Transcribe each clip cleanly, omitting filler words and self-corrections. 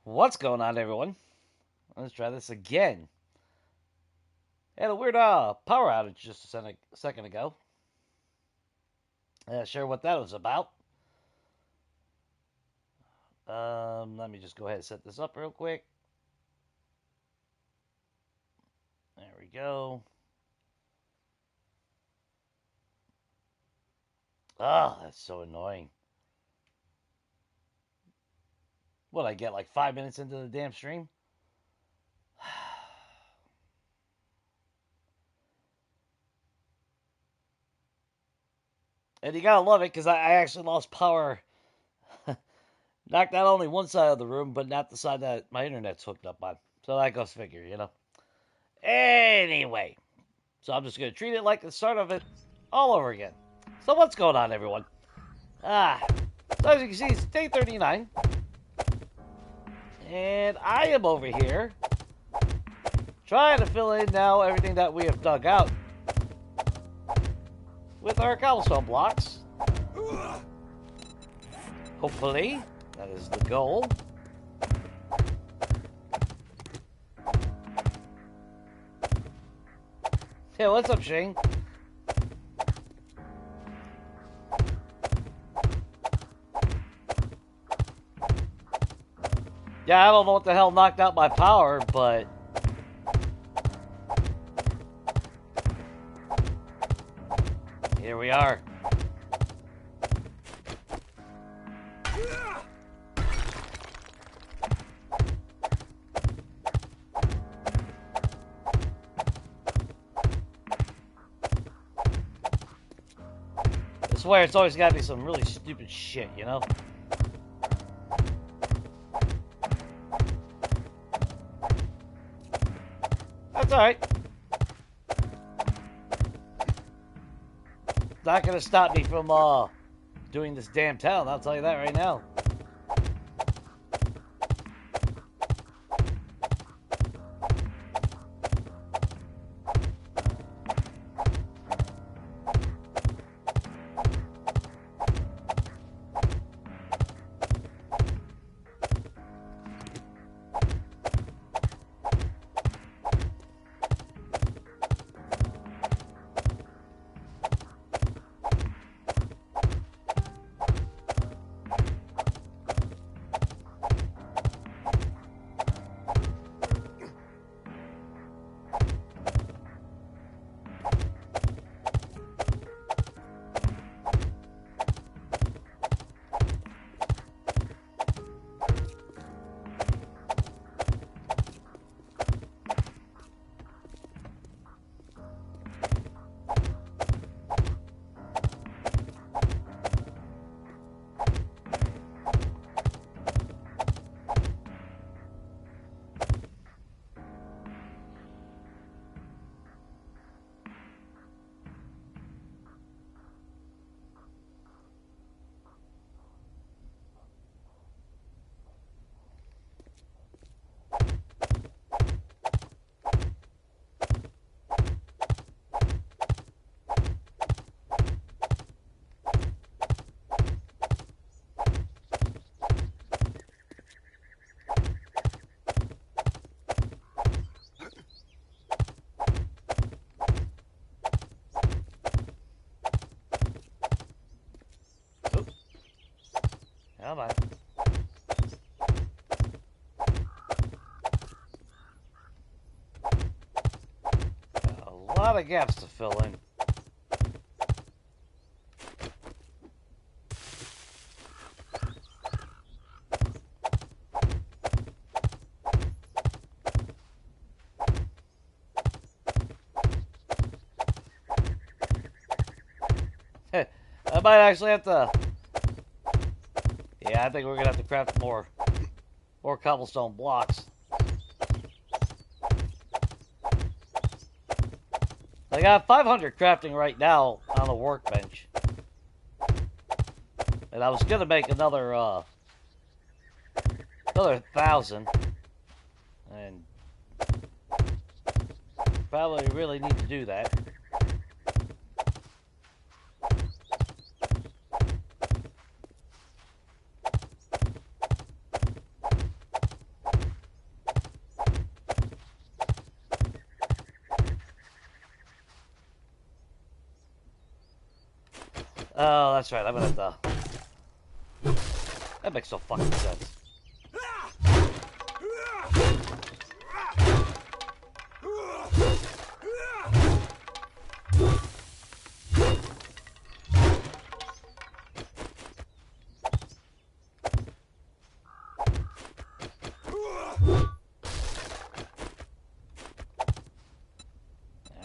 What's going on, everyone? Let's try this again. Had a weird power outage just a second ago. Not sure what that was about. Let me just go ahead and set this up real quick. There we go. Oh, that's so annoying. What, I get like 5 minutes into the damn stream? And you gotta love it because I actually lost power. Knocked out only one side of the room, but not the side that my internet's hooked up on. So that goes figure, you know. Anyway, so I'm just gonna treat it like the start of it all over again. So what's going on, everyone? So as you can see, it's day 39. And I am over here trying to fill in now everything that we have dug out with our cobblestone blocks. Hopefully, that is the goal. Hey, what's up, Shane? Yeah, I don't know what the hell knocked out my power, but here we are. I swear it's always gotta be some really stupid shit, you know? That's alright. Not gonna stop me from doing this damn town, I'll tell you that right now. Come on. A lot of gaps to fill in. I might actually have to... Yeah, I think we're gonna have to craft more cobblestone blocks. I got 500 crafting right now on the workbench. And I was gonna make another 1,000. And probably really need to do that. Oh, that's right. I'm gonna have to... That makes no fucking sense.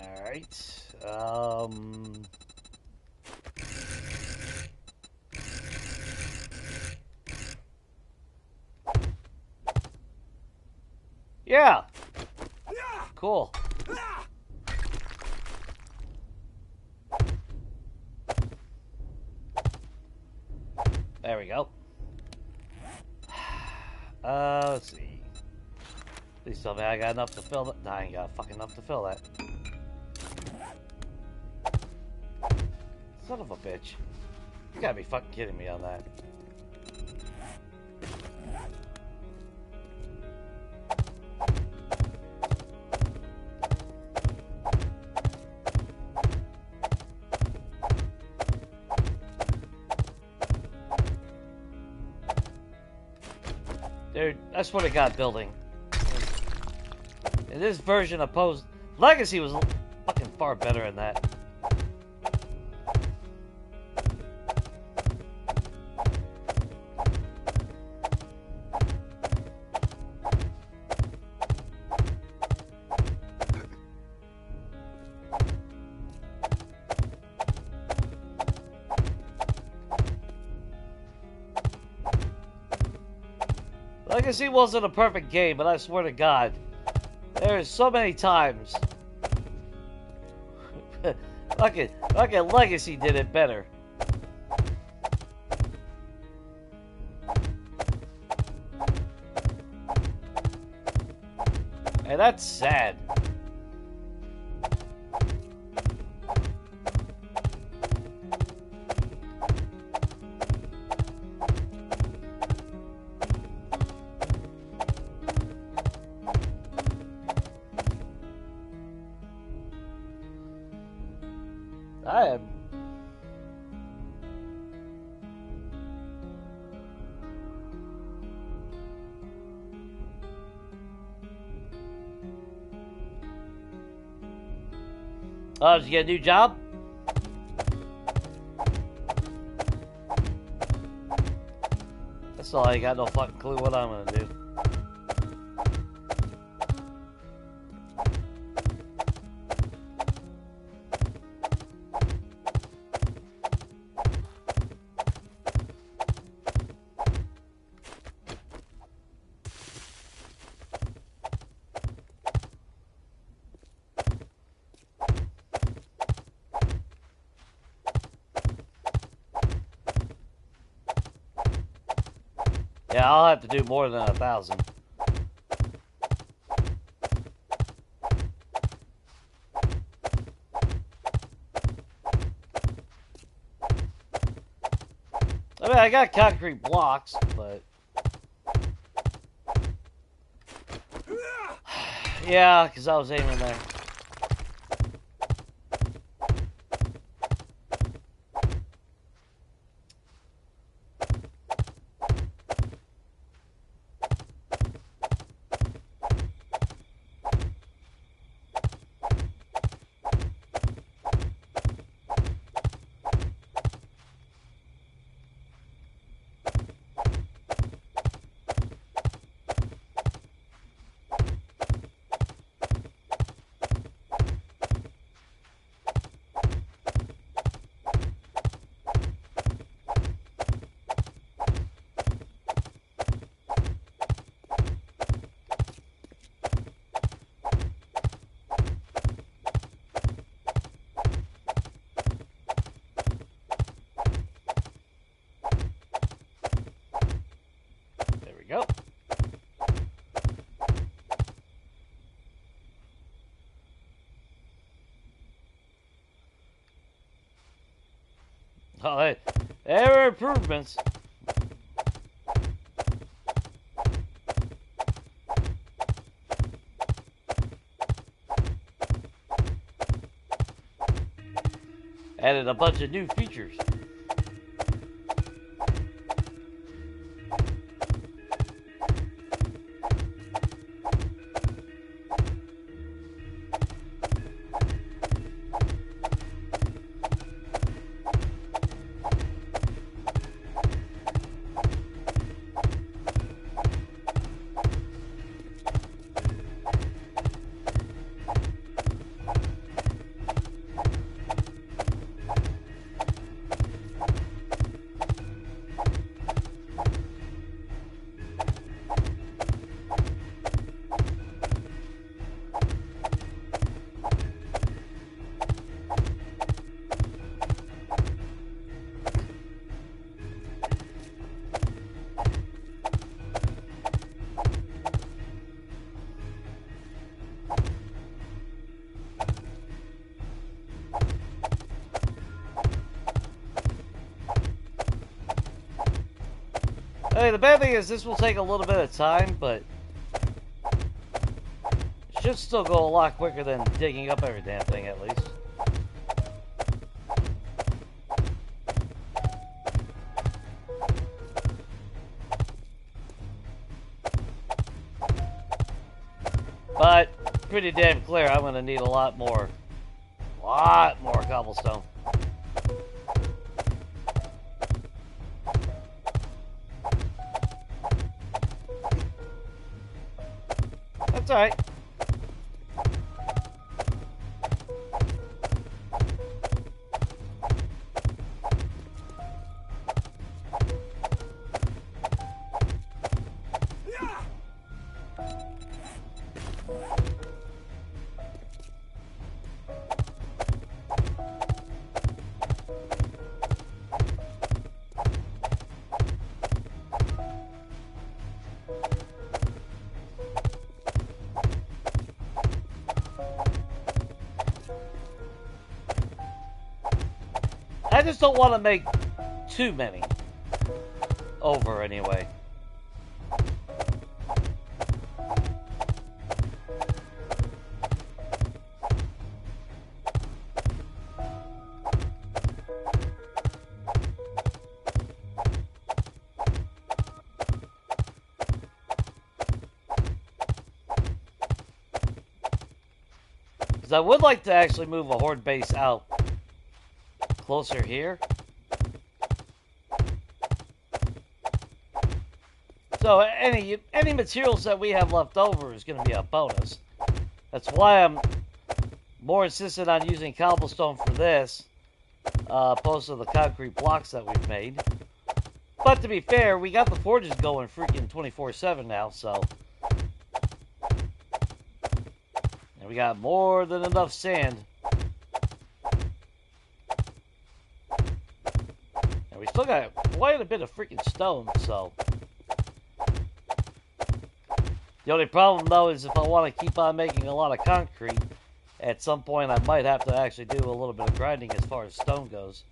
Alright. Yeah. Cool. There we go. Let's see. Please tell me I got enough to fill that. No, I ain't got fucking enough to fill that. Son of a bitch. You gotta be fucking kidding me on that. Dude, I swear to God, building. In this version of Legacy was fucking far better than that. Legacy wasn't a perfect game, but I swear to God, there's so many times fucking Legacy did it better. And that's sad. I am. Oh, did you get a new job? That's all. I got no fucking clue what I'm gonna do. Yeah, I'll have to do more than 1,000. I mean, I got concrete blocks, but... Yeah, because I was aiming there. Go. Oh, hey, there are improvements. Added a bunch of new features. Hey, the bad thing is this will take a little bit of time, but it should still go a lot quicker than digging up every damn thing, at least. But pretty damn clear, I'm gonna need a lot more cobblestone. That's alright. I just don't want to make too many over anyway. Because I would like to actually move a horde base out closer here. So any materials that we have left over is going to be a bonus. That's why I'm more insistent on using cobblestone for this, opposed to the concrete blocks that we've made. But to be fair, we got the forges going freaking 24/7 now, so. And we got more than enough sand. And we still got quite a bit of freaking stone, so. The only problem, though, is if I want to keep on making a lot of concrete, at some point I might have to actually do a little bit of grinding as far as stone goes.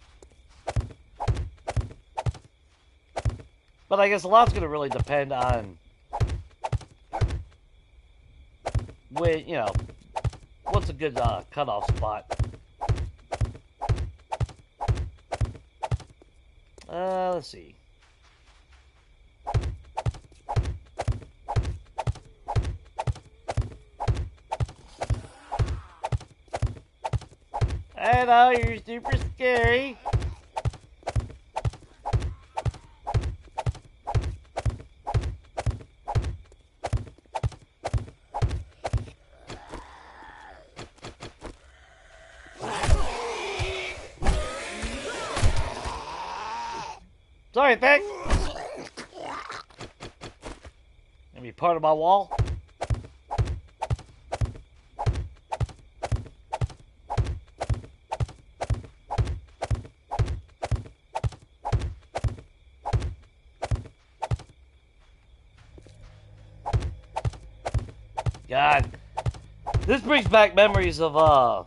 But I guess a lot's going to really depend on, what's a good cutoff spot. Let's see. I know, you're super scary. Sorry, Vic. Gonna be part of my wall. God, this brings back memories of a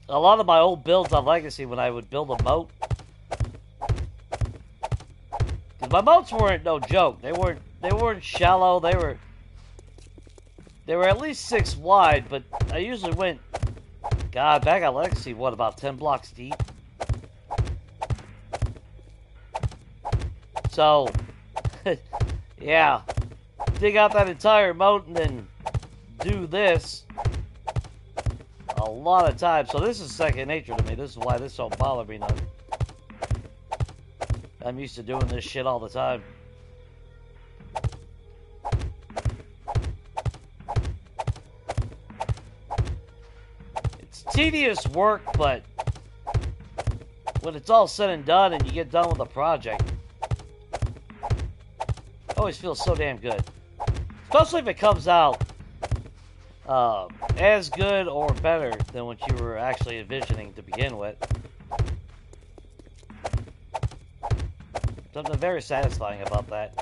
lot of my old builds on Legacy when I would build a moat. Cause my moats weren't no joke. They weren't shallow. They were at least 6 wide, but I usually went, God, back at Legacy, what, about 10 blocks deep? So, yeah, dig out that entire moat and then do this a lot of times. So this is second nature to me. This is why this don't bother me none. I'm used to doing this shit all the time. It's tedious work, but when it's all said and done and you get done with a project, it always feels so damn good. Especially if it comes out as good or better than what you were actually envisioning to begin with. Something very satisfying about that.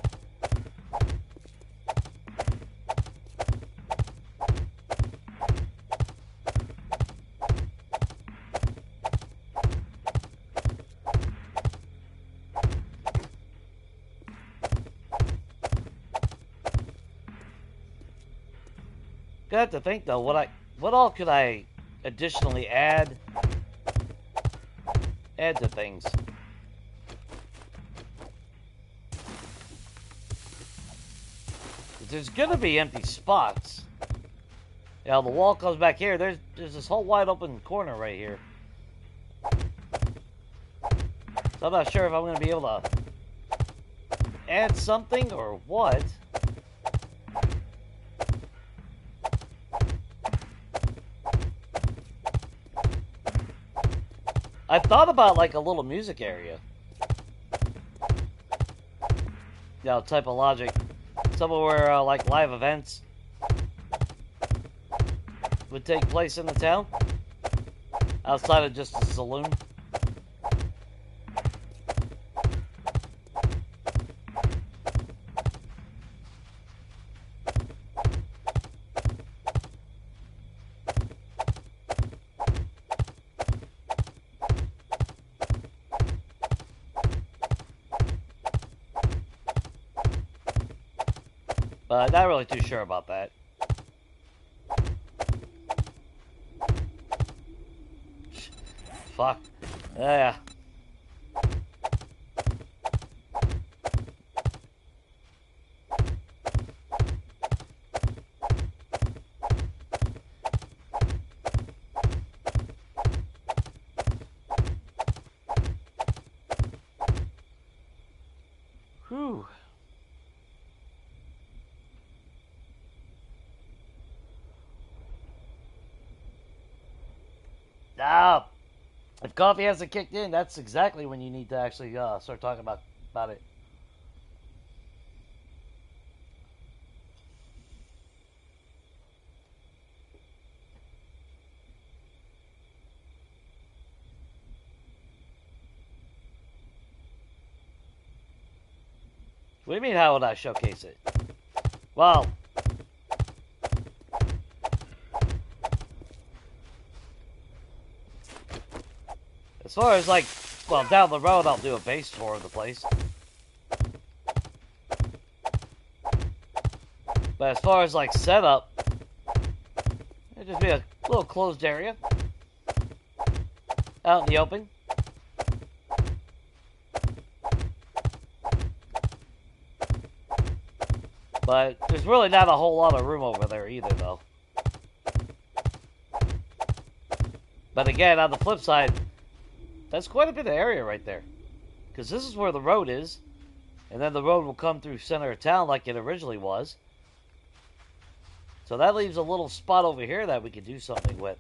gonna have to think though. What all could I additionally add to things? There's gonna be empty spots. Yeah, the wall comes back here. There's this whole wide open corner right here. So I'm not sure if I'm gonna be able to add something or what. I thought about like a little music area. You know, type of logic. Somewhere where like live events would take place in the town. Outside of just a saloon. But not really too sure about that. Fuck. Yeah. Whew. Now, if coffee hasn't kicked in, that's exactly when you need to actually start talking about it. What do you mean, how would I showcase it? Well, as far as like, well, down the road, I'll do a base tour of the place. But as far as like setup, it'd just be a little closed area out in the open. But there's really not a whole lot of room over there either, though. But again, on the flip side, that's quite a bit of area right there. Because this is where the road is. And then the road will come through center of town like it originally was. So that leaves a little spot over here that we could do something with.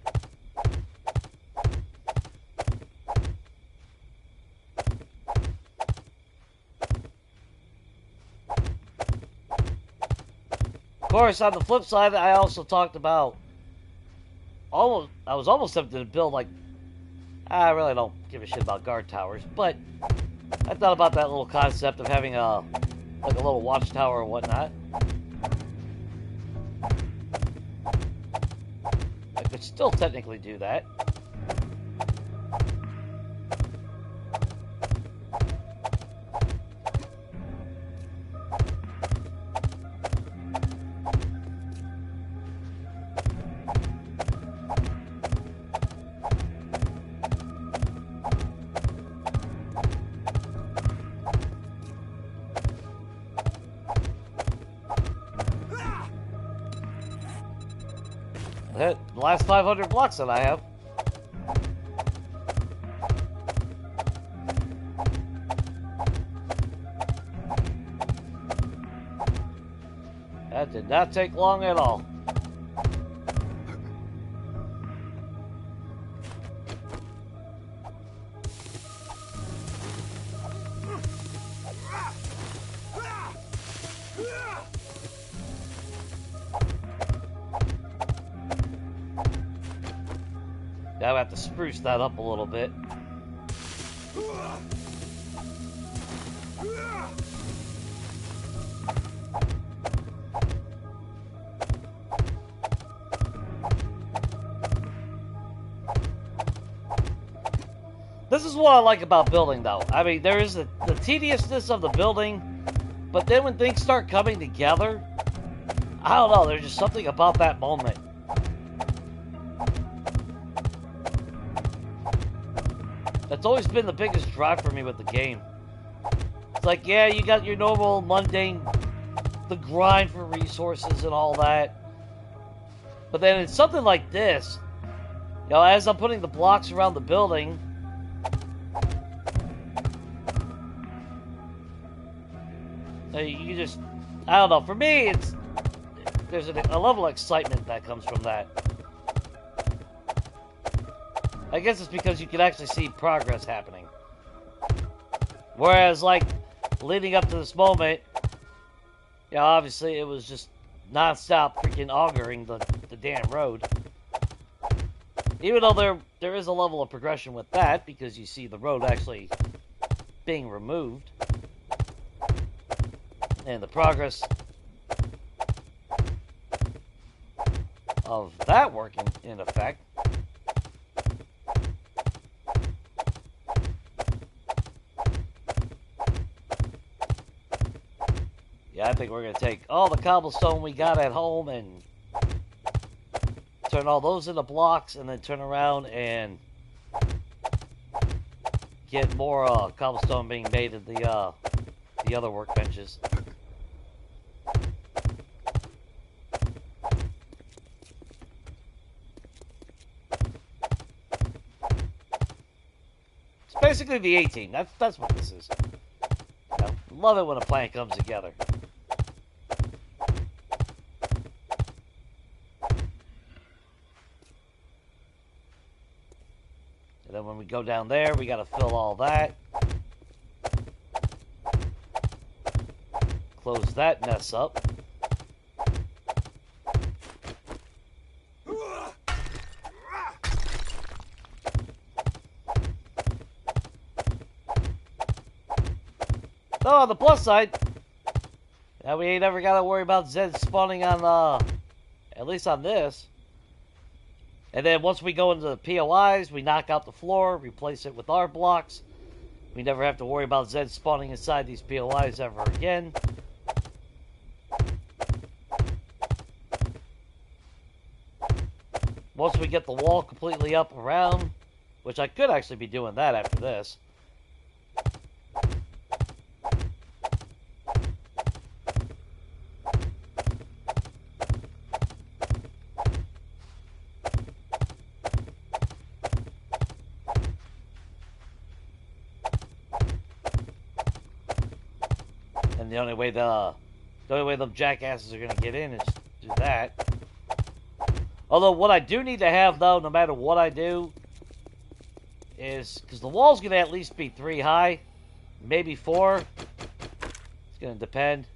Of course, on the flip side, I also talked about I was almost tempted to build like, I really don't give a shit about guard towers, but I thought about that little concept of having like a little watchtower or whatnot. I could still technically do that. The last 500 blocks that I have. That did not take long at all. Now I have to spruce that up a little bit. This is what I like about building, though. I mean, there is the tediousness of the building, but then when things start coming together, I don't know, there's just something about that moment That's always been the biggest drive for me with the game. It's like, yeah, you got your normal mundane, the grind for resources and all that. But then it's something like this. You know, as I'm putting the blocks around the building, you just, I don't know. For me, there's a level of excitement that comes from that. I guess it's because you can actually see progress happening. Whereas, like, leading up to this moment, yeah, obviously it was just non-stop freaking augering the damn road. Even though there is a level of progression with that, because you see the road actually being removed. And the progress of that working in effect. Yeah, I think we're going to take all the cobblestone we got at home and turn all those into blocks, and then turn around and get more cobblestone being made at the other workbenches. It's basically the 18. That's what this is. You know, love it when a plan comes together. And then when we go down there, we got to fill all that. Close that mess up. Oh, on the plus side, yeah, we ain't ever got to worry about Zed spawning on, at least on this. And then once we go into the POIs, we knock out the floor, replace it with our blocks. We never have to worry about Zed spawning inside these POIs ever again. Once we get the wall completely up around, which I could actually be doing that after this. And the only way them jackasses are gonna get in is do that. Although what I do need to have, though, no matter what I do, is because the wall's gonna at least be 3 high, maybe 4. It's gonna depend.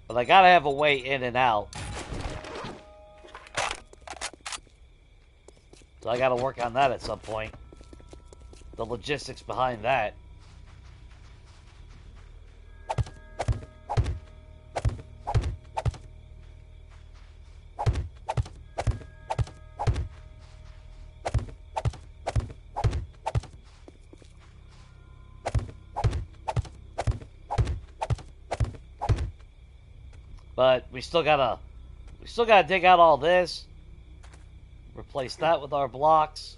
But I gotta have a way in and out. So I gotta work on that at some point. The logistics behind that. But we still gotta dig out all this. Replace that with our blocks.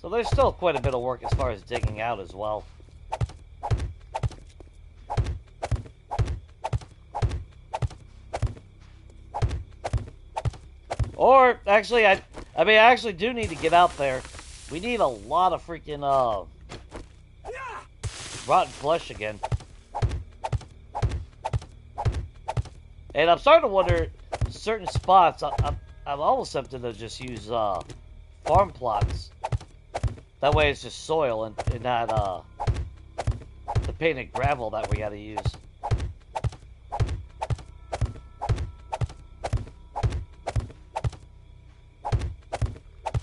So there's still quite a bit of work as far as digging out as well. Or, actually, I mean, I actually do need to get out there. We need a lot of freaking, rotten flesh again. And I'm starting to wonder, certain spots, I'm almost tempted to just use, farm plots. That way it's just soil and not, the painted gravel that we gotta use.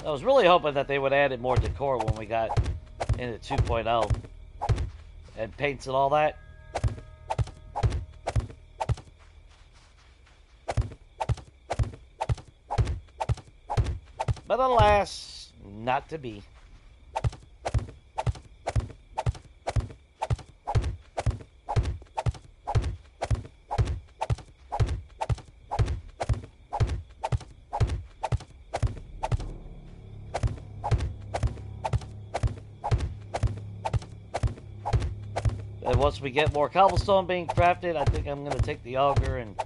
I was really hoping that they would add in more decor when we got into 2.0 and paints and all that. But alas, not to be. then once we get more cobblestone being crafted, I think I'm going to take the auger and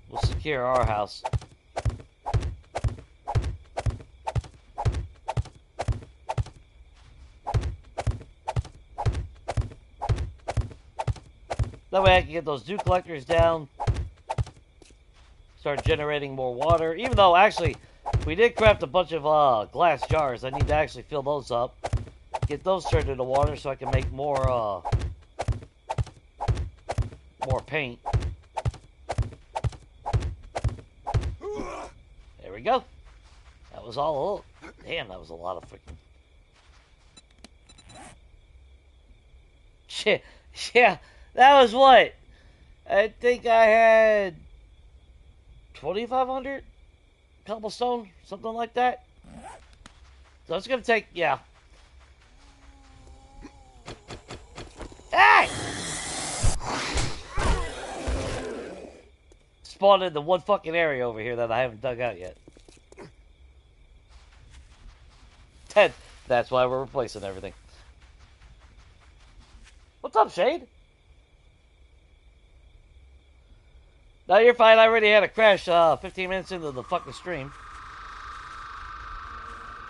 we'll secure our house. That way I can get those dew collectors down. Start generating more water. Even though, actually, we did craft a bunch of glass jars. I need to actually fill those up. Get those turned into water so I can make more paint. There we go. That was all. Damn, that was a lot of freaking... Shit. Yeah, that was what? I think I had 2,500 cobblestone, something like that. So it's gonna take, yeah. Hey! Spawned in the one fucking area over here that I haven't dug out yet. 10. That's why we're replacing everything. What's up, Shade? No, you're fine. I already had a crash 15 minutes into the fucking stream.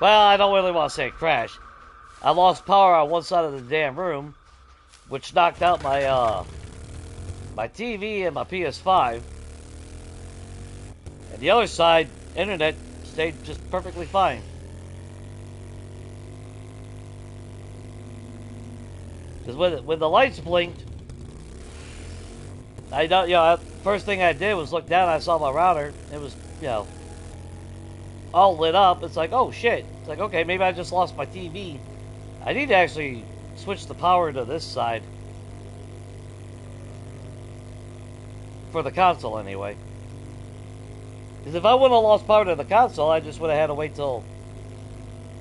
Well, I don't really want to say crash. I lost power on one side of the damn room, which knocked out my my TV and my PS5. And the other side, internet, stayed just perfectly fine. Because when the lights blinked, I don't, you know, first thing I did was look down. I saw my router. It was, you know, all lit up. It's like, oh shit. It's like, okay, maybe I just lost my TV. I need to actually switch the power to this side. For the console, anyway. Because if I wouldn't have lost power to the console, I just would have had to wait till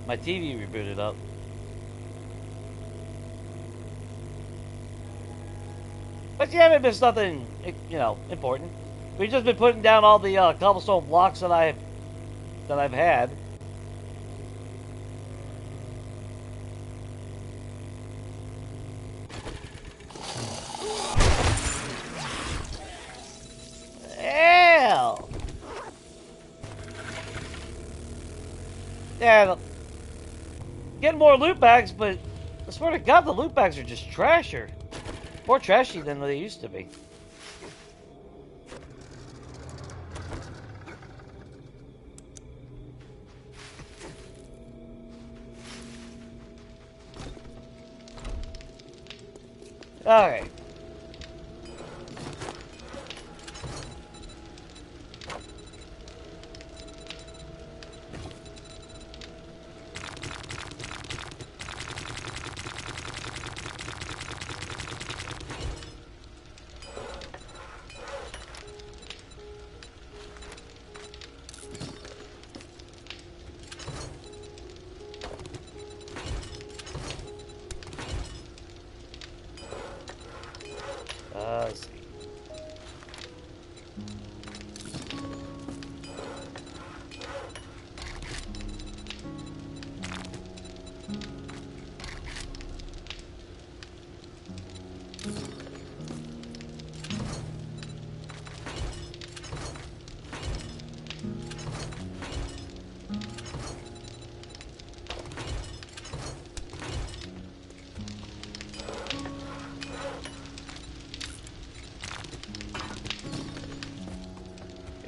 my TV rebooted up. But you haven't missed nothing, you know, important. We've just been putting down all the cobblestone blocks that I've had. Hell! Yeah, getting more loot bags, but I swear to God, the loot bags are just trasher. More trashy than they used to be. Alright. Let's see.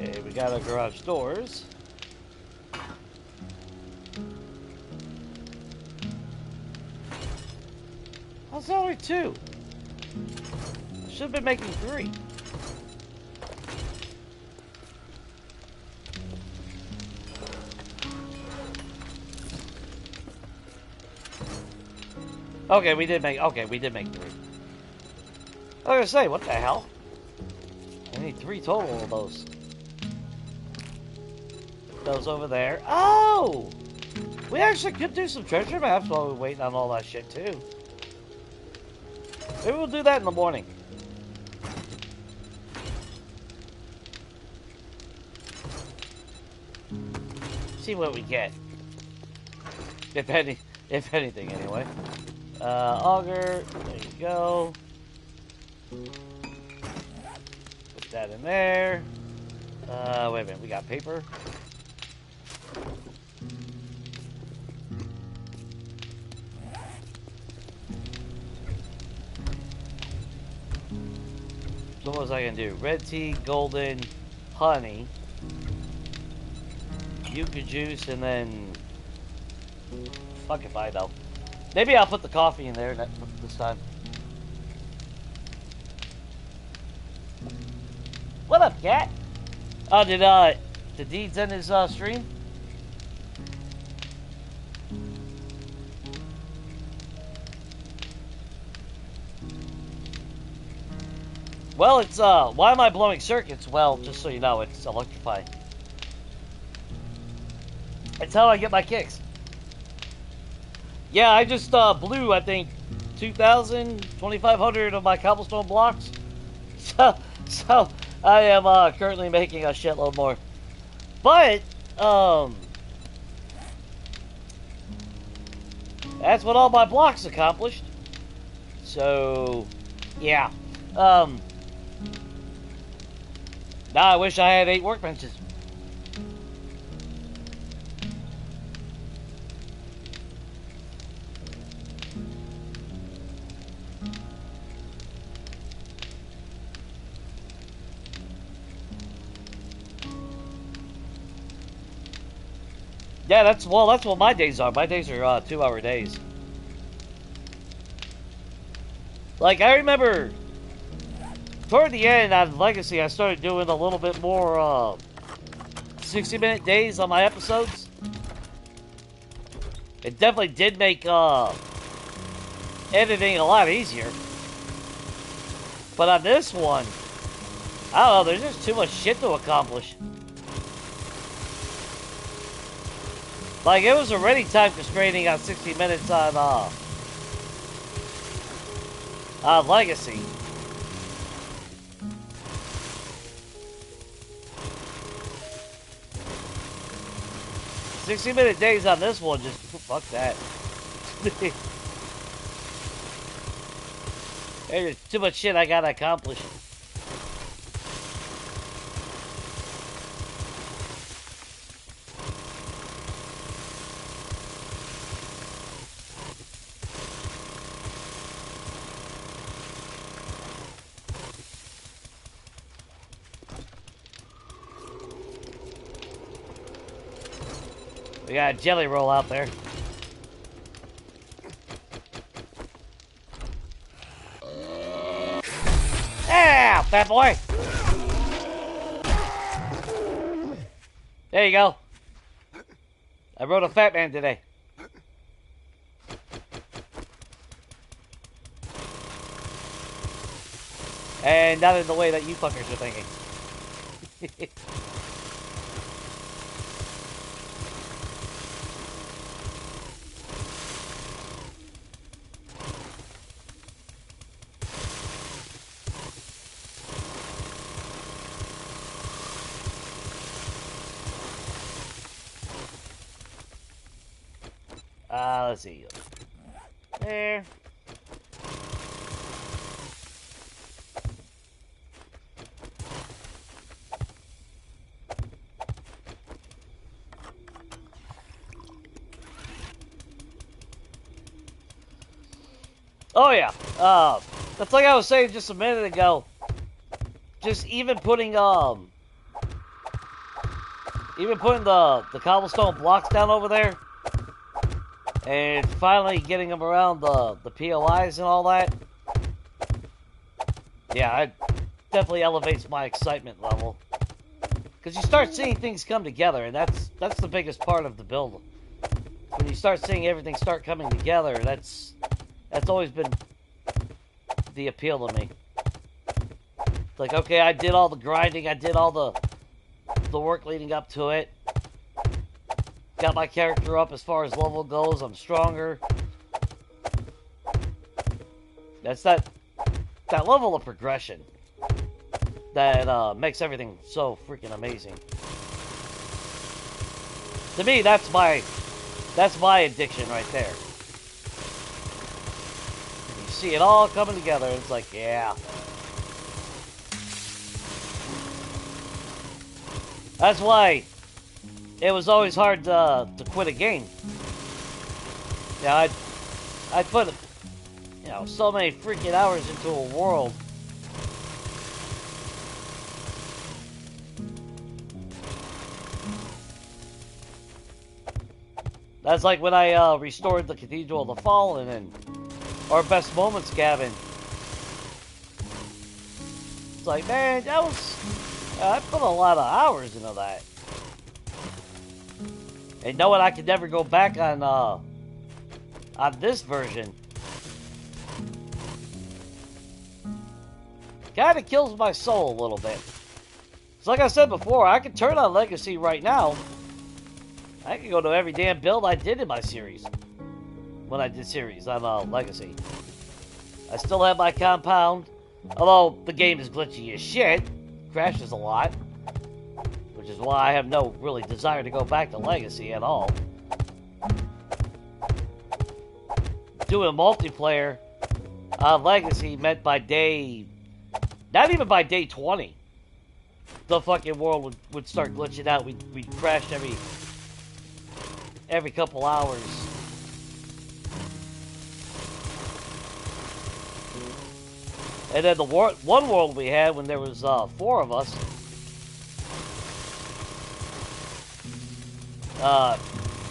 Okay, we got our garage doors. How's that only 2? I should have been making 3. Okay, we did make 3. I was gonna say, what the hell? I need 3 total of those. Those over there. Oh! We actually could do some treasure maps while we're waiting on all that shit, too. Maybe we'll do that in the morning. See what we get. If anything, anyway. Auger. There you go. Put that in there. Wait a minute. We got paper. So what was I gonna do? Red tea, golden, honey, yucca juice, and then fuck if I know. Maybe I'll put the coffee in there this time. What up, cat? Oh, did Deeds end his stream? Well, it's, why am I blowing circuits? Well, just so you know, it's electrifying. It's how I get my kicks. Yeah, I just, blew, I think, 2,000, 2,500 of my cobblestone blocks. So, I am, currently making a shitload more. But, that's what all my blocks accomplished. So, yeah. Now I wish I had 8 workbenches. Yeah, that's what my days are. My days are 2-hour days. Like, I remember toward the end on Legacy, I started doing a little bit more 60-minute days on my episodes. It definitely did make editing a lot easier. But on this one, I don't know, there's just too much shit to accomplish. Like, it was already time constraining on 60 minutes on Legacy. "60-minute days on this one, just fuck that." There's too much shit I gotta accomplish. We got a jelly roll out there. Ah, fat boy! There you go. I rode a fat man today. And not in the way that you fuckers are thinking. Let's see. There. Oh yeah. That's like I was saying just a minute ago. Just even putting the cobblestone blocks down over there. And finally getting them around the POIs and all that. Yeah, it definitely elevates my excitement level. Because you start seeing things come together, and that's the biggest part of the build. When you start seeing everything start coming together, that's always been the appeal to me. Like, okay, I did all the grinding, I did all the work leading up to it. Got my character up as far as level goes. I'm stronger. That's that level of progression that makes everything so freaking amazing. To me, that's my addiction right there. see it all coming together. And it's like, yeah. That's why it was always hard to quit a game. Yeah, I'd put, you know, so many freaking hours into a world. That's like when I restored the Cathedral of the Fallen and Our Best Moments, Gavin. It's like, man, that was... I put a lot of hours into that. And knowing I could never go back on this version kind of kills my soul a little bit. It's like I said before, I could turn on Legacy right now. I could go to every damn build I did in my series. When I did series on Legacy. I still have my compound. Although the game is glitchy as shit. Crashes a lot. Which is why I have no really desire to go back to Legacy at all. Doing multiplayer on Legacy meant by day... Not even by day 20. The fucking world would start glitching out. We'd crash every couple hours. And then the one world we had when there was 4 of us,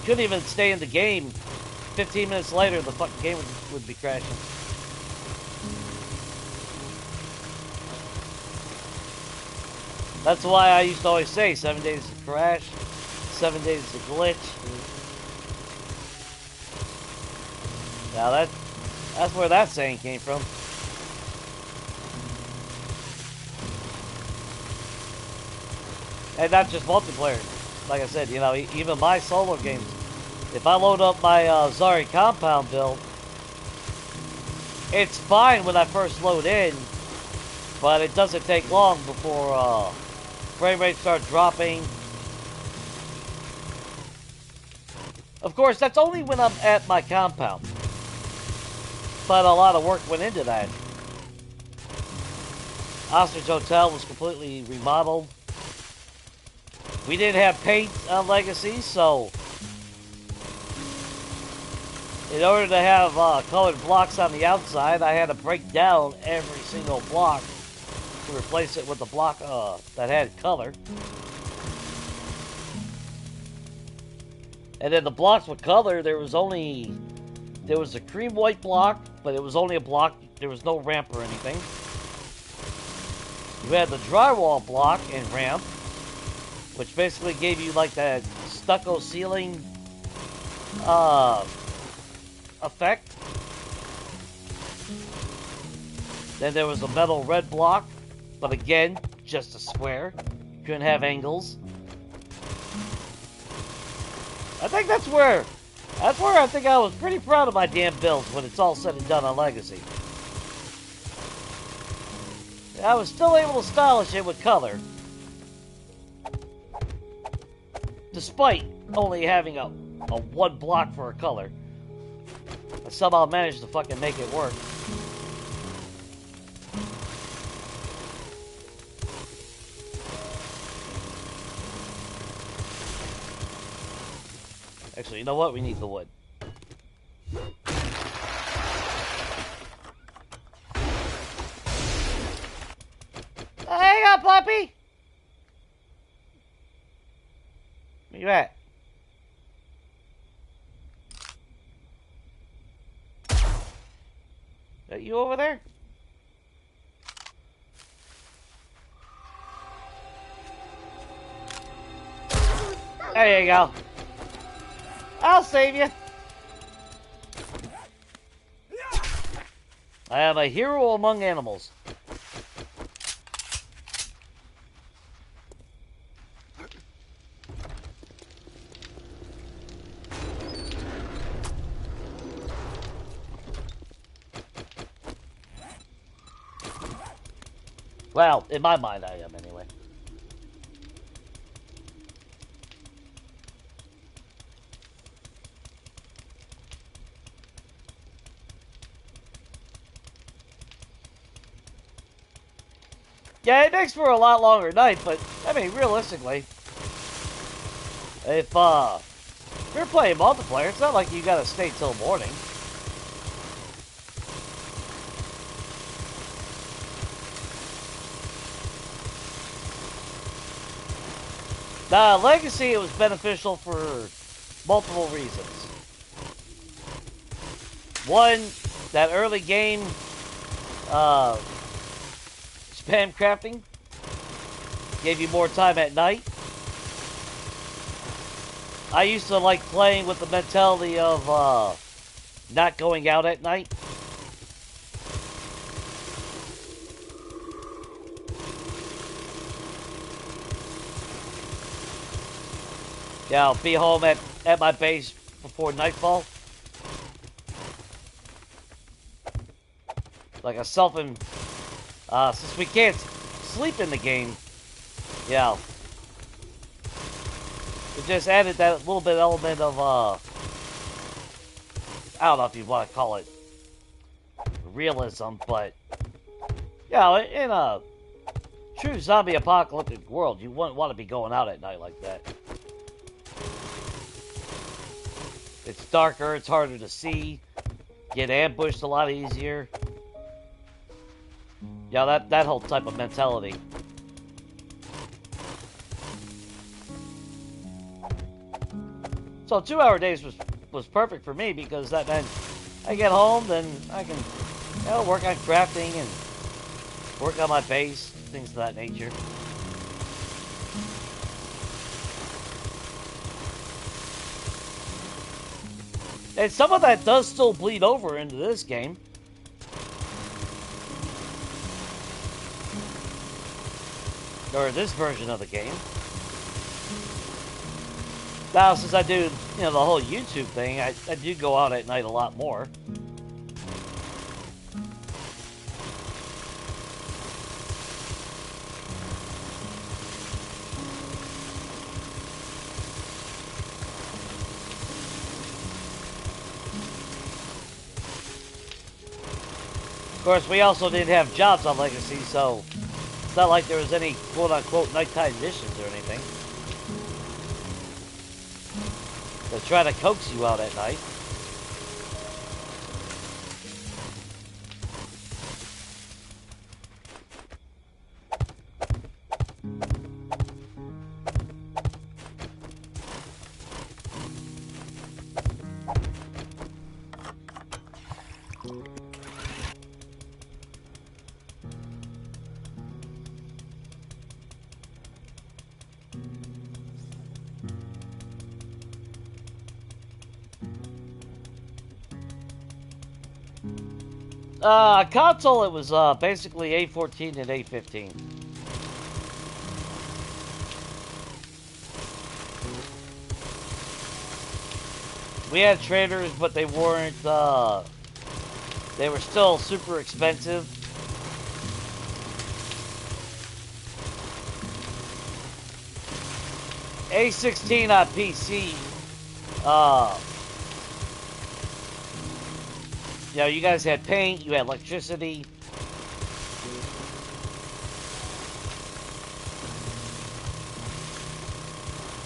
couldn't even stay in the game. 15 minutes later, the fucking game would be crashing. That's why I used to always say 7 days to crash, 7 days to glitch. Now that's where that saying came from. And not just multiplayer. Like I said, you know, even my solo games. If I load up my Zari compound build, it's fine when I first load in, but it doesn't take long before frame rates start dropping. Of course, that's only when I'm at my compound. But a lot of work went into that. Ostrich Hotel was completely remodeled. We didn't have paint on Legacy, so in order to have colored blocks on the outside, I had to break down every single block to replace it with a block that had color. And then the blocks with color, there was a cream white block, but it was only a block. There was no ramp or anything. You had the drywall block and ramp, which basically gave you like that stucco ceiling effect. Then there was a metal red block, but again, just a square. Couldn't have angles. I think that's where I think I was pretty proud of my damn builds when it's all said and done on Legacy. I was still able to stylish it with color. Despite only having a one block for a color. I somehow managed to fucking make it work. Actually, you know what? We need the wood. Hang on, puppy! Where you at? Are you over there? There you go. I'll save you. I am a hero among animals. Well, in my mind I am anyway. Yeah, it makes for a lot longer night, but, I mean, realistically, if you're playing multiplayer, it's not like you gotta stay till morning. Legacy, it was beneficial for multiple reasons. One, that early game spam crafting gave you more time at night. I used to like playing with the mentality of not going out at night. Yeah, I'll be home at my base before nightfall. Like a since we can't sleep in the game, yeah. It just added that little bit element of, I don't know if you want to call it realism, but, yeah, in a true zombie apocalyptic world, you wouldn't want to be going out at night like that. It's darker, it's harder to see, get ambushed a lot easier. Yeah, that whole type of mentality. So 2-hour days was perfect for me because that meant I get home, then I can work on crafting and work on my base, things of that nature. And some of that does still bleed over into this game. Or this version of the game. Now, since I do, the whole YouTube thing, I do go out at night a lot more. Of course, we also didn't have jobs on Legacy, so it's not like there was any quote-unquote nighttime missions or anything that try to coax you out at night. Console, it was basically A14 and A15. We had traders, but they weren't, they were still super expensive. A16 on PC, you guys had paint, you had electricity.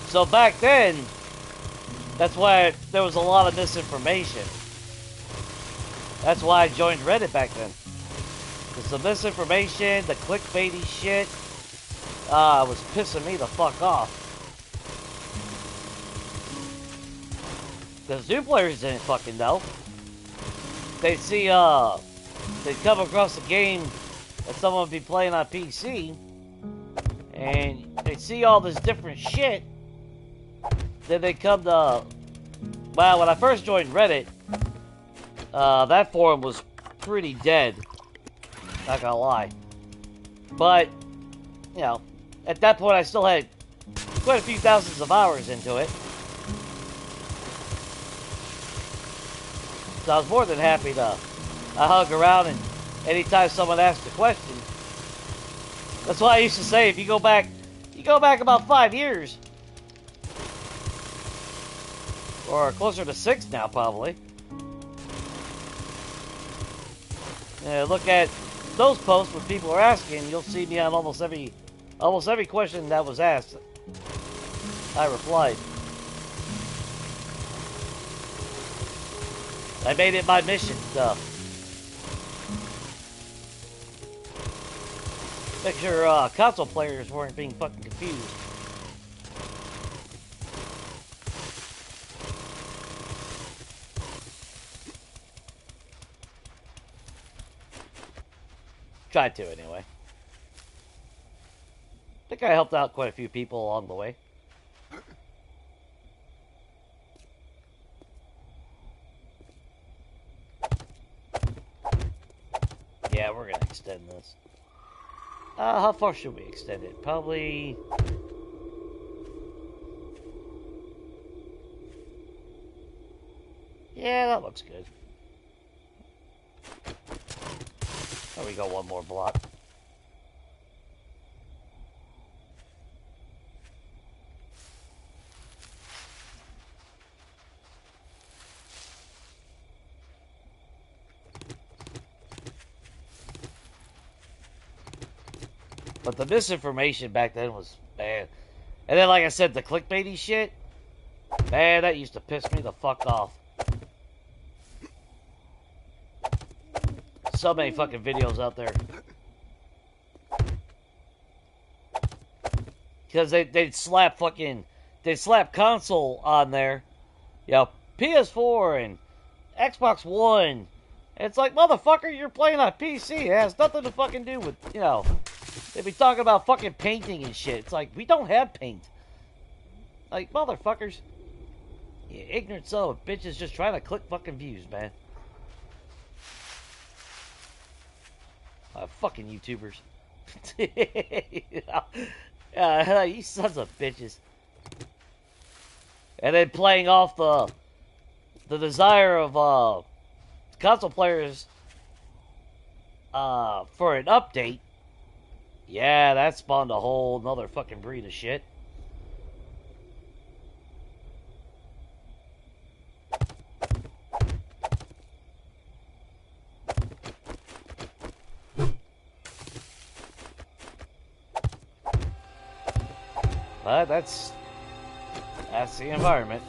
So back then, that's why there was a lot of misinformation. That's why I joined Reddit back then. Because the misinformation, the clickbaity shit, was pissing me the fuck off. Because new players didn't fucking know. They'd see, they'd come across a game that someone would be playing on PC, and they'd see all this different shit. Then they come to, well, when I first joined Reddit, that forum was pretty dead. Not gonna lie. But, at that point I still had quite a few thousands of hours into it. So I was more than happy to hug around, and anytime someone asked a question, that's why I used to say, if you go back about 5 years, or closer to 6 now, probably. Look at those posts when people are asking, you'll see me on almost every question that was asked. I replied. I made it my mission to make sure console players weren't being fucking confused. Tried to, anyway. I think I helped out quite a few people along the way. Yeah, we're gonna extend this. How far should we extend it? Probably... Yeah, that looks good. There we go, one more block. But the misinformation back then was bad. And then, like I said, the clickbaity shit, man, that used to piss me the fuck off. So many fucking videos out there. Because they'd slap console on there. You know, PS4 and Xbox One. And it's like, motherfucker, you're playing on PC. It has nothing to fucking do with, you know... They'd be talking about fucking painting and shit. It's like, we don't have paint. Like, motherfuckers. You ignorant son of a bitches just trying to click fucking views, man. Fucking YouTubers. You sons of bitches. And then playing off the desire of console players for an update. Yeah, that spawned a whole nother fucking breed of shit. But that's the environment.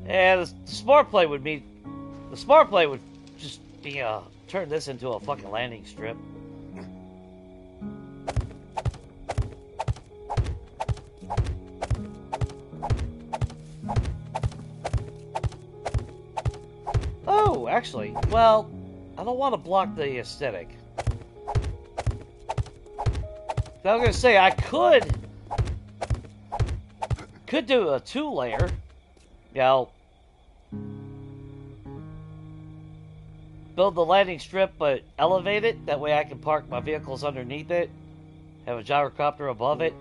Yeah, the smart play would be... The smart play would just be, turn this into a fucking landing strip. Oh, actually, well, I don't want to block the aesthetic. I was gonna say, I could do a 2-layer, you know, build the landing strip but elevate it, that way I can park my vehicles underneath it, have a gyrocopter above it,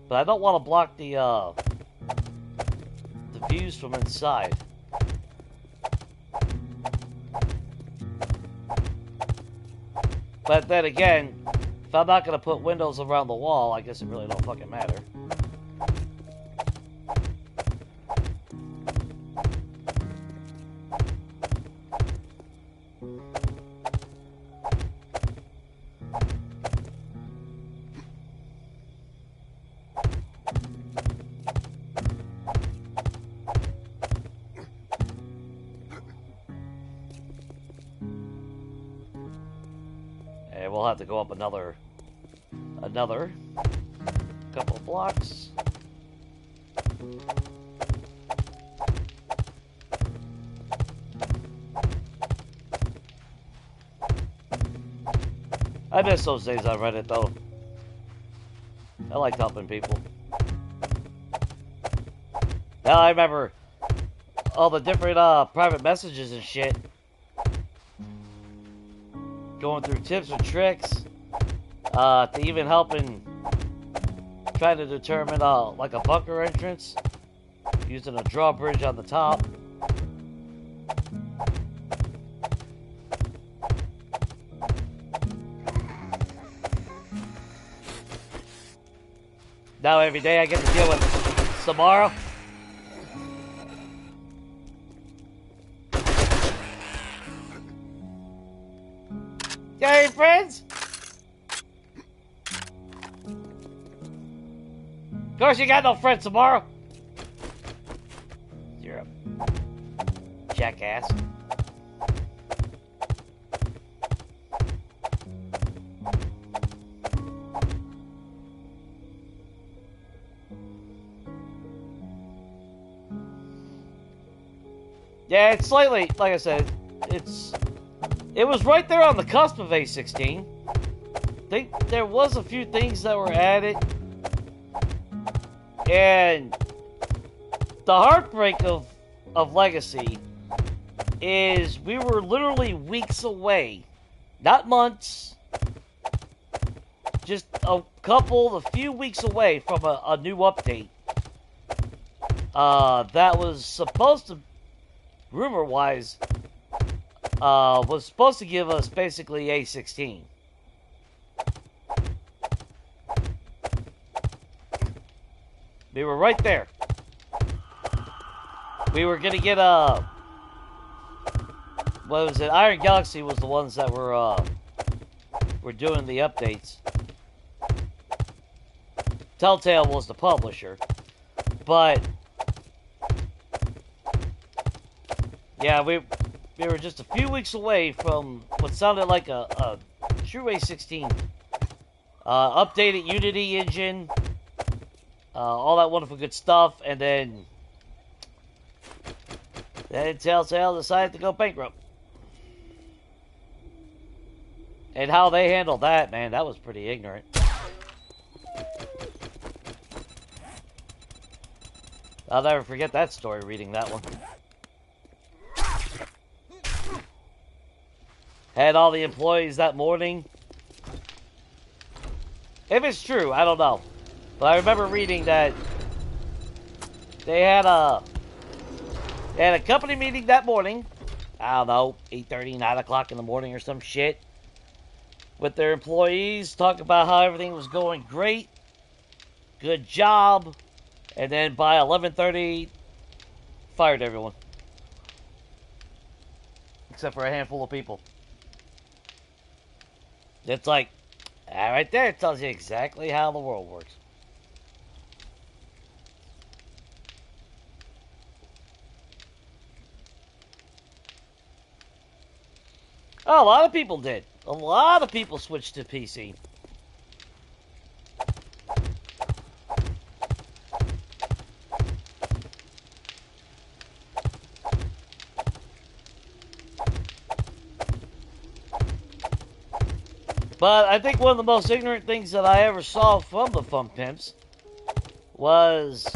but I don't want to block the views from inside. But then again, if I'm not going to put windows around the wall, I guess it really don't fucking matter. we'll have to go up another couple of blocks. I miss those days on Reddit, though. I liked helping people. Now I remember all the different private messages and shit. Going through tips and tricks. To even helping trying to determine like a bunker entrance. Using a drawbridge on the top. Now every day I get to deal with Samara. Got any friends? Of course you got no friends, Samara. You're a jackass. Yeah, it's slightly, like I said, it was right there on the cusp of A16. I think there was a few things that were added. And the heartbreak of Legacy is we were literally weeks away, not months, just a few weeks away from a new update. That was supposed to, rumor-wise, was supposed to give us basically A16. We were right there. We were gonna get what was it? Iron Galaxy was the ones that were doing the updates. Telltale was the publisher, but yeah, we were just a few weeks away from what sounded like a true A16 updated Unity engine. All that wonderful good stuff, and then Telltale decided to go bankrupt. And how they handled that, man, that was pretty ignorant. I'll never forget that story, reading that one. Had all the employees that morning. If it's true, I don't know. But I remember reading that they had a company meeting that morning. I don't know, 8:30, 9 o'clock in the morning or some shit. With their employees, talk about how everything was going great. Good job. And then by 11:30, fired everyone. Except for a handful of people. It's like, right there, it tells you exactly how the world works. Oh, a lot of people did. A lot of people switched to PC. But I think one of the most ignorant things that I ever saw from the Fun Pimps was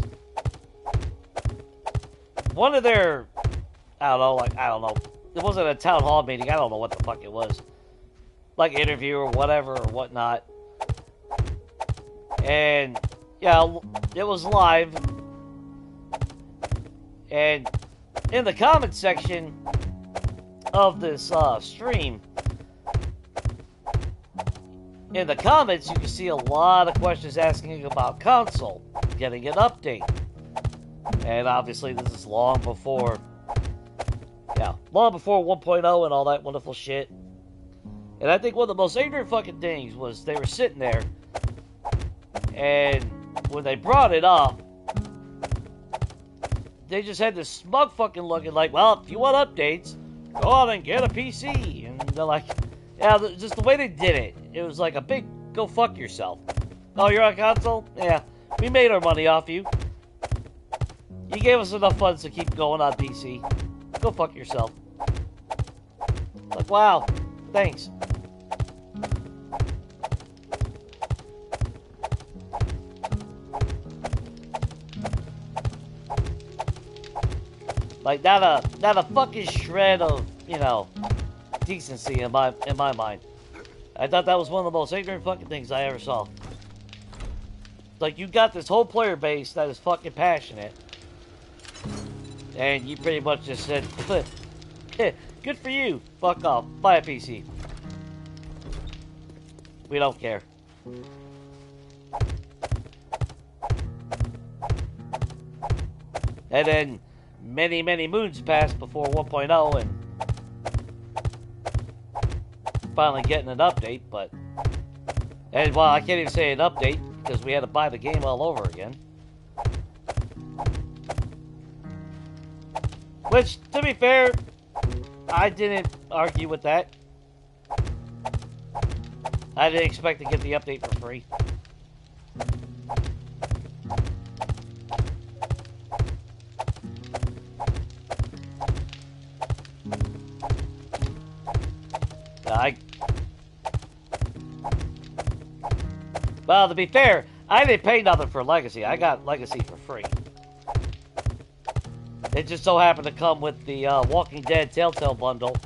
one of their, I don't know. It wasn't a town hall meeting. I don't know what the fuck it was. Like interview or whatever or whatnot. And, yeah, it was live. And in the comment section of this stream, in the comments, you can see a lot of questions asking about console, getting an update. And obviously, this is long before 1.0 and all that wonderful shit. And I think one of the most ignorant fucking things was they were sitting there, and when they brought it up, they just had this smug fucking looking like, well, if you want updates, go out and get a PC. And they're like, Yeah, just the way they did it, it was like a big go fuck yourself. Oh, you're on console? Yeah, we made our money off you. You gave us enough funds to keep going on PC. Go fuck yourself. Like, wow, thanks. Like, not a fucking shred of, you know, decency in my mind. I thought that was one of the most ignorant fucking things I ever saw. Like, you got this whole player base that is fucking passionate, and you pretty much just said, good for you, fuck off, buy a PC. We don't care. And then many, many moons passed before 1.0 and finally getting an update, but... And, well, I can't even say an update, because we had to buy the game all over again. Which, to be fair, I didn't argue with that. I didn't expect to get the update for free. Well, to be fair, I didn't pay nothing for Legacy. I got Legacy for free. It just so happened to come with the Walking Dead Telltale bundle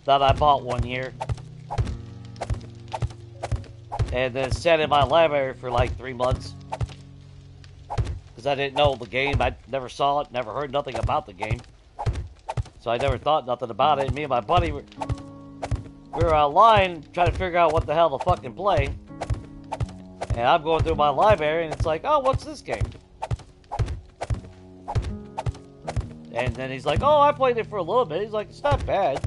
that I bought one year. And then sat in my library for like 3 months. Because I didn't know the game. I never saw it, never heard nothing about the game. So I never thought nothing about it. And me and my buddy we were online trying to figure out what the hell to fucking play. And I'm going through my library and it's like, oh, what's this game? And then he's like, oh, I played it for a little bit. He's like, it's not bad.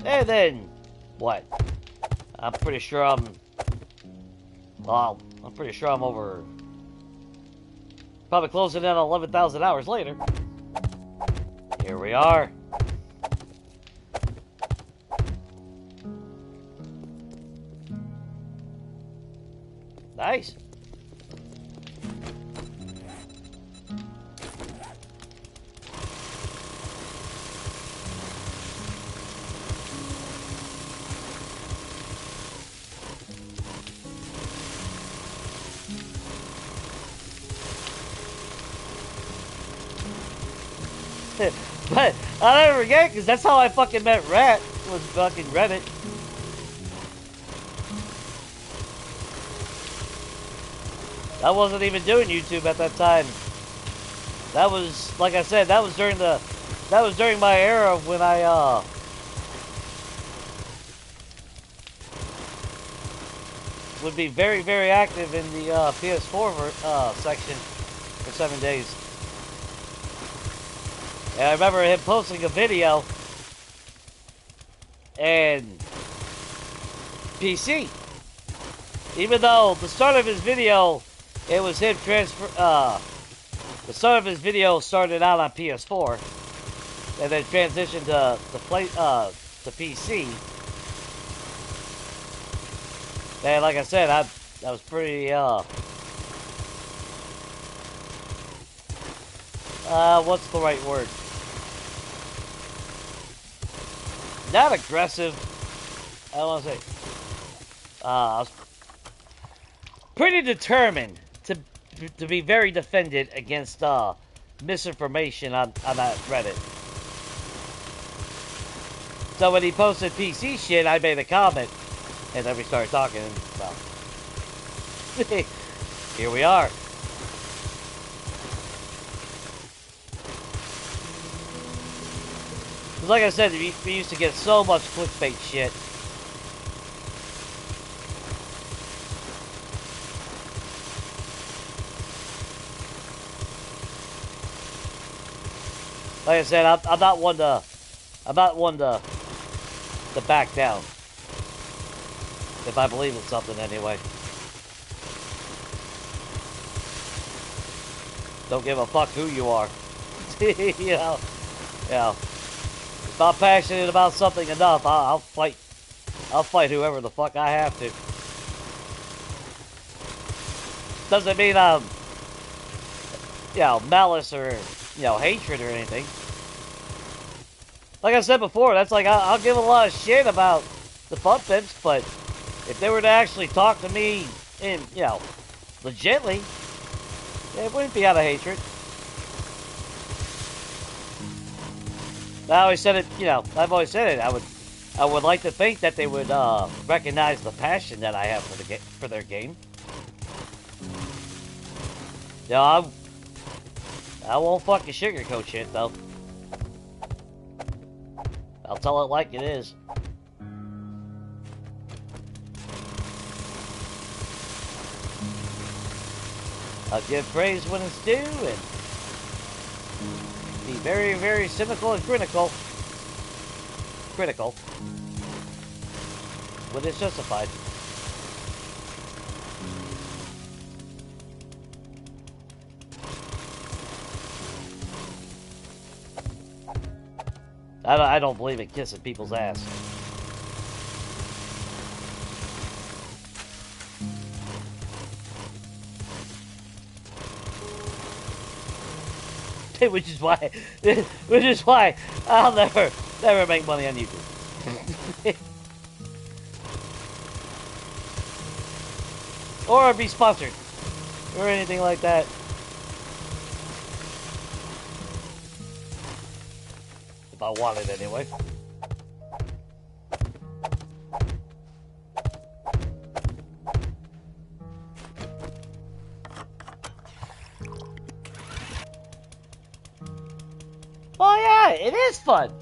And then, what? I'm pretty sure I'm over, probably closing in on 11,000 hours later. Here we are. Nice. But I'll never forget, because that's how I fucking met Rat, was fucking Reddit. I wasn't even doing YouTube at that time. That was, like I said, that was during my era when I, would be very, very active in the, PS4, section for 7 days. And I remember him posting a video, and PC. Even though the start of his video, it was him the start of his video started out on PS4, and then transitioned to PC. And like I said, I was pretty what's the right word? Not aggressive. I don't want to say. I was pretty determined to be very defended against misinformation on that Reddit. So when he posted PC shit, I made a comment, and then we started talking. And, well, here we are. Like I said, we used to get so much clickbait shit. Like I said, I'm not one to back down. If I believe in something anyway. Don't give a fuck who you are. You know. If I'm passionate about something enough, I'll fight. I'll fight whoever the fuck I have to. Doesn't mean I'm, malice or, hatred or anything. Like I said before, that's like, I'll give a lot of shit about the fun pimps, but if they were to actually talk to me in, legitly, it wouldn't be out of hatred. I always said it, I've always said it. I would like to think that they would recognize the passion that I have for their game. I won't fucking sugarcoat shit though. I'll tell it like it is. I'll give praise when it's due and be very, very cynical and critical. When it's justified. I don't believe in kissing people's ass. which is why I'll never make money on YouTube. Or be sponsored. Or anything like that. If I wanted anyway. Oh yeah, it is fun.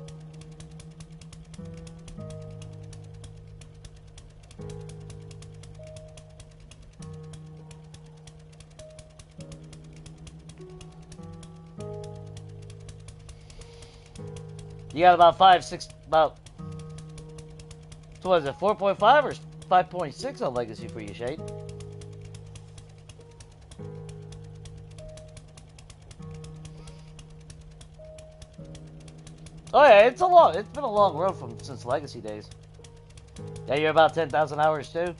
You got about 4.5 or 5.6 on Legacy for you, Shade? Oh yeah, it's been a long road since Legacy days. Yeah, you're about 10,000 hours too?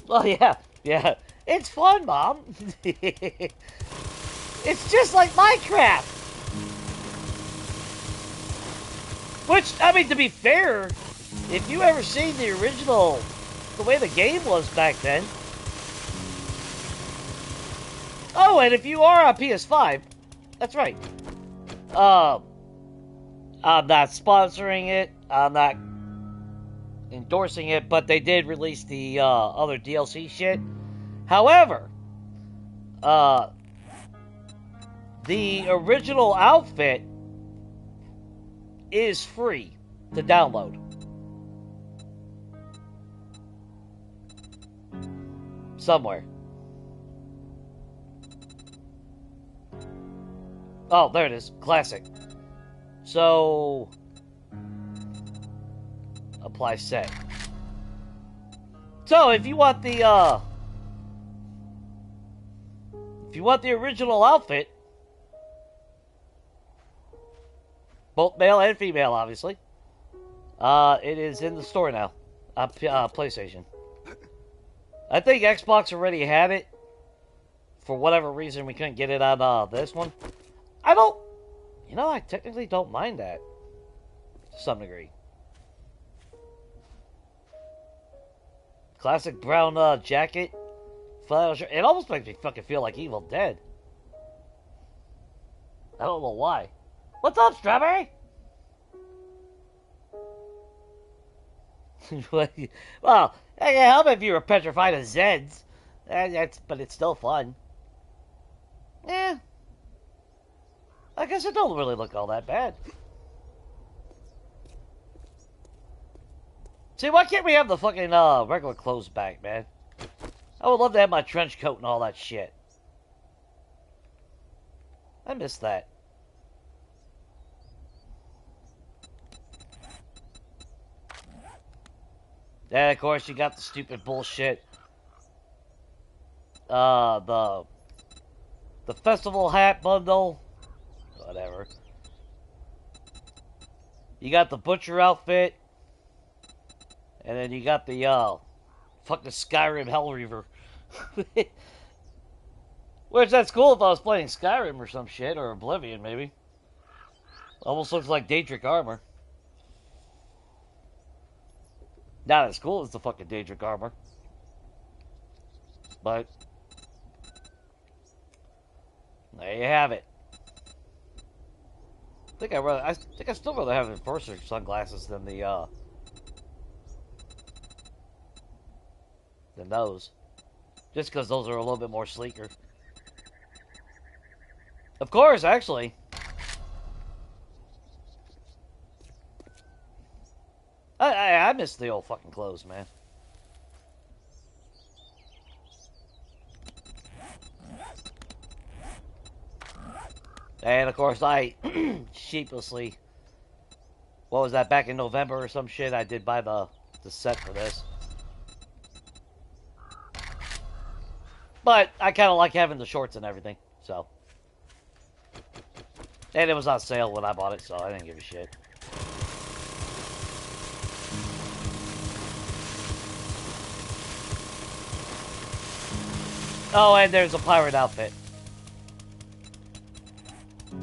Oh yeah. It's fun, Mom. It's just like Minecraft. Which, I mean, to be fair, if you ever seen the original, the way the game was back then. Oh, and if you are on PS5, that's right. I'm not sponsoring it. I'm not endorsing it, but they did release the other DLC shit. However, the original outfit is free to download. Somewhere. Oh, there it is. Classic. So, apply set. So, if you want the original outfit, both male and female, obviously, it is in the store now on PlayStation. I think Xbox already had it. For whatever reason, we couldn't get it on this one. I technically don't mind that to some degree. Classic brown jacket. It almost makes me fucking feel like Evil Dead. I don't know why. What's up, Strawberry? Well, I can help if you were petrified of Zeds. But it's still fun. Yeah. I guess it don't really look all that bad. See, why can't we have the fucking regular clothes back, man? I would love to have my trench coat and all that shit. I miss that. And of course, you got the stupid bullshit. The festival hat bundle. Whatever. You got the butcher outfit. And then you got the, fucking Skyrim Hellreaver. Which, that's cool if I was playing Skyrim or some shit, or Oblivion, maybe. Almost looks like Daedric armor. Not as cool as the fucking Daedric armor. But, there you have it. I think I still rather have enforcer sunglasses than the, than those. Just because those are a little bit more sleeker. Of course, actually. I miss the old fucking clothes, man. And of course, I sheepishly, what was that, back in November or some shit, I did buy the set for this. But I kind of like having the shorts and everything, so. And it was on sale when I bought it, so I didn't give a shit. Oh, and there's a pirate outfit.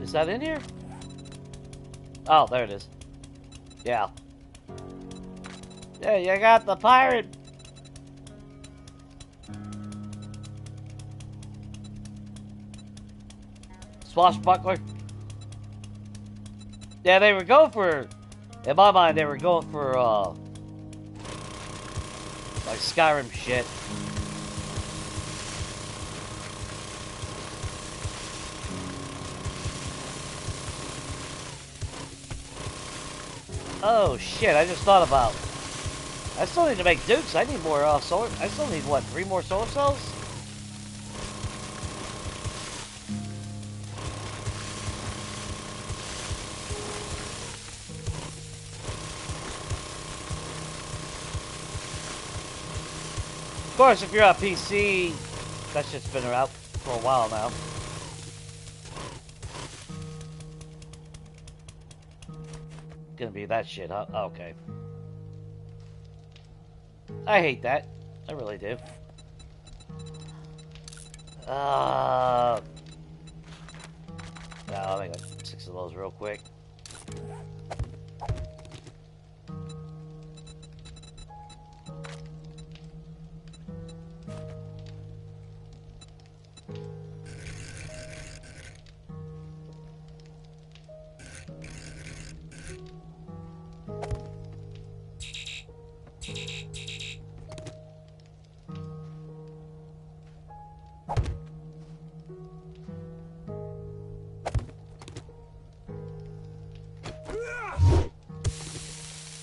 Is that in here? Oh, there it is. Yeah. Yeah, you got the pirate. Swashbuckler. Yeah, they were going for, in my mind, they were going for, like Skyrim shit. Oh shit, I just thought about, I still need to make dukes. I need more solar, I still need what, 3 more solar cells? Of course, if you're on PC, that shit's been out for a while now. Gonna be that shit, huh? Okay. I hate that. I really do. I'll make like 6 of those real quick.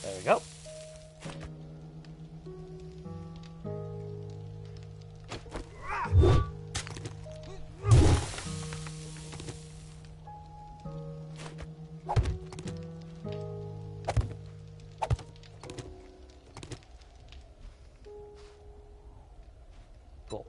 There we go. Cool.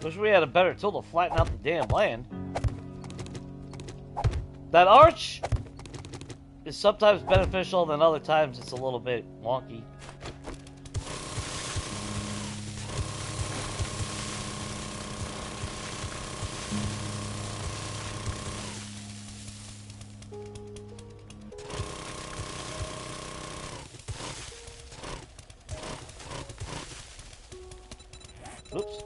Wish we had a better tool to flatten out the damn land. That arch is sometimes beneficial, then other times it's a little bit wonky. Oops.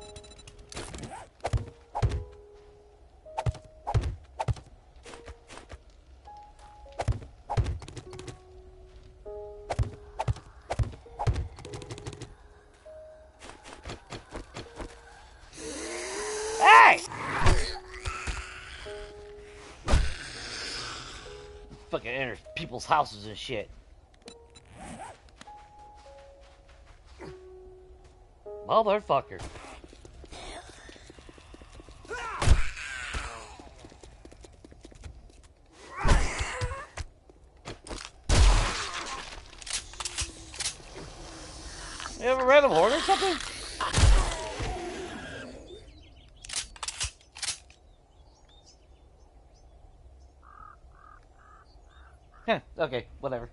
fucking enter people's houses and shit. Motherfucker. You have a random horde or something? Heh, okay, whatever.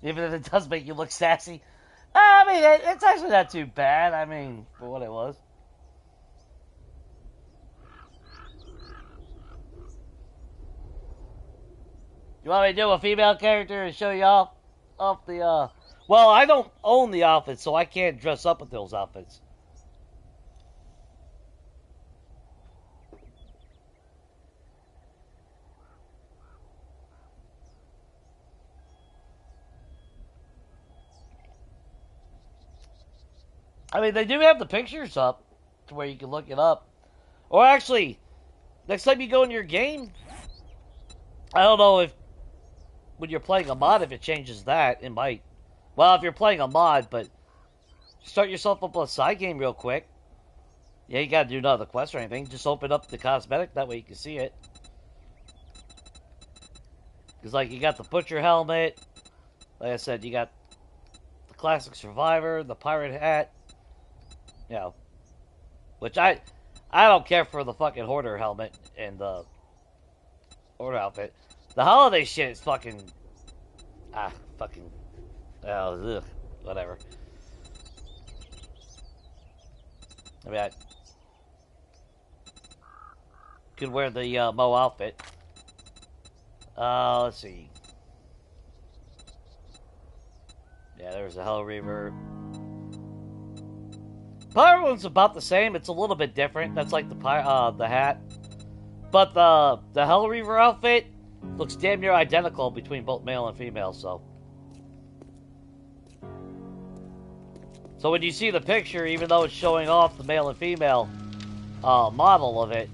Even if it does make you look sassy. I mean, it's actually not too bad. I mean, for what it was. You want me to do a female character and show you off the, Well, I don't own the outfits, so I can't dress up with those outfits. I mean, they do have the pictures up to where you can look it up. Or actually, next time you go in your game, I don't know if when you're playing a mod, if it changes that, it might. Well, if you're playing a mod, but start yourself up a side game real quick. Yeah, you gotta do none of the quests or anything. Just open up the cosmetic, that way you can see it. Because, like, you got the butcher helmet. Like I said, you got the classic survivor, the pirate hat. You know, which I don't care for the fucking hoarder helmet and the hoarder outfit. The holiday shit is fucking fucking ugh, whatever. I mean, I could wear the Mo outfit. Let's see. Yeah, there's a Hell Reaver. Pirate one's about the same. It's a little bit different. That's like the hat. But the Hell Reaver outfit looks damn near identical between both male and female, so. So when you see the picture, even though it's showing off the male and female model of it,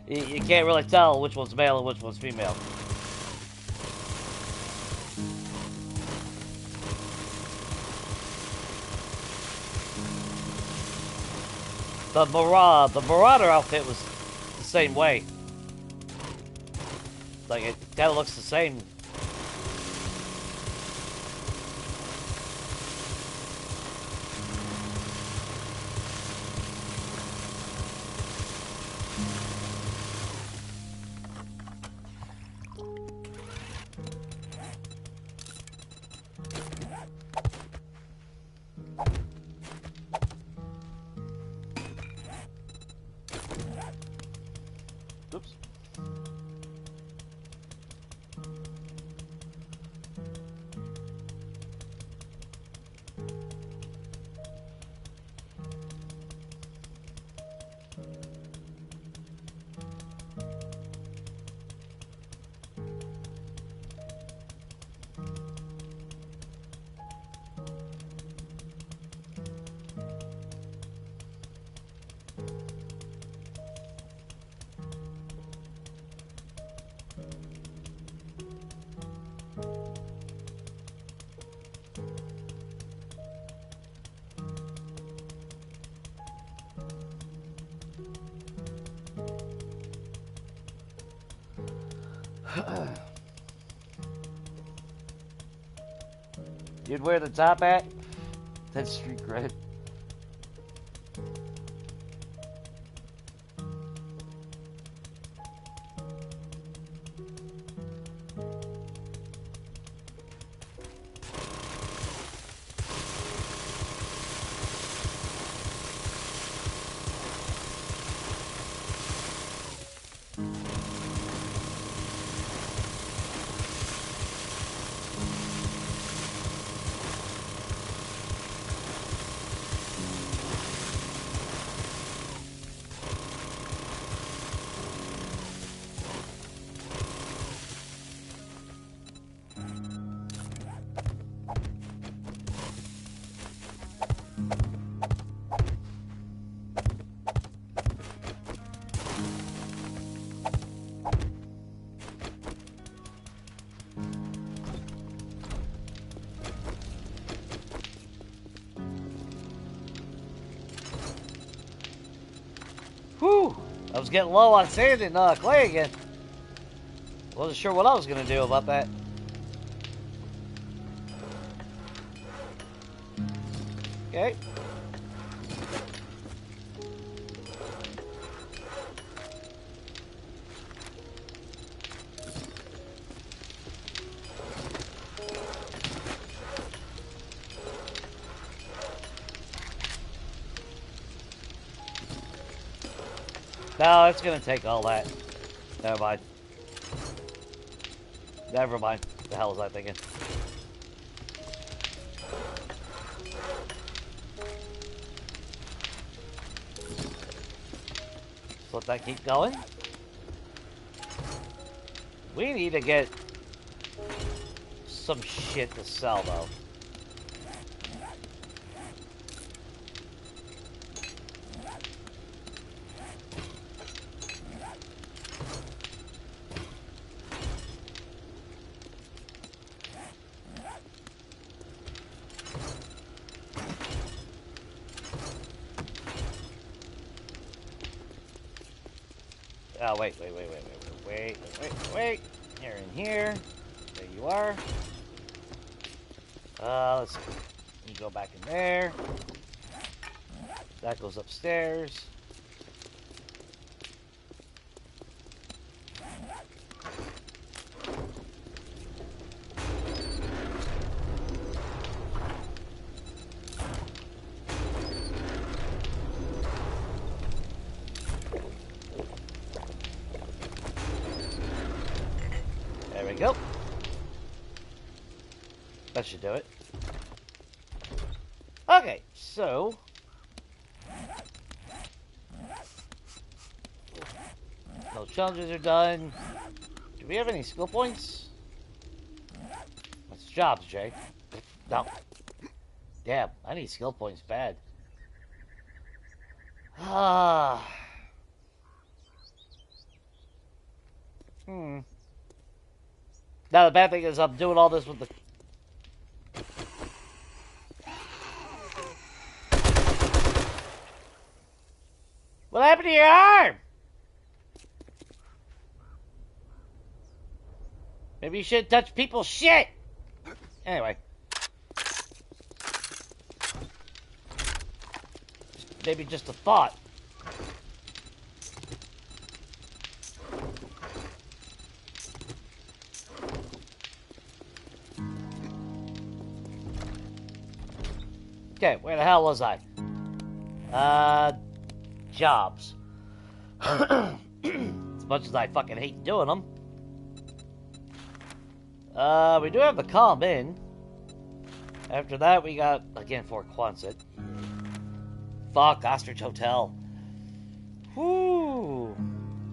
you can't really tell which one's male and which one's female. The Marauder outfit was the same way. Like, it kind of looks the same. Oops. You'd wear the top hat? That's street cred. Whew! I was getting low on sand and clay again. Wasn't sure what I was gonna do about that. Okay. No, it's gonna take all that. Never mind. Never mind. The hell was I thinking? Let that keep going. We need to get some shit to sell, though. Oh, wait. You're in here. There you are. Let's see. You go back in there. That goes upstairs. There we go. That should do it. Okay, so those challenges are done. Do we have any skill points? That's jobs, Jay. No. Damn, I need skill points bad. Ah. Now the bad thing is I'm doing all this with the... What happened to your arm? Maybe you shouldn't touch people's shit. Anyway. Maybe just a thought. Okay, where the hell was I? Jobs. As much as I fucking hate doing them. We do have the calm in. After that, we got, again, Fort Quonset. Fuck, Ostrich Hotel. Whoo.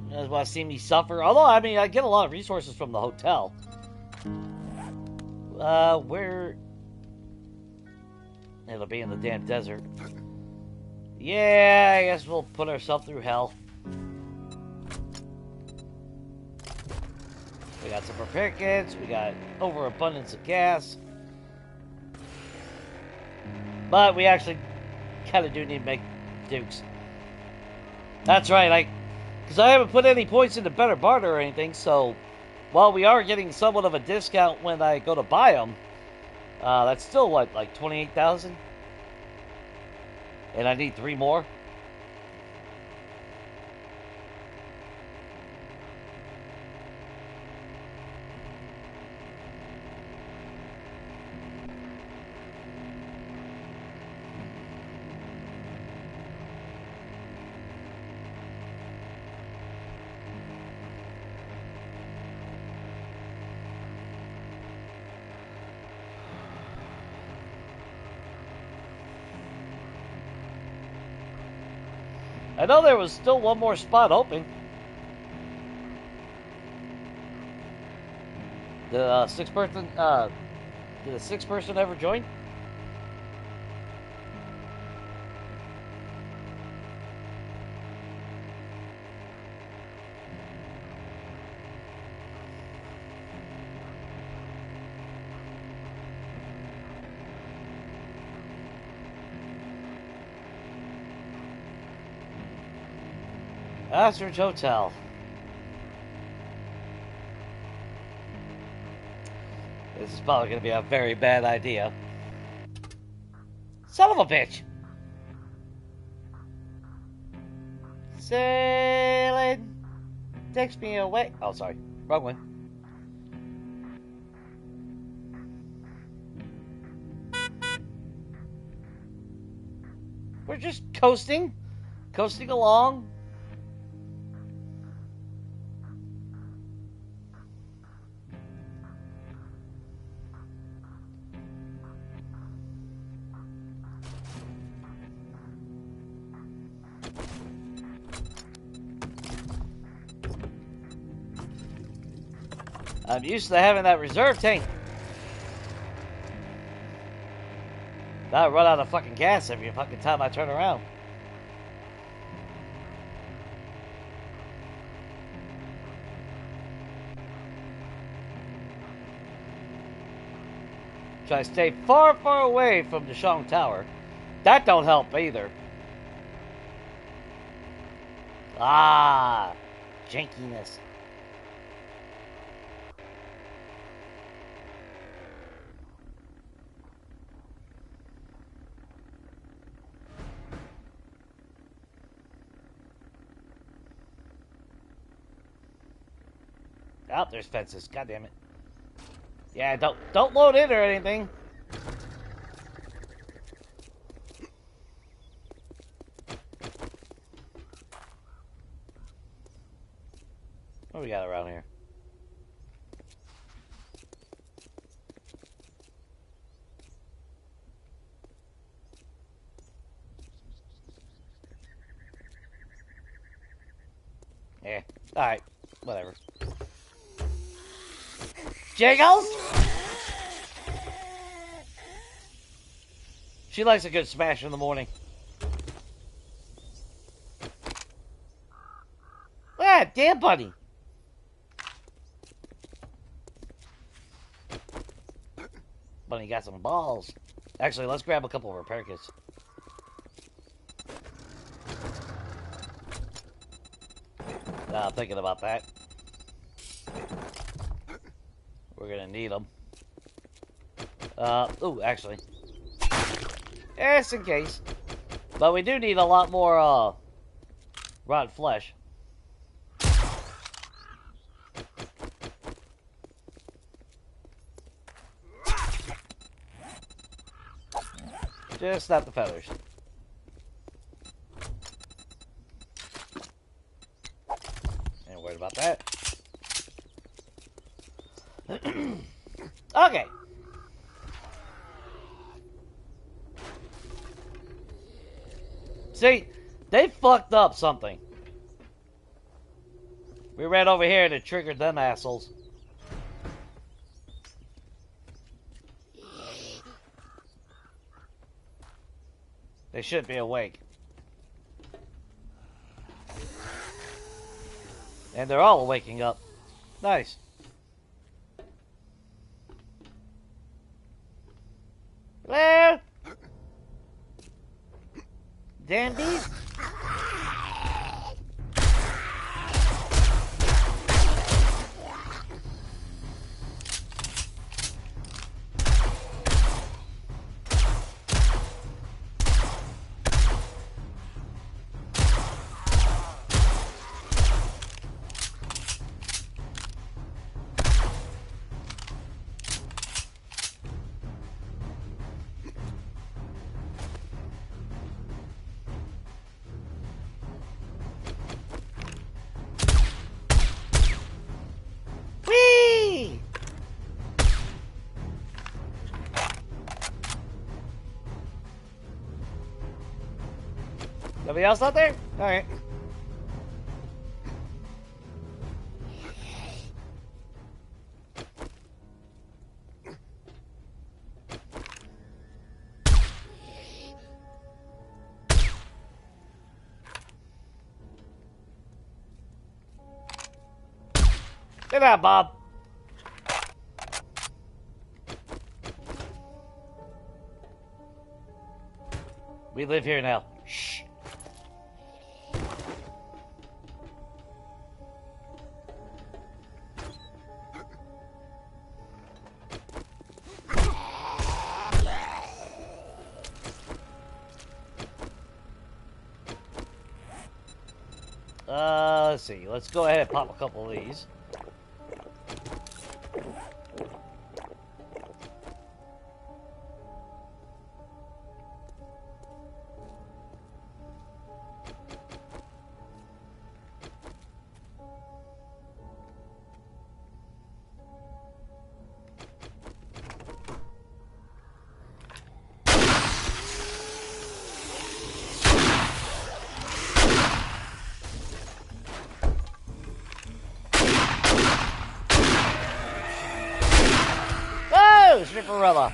You guys want to see me suffer? Although, I mean, I get a lot of resources from the hotel. Where... It'll be in the damn desert. Yeah, I guess we'll put ourselves through hell. We got some repair kits. We got overabundance of gas. But we actually kind of do need to make dukes. That's right, because I haven't put any points into Better Barter or anything, so while we are getting somewhat of a discount when I go to buy them, that's still, what, like 28,000? And I need 3 more? I know there was still one more spot open. The sixth person, did a 6th person ever join? Ostrich Hotel. This is probably going to be a very bad idea. Son of a bitch! Sailing takes me away. Oh, sorry. Wrong one. We're just coasting. Coasting along. I'm used to having that reserve tank. Now I run out of fucking gas every fucking time I turn around. Try to stay far, far away from the Shong Tower. That don't help either. Ah, jankiness. Oh, there's fences. God damn it. Yeah, don't load in or anything. What do we got around here? Yeah. Alright. Whatever. Jiggles? She likes a good smash in the morning. Ah, damn buddy. Bunny got some balls. Actually, let's grab a couple of repair kits. Now I'm thinking about that. We're gonna need them. Oh, actually. Just in case. But we do need a lot more, rotten flesh. Just not the feathers. Ain't worried about that. Okay. See, they fucked up something. We ran over here and it triggered them assholes. They should be awake. And they're all waking up. Nice. Hello? Damn beast. Nobody else out there? Alright. Get out, Bob. We live here now. Shh. Let's see. Let's go ahead and pop a couple of these. Stripperella.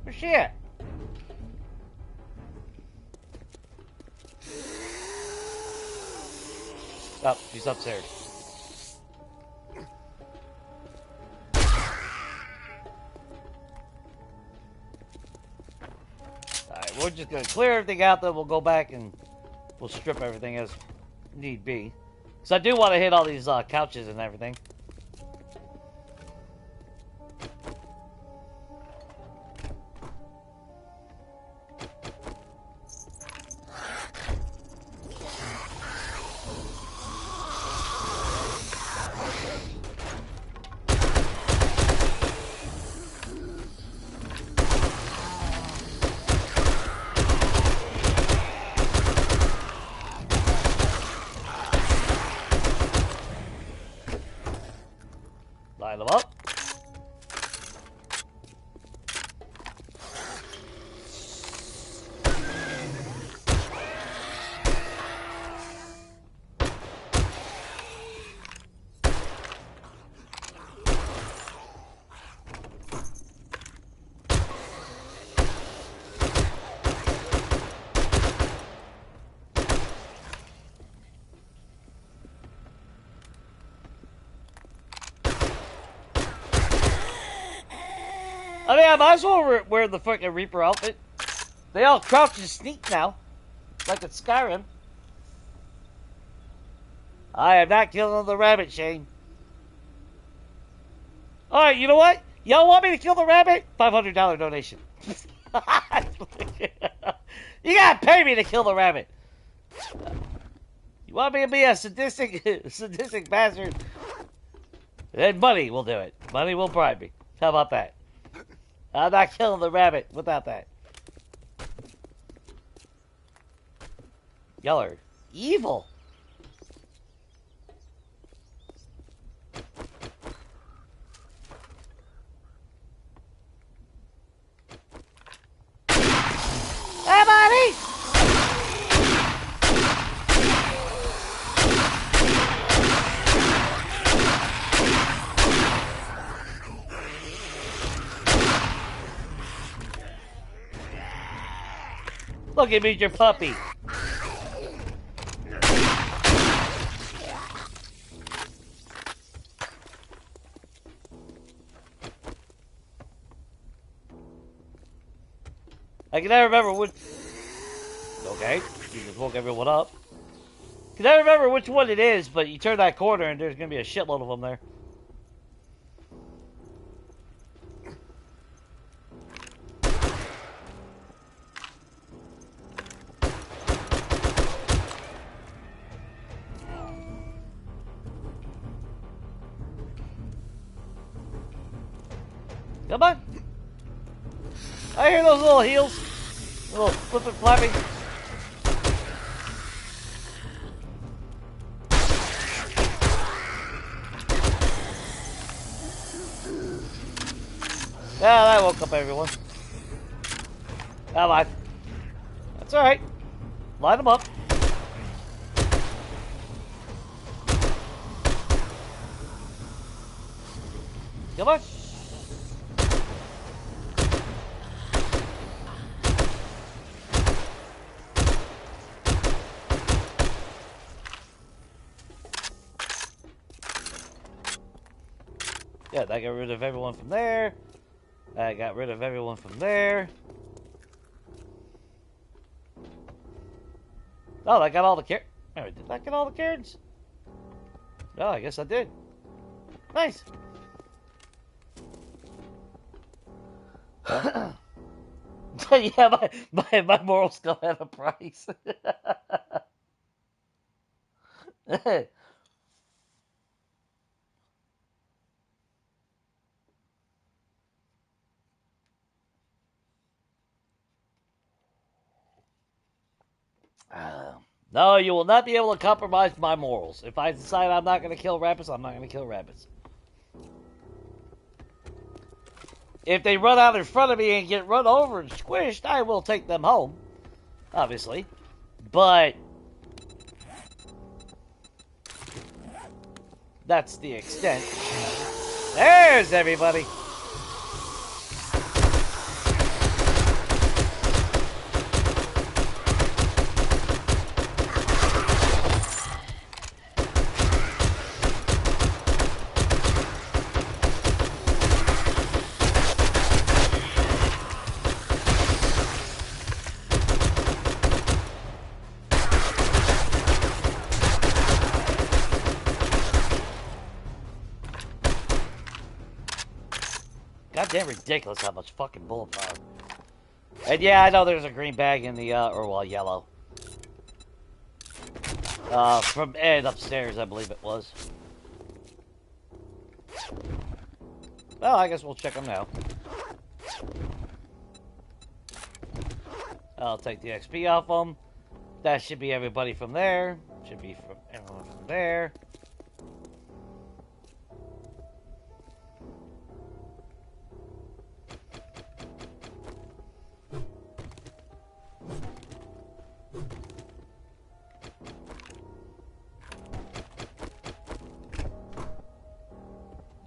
Where's she at? Oh, she's upstairs. We're just going to clear everything out, then we'll go back and we'll strip everything as need be. Because I do want to hit all these couches and everything. Line them up. I mean, I might as well wear the fucking Reaper outfit. They all crouch and sneak now. Like it's Skyrim. I am not killing the rabbit, Shane. Alright, you know what? Y'all want me to kill the rabbit? $500 donation. You gotta pay me to kill the rabbit. You want me to be a sadistic bastard? Then money will do it. Money will bribe me. How about that? I'm not killing the rabbit without that. Y'all are evil. Hey, buddy! Look at me, your puppy. I can never remember which... Okay, you just woke everyone up. I can never remember which one it is, but you turn that corner and there's going to be a shitload of them there. Come on. I hear those little heels. Little flipping flapping. Yeah, that woke up everyone. Come on. That's alright. Line them up. Come on. Yeah, that got rid of everyone from there. That got rid of everyone from there. Oh, that got all the Did that get all the carrots? Oh, I guess I did. Nice. Yeah, my morals come at a price. No, you will not be able to compromise my morals. If I decide I'm not going to kill rabbits, I'm not going to kill rabbits. If they run out in front of me and get run over and squished, I will take them home. Obviously. But that's the extent. There's everybody. Goddamn ridiculous how much fucking bullet power. And yeah, I know there's a green bag in the, or well, yellow. From Ed upstairs, I believe it was. Well, I guess we'll check them now. I'll take the XP off them. That should be everybody from there. Should be from everyone from there.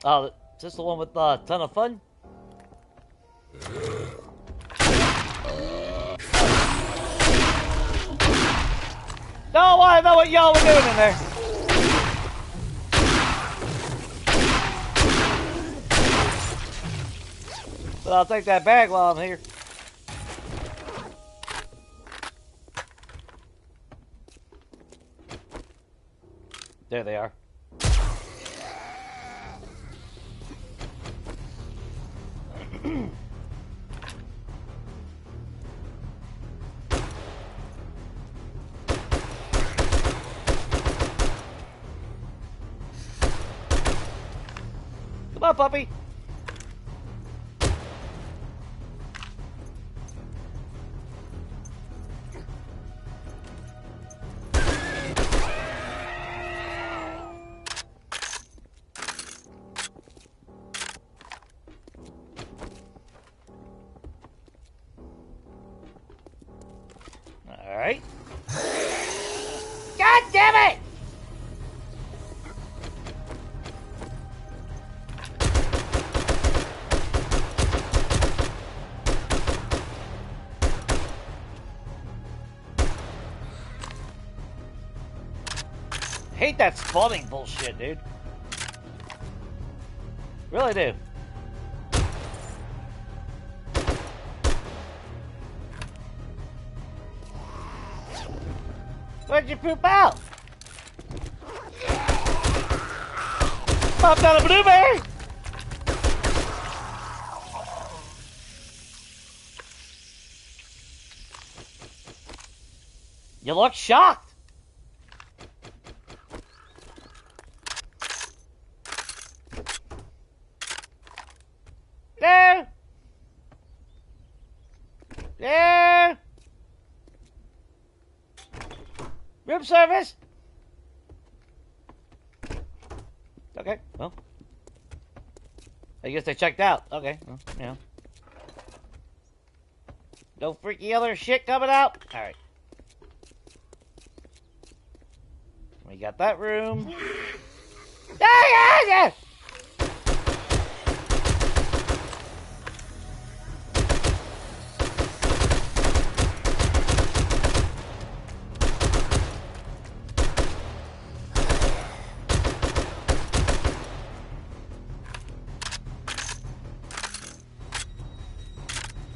Oh, is this the one with a ton of fun? No, I know what y'all were doing in there. But I'll take that bag while I'm here. There they are. Come on, puppy. All right. God damn it! Hate that spawning bullshit, dude. Really do. Where'd you poop out? Popped out a blueberry! You look shocked. There! There! Room service? Okay, well. I guess they checked out. Okay, well, yeah. No freaky other shit coming out? Alright. We got that room. Yeah!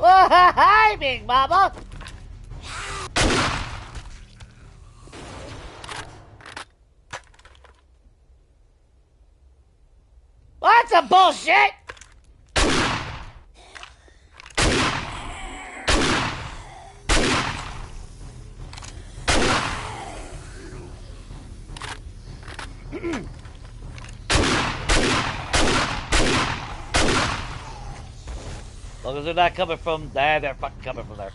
Oh, hi, Big Mama! some bullshit! As long as they're not coming from there, they're fucking coming from there.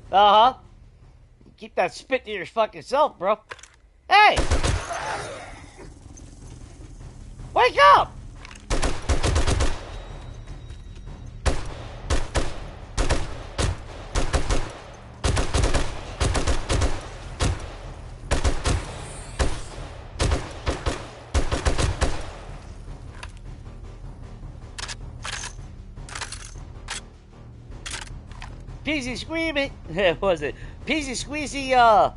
Uh-huh. Keep that spit to your fucking self, bro. Hey! Wake up! Peasy screaming. What was it? Peasy squeezy,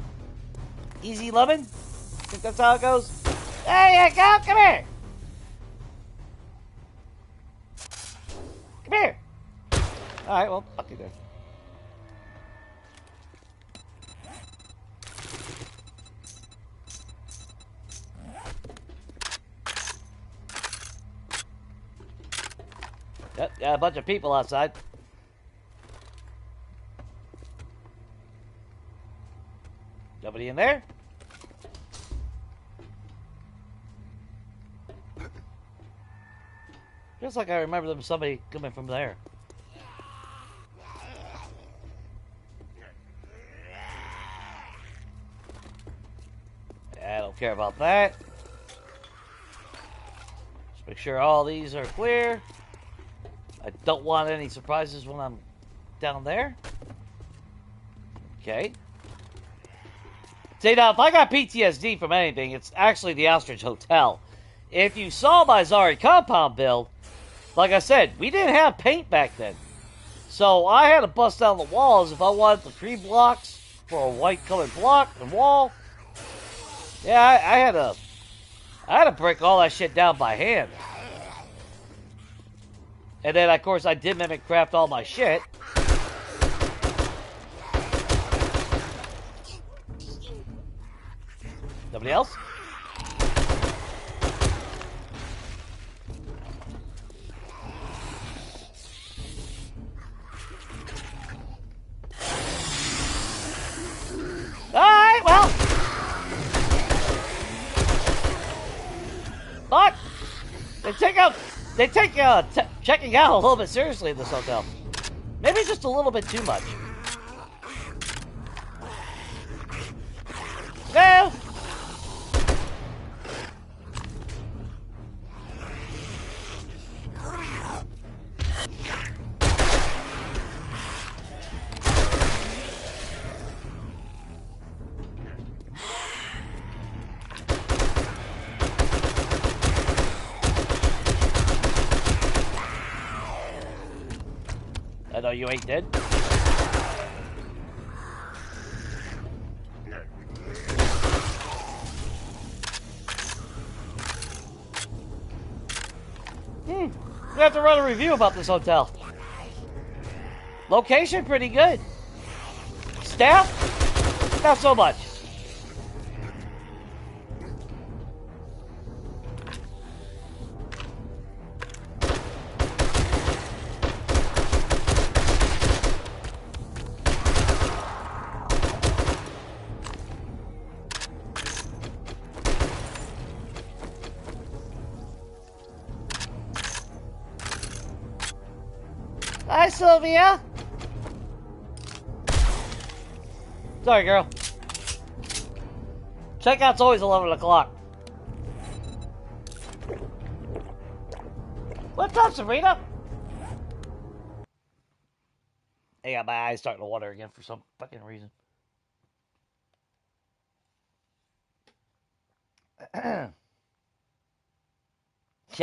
easy lemon? Think that's how it goes? Hey, go! Come here! Come here! Alright, well, fuck you there. Yep, got a bunch of people outside. Nobody in there? Feels like I remember them somebody coming from there. I don't care about that. Just make sure all these are clear. I don't want any surprises when I'm down there. Okay. See, now, if I got PTSD from anything, it's actually the Ostrich Hotel. If you saw my Zari compound build, like I said, we didn't have paint back then. So I had to bust down the walls if I wanted the 3 blocks for a white colored block and wall. Yeah, I had to break all that shit down by hand. And then, of course, I did mimic craft all my shit. Nobody else? Alright, well. Fuck! They take checking out a little bit seriously in this hotel. Maybe just a little bit too much. No! I know you ain't dead. We have to run a review about this hotel. Location, pretty good. Staff, not so much. Hi, Sylvia. Sorry, girl. Checkout's always 11 o'clock. What's up, Sabrina? Hey, got my eyes starting to water again for some fucking reason. Yeah,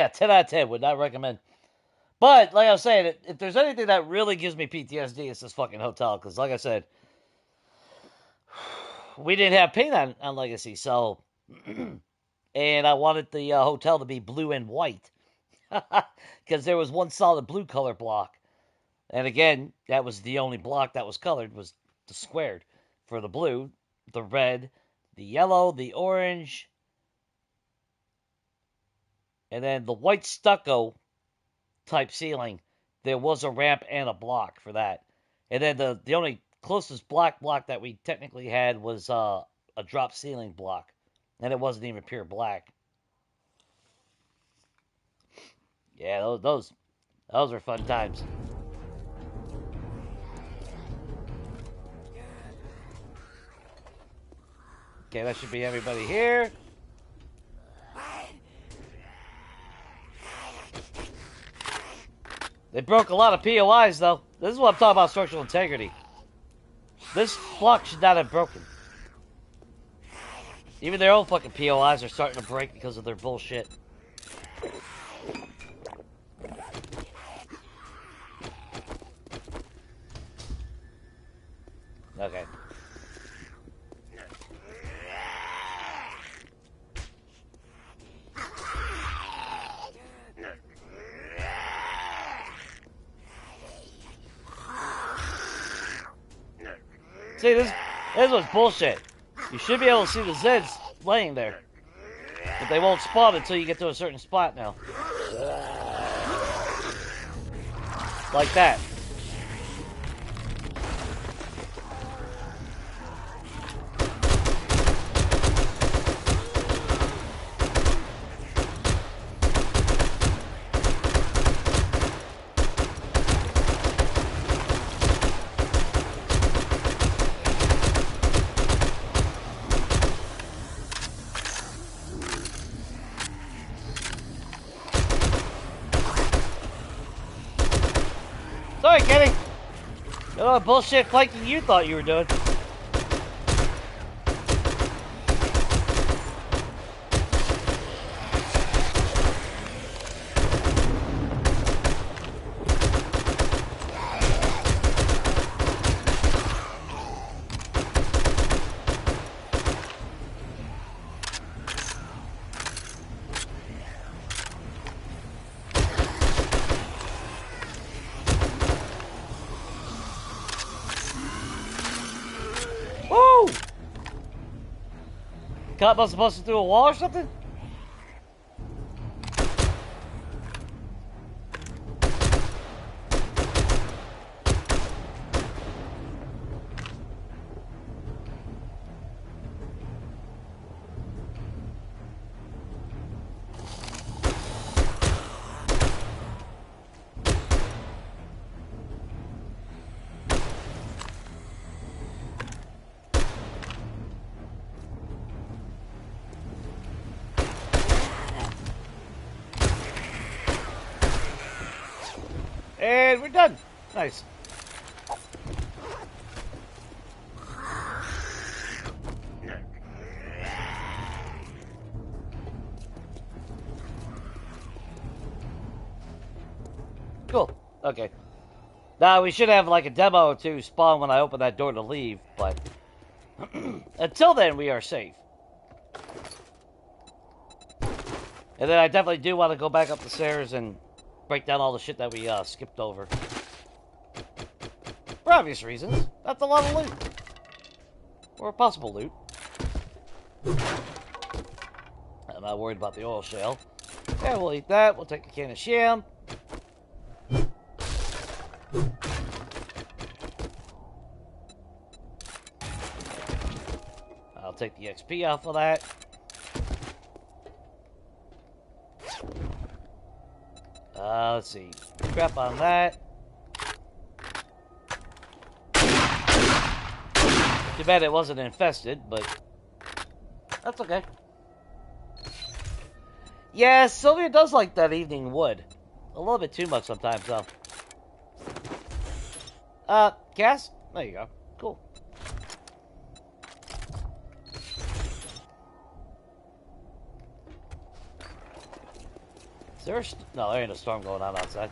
10 out of 10. Would not recommend. But, like I was saying, if there's anything that really gives me PTSD, it's this fucking hotel. Because, like I said, we didn't have paint on Legacy. So, And I wanted the hotel to be blue and white. Because there was one solid blue color block. And again, that was the only block that was colored, was the squared. For the blue, the red, the yellow, the orange, and then the white stucco type ceiling. There was a ramp and a block for that. And then the only closest black block that we technically had was a drop ceiling block. And it wasn't even pure black. Yeah, those were fun times. Okay, that should be everybody here. They broke a lot of POIs, though. This is what I'm talking about, structural integrity. This block should not have broken. Even their own fucking POIs are starting to break because of their bullshit. Okay. See, this was bullshit. You should be able to see the Zeds laying there. But they won't spawn until you get to a certain spot now. Like that. Sorry, Kenny. You know what bullshit flanking you thought you were doing. Woo! Cop must have busted through a wall or something? And we're done. Nice. Cool. Okay. Now, we should have like a demo to spawn when I open that door to leave, but until then, we are safe. And then I definitely do want to go back up the stairs and break down all the shit that we skipped over. For obvious reasons. That's a lot of loot. Or possible loot. I'm not worried about the oil shale. Yeah, we'll eat that. We'll take a can of sham. I'll take the XP off of that. Let's see. Scrap on that. Too bad it wasn't infested, but that's okay. Yeah, Sylvia does like that evening wood. A little bit too much sometimes, though. Cass? There you go. Cool. No, there ain't a storm going on outside.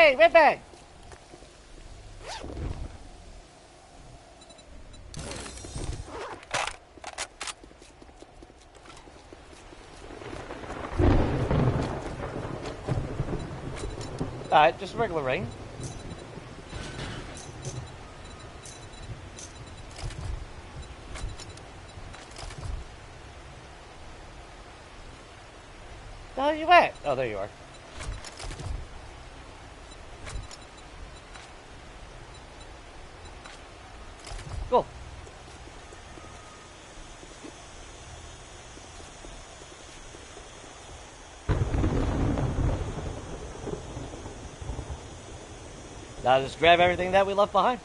bang, red bang. Alright, just regular rain. The hell are you at? Oh, there you are. Cool. Now just grab everything that we left behind.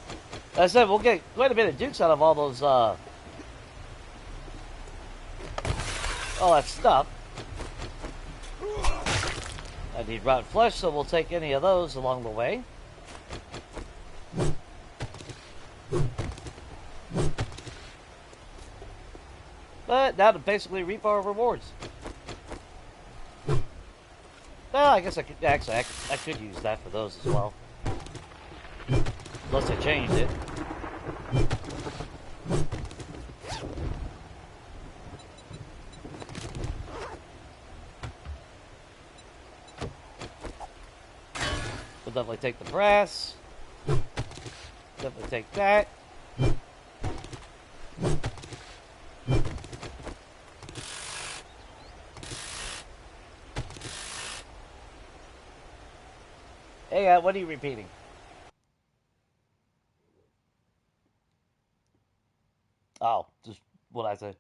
Like I said, we'll get quite a bit of dukes out of all those, all that stuff. I need rotten flesh, so we'll take any of those along the way. But now to basically reap our rewards. Well, I guess I could actually I could use that for those as well. Unless I changed it. We'll definitely take the brass. Definitely take that. Hey, what are you repeating? Oh, just what I said.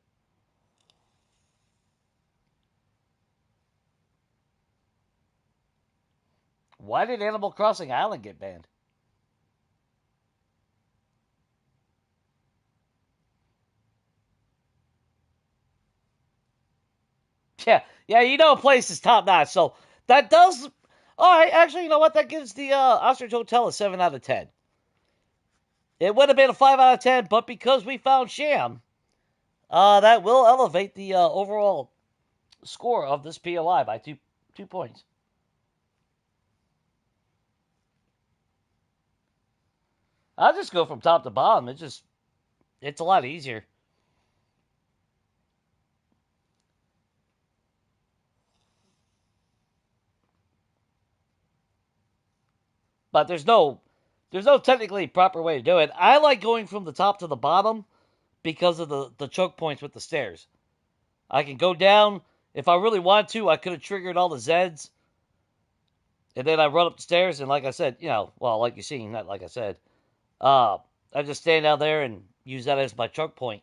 Why did Animal Crossing Island get banned? Yeah, you know a place is top notch, so that does... Alright, actually, you know what? That gives the Ostrich Hotel a 7 out of 10. It would have been a 5 out of 10, but because we found Sham, that will elevate the overall score of this POI by 2 points. I'll just go from top to bottom. It's a lot easier. But there's no technically proper way to do it. I like going from the top to the bottom because of the choke points with the stairs. I can go down. If I really want to, I could have triggered all the Zeds. And then I run up the stairs, and like I said, well, like you've seen, not like I said, I just stand down there and use that as my choke point.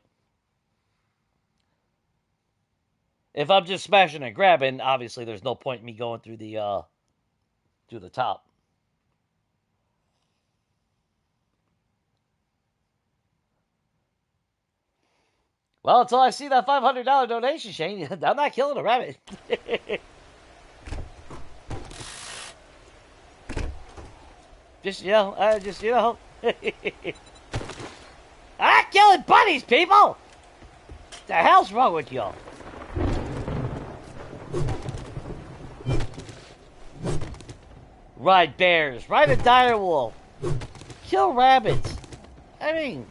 If I'm just smashing and grabbing, obviously there's no point in me going through the top. Well, until I see that $500 donation, Shane, I'm not killing a rabbit. I'm not killing bunnies, people! What the hell's wrong with y'all? Ride bears, ride a dire wolf, kill rabbits. I mean...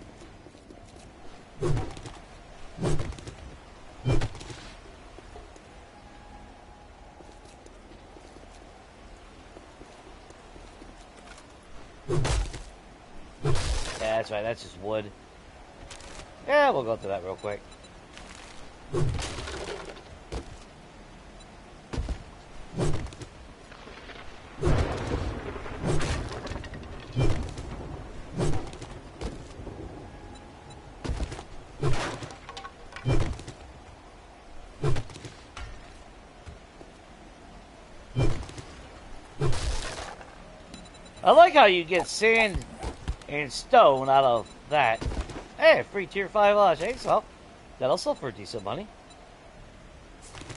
Yeah, that's right, that's just wood. Yeah, we'll go through that real quick. I like how you get sand and stone out of that. Hey, free tier 5 chainsaw. That'll sell for decent money.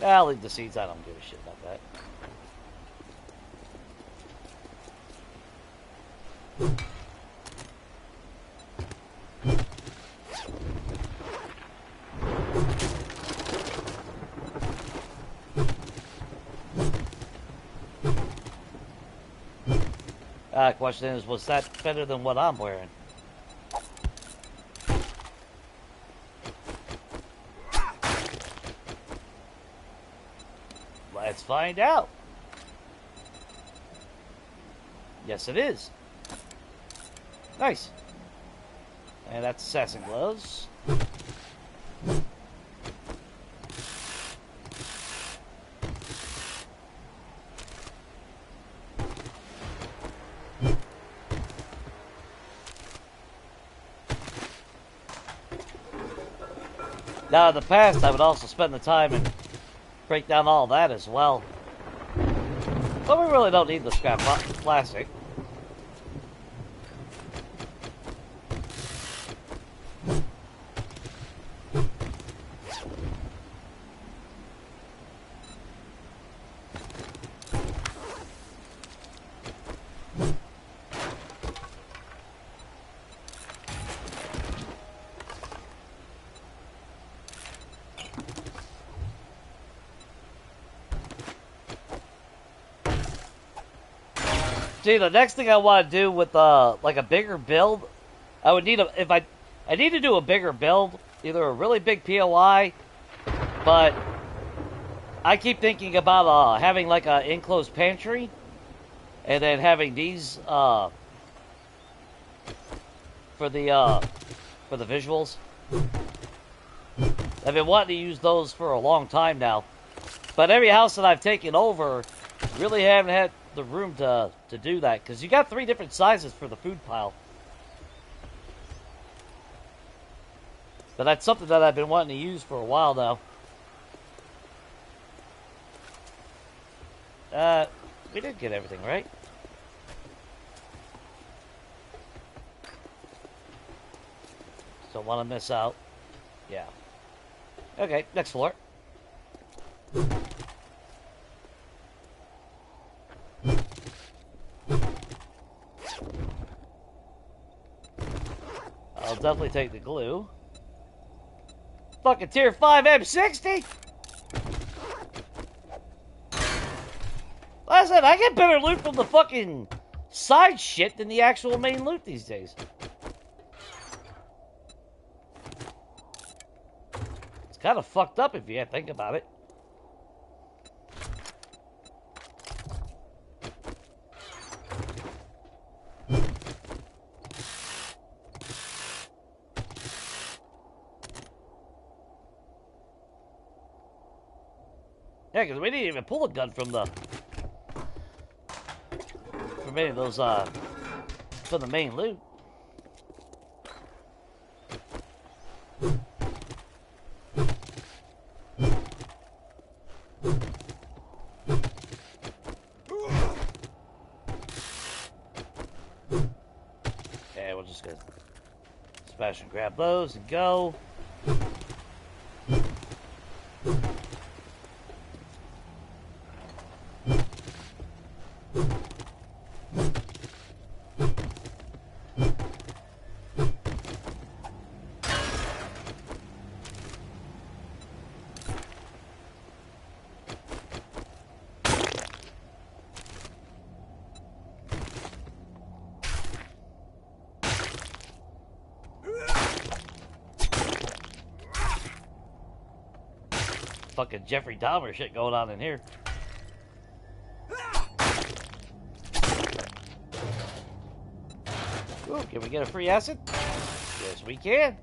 I'll leave the seeds. I don't give a shit about that. Question is, was that better than what I'm wearing? Let's find out. Yes, it is. Nice. And that's assassin gloves. Now, in the past, I would also spend the time and break down all that as well. But we really don't need the scrap plastic. See, the next thing I want to do with like a bigger build, I would need I need to do a bigger build, either a really big POI, but I keep thinking about having like an enclosed pantry, and then having these for the visuals. I've been wanting to use those for a long time now, but every house that I've taken over really haven't had the room to do that, because you got 3 different sizes for the food pile. But that's something that I've been wanting to use for a while now. We did get everything right. Don't want to miss out. Yeah. Okay, next floor. I'll definitely take the glue. Fucking tier 5 M60! Like I said, I get better loot from the fucking side shit than the actual main loot these days. It's kind of fucked up if you think about it. Yeah, because we didn't even pull a gun from any of those, from the main loot. Okay, we'll just go smash and grab those and go. Fucking Jeffrey Dahmer shit going on in here. Ooh, can we get a free acid? Yes, we can.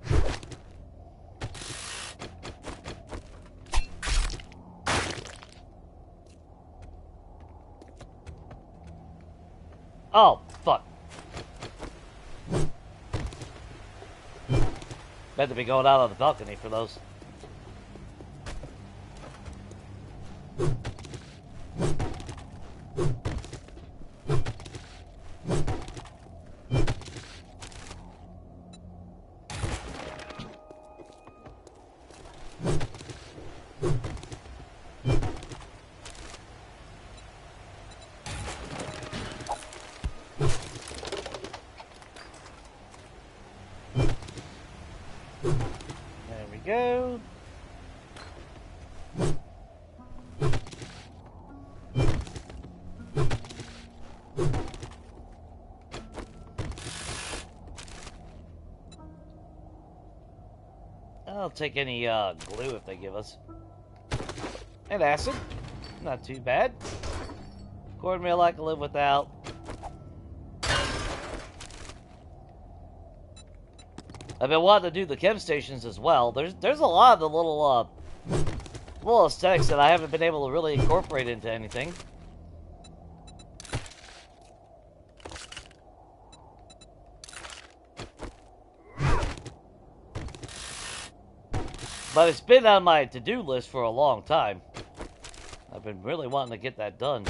Oh, fuck. Meant to be going out on the balcony for those. There we go. I'll take any glue if they give us. And acid. Not too bad. Cornmeal I can live without. I've been wanting to do the chem stations as well. There's a lot of the little aesthetics that I haven't been able to really incorporate into anything. But it's been on my to-do list for a long time. I've been really wanting to get that done.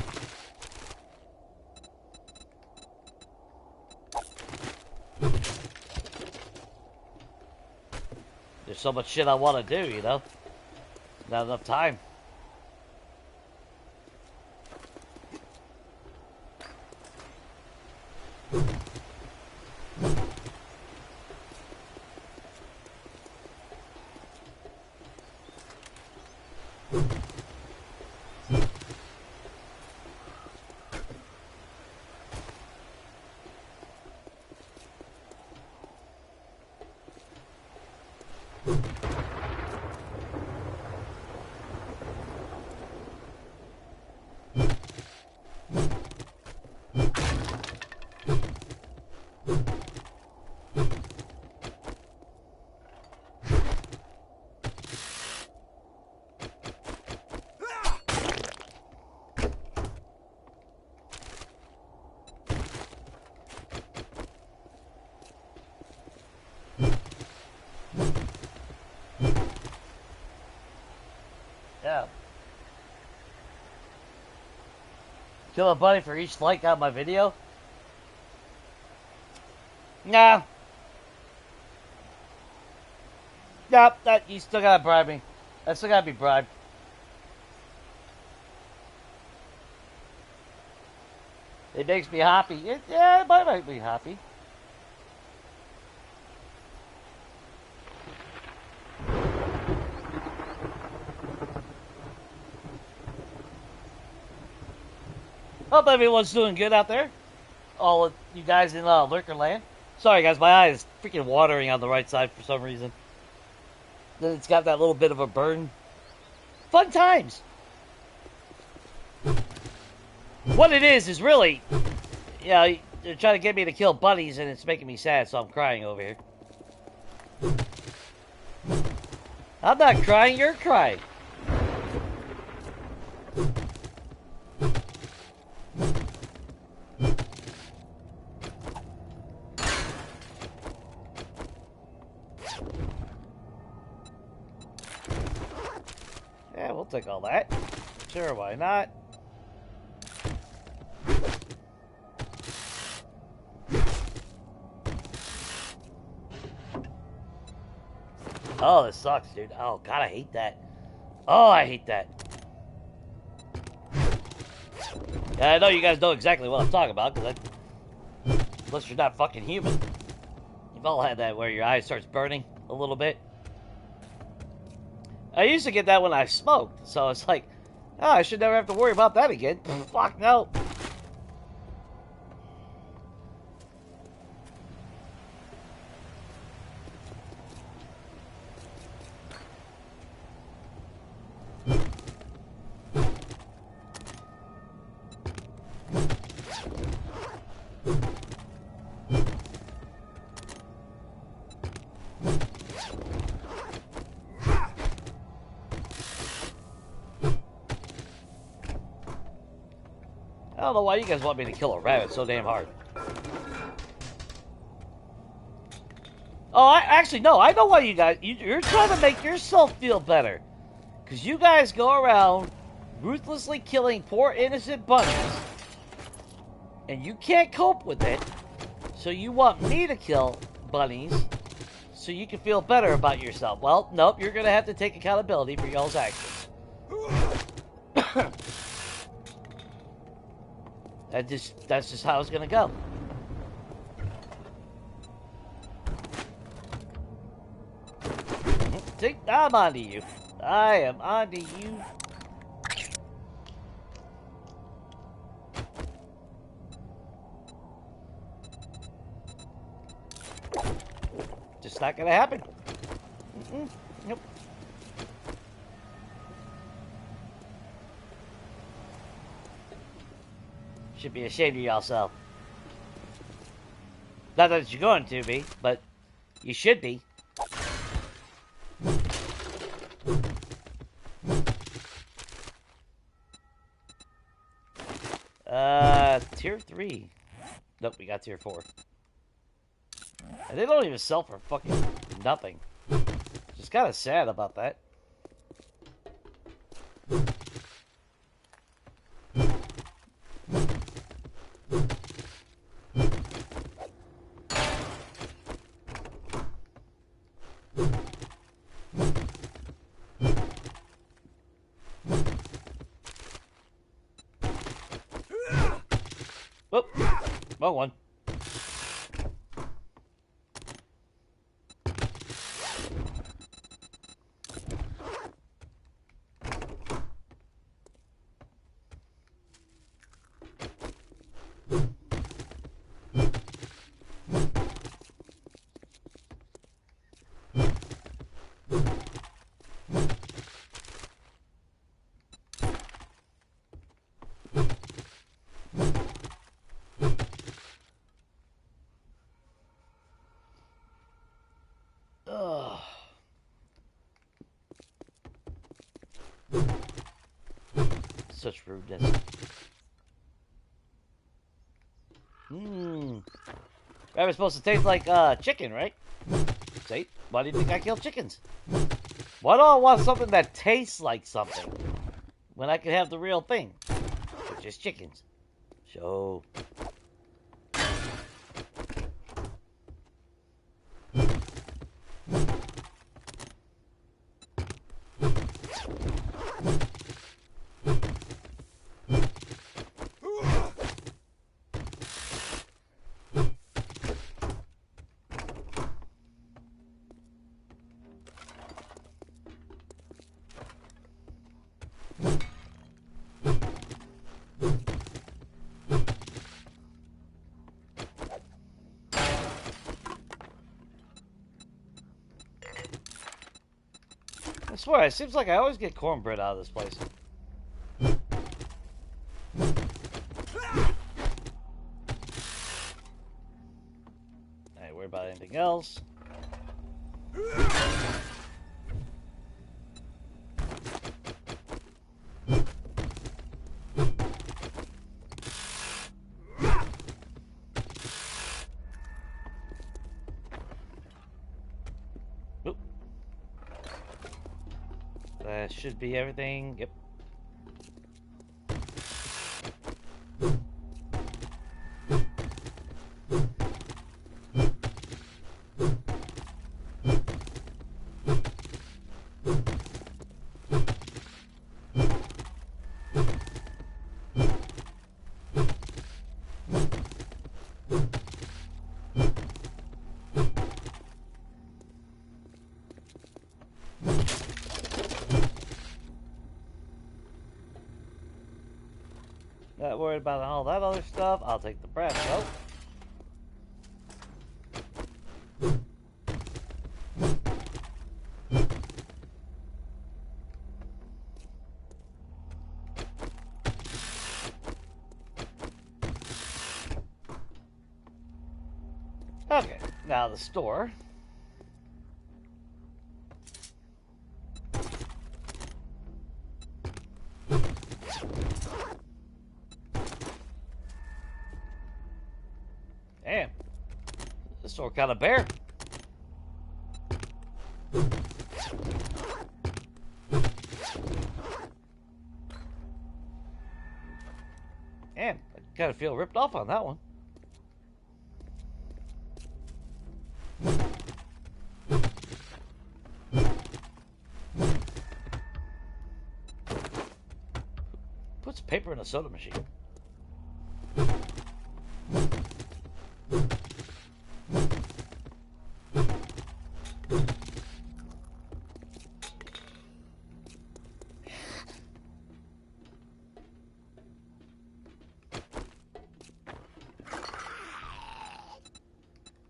There's so much shit I want to do, you know? Not enough time. Yeah. Kill a buddy for each like on my video? Nah. Yep, you still gotta bribe me. I still gotta be bribed. It makes me happy. Yeah, it might make me happy. Hope everyone's doing good out there. All of you guys in Lurker Land. Sorry guys, my eye is freaking watering on the right side for some reason. Then it's got that little bit of a burn. Fun times! What it is really, you know, they're trying to get me to kill bunnies and it's making me sad, so I'm crying over here. I'm not crying, you're crying. Yeah, we'll take all that. Sure, why not? Oh, this sucks, dude. Oh, God, I hate that. Oh, I hate that. Yeah, I know you guys know exactly what I'm talking about, because unless you're not fucking human. You've all had that where your eye starts burning a little bit. I used to get that when I smoked, so it's like, oh, I should never have to worry about that again. Fuck no. I don't know why you guys want me to kill a rabbit so damn hard. Oh, actually, no. I know why you guys... You're trying to make yourself feel better. Because you guys go around ruthlessly killing poor innocent bunnies. And you can't cope with it. So you want me to kill bunnies so you can feel better about yourself. Well, nope. You're going to have to take accountability for y'all's actions. That's just how it's gonna go. See, I'm onto you. I am onto you. Just not gonna happen. Nope. Should be ashamed of yourself. Not that you're going to be, but you should be. Tier 3. Nope, we got tier 4. And they don't even sell for fucking nothing. Just kind of sad about that. Whoop. Wrong one. Such rudeness. Rabbit's supposed to taste like chicken, right? See? Why do you think I kill chickens? Why do I want something that tastes like something when I can have the real thing, which is chickens? So... I swear, it seems like I always get cornbread out of this place. I ain't worry about anything else. That should be everything. Yep. Not worried about all that other stuff. I'll take the brass rope. Okay, now the store. Damn, this store kind of bare. Damn, I kind of feel ripped off on that one. Puts paper in a soda machine.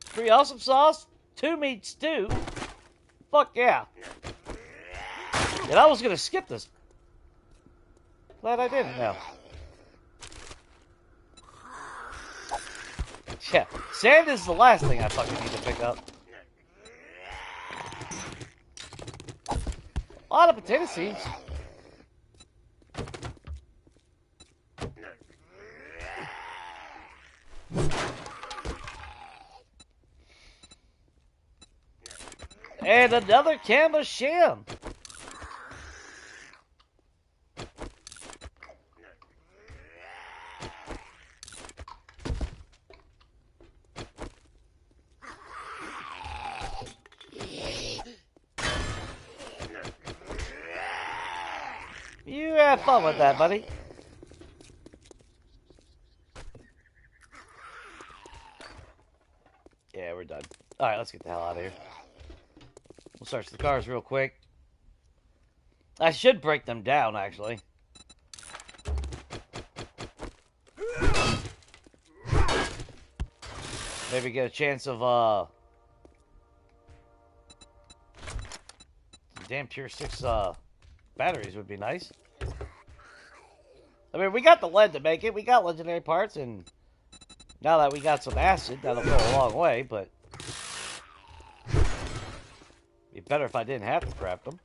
Free awesome sauce, 2 meat stew. Fuck yeah. And I was gonna skip this. Glad I didn't now. Yeah, sand is the last thing I fucking need to pick up. A lot of potato seeds. And another can of sham. You have fun with that, buddy. Yeah, we're done. Alright, let's get the hell out of here. We'll search the cars real quick. I should break them down, actually. Maybe get a chance of, damn tier 6, batteries would be nice. I mean, we got the lead to make it. We got legendary parts, and now that we got some acid, that'll go a long way, but it'd be better if I didn't have to craft them.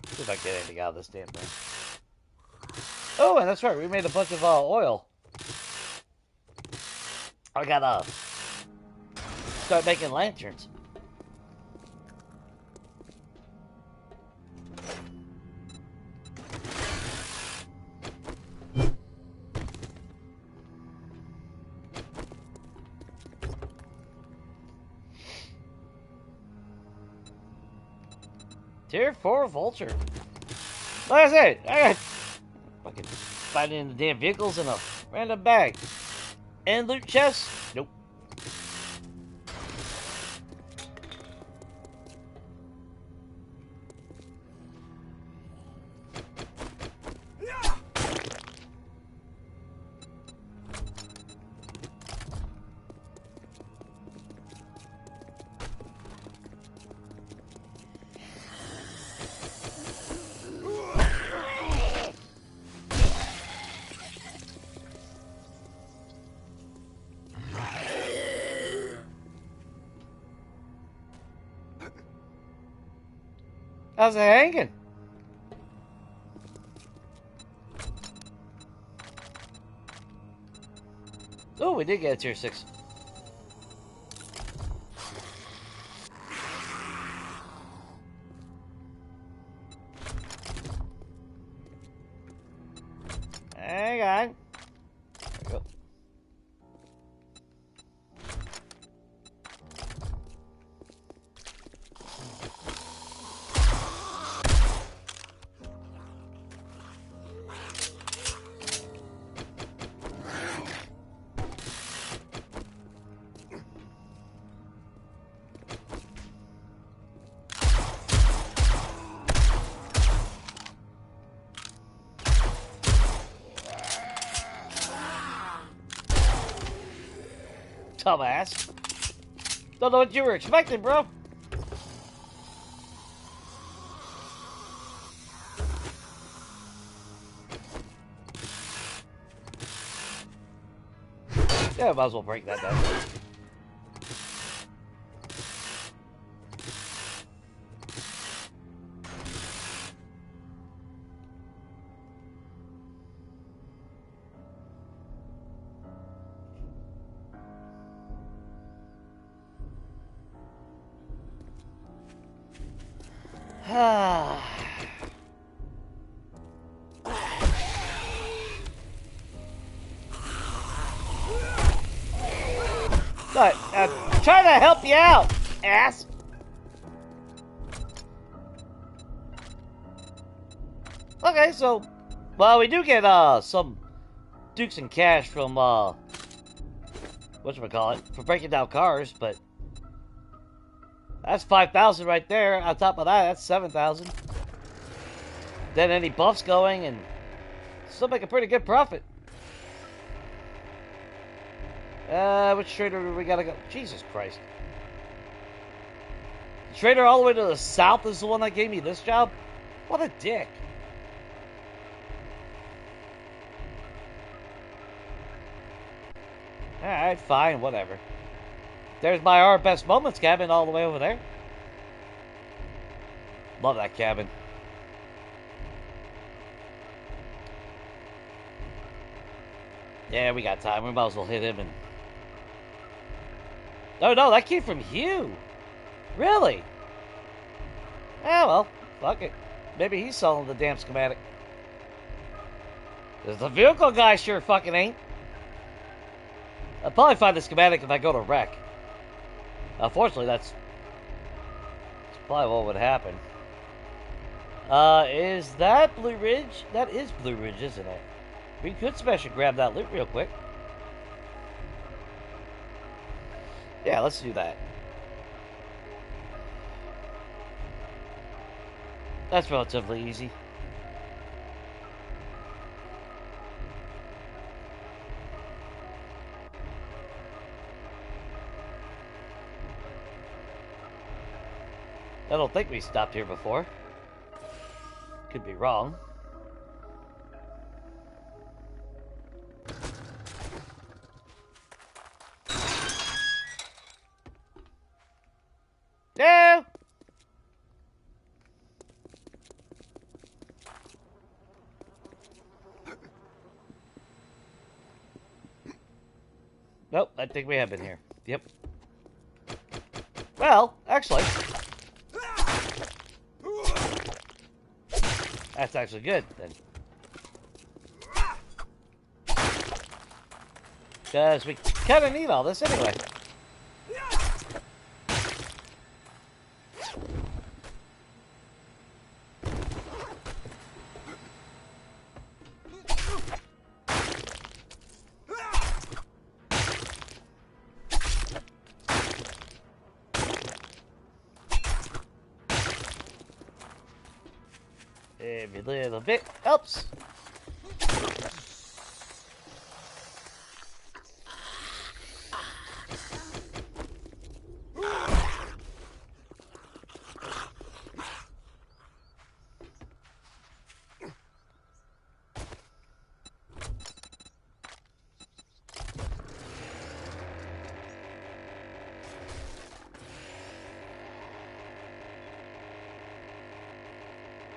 See if I can get anything out of this damn thing. Oh, and that's right, we made a bunch of oil. I gotta start making lanterns. Tier 4 vulture. Like I said, I got fucking finding the damn vehicles in a random bag. And loot chests? Nope. How's it hanging? Oh, we did get a tier 6. Hang on. There we go. Dumbass. Don't know what you were expecting, bro. Yeah, might as well break that down. But I'm trying to help you out, ass. Okay, so, well, we do get some dukes and cash from whatchamacallit, for breaking down cars, but that's 5,000 right there. On top of that, that's 7,000. Then any buffs going, and still make a pretty good profit. Which trader do we gotta go? Jesus Christ. The trader all the way to the south is the one that gave me this job? What a dick. Alright, fine, whatever. There's my Our Best Moments cabin all the way over there. Love that cabin. Yeah, we got time. We might as well hit him and... Oh, no, that came from Hugh. Really? Oh, well, fuck it. Maybe he's selling the damn schematic. Because the vehicle guy sure fucking ain't. I'll probably find the schematic if I go to wreck. Unfortunately, that's probably what would happen. Is that Blue Ridge? That is Blue Ridge, isn't it? We could smash and grab that loot real quick. Yeah, let's do that. That's relatively easy. I don't think we stopped here before. Could be wrong. No! Nope, I think we have been here. Yep. Well, actually... That's actually good, then. Because we kind of need all this anyway. Every little bit helps.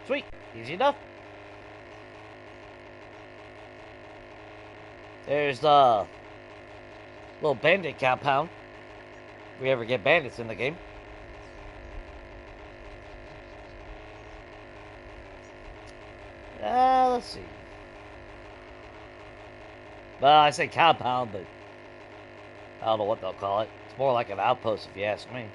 Sweet. Easy enough. There's the little bandit compound. If we ever get bandits in the game. Let's see. Well, I say compound, but I don't know what they'll call it. It's more like an outpost if you ask me.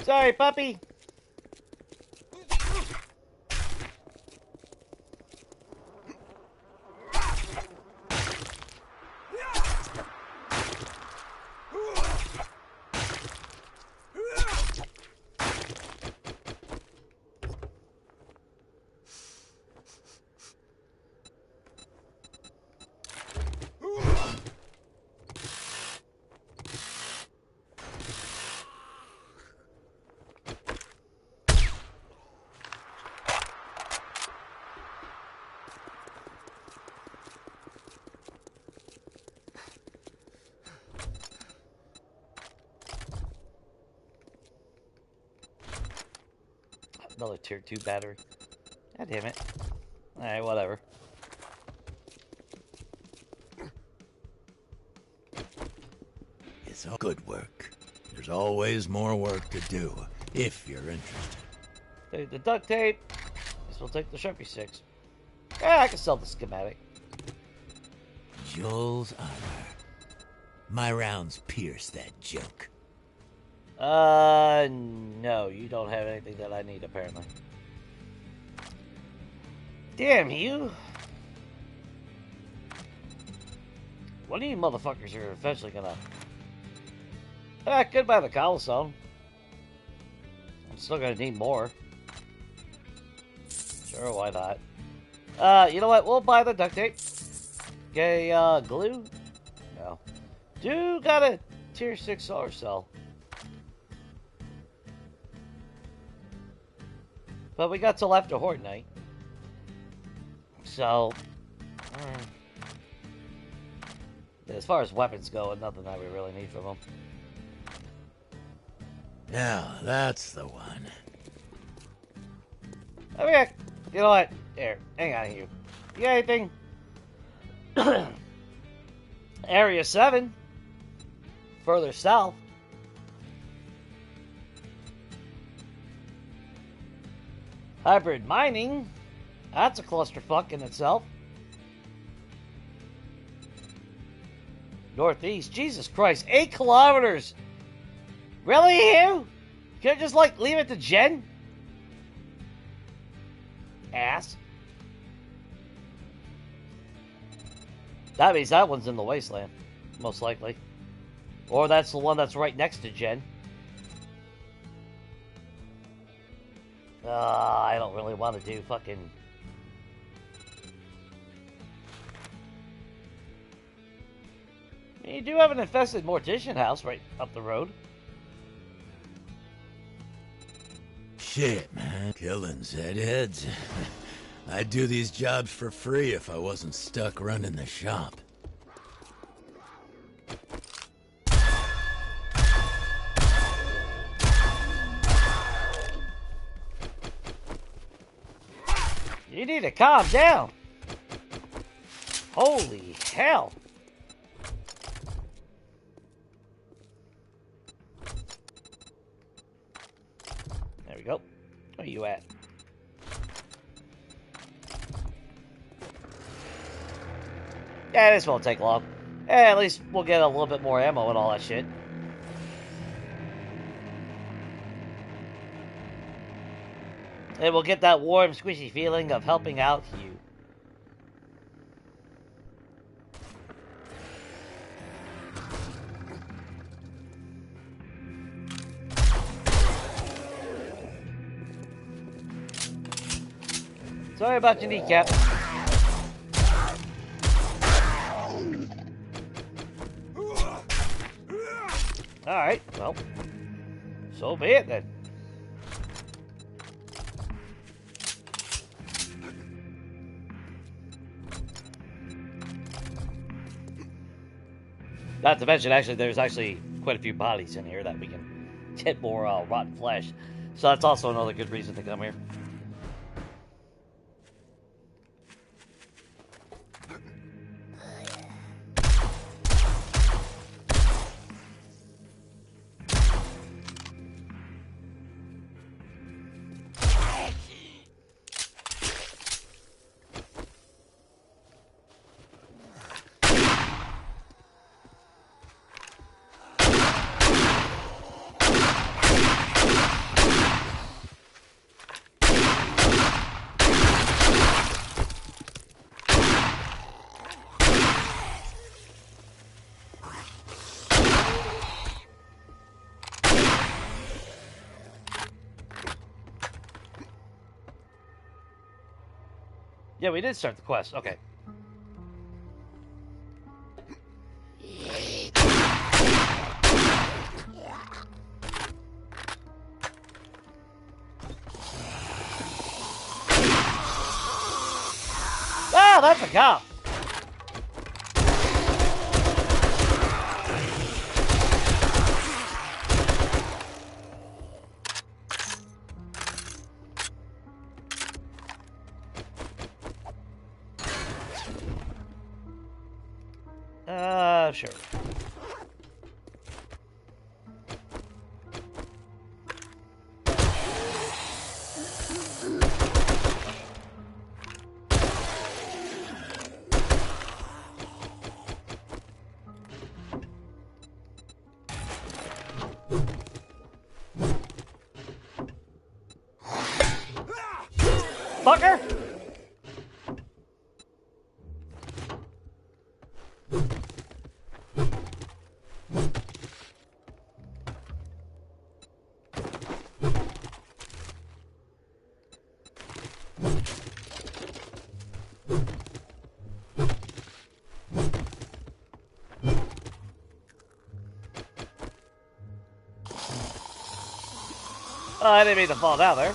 Sorry, puppy. Another tier 2 battery. God damn it. Alright, whatever. It's all good work. There's always more work to do, if you're interested. Take the duct tape. Guess we'll take the Sharpie sticks. Yeah, I can sell the schematic. Joel's armor. My rounds pierce that joke. No, you don't have anything that I need, apparently. Damn you. One of you motherfuckers are eventually gonna... goodbye the cobblestone. I'm still gonna need more. Sure, why not? You know what? We'll buy the duct tape. Okay, glue? No. Do got a tier 6 solar cell. But we got till after Horde Night. So... as far as weapons go, nothing that we really need from them. Now, that's the one. Oh yeah, you know what? Here, hang on here. You got anything? Area 7. Further south. Hybrid mining. That's a clusterfuck in itself. Northeast. Jesus Christ. 8 kilometers. Really, you? Can't just, like, leave it to Jen? Ass. That means that one's in the wasteland. Most likely. Or that's the one that's right next to Jen. I don't really want to do fucking... You do have an infested mortician house right up the road. Shit, man. Killing Zedheads. I'd do these jobs for free if I wasn't stuck running the shop. You need to calm down. Holy hell. There we go. Where are you at? Yeah, this won't take long. At least we'll get a little bit more ammo and all that shit. And we'll get that warm, squishy feeling of helping out you. Sorry about your kneecap. Alright, well, so be it then. Not to mention, actually, there's actually quite a few bodies in here that we can get more rotten flesh. So that's also another good reason to come here. Yeah, we did start the quest. Okay. Ah, that's a cop. Sure. Fucker! Oh, I didn't mean to fall down there.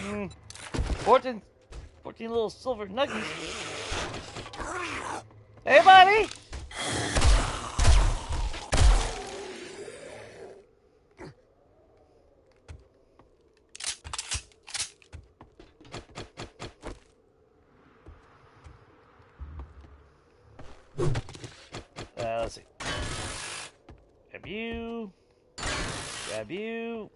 Mm. 14 little silver nuggies. Hey, buddy! Let's see. Grab you. Grab you.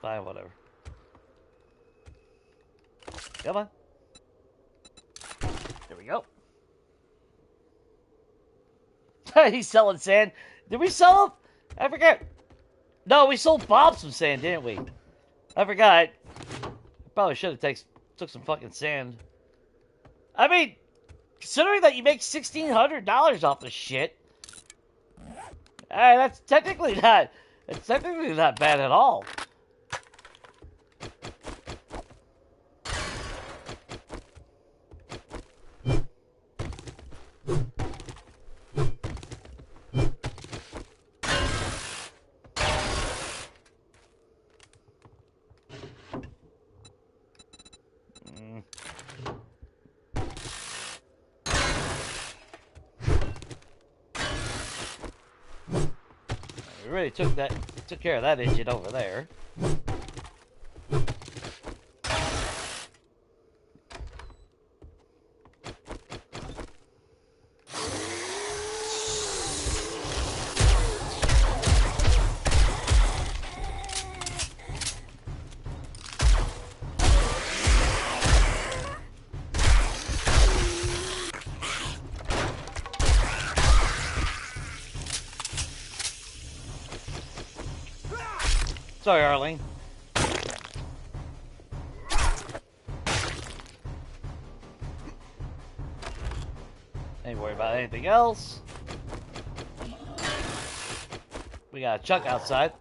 Fine, whatever. Come on. There we go. He's selling sand. Did we sell him? I forget. No, we sold Bob some sand, didn't we? I forgot. Probably should have took some fucking sand. I mean, considering that you make $1,600 off this shit, that's technically not. It's technically not bad at all. We really took care of that engine over there. Sorry, Arlene. Ain't worry about anything else. We got a Chuck outside.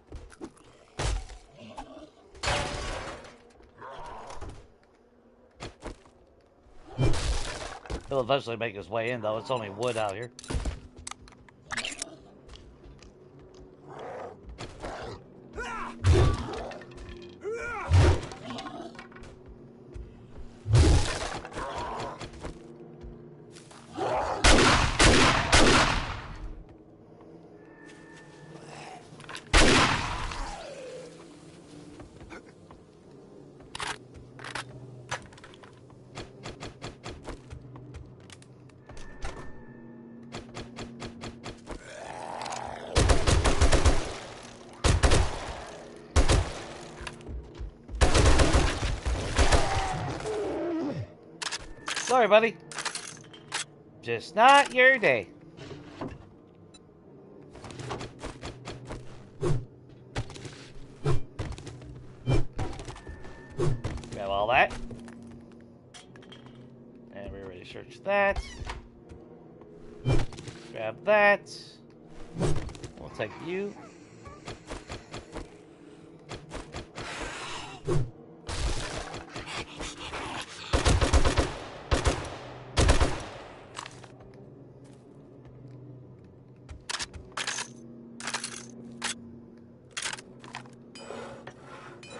He'll eventually make his way in, though. It's only wood out here. Sorry, buddy. Just not your day. Grab all that. And we already searched that. Grab that. We'll take you.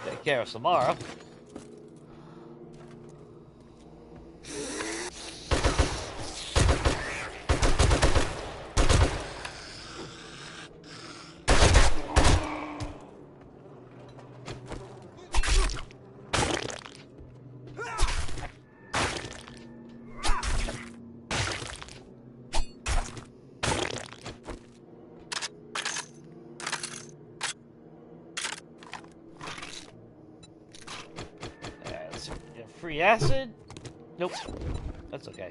Take care of Samara. Free acid? Nope. That's okay.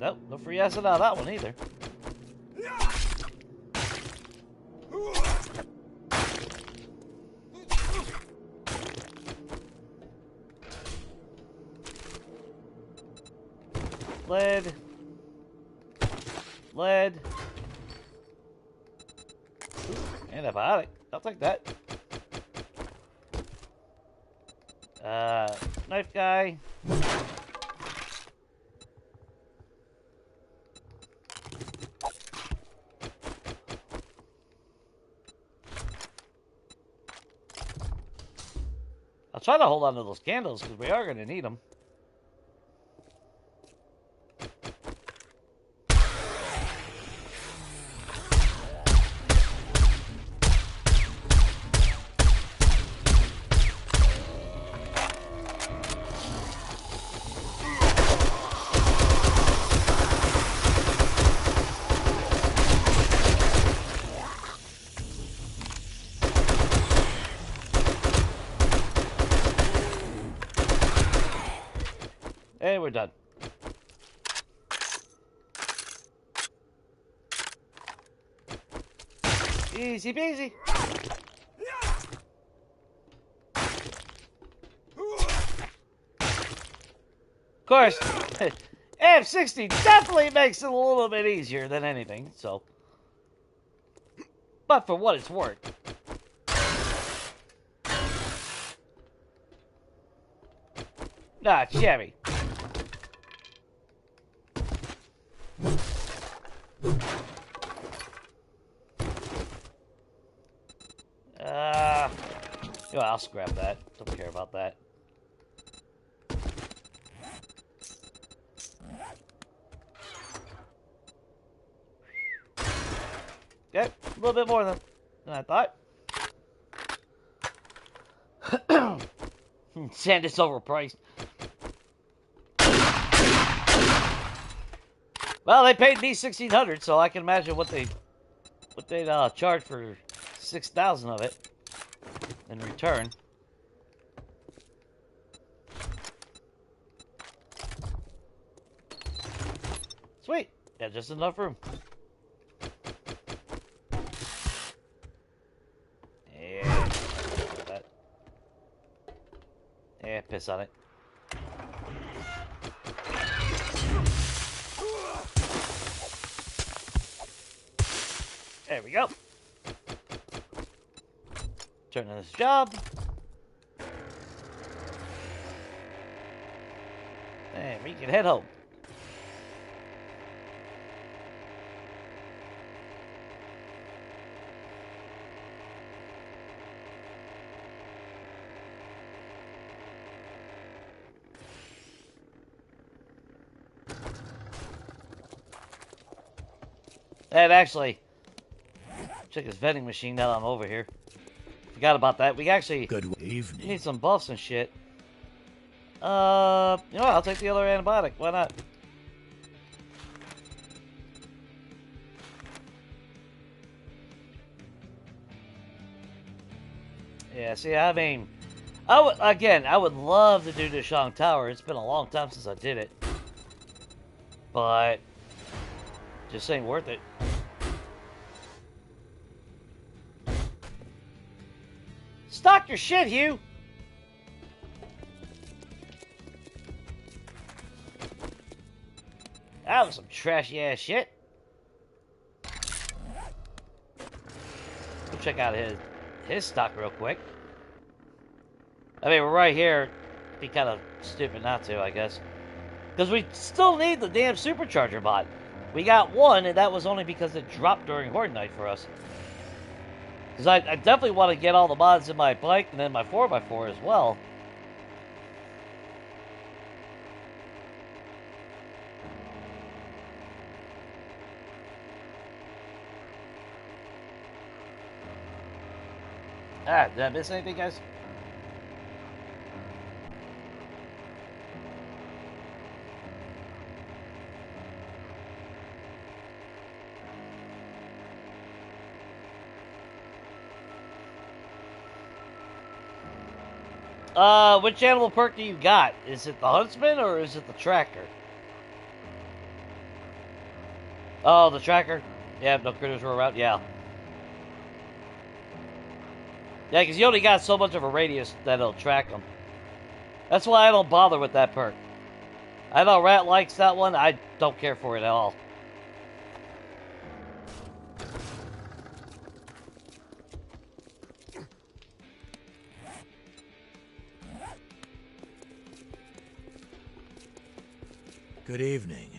Nope, no free acid out of that one either. Lead. Lead. Antibiotic. I'll take that. Knife guy. I'll try to hold on to those candles because we are going to need them. And we're done. Easy peasy. Of course, F60 definitely makes it a little bit easier than anything, so. But for what it's worth. Nah, Chevy. You know, I'll scrap that. Don't care about that. Okay, a little bit more than I thought. Sand is overpriced. Well, they paid me $1,600, so I can imagine what they'd charge for 6,000 of it in return. Sweet, yeah, just enough room. Yeah, that. Yeah, piss on it. There we go. Turn on this job. And we can head home. And actually, check this vending machine now that I'm over here. Forgot about that. We actually Good evening. need some buffs and shit. You know what? I'll take the other antibiotic. Why not? Yeah, see, I mean, I would love to do the Shang Tower. It's been a long time since I did it. But just ain't worth it. Stock your shit, Hugh! That was some trashy ass shit. We'll check out his stock real quick. I mean, we're right here. It'd be kind of stupid not to, I guess. Because we still need the damn supercharger mod. We got one, and that was only because it dropped during Horde Night for us. Because I definitely want to get all the mods in my bike and then my 4x4 as well. Ah, did I miss anything, guys? Which animal perk do you got? Is it the huntsman or is it the tracker? Oh, the tracker? Yeah, no critters were around. Yeah. Yeah, because you only got so much of a radius that it'll track them. That's why I don't bother with that perk. I know Rat likes that one. I don't care for it at all. Good evening.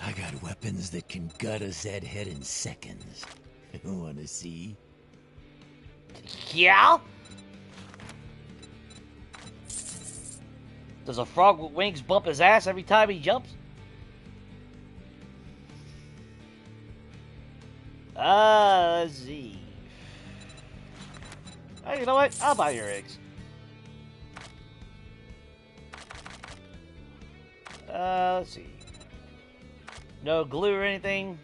I got weapons that can gut a Zed head in seconds. Wanna see? Yeah? Does a frog with wings bump his ass every time he jumps? Let's see. Hey, you know what? I'll buy your eggs. Let's see. No glue or anything?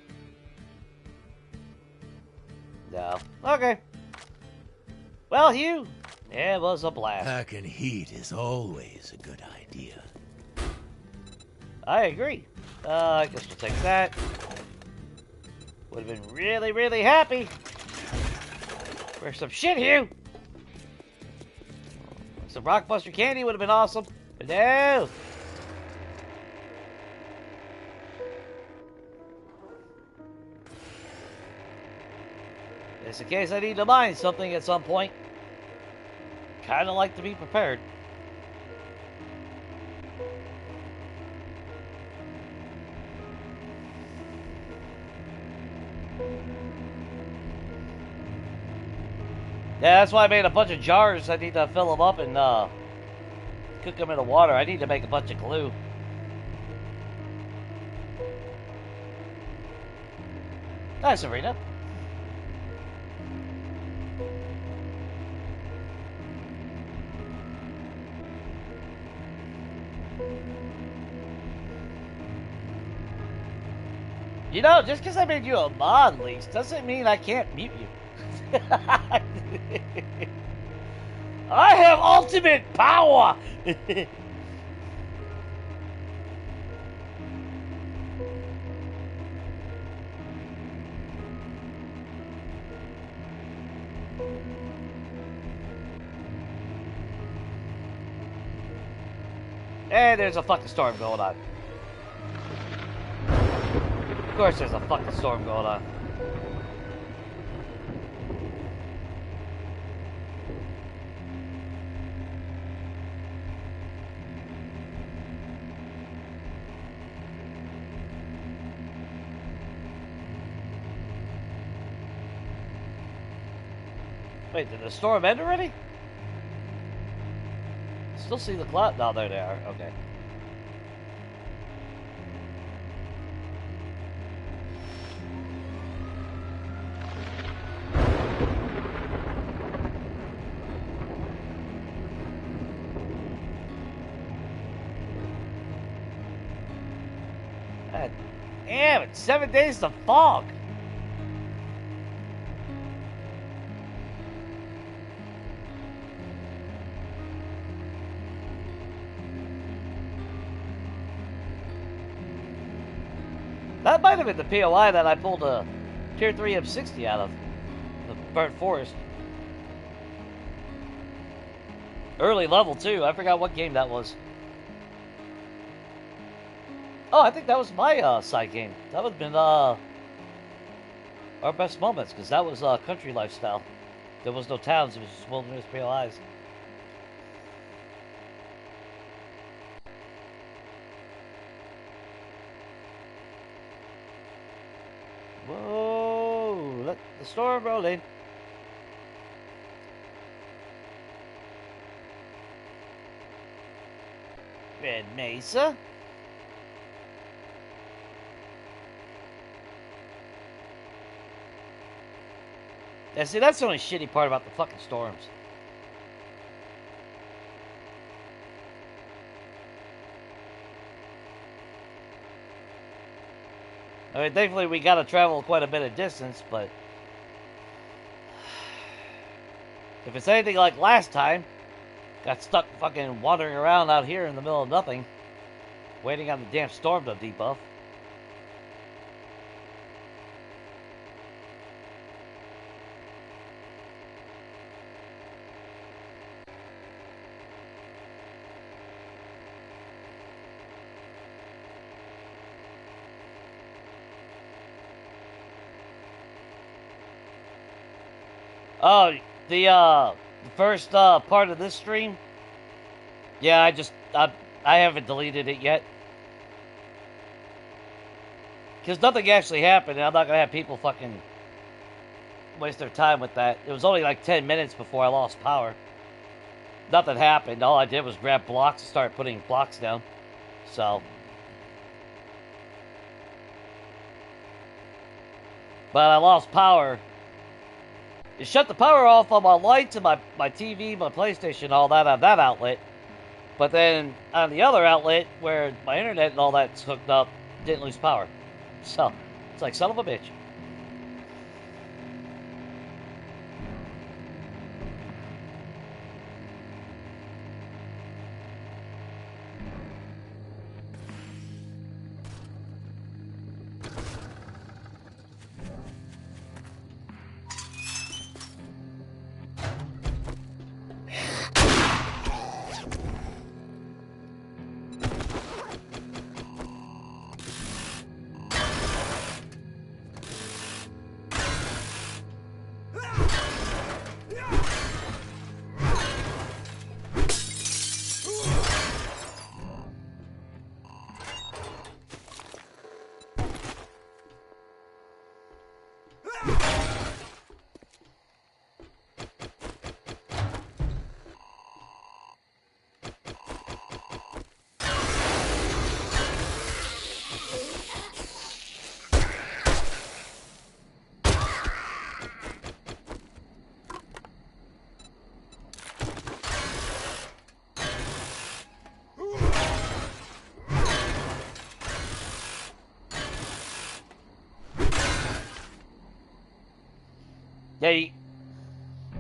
No. Okay. Well, Hugh, it was a blast. Packing heat is always a good idea. I agree. I guess we'll take that. Would have been really, really happy for some shit, Hugh. Some Rockbuster candy would have been awesome. But no. Just in case I need to mine something at some point. Kinda like to be prepared. Yeah, that's why I made a bunch of jars. I need to fill them up and cook them in the water. I need to make a bunch of glue. Nice, Serena. You know, just because I made you a mod, Leaks, doesn't mean I can't mute you. I have ultimate power! And there's a fucking storm going on. Of course there's a fucking storm going on. Wait, did the storm end already? Still see the cloud? No, there they are. Okay. God damn it, 7 days to fog. That might have been the POI that I pulled a Tier 3 M60 out of. The Burnt Forest. Early level, too. I forgot what game that was. Oh, I think that was my side game. That would have been our best moments, because that was country lifestyle. There was no towns, it was just wilderness POIs. Whoa! Let the storm roll in. Red Mesa. Yeah, see, that's the only shitty part about the fucking storms. I mean, thankfully we gotta travel quite a bit of distance, but if it's anything like last time, got stuck fucking wandering around out here in the middle of nothing, waiting on the damn storm to debuff. Oh, the first part of this stream? Yeah, I haven't deleted it yet. Because nothing actually happened, and I'm not going to have people fucking waste their time with that. It was only like 10 minutes before I lost power. Nothing happened. All I did was grab blocks and start putting blocks down. So. But I lost power. It shut the power off on my lights and my TV, my PlayStation, all that on that outlet. But then on the other outlet, where my internet and all that's hooked up, didn't lose power. So, it's like, son of a bitch.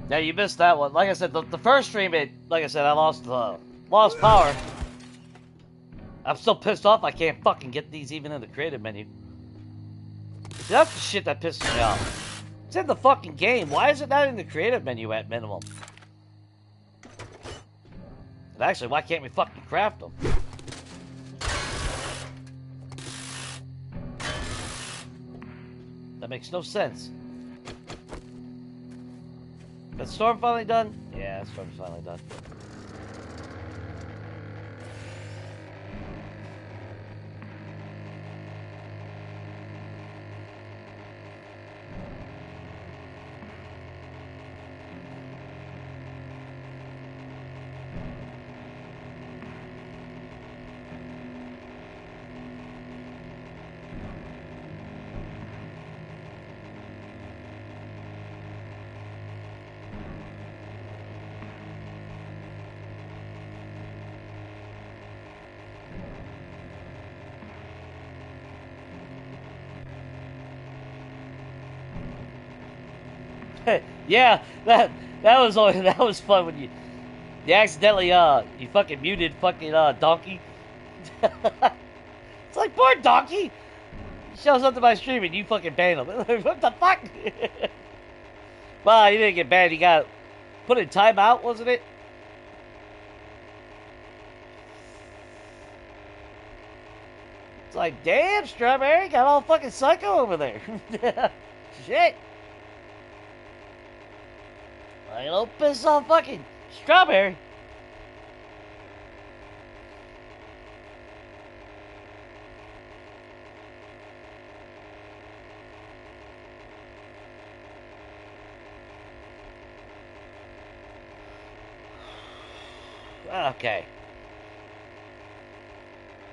Yeah, you missed that one. Like I said, the first stream, like I said, I lost power. I'm still pissed off I can't fucking get these even in the creative menu. See, that's the shit that pisses me off. It's in the fucking game. Why is it not in the creative menu at minimum? And actually, why can't we fucking craft them? That makes no sense. That storm finally done? Yeah, that storm's finally done. Yeah, that was fun when you accidentally you fucking muted fucking Donkey. It's like, poor Donkey. shows up to my stream and you fucking ban him. What the fuck? Well, he didn't get banned. He got put in timeout, wasn't it? It's like, damn, Strawberry got all fucking psycho over there. Shit. Like, don't piss off fucking Strawberry. Okay.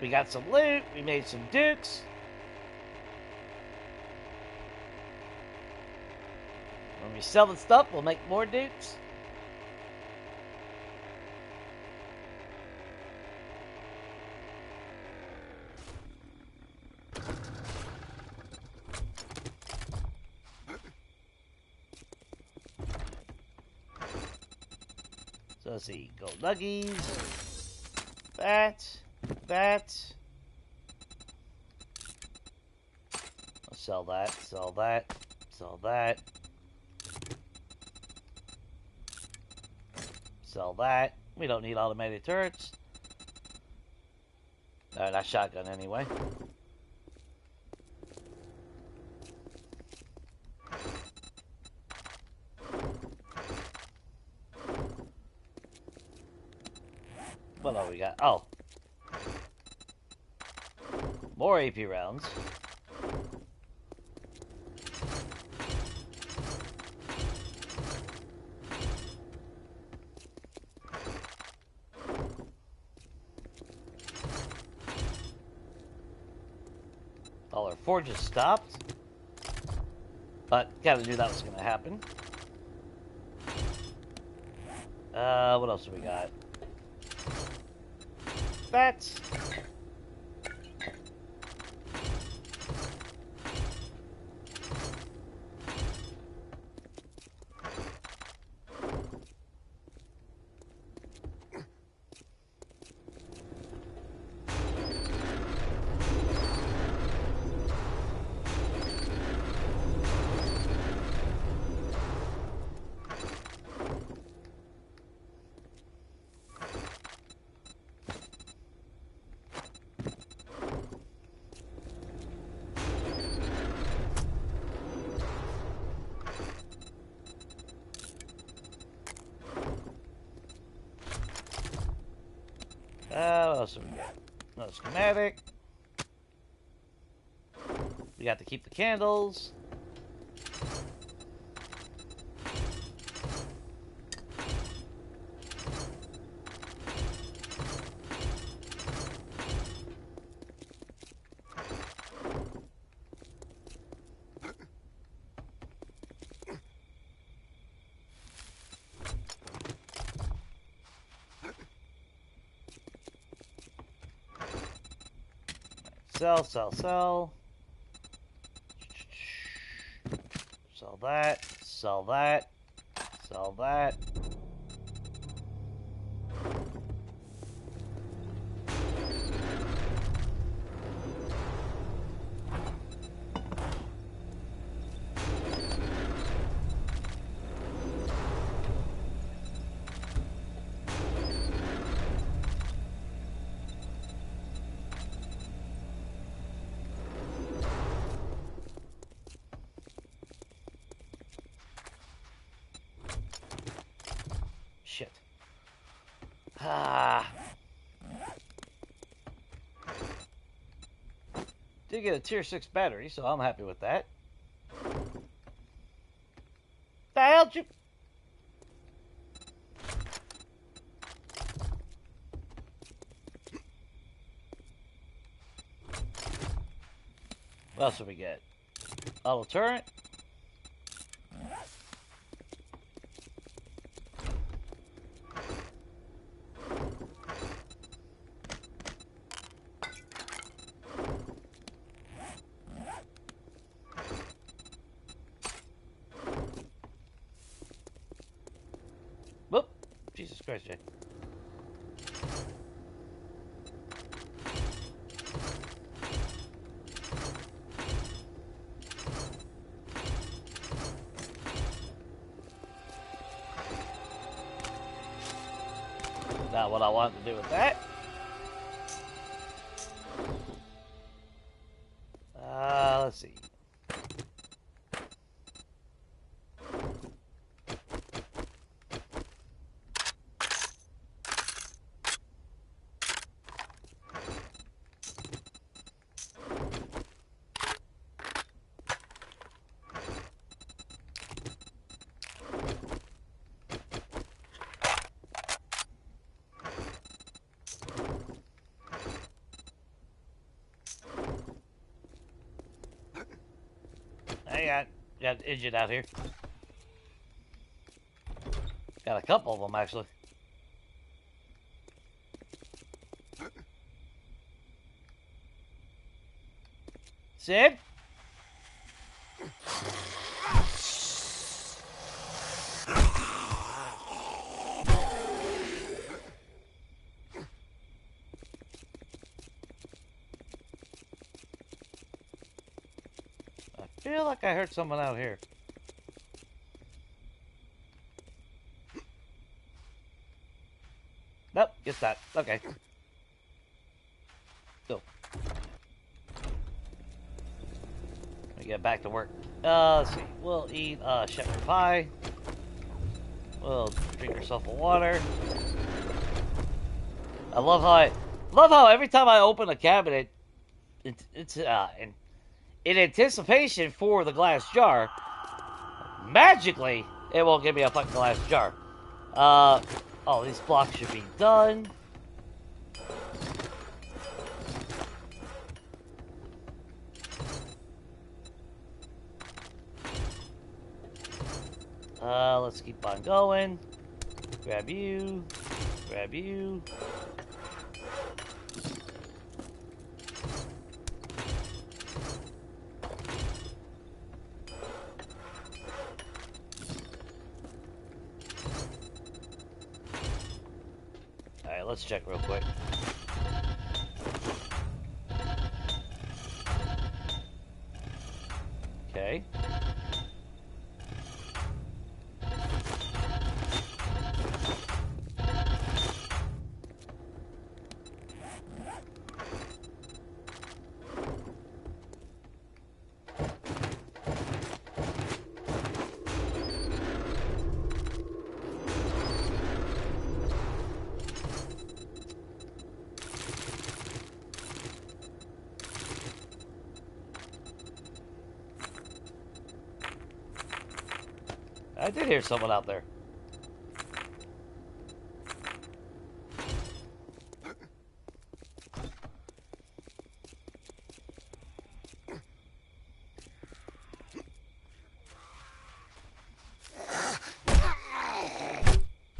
We got some loot. We made some dukes. When we sell the stuff, we'll make more dukes. So let's see. Gold nuggies. That. I'll sell that. Sell that. Sell that. Sell that. We don't need automated turrets. No, not shotgun anyway. What all we got? Oh. More AP rounds. All our forges stopped. But kind of knew that was going to happen. What else do we got? Bats. What else have we got? Another schematic. We got to keep the candles. Sell. Sell that. Sell that. Sell that. Shit. Did get a tier 6 battery, so I'm happy with that. The hell you... What else do we get? Auto turret. Whoop! Jesus Christ, Jay. Not what I wanted to do with that. Let's see. I got injured out here. Got a couple of them, actually. Sid? I feel like I heard someone out here. Nope, get that. Okay. Go. Let me get back to work. Let's see. We'll eat shepherd pie. We'll drink ourselves a water. I love how every time I open a cabinet, it's in anticipation for the glass jar. Magically, it won't give me a fucking glass jar. Oh, these blocks should be done. Let's keep on going. Grab you. Grab you. Alright, let's check real quick. Okay. I did hear someone out there.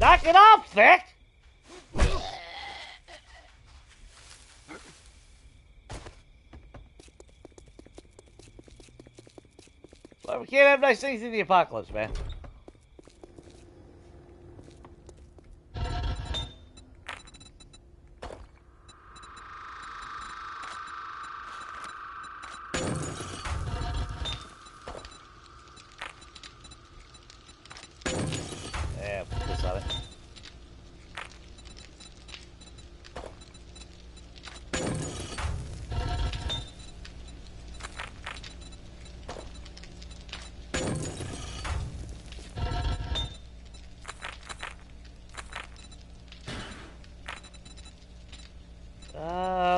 Knock it off, Vic! Well, we can't have nice things in the apocalypse, man. Yeah, put this on it.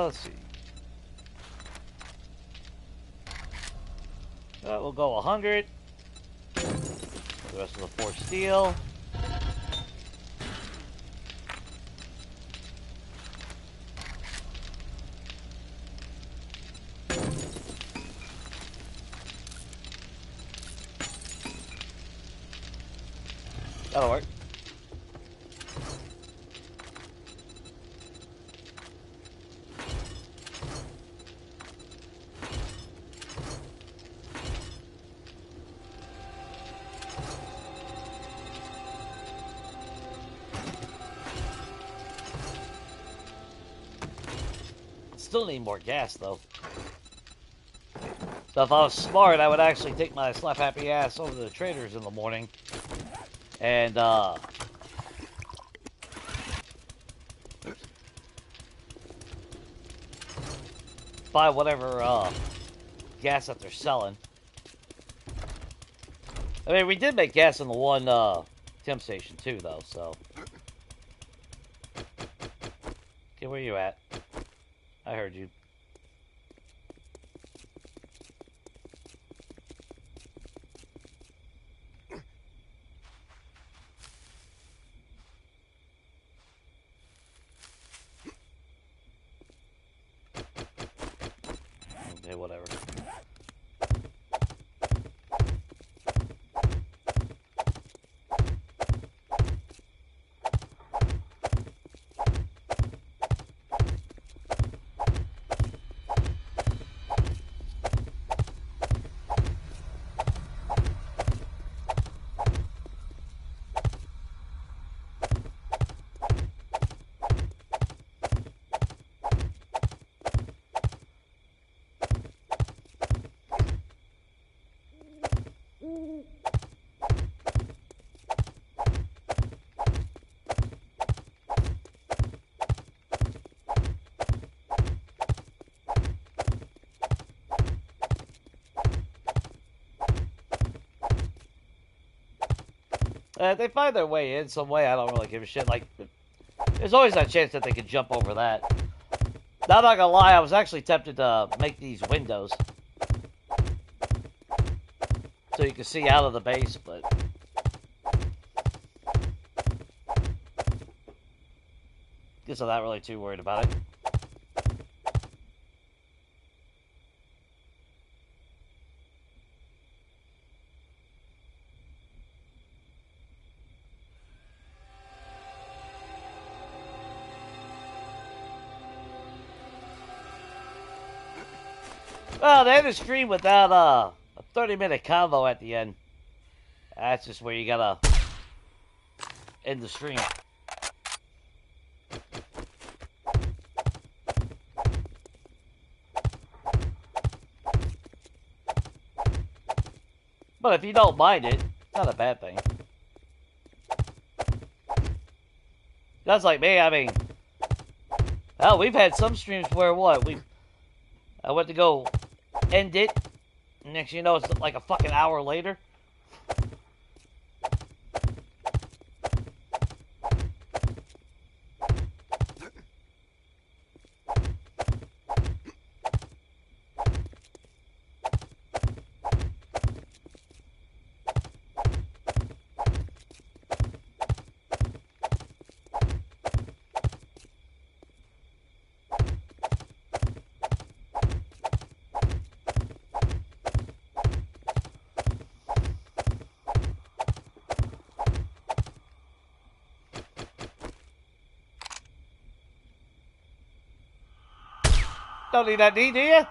Let's see. We'll go 100. The rest of the forged steel. That'll work. Still need more gas, though. So if I was smart, I would actually take my slap-happy ass over to the traders in the morning and buy whatever gas that they're selling. I mean, we did make gas in the one temp station too, though. So, okay, where you at? I heard you. Okay, whatever. They find their way in some way. I don't really give a shit. Like, there's always that chance that they could jump over that. Now, I'm not gonna lie, I was actually tempted to make these windows so you can see out of the base, but guess I'm not really too worried about it. Well, they had a stream without a 30-minute convo at the end. That's just where you gotta end the stream. But if you don't mind it, it's not a bad thing. That's like me, I mean, hell, we've had some streams where I went to go end it, and next thing you know, it's like a fucking hour later. Don't need that D, do you?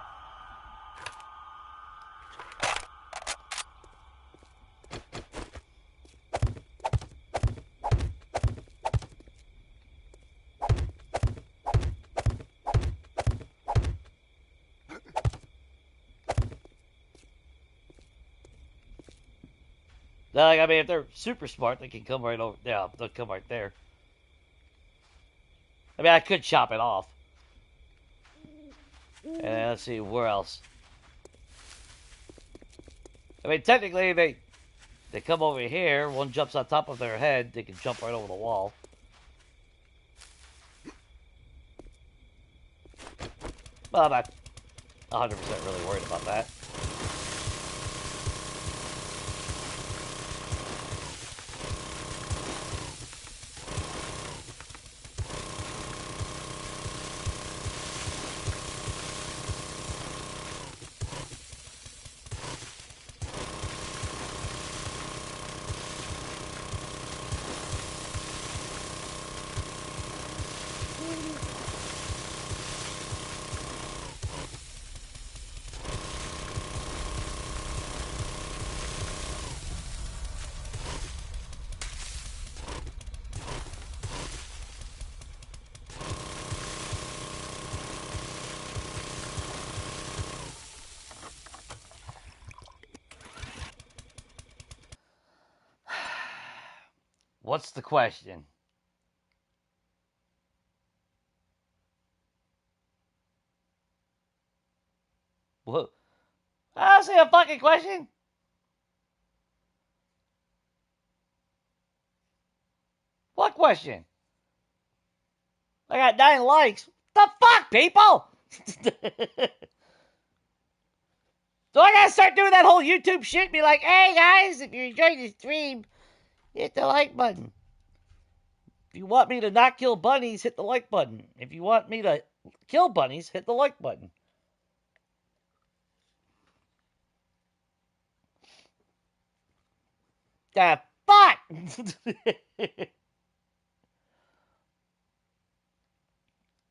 Like, I mean, if they're super smart, they can come right over. Yeah, they'll come right there. I mean, I could chop it off. And let's see, where else? I mean, technically, they come over here. One jumps on top of their head. They can jump right over the wall. But I'm not 100% really worried about that. What's the question? Whoa. I see a fucking question. What question? I got 9 likes. The fuck, people? So I gotta start doing that whole YouTube shit and be like, hey guys, if you're enjoying the stream, hit the like button. If you want me to not kill bunnies, hit the like button. If you want me to kill bunnies, hit the like button. Ah, fuck!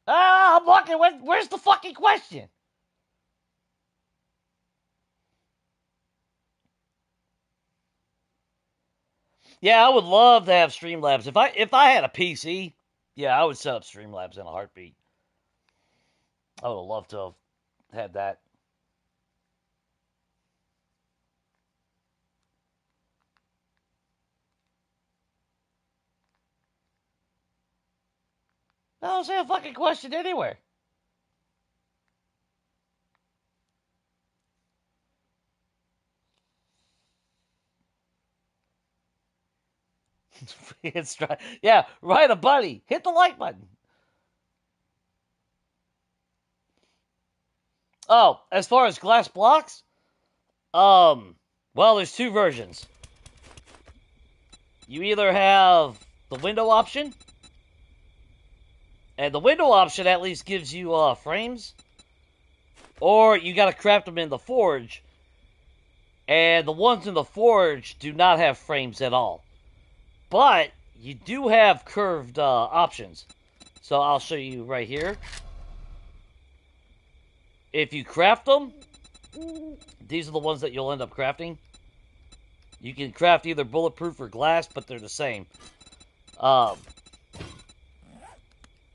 I'm looking. Where's the fucking question? Yeah, I would love to have Streamlabs. If I had a PC, yeah, I would set up Streamlabs in a heartbeat. I would have loved to have had that. I don't see a fucking question anywhere. Yeah, right, a buddy. Hit the like button. Oh, as far as glass blocks, well, there's 2 versions. You either have the window option, and the window option at least gives you frames, or you gotta craft them in the forge, and the ones in the forge do not have frames at all. But you do have curved options. So I'll show you right here. If you craft them, these are the ones that you'll end up crafting. You can craft either bulletproof or glass, but they're the same.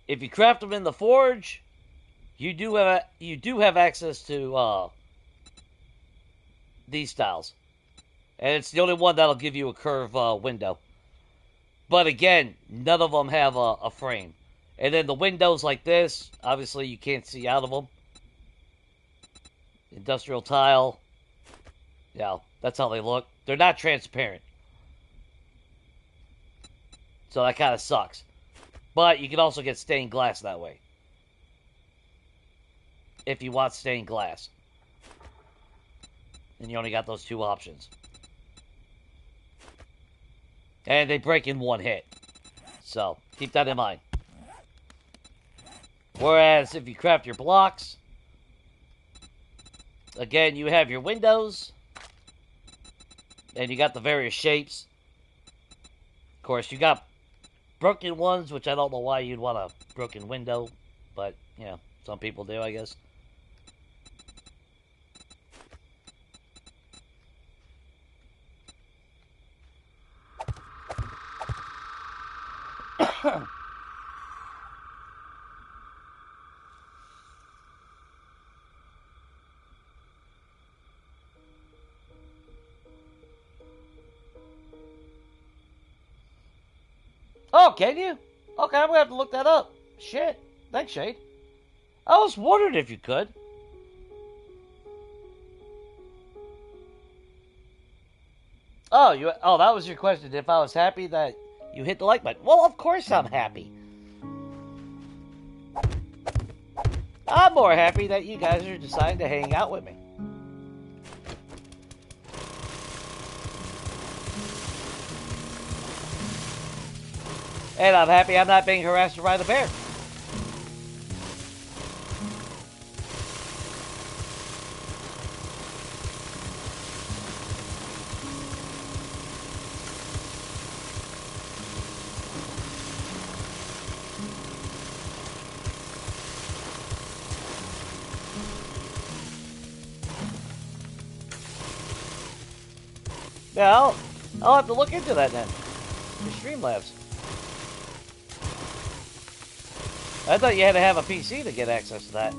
If you craft them in the forge, you do have access to these styles, and it's the only one that'll give you a curved window. But again, none of them have a frame. And then the windows like this, obviously you can't see out of them. Industrial tile. Yeah, that's how they look. They're not transparent. So that kind of sucks. But you can also get stained glass that way. If you want stained glass. And you only got those 2 options. And they break in 1 hit. So, keep that in mind. Whereas, if you craft your blocks, again, you have your windows, and you got the various shapes. Of course, you got broken ones, which I don't know why you'd want a broken window, but, you know, some people do, I guess. Oh, can you? Okay, I'm gonna have to look that up. Shit. Thanks, Shade. I was wondering if you could. Oh, that was your question. If I was happy that you hit the like button. Well, of course I'm happy. I'm more happy that you guys are deciding to hang out with me. And I'm happy I'm not being harassed by the bear. Yeah, I'll have to look into that then. The Streamlabs. I thought you had to have a PC to get access to that.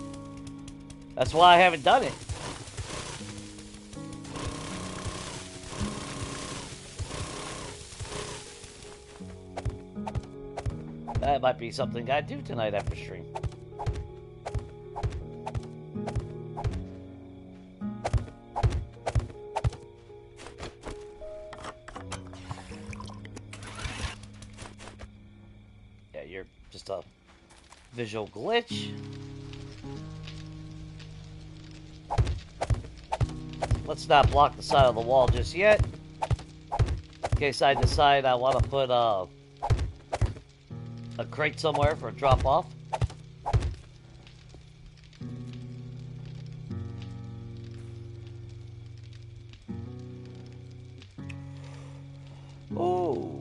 That's why I haven't done it. That might be something I do tonight after stream. Visual glitch. Let's not block the side of the wall just yet. In case I decide I want to put a crate somewhere for a drop-off. Ooh.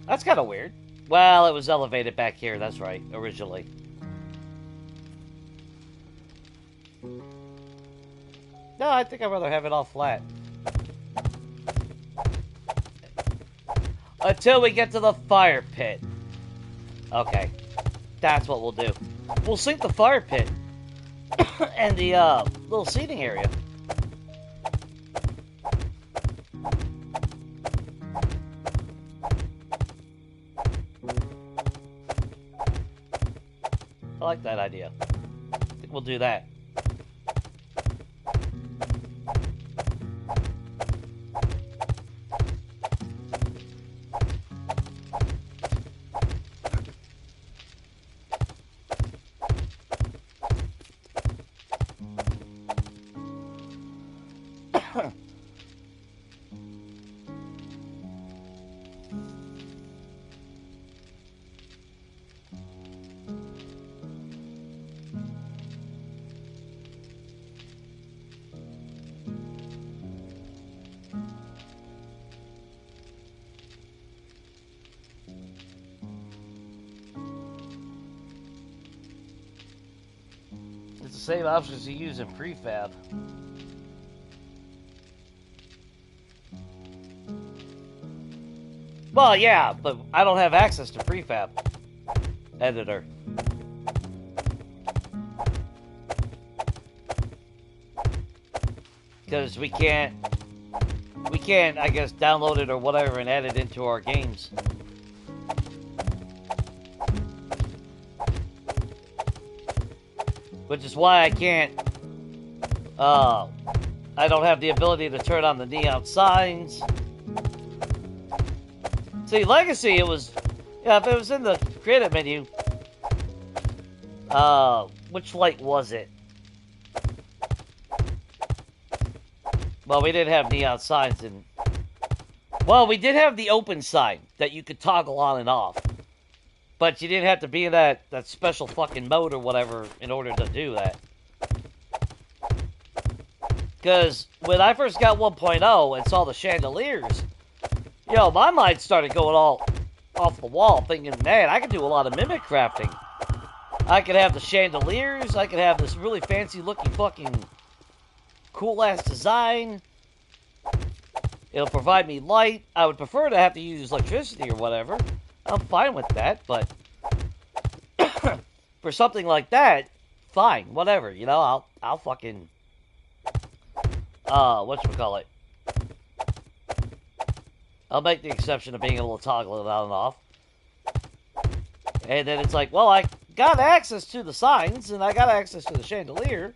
That's kind of weird. Well, it was elevated back here, that's right, originally. No, I think I'd rather have it all flat. Until we get to the fire pit. Okay. That's what we'll do. We'll sink the fire pit. And the little seating area. I like that idea. I think we'll do that. It's the same options you use in prefab. Well, yeah, but I don't have access to prefab editor. Because we can't, I guess, download it or whatever and add it into our games. Which is why I can't, I don't have the ability to turn on the neon signs. See, Legacy, it was, yeah, if it was in the creative menu, which light was it? Well, we didn't have neon signs in, well, we did have the open sign that you could toggle on and off. But you didn't have to be in that special fucking mode or whatever in order to do that. Because when I first got 1.0 and saw the chandeliers, you know, my mind started going all off the wall, thinking, man, I could do a lot of mimic crafting. I could have the chandeliers, I could have this really fancy looking fucking cool ass design. It'll provide me light. I would prefer to have to use electricity or whatever. I'm fine with that, but for something like that, fine, whatever, you know, I'll fucking, whatchamacallit, I'll make the exception of being able to toggle it on and off. And then it's like, well, I got access to the signs, and I got access to the chandelier,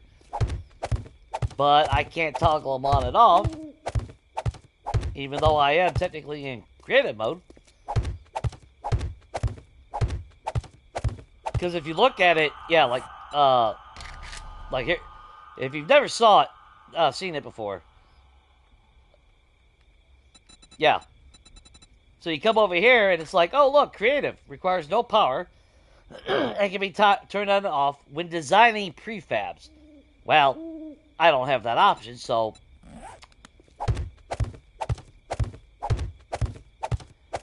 but I can't toggle them on and off, even though I am technically in creative mode. Because if you look at it, yeah, like here, if you've never seen it before, yeah. So you come over here, and it's like, oh, look, creative, requires no power, and can be turned on and off when designing prefabs. Well, I don't have that option, so.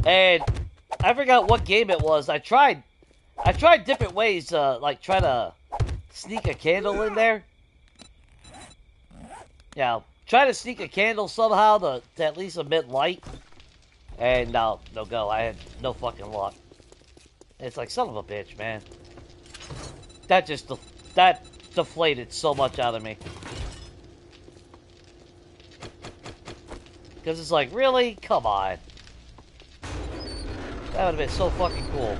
And I forgot what game it was. I tried different ways to, like, try to sneak a candle in there. Yeah, try to sneak a candle somehow to at least emit light. And no go. I had no fucking luck. It's like, son of a bitch, man. That deflated so much out of me. Because it's like, really? Come on. That would have been so fucking cool.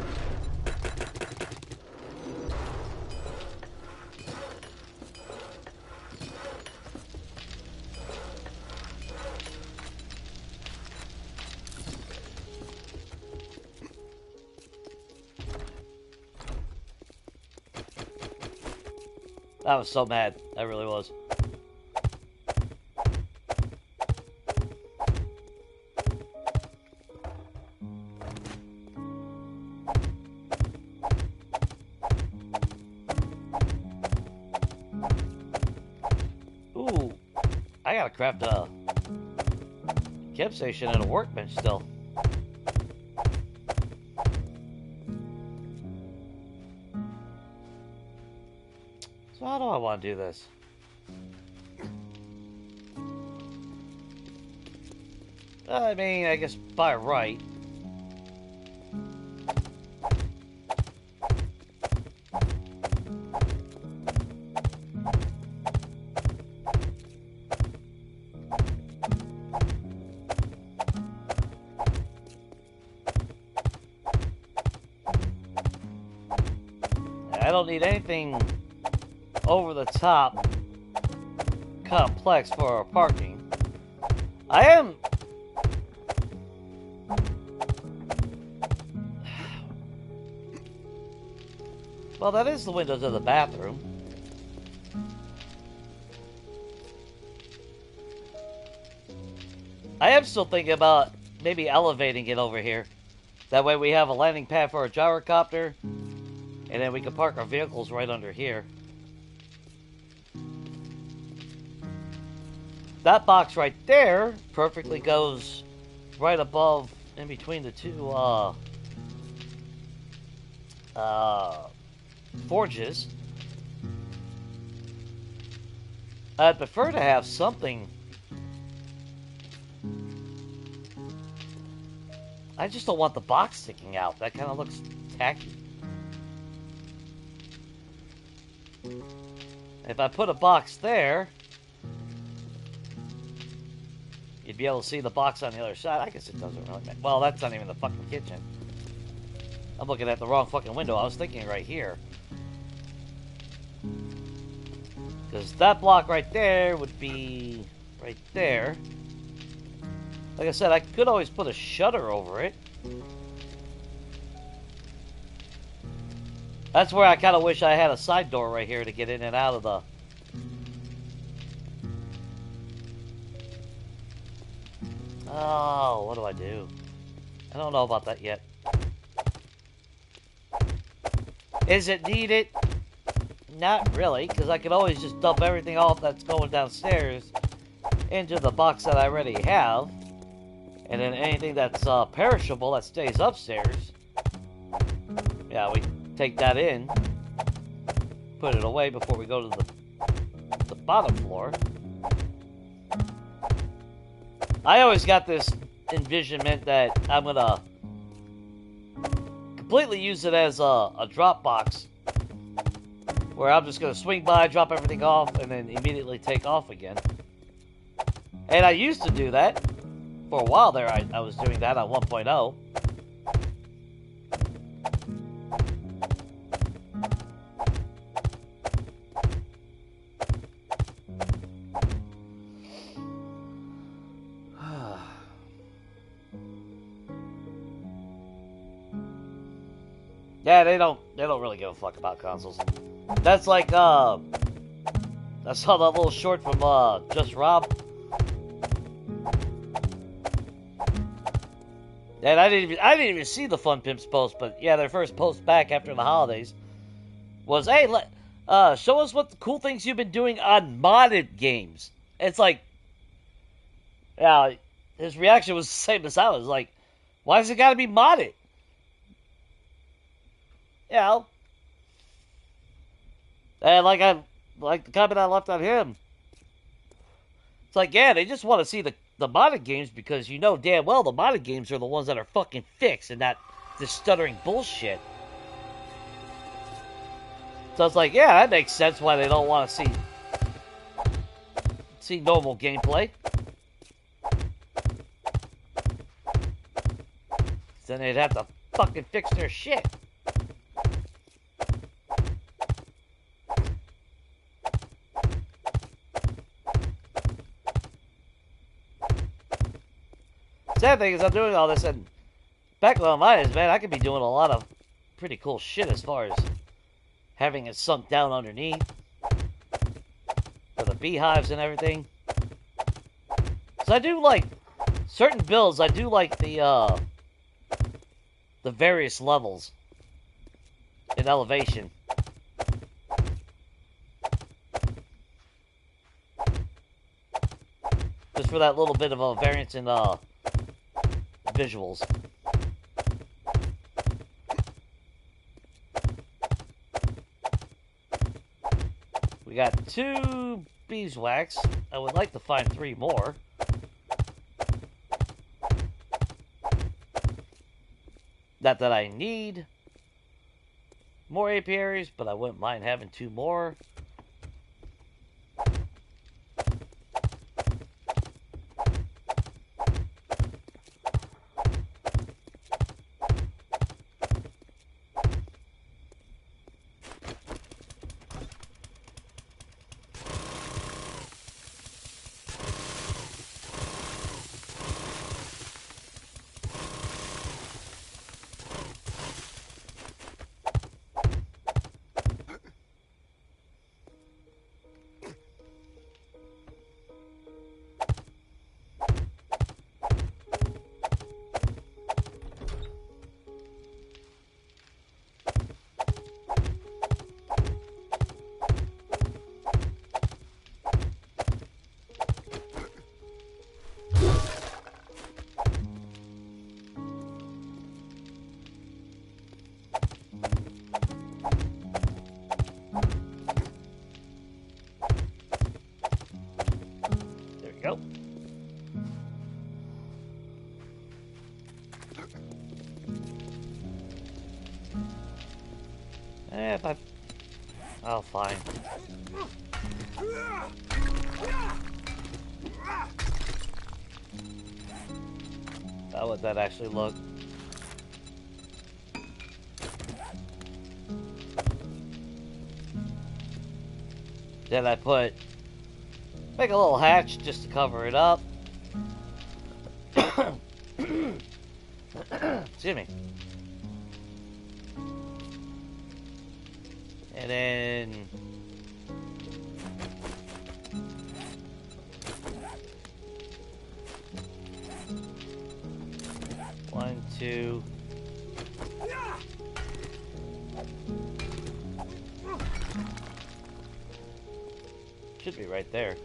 I was so mad. I really was. Ooh, I gotta craft a camp station and a workbench still. So how do I want to do this? I mean, I guess by right. I don't need anything over the top complex for our parking. I am well, that is the windows of the bathroom. I am still thinking about maybe elevating it over here. That way we have a landing pad for a gyrocopter, and then we can park our vehicles right under here. That box right there perfectly goes right above, in between the two forges. I'd prefer to have something. I just don't want the box sticking out. That kind of looks tacky. If I put a box there, you'd be able to see the box on the other side. I guess it doesn't really matter. Well, that's not even the fucking kitchen. I'm looking at the wrong fucking window. I was thinking right here. Because that block right there would be right there. Like I said, I could always put a shutter over it. That's where I kind of wish I had a side door right here to get in and out of the... Oh, what do I do? I don't know about that yet. Is it needed? Not really, because I can always just dump everything off that's going downstairs into the box that I already have. And then anything that's perishable that stays upstairs, yeah, we take that in, put it away before we go to the bottom floor. I always got this envisionment that I'm gonna completely use it as a drop box, where I'm just gonna swing by, drop everything off, and then immediately take off again. And I used to do that. For a while there, I was doing that on 1.0. Yeah, they don't really give a fuck about consoles. That's like I saw that little short from Just Rob. And I didn't even see the Fun Pimps post, but yeah, their first post back after the holidays was, "Hey, show us what the cool things you've been doing on modded games." It's like, yeah, his reaction was the same as I was. Like, why does it got to be modded? You know, and like the comment I left on him. It's like, yeah, they just want to see the modded games because you know damn well the modded games are the ones that are fucking fixed and not this stuttering bullshit. So it's like, yeah, that makes sense why they don't want to see normal gameplay. Then they'd have to fucking fix their shit. Sad thing is I'm doing all this, and back when mine is, man, I could be doing a lot of pretty cool shit as far as having it sunk down underneath. for the beehives and everything. So I do like certain builds. I do like the various levels in elevation. Just for that little bit of a variance in visuals. We got 2 beeswax. I would like to find 3 more. Not that I need more apiaries, but I wouldn't mind having 2 more. Go. But oh, fine. How would that actually look? Then I make a little hatch just to cover it up. Excuse me. And then one, two. Should be right there.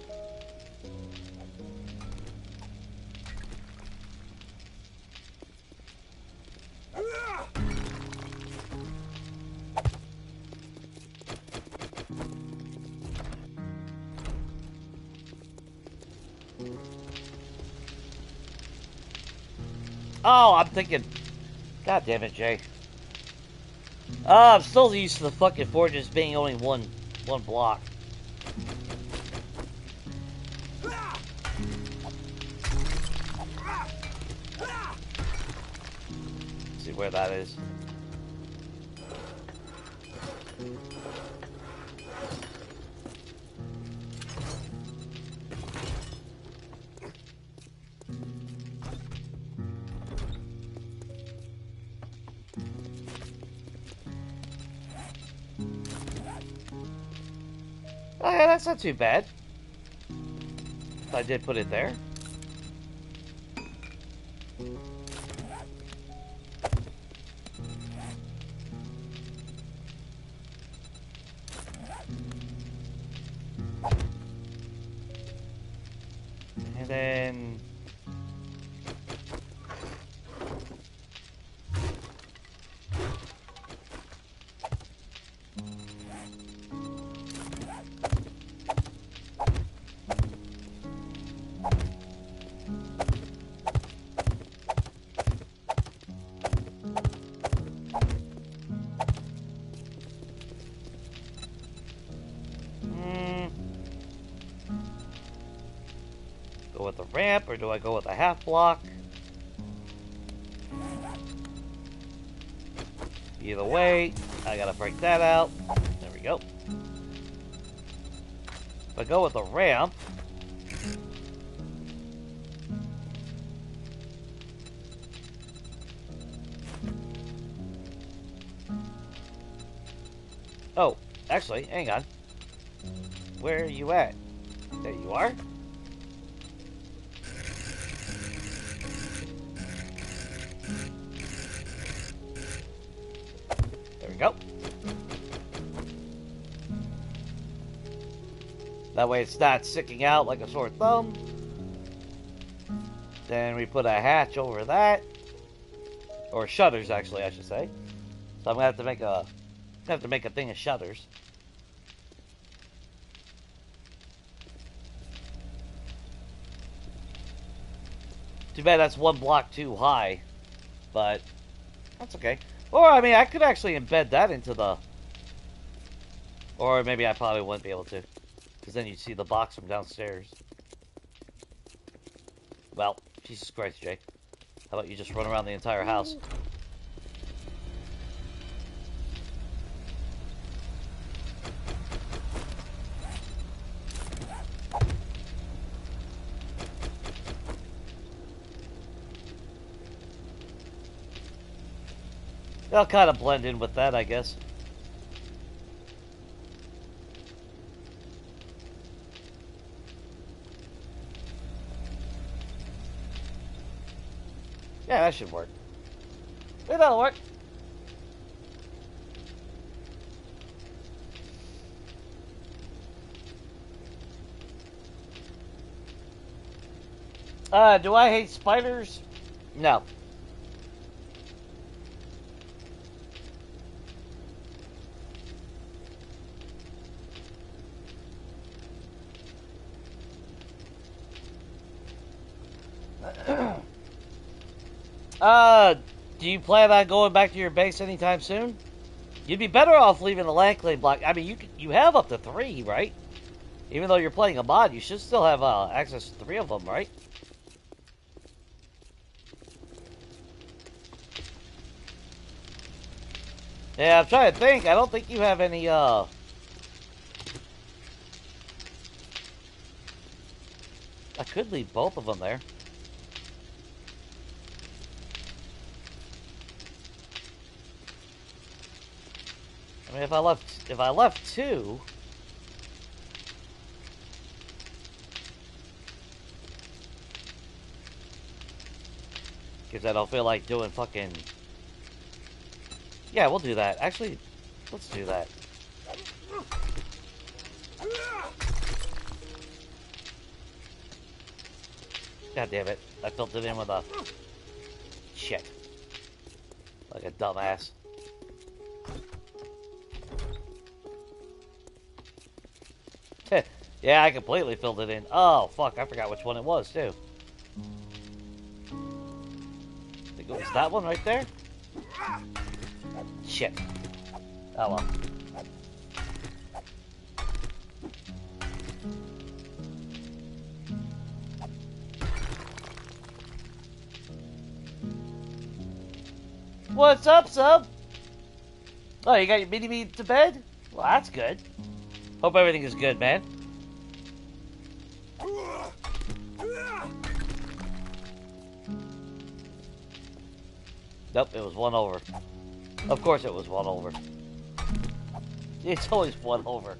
Oh, I'm thinking. God damn it, Jay. I'm still used to the fucking forges being only one block. Let's see where that is. Oh yeah, that's not too bad. I did put it there. And then go with the ramp, or do I go with a half block? Either way, I gotta break that out. There we go. If I go with a ramp, oh, actually, hang on. Where are you at? There you are. There we go. That way it's not sticking out like a sore thumb. Then we put a hatch over that. Or shutters, actually, I should say. So I'm gonna have to make a thing of shutters. Too bad that's one block too high, but that's okay. Or I mean, I could actually embed that into the. Or maybe I probably wouldn't be able to, because then you'd see the box from downstairs. Well, Jesus Christ, Jay. How about you just run around the entire house? They'll kind of blend in with that, I guess. Yeah, that should work. Yeah, that'll work. Do I hate spiders? No. Do you plan on going back to your base anytime soon? You'd be better off leaving the land claim block. I mean, you have up to 3, right? Even though you're playing a mod, you should still have access to 3 of them, right? Yeah, I'm trying to think. I don't think you have any, I could leave both of them there. I mean, if I left 2... Because I don't feel like doing fucking... Yeah, we'll do that. Actually, let's do that. God damn it. I filled it in with a... Shit. Like a dumbass. Yeah, I completely filled it in. Oh, fuck. I forgot which one it was, too. I think it was that one right there. Shit. Oh, well. What's up, sub? Oh, you got your mini-me to bed? Well, that's good. Hope everything is good, man. Nope, it was 1 over. Of course it was 1 over. It's always 1 over.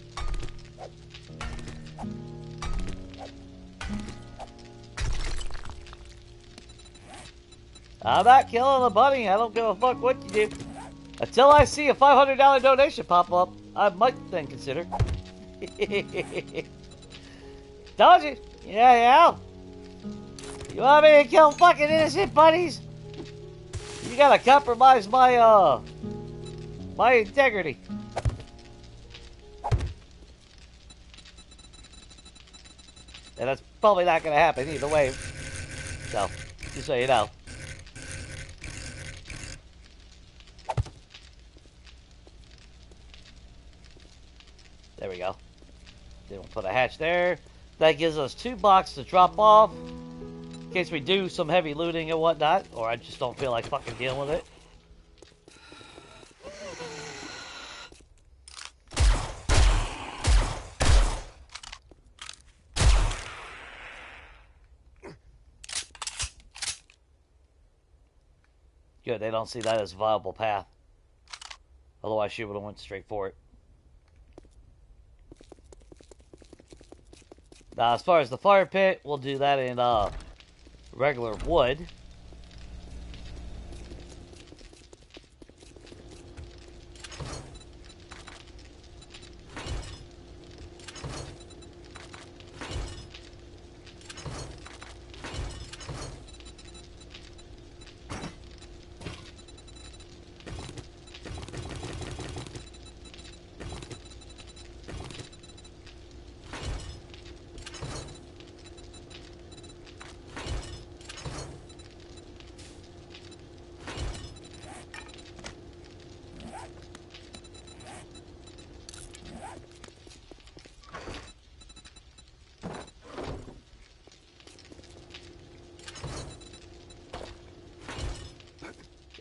I'm not killing a bunny. I don't give a fuck what you do. Until I see a $500 donation pop up, I might then consider. Told you. Yeah. You want me to kill fucking innocent bunnies? You gotta compromise my, my integrity. And that's probably not gonna happen either way. So, just so you know. There we go. Then we'll put a hatch there. That gives us 2 blocks to drop off. In case we do some heavy looting and whatnot. Or I just don't feel like fucking dealing with it. Good, they don't see that as a viable path. Otherwise she would have went straight for it. Now, as far as the fire pit, we'll do that in regular wood.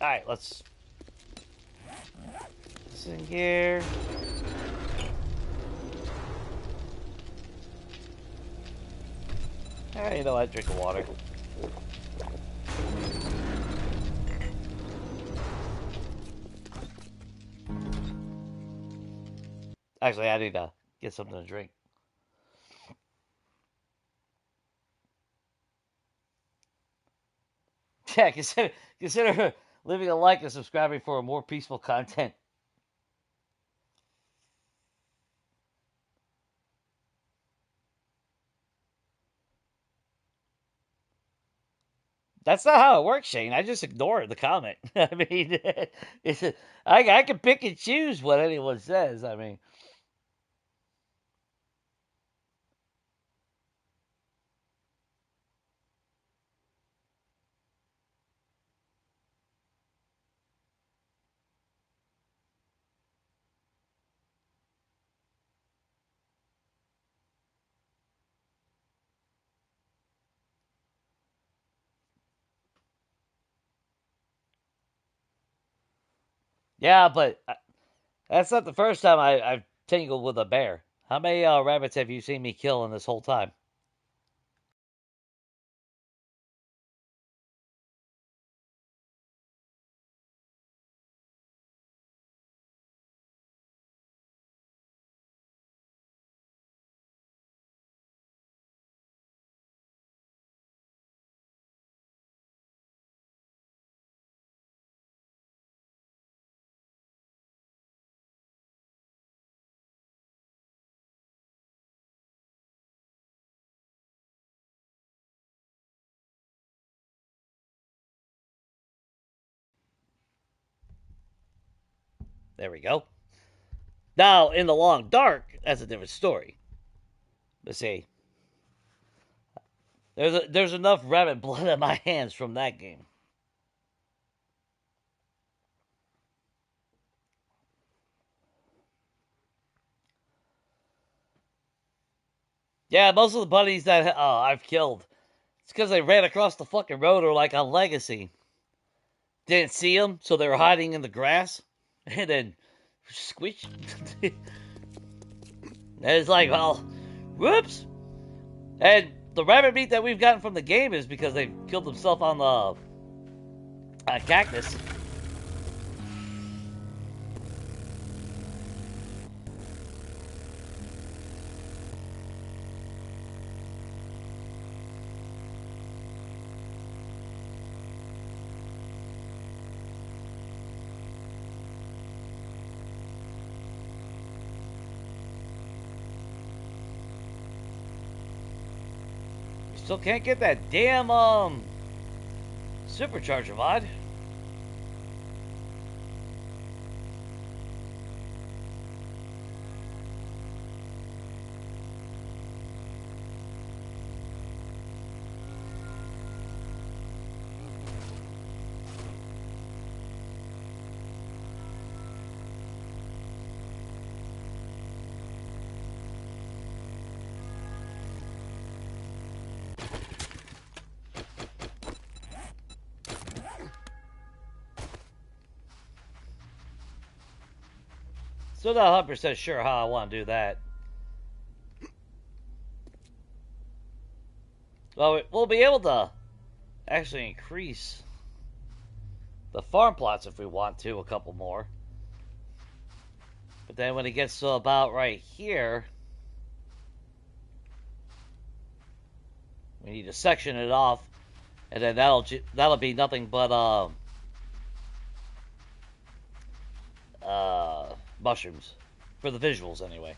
Alright, let's... This in here. Alright, you know what? Drink the water. Actually, I need to get something to drink. Yeah, consider leaving a like and subscribing for more peaceful content. That's not how it works, Shane. I just ignore the comment. I mean, I can pick and choose what anyone says. I mean, yeah, but that's not the first time I've tangled with a bear. How many rabbits have you seen me kill in this whole time? There we go. Now, in the long dark, that's a different story. Let's see. There's enough rabbit blood on my hands from that game. Yeah, most of the bunnies that I've killed, it's because they ran across the fucking road or like on Legacy. Didn't see them, so they were hiding in the grass, and then squish. And it's like, well, whoops. And the rabbit meat that we've gotten from the game is because they killed themselves on the cactus. Still can't get that damn supercharger mod. Still not 100% sure how I want to do that. Well, we'll be able to actually increase the farm plots if we want to, a couple more. But then when it gets to about right here, We need to section it off, and then that'll be nothing but mushrooms for the visuals anyway.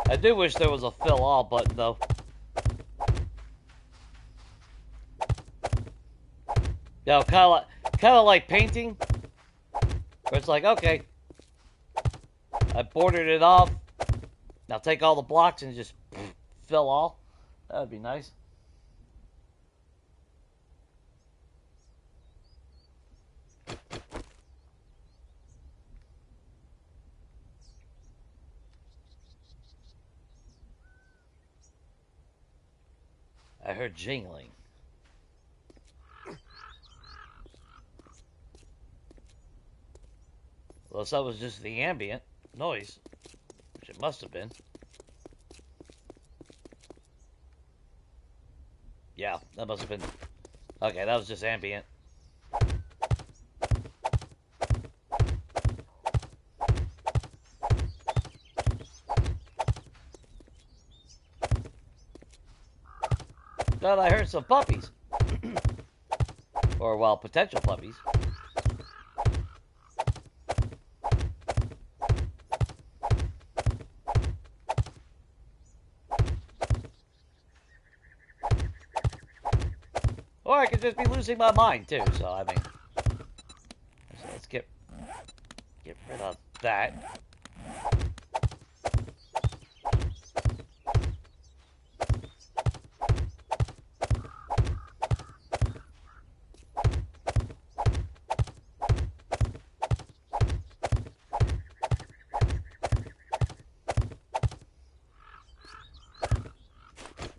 I do wish there was a fill all button though. You know, kind of like painting, where it's like, okay, I bordered it off. Now take all the blocks and just fill all. That would be nice. I heard jingling. Well, that was just the ambient noise, which it must have been. Yeah, that must have been. Okay, that was just ambient. Thought I heard some puppies. Or, well, potential puppies. Or I could just be losing my mind, too, so, I mean... So let's get rid of that.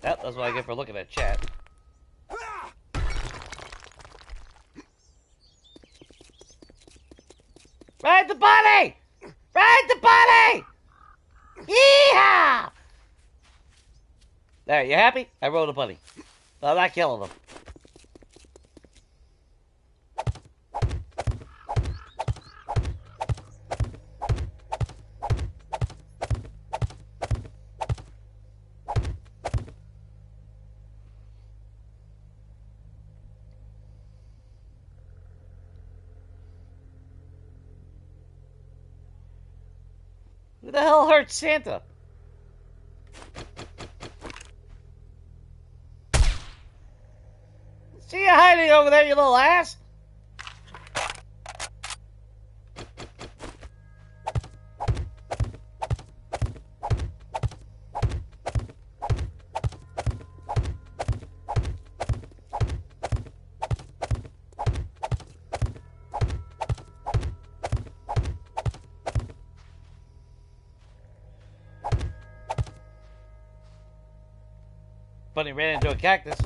Yep, that's what I get for looking at chat. Ride the bunny! Ride the bunny! Yeehaw! There, you happy? I rode a bunny. I'm not killing them. Who the hell hurt Santa? See you hiding over there, you little ass? Bunny ran into a cactus.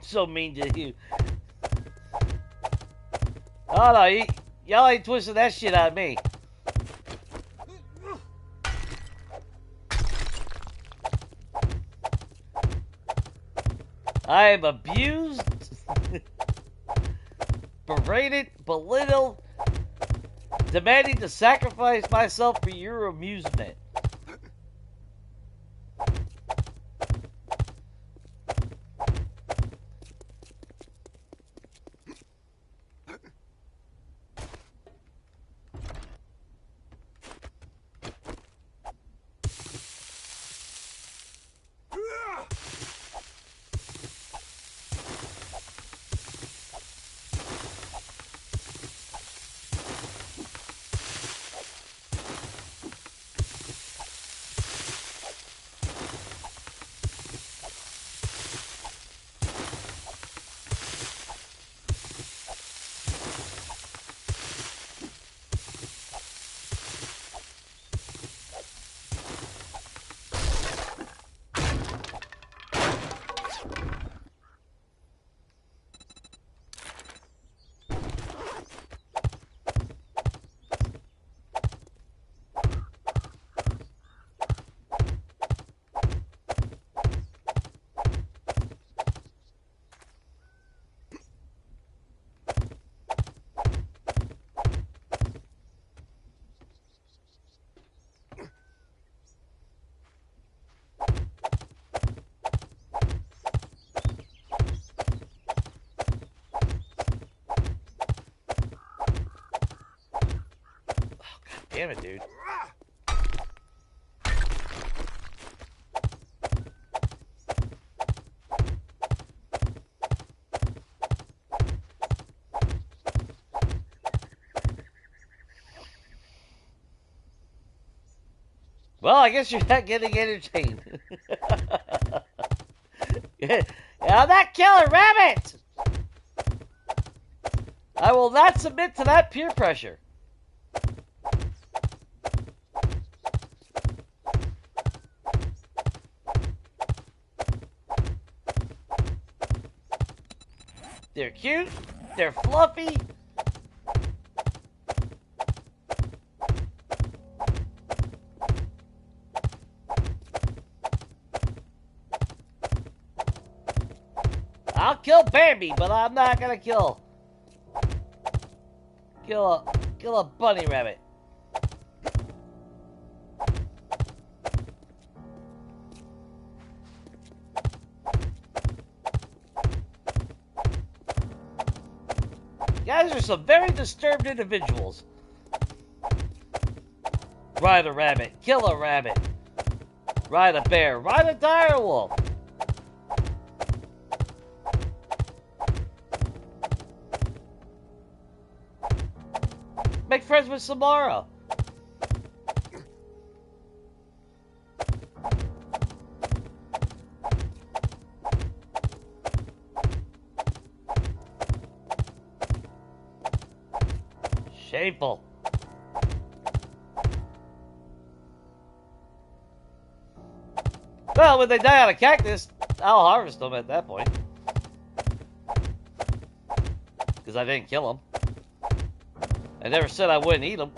So mean to you. Oh no, y'all ain't twisting that shit out of me. I am abused, berated, belittled, demanding to sacrifice myself for your amusement. Damn it, dude. Well, I guess you're not getting entertained. Yeah, I'm not killing rabbits! I will not submit to that peer pressure. They're cute, they're fluffy. I'll kill Bambi, but I'm not gonna kill a bunny rabbit. You guys are some very disturbed individuals. Ride a rabbit, kill a rabbit. Ride a bear, ride a dire wolf. Make friends with Samara. Shameful. Well, when they die on a cactus, I'll harvest them at that point. Because I didn't kill them. I never said I wouldn't eat them.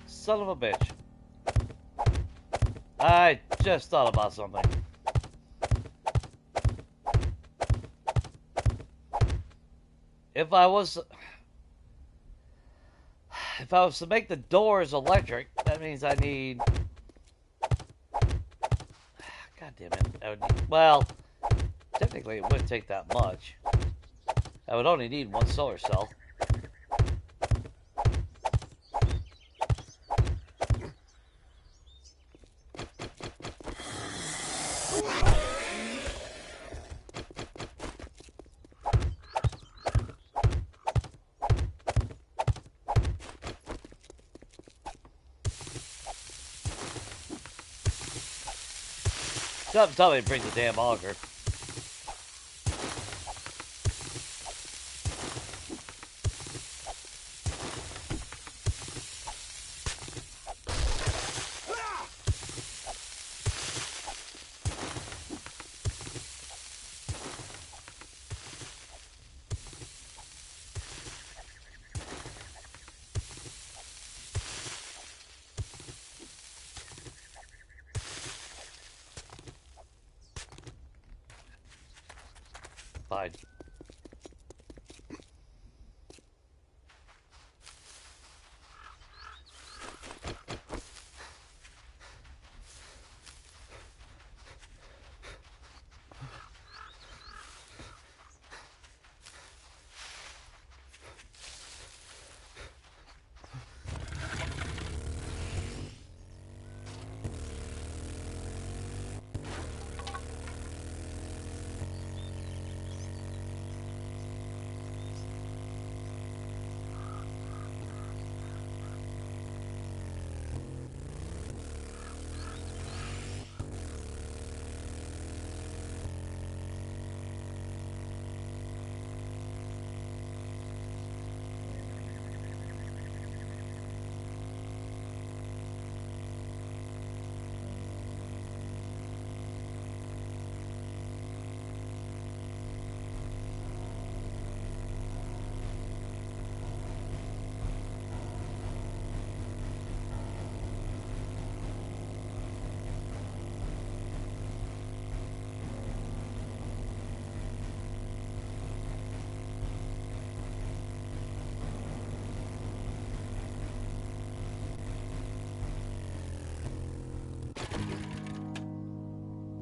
Son of a bitch. I just thought about something. If I was to make the doors electric, that means I need. God damn it! I would need, well, technically it wouldn't take that much. I would only need one solar cell. Something tell me to bring the damn auger. Fine.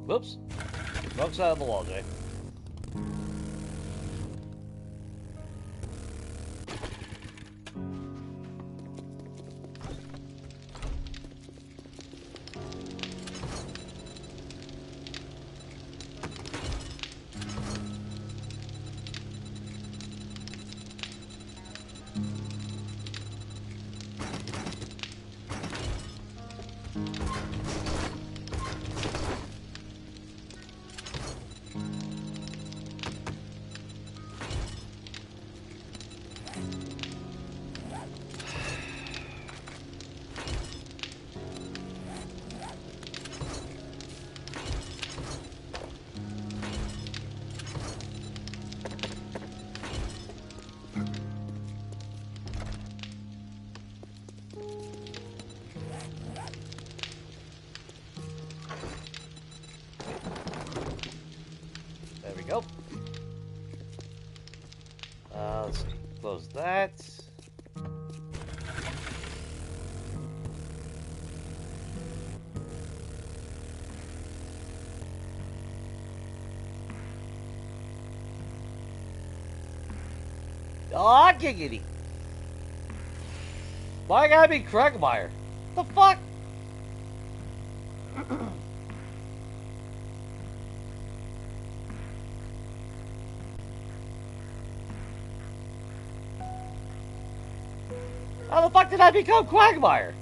Whoops. Wrong side of the wall, Jay. There we go. Let's close that. Aw, giggity. Why I gotta be Craigmeyer? The fuck? How the fuck did I become Quagmire?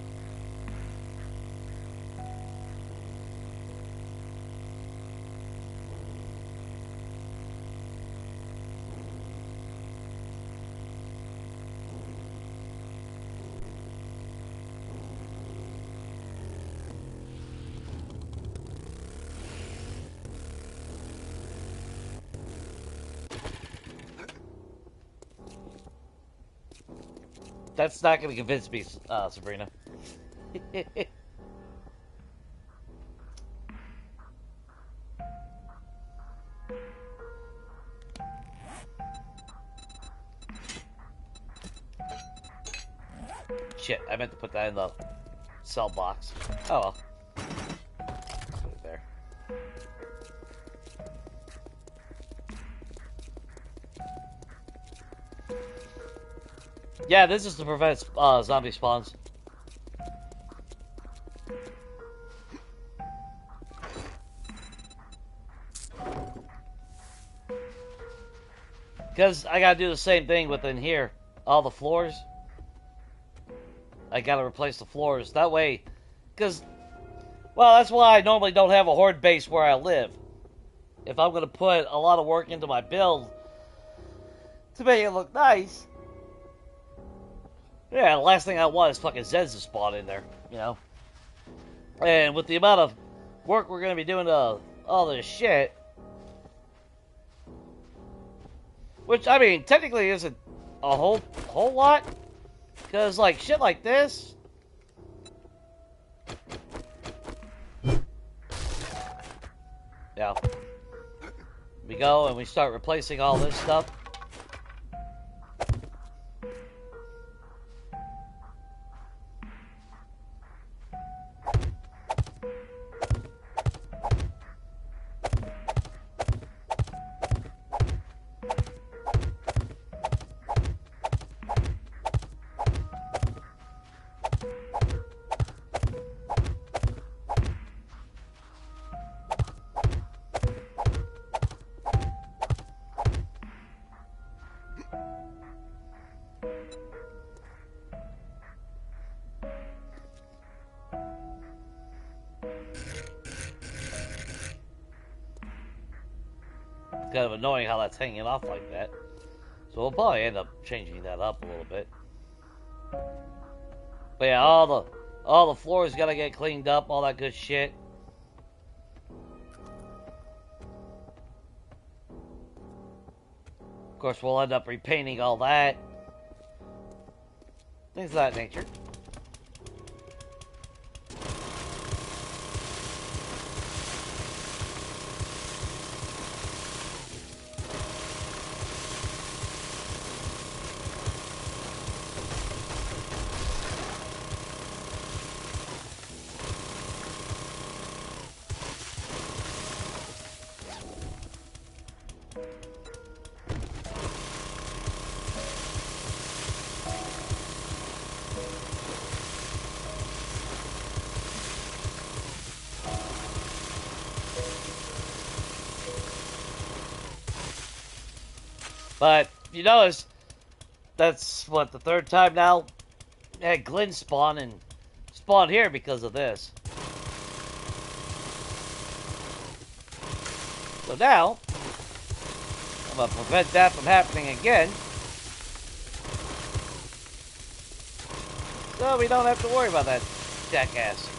That's not going to convince me, Sabrina. Shit, I meant to put that in the cell box. Oh well. Put it there. Yeah, this is to prevent zombie spawns. Because I gotta do the same thing within here. All the floors. I gotta replace the floors. That way, because, well, that's why I normally don't have a horde base where I live. If I'm gonna put a lot of work into my build to make it look nice, yeah, the last thing I want is fucking Zeds to spawn in there, you know? And with the amount of work we're gonna be doing to all this shit, which, I mean, technically isn't a whole lot. Because, like, shit like this. Yeah. We go and we start replacing all this stuff. Kind of annoying how that's hanging off like that. So we'll probably end up changing that up a little bit. But yeah, all the floors gotta get cleaned up, all that good shit. Of course, we'll end up repainting all that. Things of that nature. But you notice that's what, the third time now. I had Glenn spawn and spawn here because of this. So now I'm gonna prevent that from happening again. So we don't have to worry about that jackass.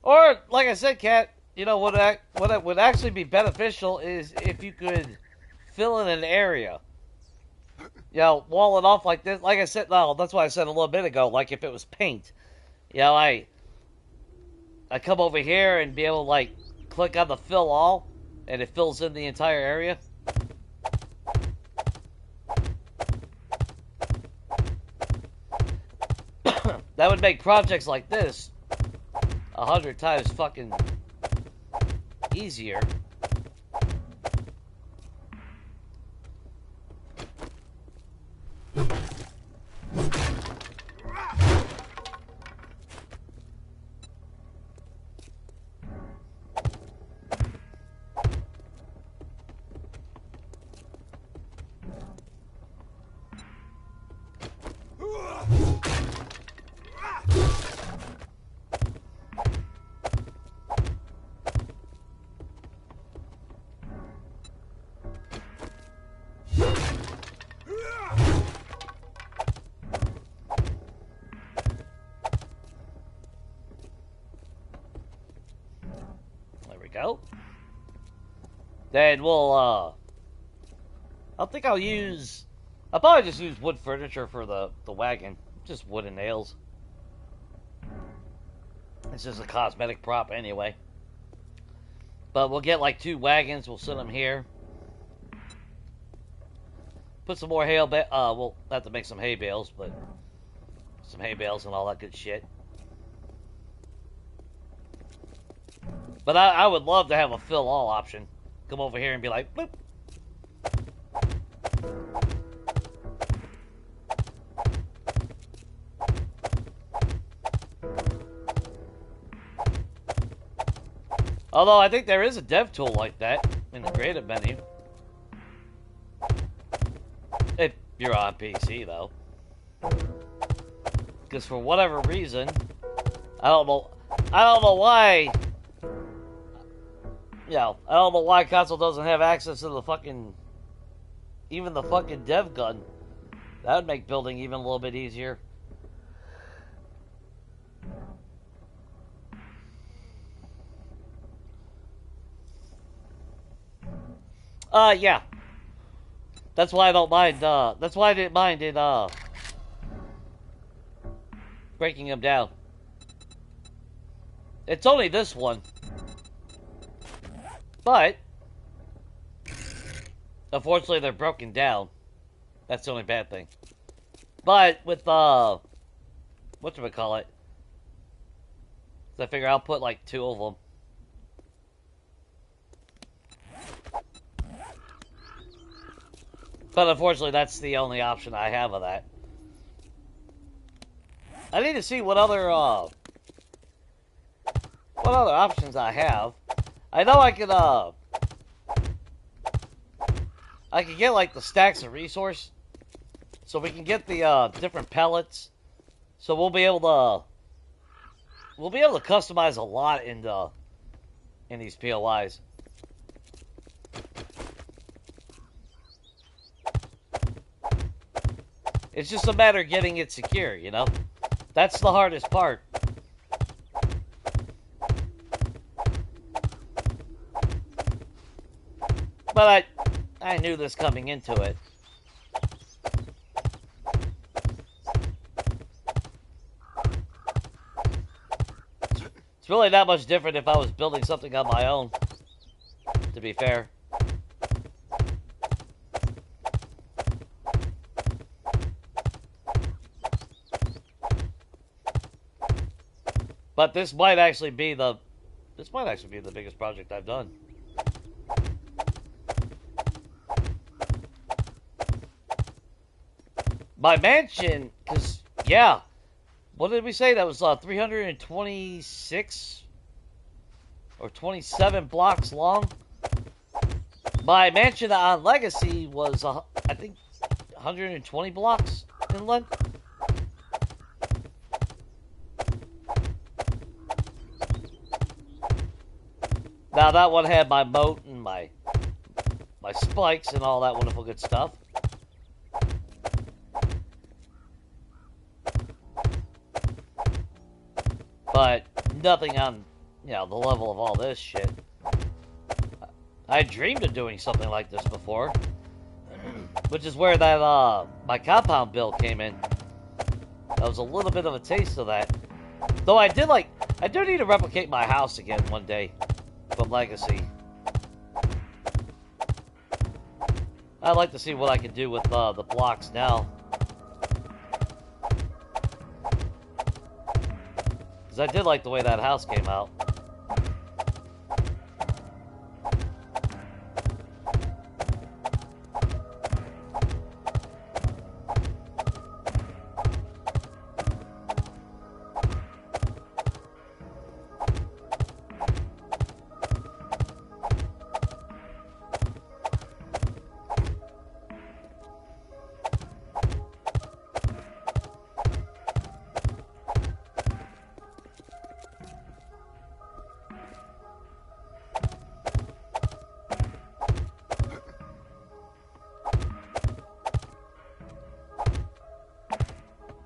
Or, like I said, Kat, you know, what would actually be beneficial is if you could fill in an area. You know, wall it off like this. Like I said, no, that's what I said a little bit ago, like if it was paint. You know, I come over here and be able to, like, click on the fill all, and it fills in the entire area. That would make projects like this 100 times fucking easier. Go. Then we'll, I think I'll probably just use wood furniture for the wagon. Just wood and nails. It's just a cosmetic prop anyway. But we'll get like 2 wagons. We'll set them here. Put some more we'll have to make some hay bales, but some hay bales and all that good shit. But I would love to have a fill all option. Come over here and be like, boop. Although I think there is a dev tool like that in the creative menu. If you're on PC though. Because for whatever reason, I don't know why. Yeah, I don't know why console doesn't have access to the fucking, even the fucking dev gun. That would make building even a little bit easier. Yeah. That's why I don't mind, that's why I didn't mind it, breaking them down. It's only this one. But, unfortunately, they're broken down. That's the only bad thing. But, with, whatchamacallit? So I figure I'll put, like, 2 of them. But, unfortunately, that's the only option I have of that. I need to see what other options I have. I know I could get like the stacks of resource, so we can get the different pellets. So we'll be able to customize a lot in these POIs. It's just a matter of getting it secure, you know? That's the hardest part. But I knew this coming into it. It's really not much different if I was building something on my own, to be fair. But this might actually be the biggest project I've done. My mansion, because, yeah, what did we say? That was 326 or 27 blocks long. My mansion on Legacy was, I think, 120 blocks in length. Now, that one had my moat and my spikes and all that wonderful good stuff. But nothing on, you know, the level of all this shit. I dreamed of doing something like this before. Which is where that, my compound build came in. That was a little bit of a taste of that. Though I do need to replicate my house again one day from Legacy. I'd like to see what I can do with the blocks now. Because I did like the way that house came out.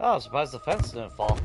Oh, I'm surprised the fence didn't fall.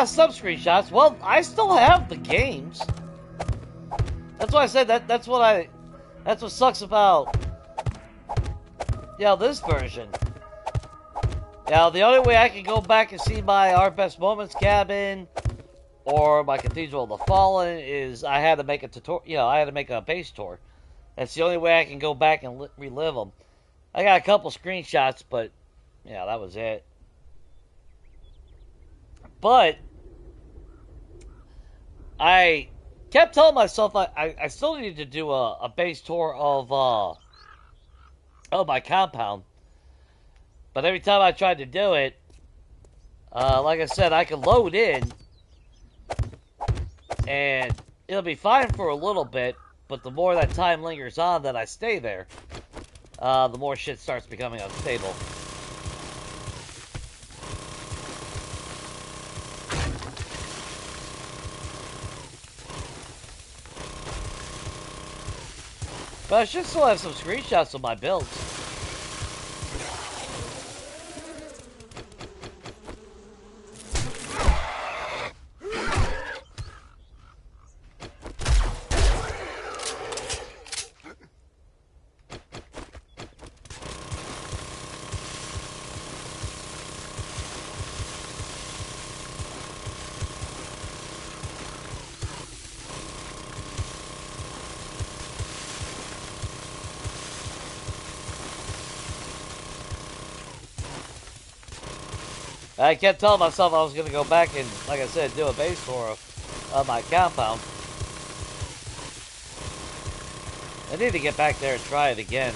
Some screenshots. Well, I still have the games. That's why I said that. That's what sucks about, this version. The only way I can go back and see my Our Best Moments cabin or my Cathedral of the Fallen is I had to make a tutorial. I had to make a base tour. That's the only way I can go back and relive them. I got a couple screenshots, but that was it. But I kept telling myself I still need to do a base tour of my compound. But every time I tried to do it, like I said, I can load in and it'll be fine for a little bit, but the more that time lingers on that I stay there, the more shit starts becoming unstable. But I should still have some screenshots of my builds. I kept telling myself I was going to go back and, like I said, do a base tour of my compound. I need to get back there and try it again.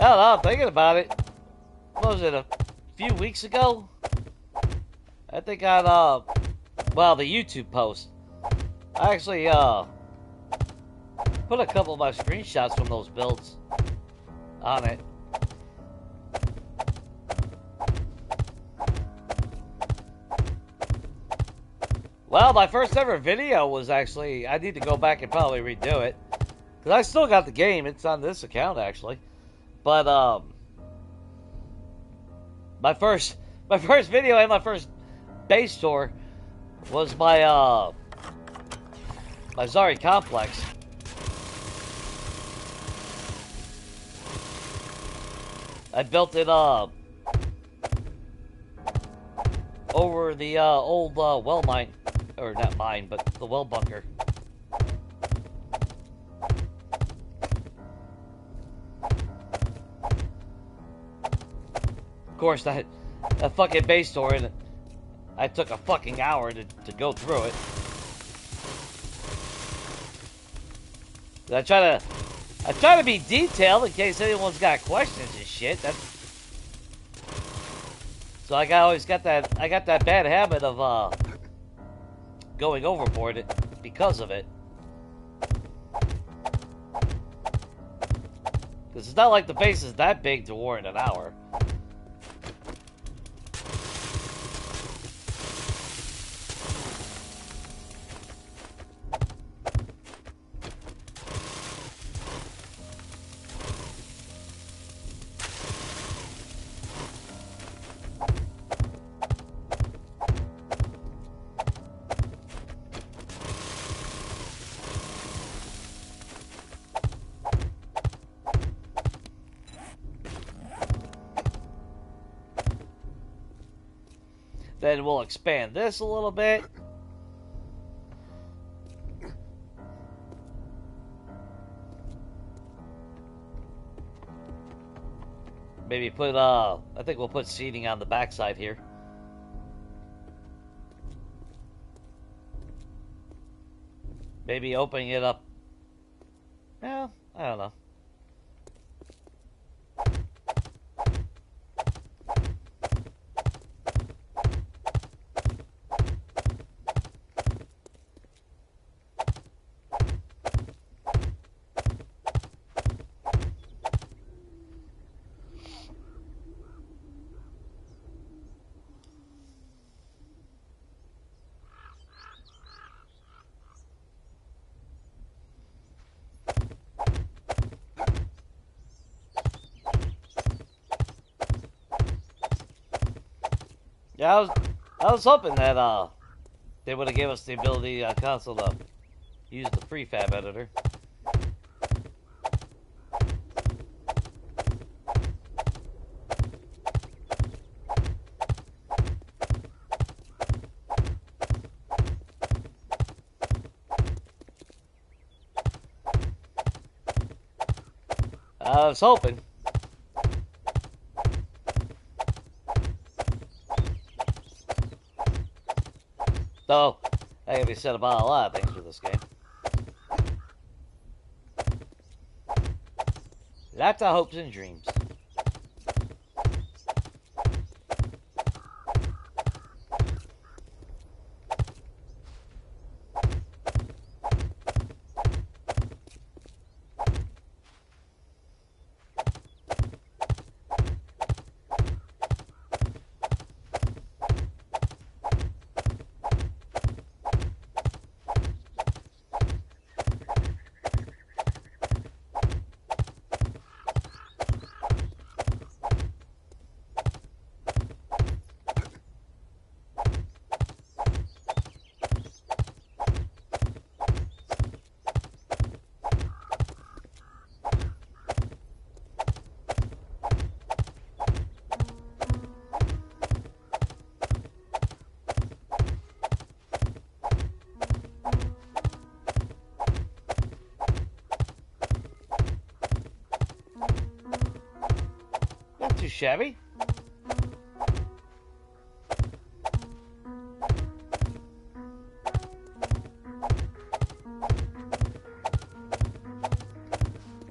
I don't know, I'm thinking about it. What was it, a few weeks ago? I think on, the YouTube post. I actually, put a couple of my screenshots from those builds on it. Well, my first ever video was actually, I need to go back and probably redo it. Because I still got the game, it's on this account actually. But, my first video and my first base tour was my Zari complex. I built it over the old well mine, or not mine, but the well bunker. Of course, that fucking base door, and I took a fucking hour to go through it. I try to be detailed in case anyone's got questions and shit. So I got that bad habit of going overboard because of it. Because it's not like the base is that big to warrant an hour. Then we'll expand this a little bit. Maybe put, I think we'll put seating on the backside here. Maybe opening it up. Well, I don't know. Yeah, I was hoping that they would have gave us the ability console to use the prefab editor. I was hoping. Though, that can be said about a lot of things with this game. Lots of hopes and dreams. Too shabby.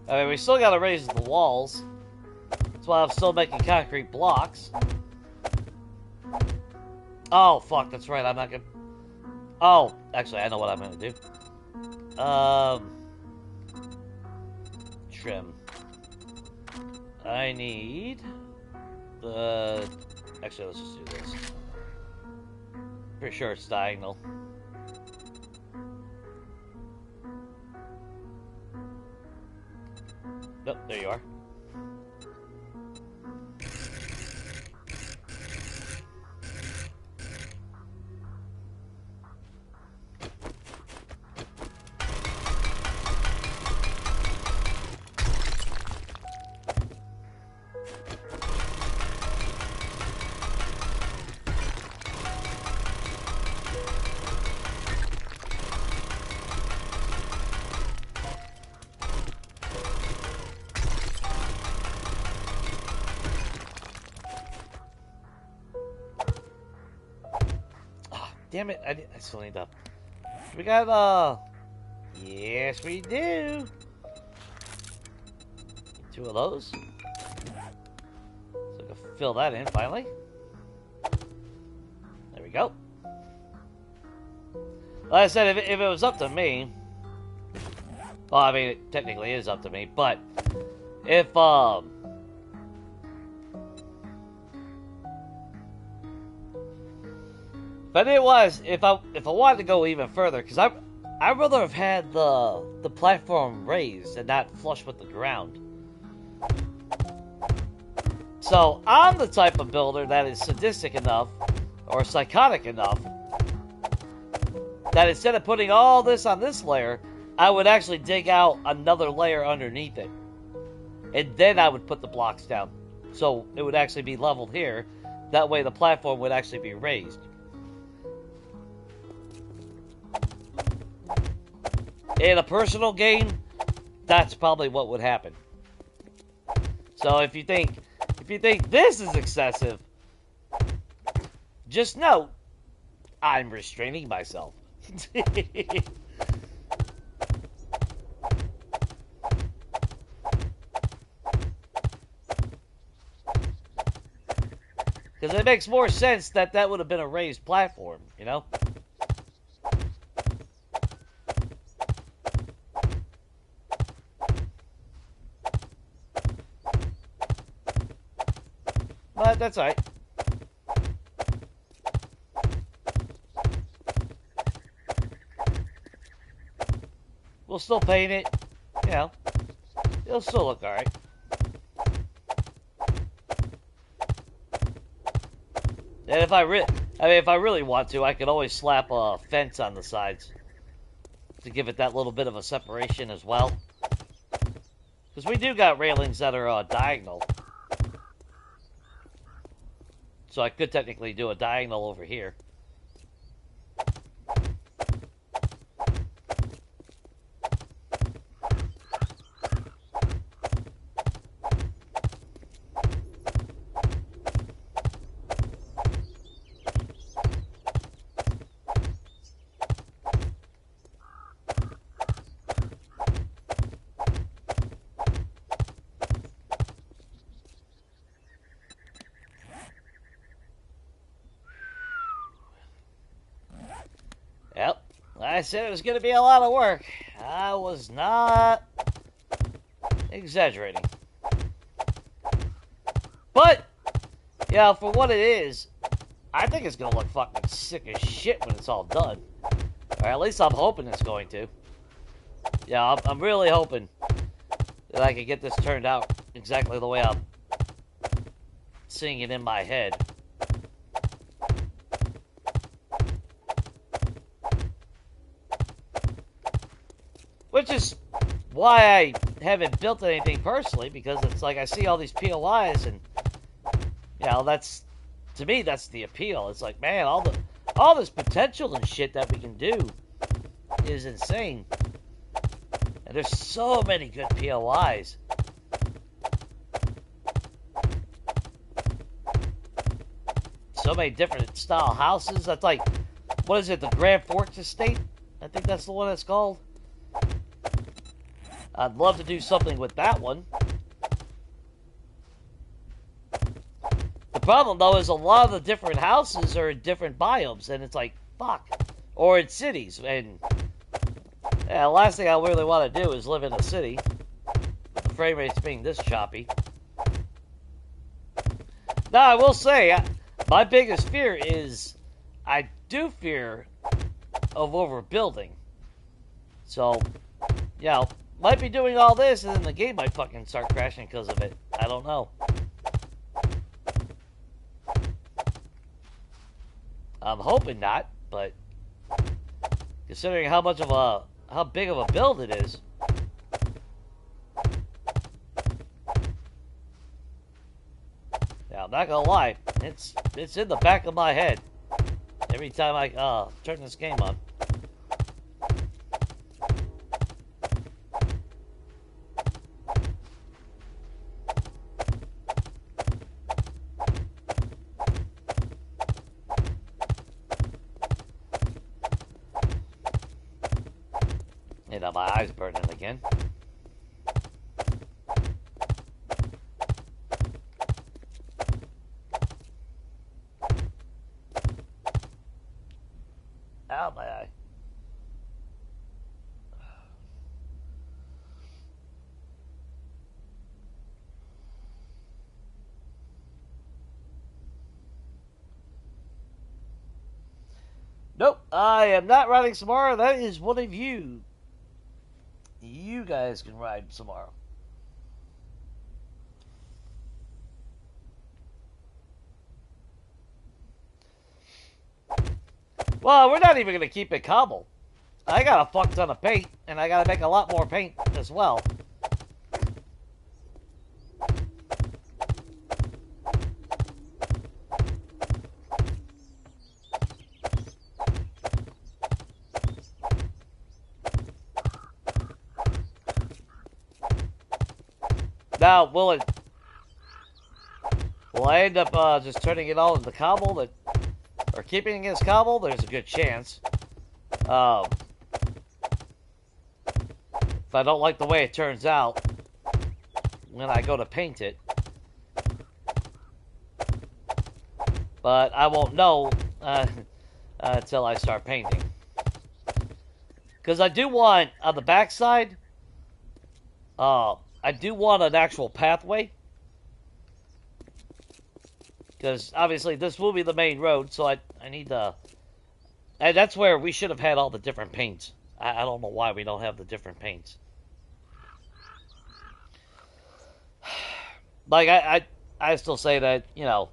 I mean, we still gotta raise the walls. That's why I'm still making concrete blocks. Oh, fuck, that's right, I'm not gonna... Oh, actually, I know what I'm gonna do. Trim. I need the... Actually, let's just do this. Pretty sure it's diagonal. Nope, there you are. damn it. I still need to... We got, yes, we do. 2 of those. So I can fill that in, finally. There we go. Like I said, if it was up to me... Well, I mean, it technically is up to me, but... If, But it was if I wanted to go even further, because I'd rather have had the platform raised and not flush with the ground. So I'm the type of builder that is sadistic enough or psychotic enough that instead of putting all this on this layer, I would actually dig out another layer underneath it, and then I would put the blocks down, so it would actually be leveled here. That way, the platform would actually be raised. In a personal game, that's probably what would happen. So if you think this is excessive, just know I'm restraining myself. Because it makes more sense that would have been a raised platform, you know? But that's alright. We'll still paint it, you know. It'll still look alright. And if I really want to, I could always slap a fence on the sides to give it that little bit of a separation as well. Because we do got railings that are diagonal. So I could technically do a diagonal over here. Yep, I said it was going to be a lot of work. I was not exaggerating. But, yeah, for what it is, I think it's going to look fucking sick as shit when it's all done. Or at least I'm hoping it's going to. Yeah, I'm really hoping that I can get this turned out exactly the way I'm seeing it in my head. Which is why I haven't built anything personally, because it's like I see all these POIs and, you know, that's, to me, that's the appeal. It's like, man, all this potential and shit that we can do is insane. And there's so many good POIs. So many different style houses. That's like, what is it, the Grand Forks Estate? I think that's the one it's called. I'd love to do something with that one. The problem, though, is a lot of the different houses are in different biomes, and it's like, fuck. Or in cities, and yeah, the last thing I really want to do is live in a city, with the frame rates being this choppy. Now, I will say, my biggest fear is, I do fear of overbuilding. So, you know, might be doing all this, and then the game might fucking start crashing because of it. I don't know. I'm hoping not, but considering how big of a build it is. Now, I'm not gonna lie, it's in the back of my head every time I turn this game on. my eyes burning again. Ow, my eye. Nope, I am not riding Samara. That is one of you. You guys can ride Samara. Well, we're not even going to keep it cobble. I got a fuck ton of paint, and I got to make a lot more paint as well. Now, will I end up just turning it all into cobble, or keeping it as cobble? There's a good chance. If I don't like the way it turns out when I go to paint it. But I won't know until I start painting. Because I do want, on the backside, I do want an actual pathway. Because obviously this will be the main road, so I need to... And that's where we should have had all the different paints. I don't know why we don't have the different paints. Like, I still say that, you know,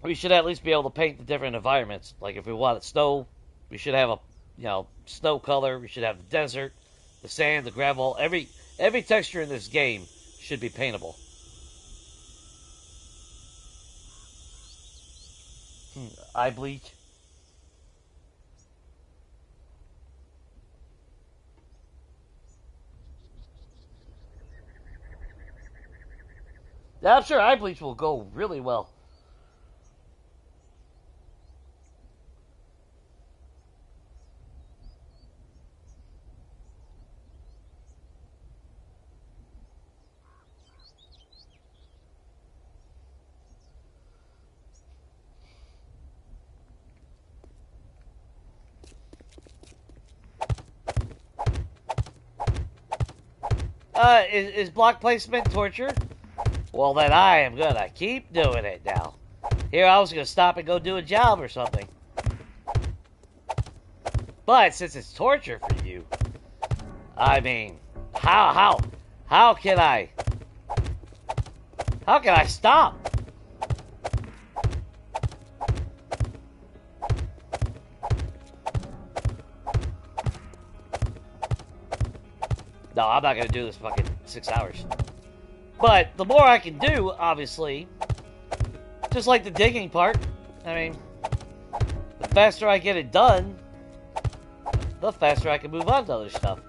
we should at least be able to paint the different environments. Like, if we wanted snow, we should have a, you know, snow color. We should have the desert, the sand, the gravel. Every texture in this game should be paintable. Eye bleach. Yeah, I'm sure eye bleach will go really well. Is block placement torture? Well, then I am gonna keep doing it now. Here, I was gonna stop and go do a job or something. But since it's torture for you, I mean, how can I stop? No, I'm not gonna do this fucking 6 hours. But the more I can do, obviously, just like the digging part, I mean, the faster I get it done, the faster I can move on to other stuff.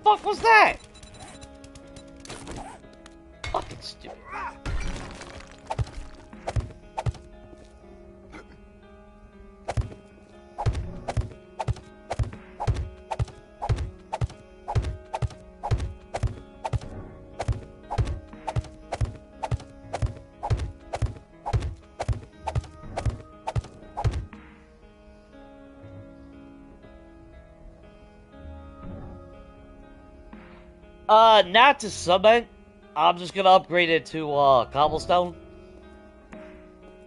What was that? Fucking stupid. Not to cement. I'm just gonna upgrade it to, cobblestone.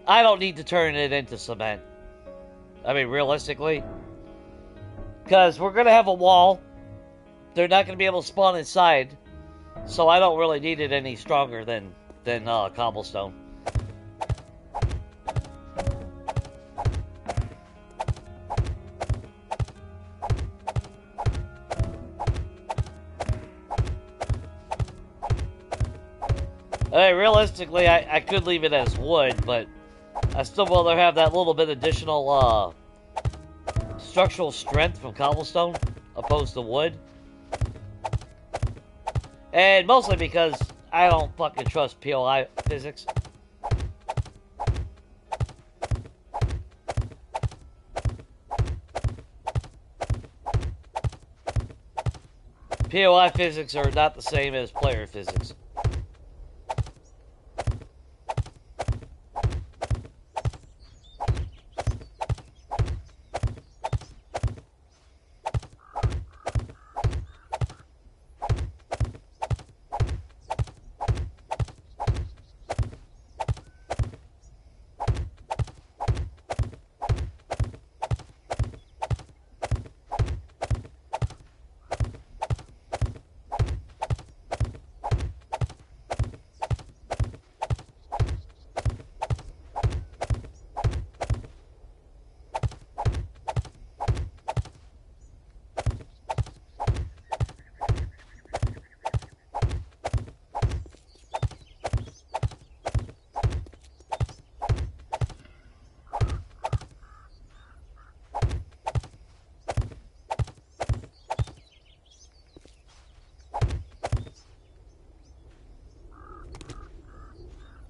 I don't need to turn it into cement. I mean, realistically. Because we're gonna have a wall. They're not gonna be able to spawn inside. So I don't really need it any stronger than cobblestone. But realistically, I could leave it as wood, but I still rather have that little bit additional structural strength from cobblestone opposed to wood. And mostly because I don't fucking trust POI physics. POI physics are not the same as player physics.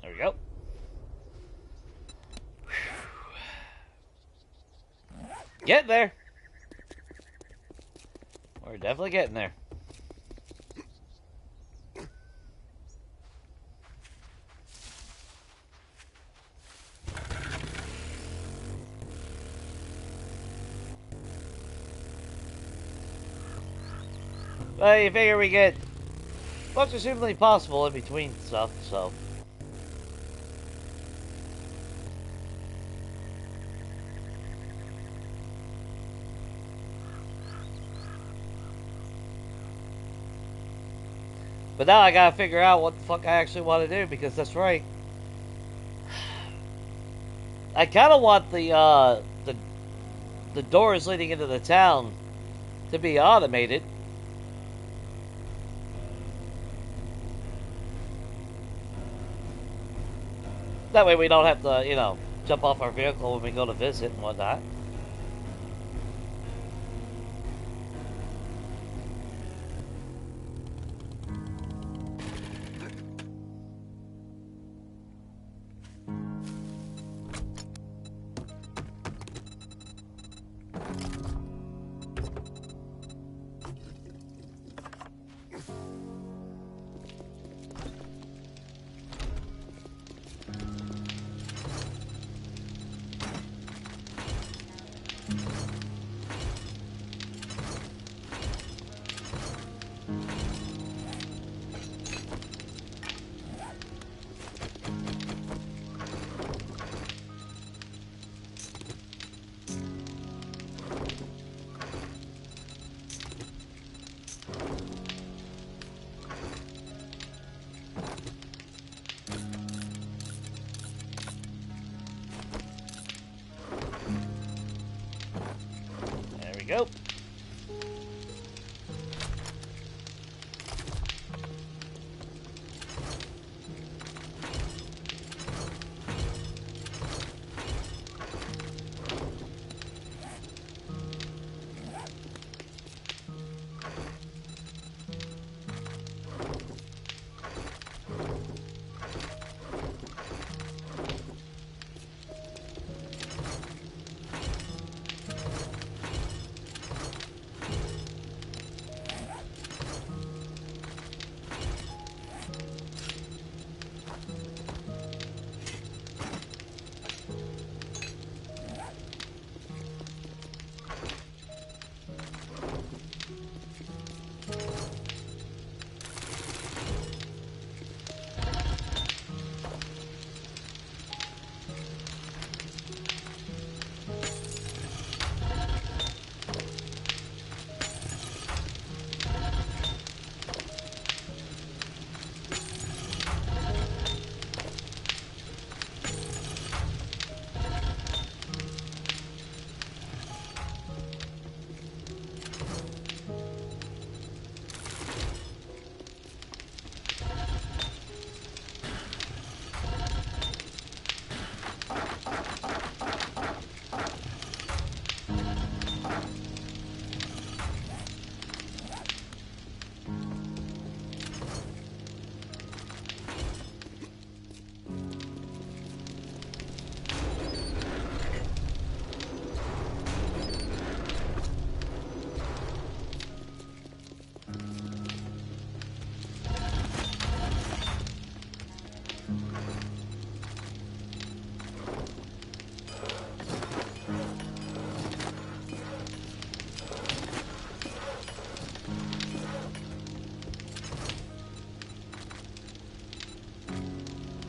There we go. Get there. We're definitely getting there. Well, you figure we get much as humanly possible in between stuff, so. But now I gotta figure out what the fuck I actually want to do, because that's right. I kind of want the doors leading into the town to be automated. That way we don't have to, you know, jump off our vehicle when we go to visit and whatnot.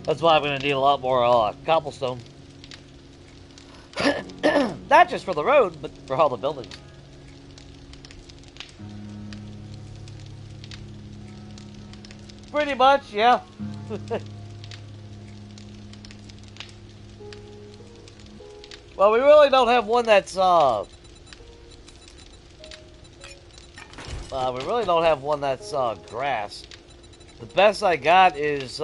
That's why I'm going to need a lot more cobblestone. Not just for the road, but for all the buildings. Pretty much, yeah. Well, we really don't have one that's, grass. The best I got is,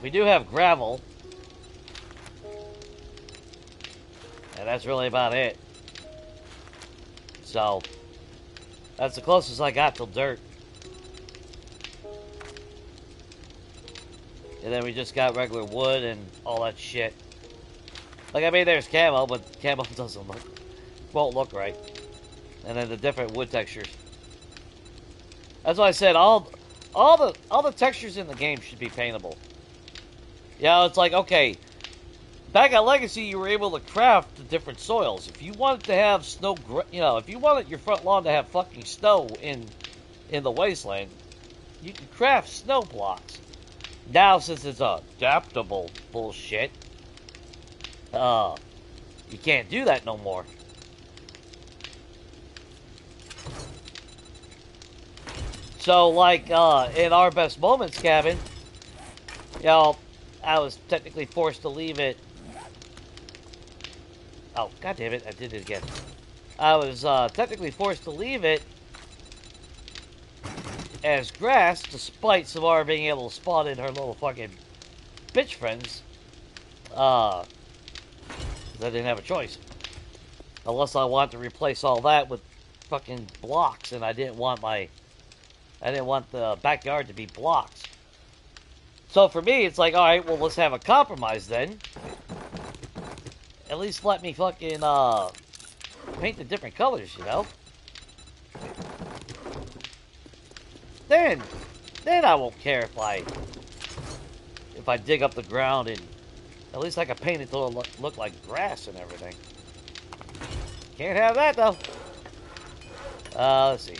we do have gravel. And that's really about it. So, that's the closest I got till dirt. And then we just got regular wood and all that shit. Like, I mean, there's camo, but camo won't look right. And then the different wood textures. That's why I said all the textures in the game should be paintable. Yeah, it's like, okay, back at Legacy, you were able to craft the different soils. If you wanted to have snow, if you wanted your front lawn to have fucking snow in the wasteland, you can craft snow blocks. Now, since it's adaptable bullshit, you can't do that no more. So, like, in our Best Moments cabin, I was technically forced to leave it. Oh, god damn it, I did it again. I was technically forced to leave it as grass, despite Samara being able to spawn in her little fucking bitch friends. I didn't have a choice. Unless I wanted to replace all that with fucking blocks, and I didn't want the backyard to be blocks. So for me, it's like, alright, well, let's have a compromise then. At least let me fucking, paint the different colors, you know? Then I won't care if I dig up the ground and at least I can paint it to look like grass and everything. Can't have that, though. Let's see.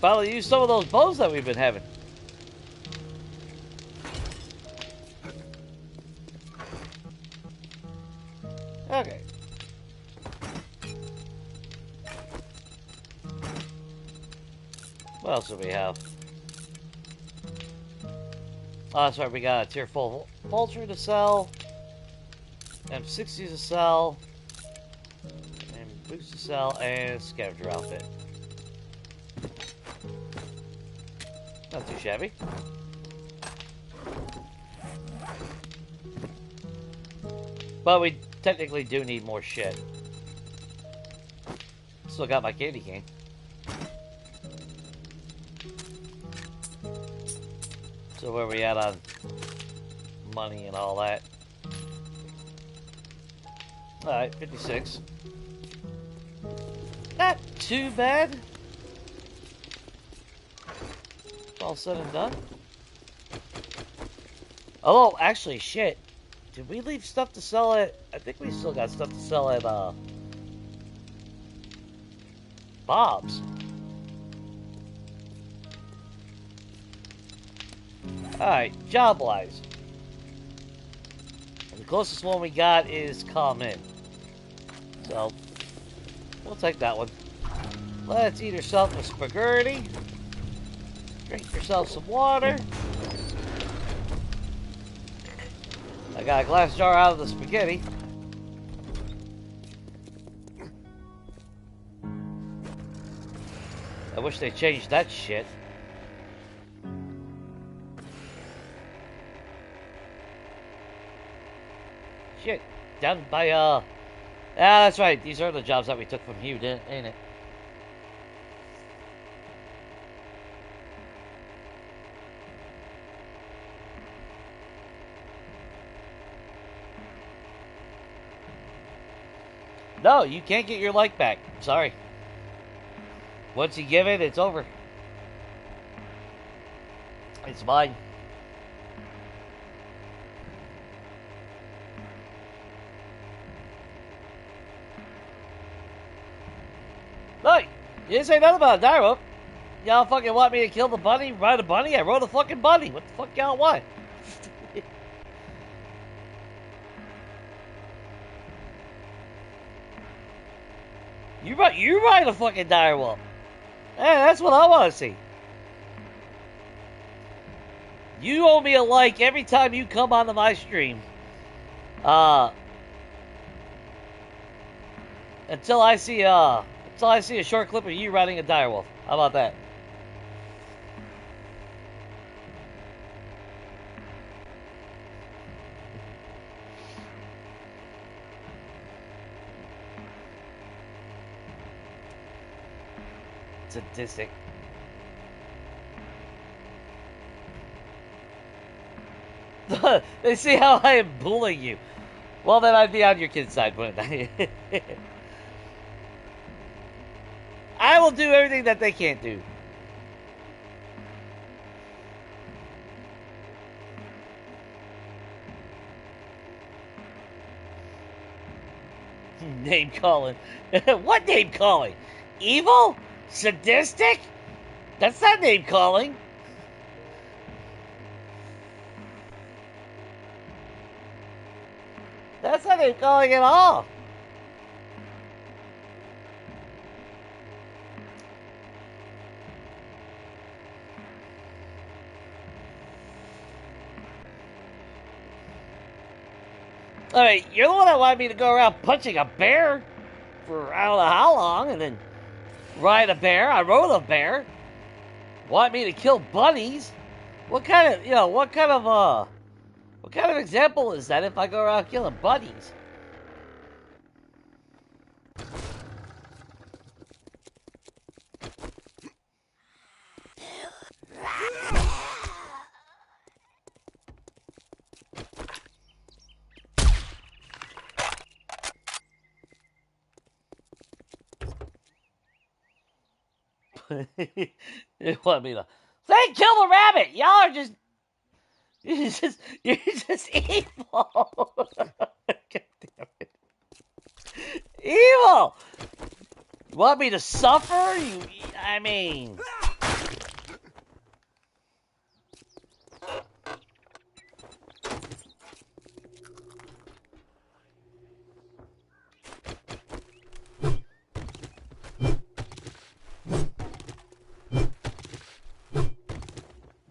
Finally use some of those bows that we've been having. Okay. What else do we have? Oh, that's right, we got a tier 4 vulture to sell. M60 to sell. And boots to sell, and scavenger outfit. Not too shabby. But we technically do need more shit. Still got my candy cane. So where we at on money and all that? Alright, 56. Not too bad. All said and done. Oh, actually, shit. Did we leave stuff to sell at... I think we still got stuff to sell at, Bob's. Alright, job-wise. And the closest one we got is Come In. So, we'll take that one. Let's eat yourself a spaghetti. Drink yourself some water. I got a glass jar out of the spaghetti. I wish they changed that shit. Shit. Down by, Ah, that's right. These are the jobs that we took from you, ain't it? No, you can't get your like back. Sorry. Once you give it, it's over. It's mine. Look, you didn't say nothing about a die rope. Y'all fucking want me to kill the bunny? Ride a bunny? I rode a fucking bunny. What the fuck y'all want? You ride a fucking dire wolf. Hey, that's what I want to see. You owe me a like every time you come onto my stream. Until I see a short clip of you riding a dire wolf. How about that? Sadistic. They see how I am bullying you. Well, then I'd be on your kid's side, wouldn't I? I will do everything that they can't do. Name calling. What name calling? Evil? Sadistic? That's not name calling. That's not name calling at all. Alright, you're the one that wanted me to go around punching a bear for I don't know how long, and then ride a bear. I rode a bear. Want me to kill bunnies? What kind of example is that if I go around killing bunnies? You want me to say kill the rabbit? Y'all are just you're just evil. God damn it. Evil. You want me to suffer? I mean.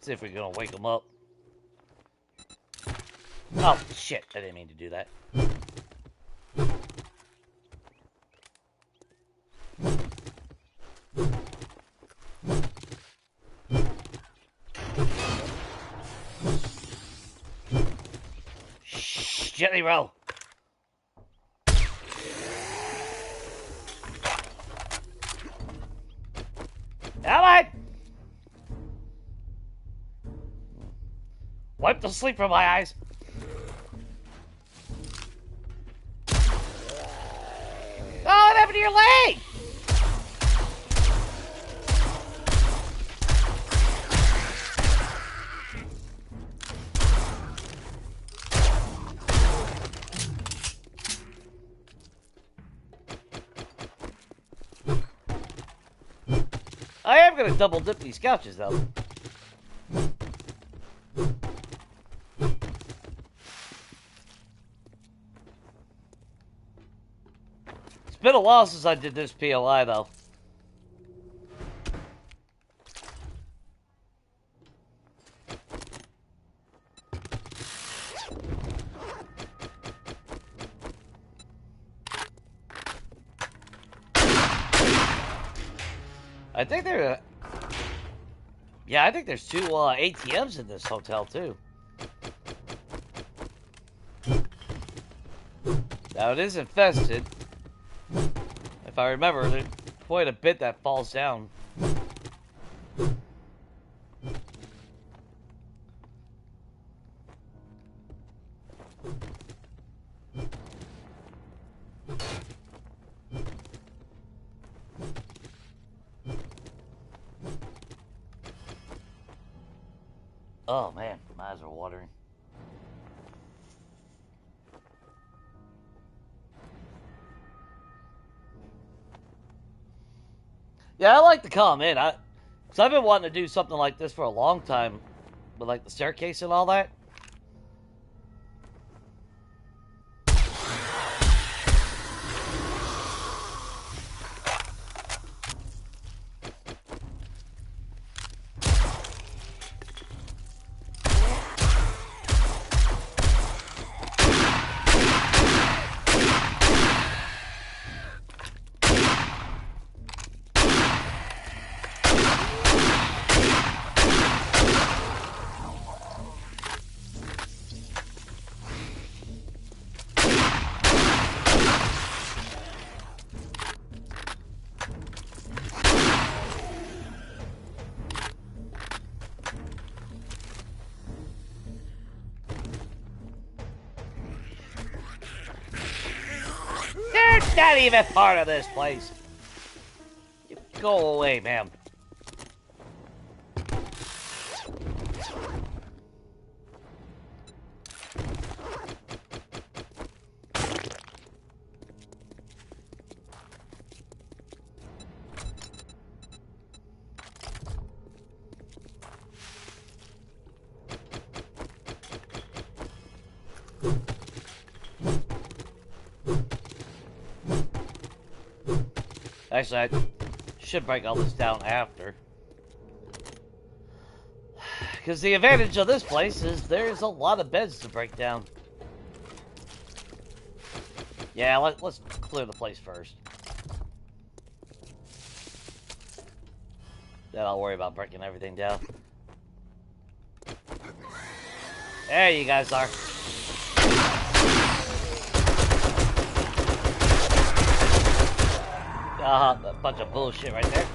See if we're gonna wake them up. Oh shit! I didn't mean to do that. Shh, gently roll. Come on! Wipe the sleep from my eyes. Oh, what happened to your leg? I am going to double dip these couches, though. It's been a while since I did this POI, though. I think there. Yeah, I think there's two ATMs in this hotel too. Now it is infested. If I remember, there's quite a bit that falls down. Oh man, my eyes are watering. Yeah, I like to come in. Cause I've been wanting to do something like this for a long time, with like the staircase and all that. They're not even part of this place. You go away, ma'am. Actually, I should break all this down after. Because the advantage of this place is there's a lot of beds to break down. Yeah, let's clear the place first. Then I'll worry about breaking everything down. There you guys are. A bunch of bullshit right there.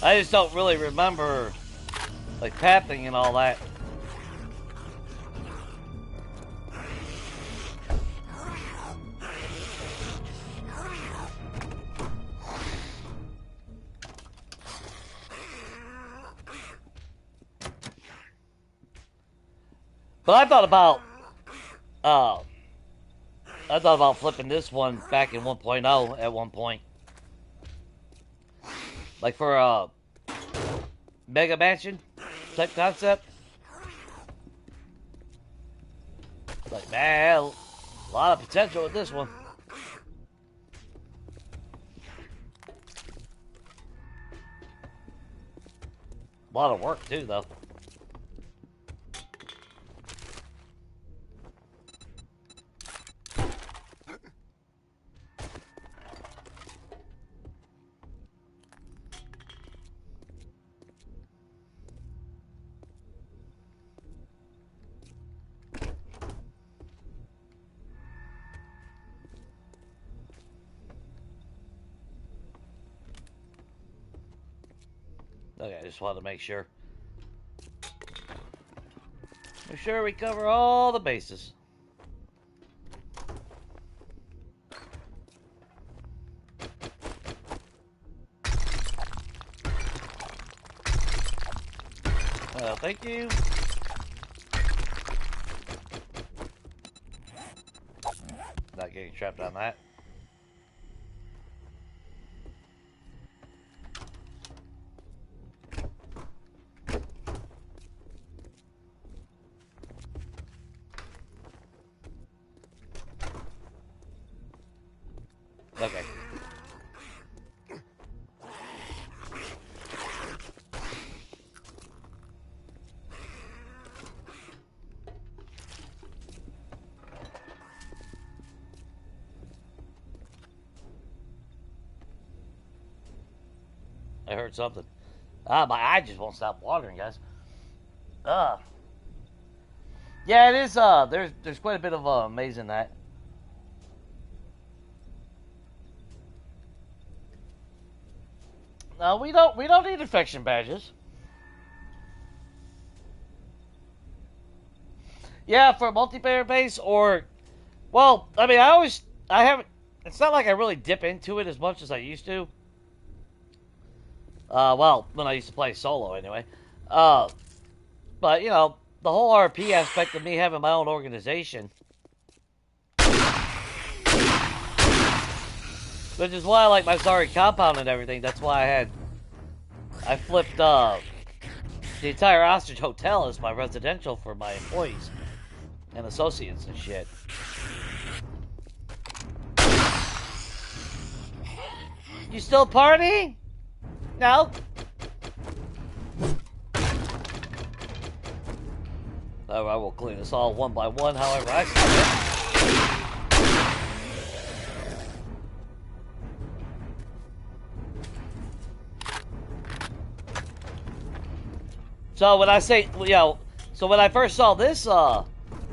I just don't really remember, like, pathing and all that. But I thought about flipping this one back in 1.0 at one point. Like for a Mega Mansion type concept. Like, man, a lot of potential with this one. A lot of work too, though. Okay, I just wanted to make sure. Make sure we cover all the bases. Thank you. Not getting trapped on that. Okay. I heard something. My eye just won't stop watering, guys. Yeah, it is. There's quite a bit of maze in that. No, we don't need infection badges. Yeah, for a multiplayer base or, well, I mean, I haven't. It's not like I really dip into it as much as I used to. Well, when I used to play solo anyway. But you know, the whole RP aspect of me having my own organization, which is why I like my Zari compound and everything. That's why I flipped the entire Ostrich Hotel as my residential for my employees and associates and shit. You still party? No? Oh, I will clean this all one by one, however I see it. So when I say, you know, so when I first saw this,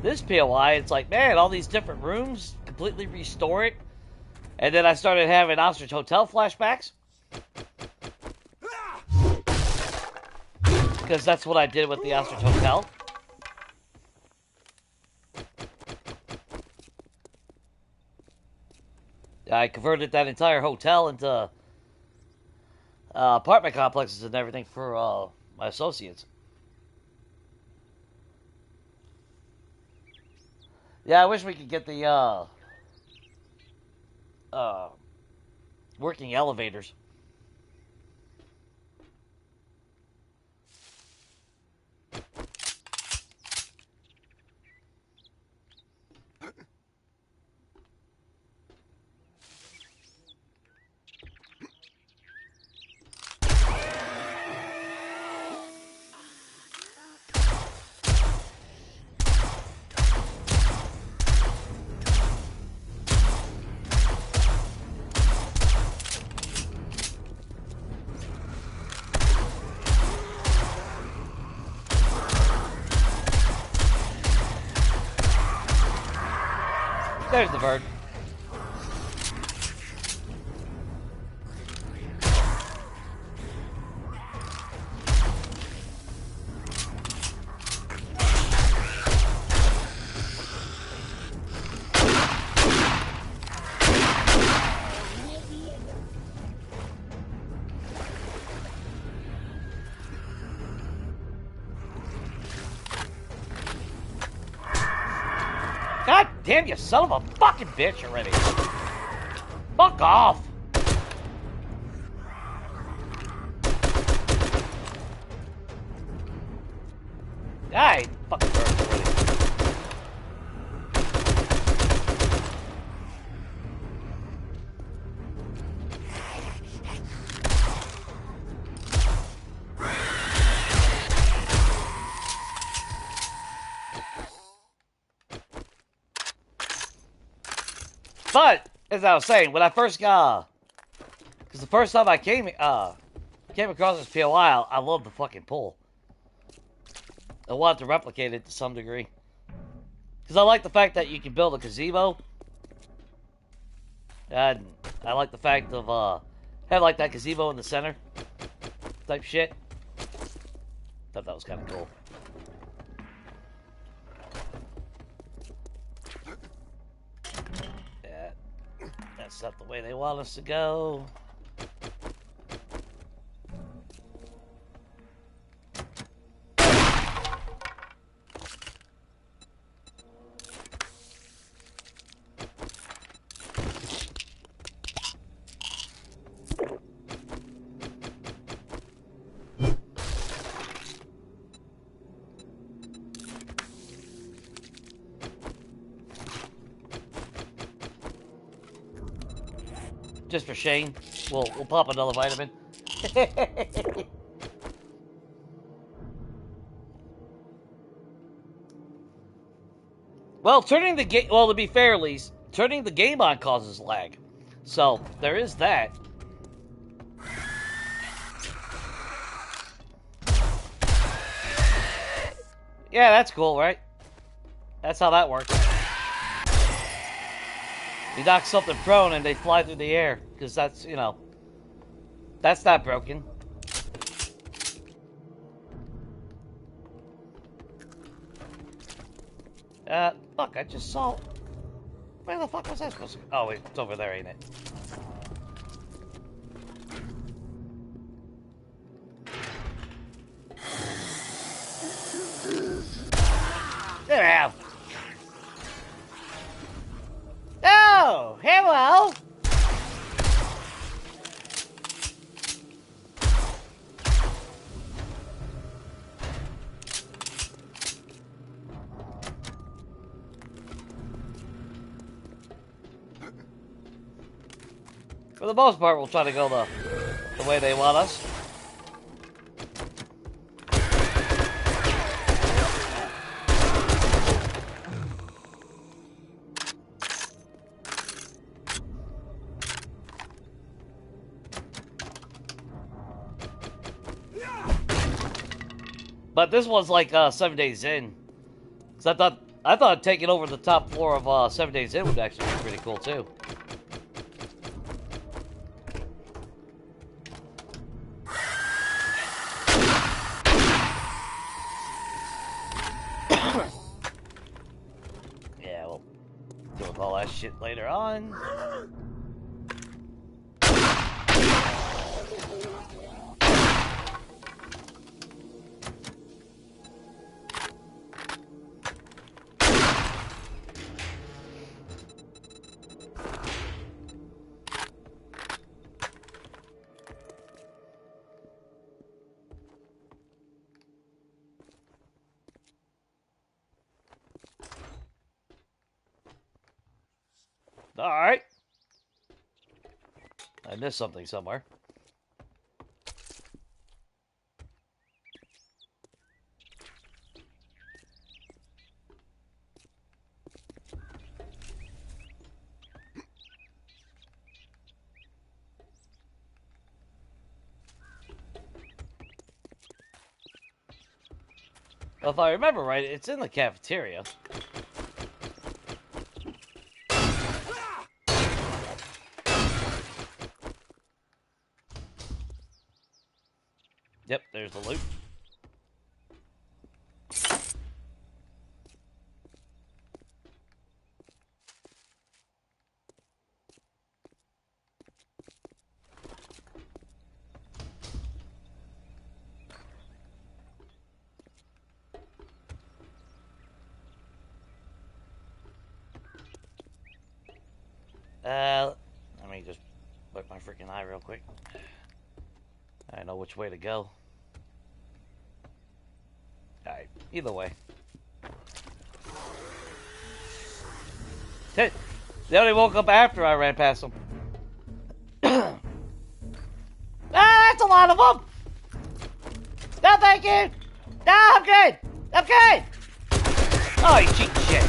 this POI, it's like, man, all these different rooms, completely restore it. And then I started having Ostrich Hotel flashbacks. Because that's what I did with the Ostrich Hotel. I converted that entire hotel into apartment complexes and everything for my associates. Yeah, I wish we could get the working elevators. There's the bird. God damn, you son of a fucking bitch already. Fuck off. I fucking burned already. But, as I was saying, when I first got, because the first time I came across this POI, I loved the fucking pool. I wanted to replicate it to some degree. Because I like the fact that you can build a gazebo. And I like the fact of, have like that gazebo in the center. Type shit. Thought that was kind of cool. Yeah. That's not the way they want us to go. Just for Shane, we'll pop another vitamin. Well, turning the game, well, to be fair, at least, turning the game on causes lag. So, there is that. Yeah, that's cool, right? That's how that works. You knock something prone and they fly through the air. Because that's, you know, that's not broken. Fuck, I just saw... Where the fuck was that supposed to go? Oh, wait, it's over there, ain't it? There. Oh, hello. For the most part, we'll try to go the way they want us. But this one's like 7 Days In. Because I thought taking over the top floor of 7 Days In would actually be pretty cool too. Yeah, we'll deal with all that shit later on. Alright. I missed something somewhere. Well, if I remember right, it's in the cafeteria. Yep, there's the loot. Let me just wipe my freaking eye real quick. I know which way to go. Alright, either way. They only woke up after I ran past them. Ah, that's a lot of them! No, thank you! No, I'm good! I'm good! Oh, you cheap shit.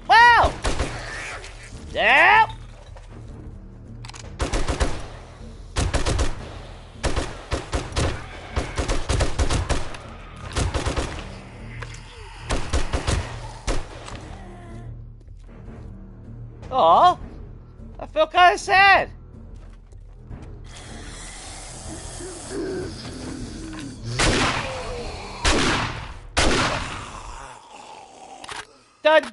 Wow! Yep! Aw, I feel kind of sad. Done.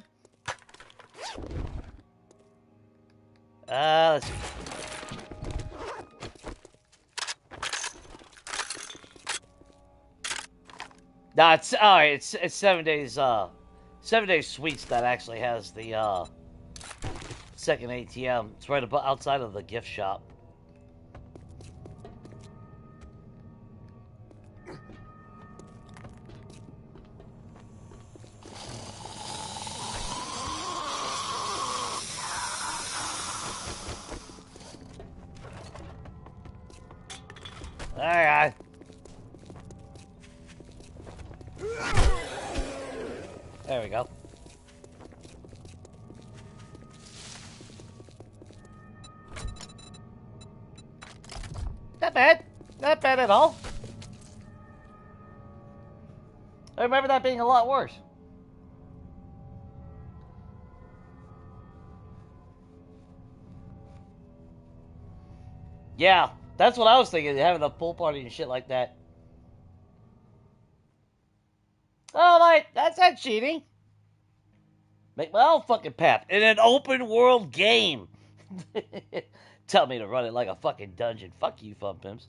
Let's see. Nah, it's alright. It's 7 days. 7 days sweets that actually has the second ATM. It's right about outside of the gift shop. Alright. There we go. Not bad. Not bad at all. I remember that being a lot worse. Yeah, that's what I was thinking, having a pool party and shit like that. Oh, like, that's not cheating. Make my own fucking path in an open world game. Tell me to run it like a fucking dungeon. Fuck you, Fun Pimps.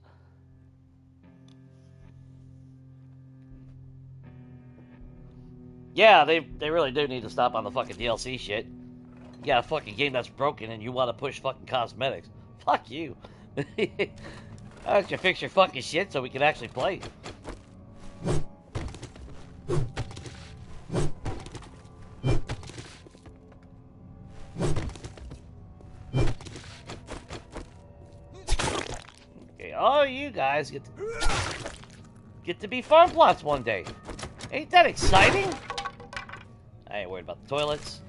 Yeah, they really do need to stop on the fucking DLC shit. You got a fucking game that's broken and you want to push fucking cosmetics. Fuck you. Why don't you fix your fucking shit so we can actually play? Okay, all you guys get to be farm plots one day. Ain't that exciting? I ain't worried about the toilets.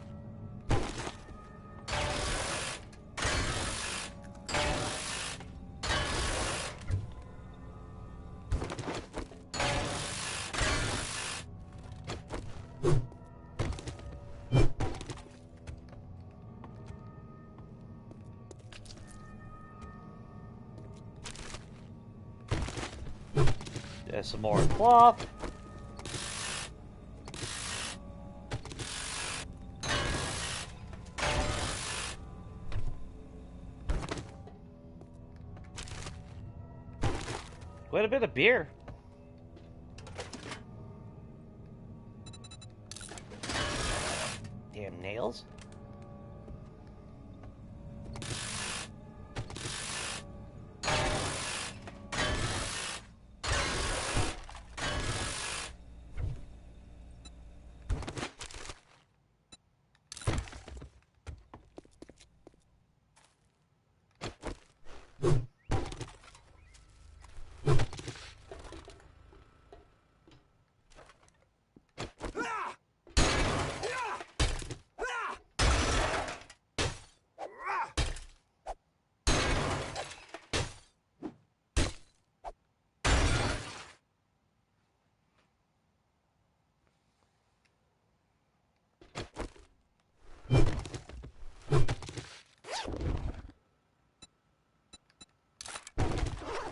There's some more cloth. Quite a bit of beer. Damn nails.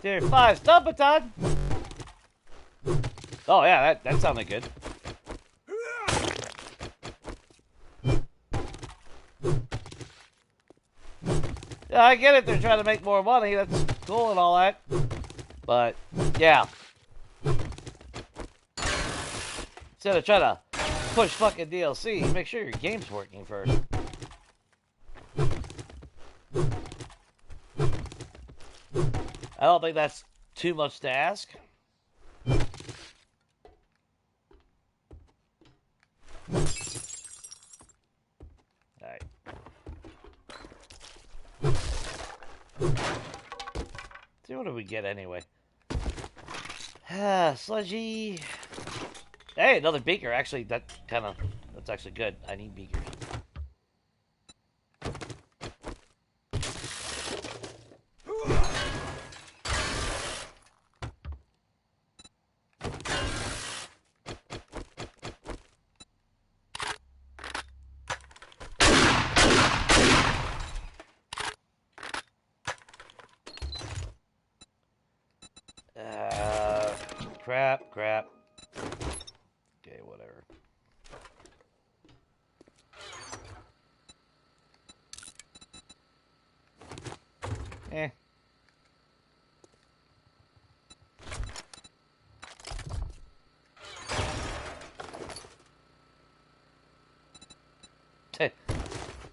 Tier 5 stop baton. Oh yeah, that sounded good. Yeah, I get it. They're trying to make more money. That's cool and all that. But yeah, instead of trying to push fucking DLC, make sure your game's working first. I don't think that's too much to ask. Alright. See, what do we get anyway? Sludgy. Hey, another beaker. Actually, that's actually good. I need beakers. Crap. Okay, whatever. Eh.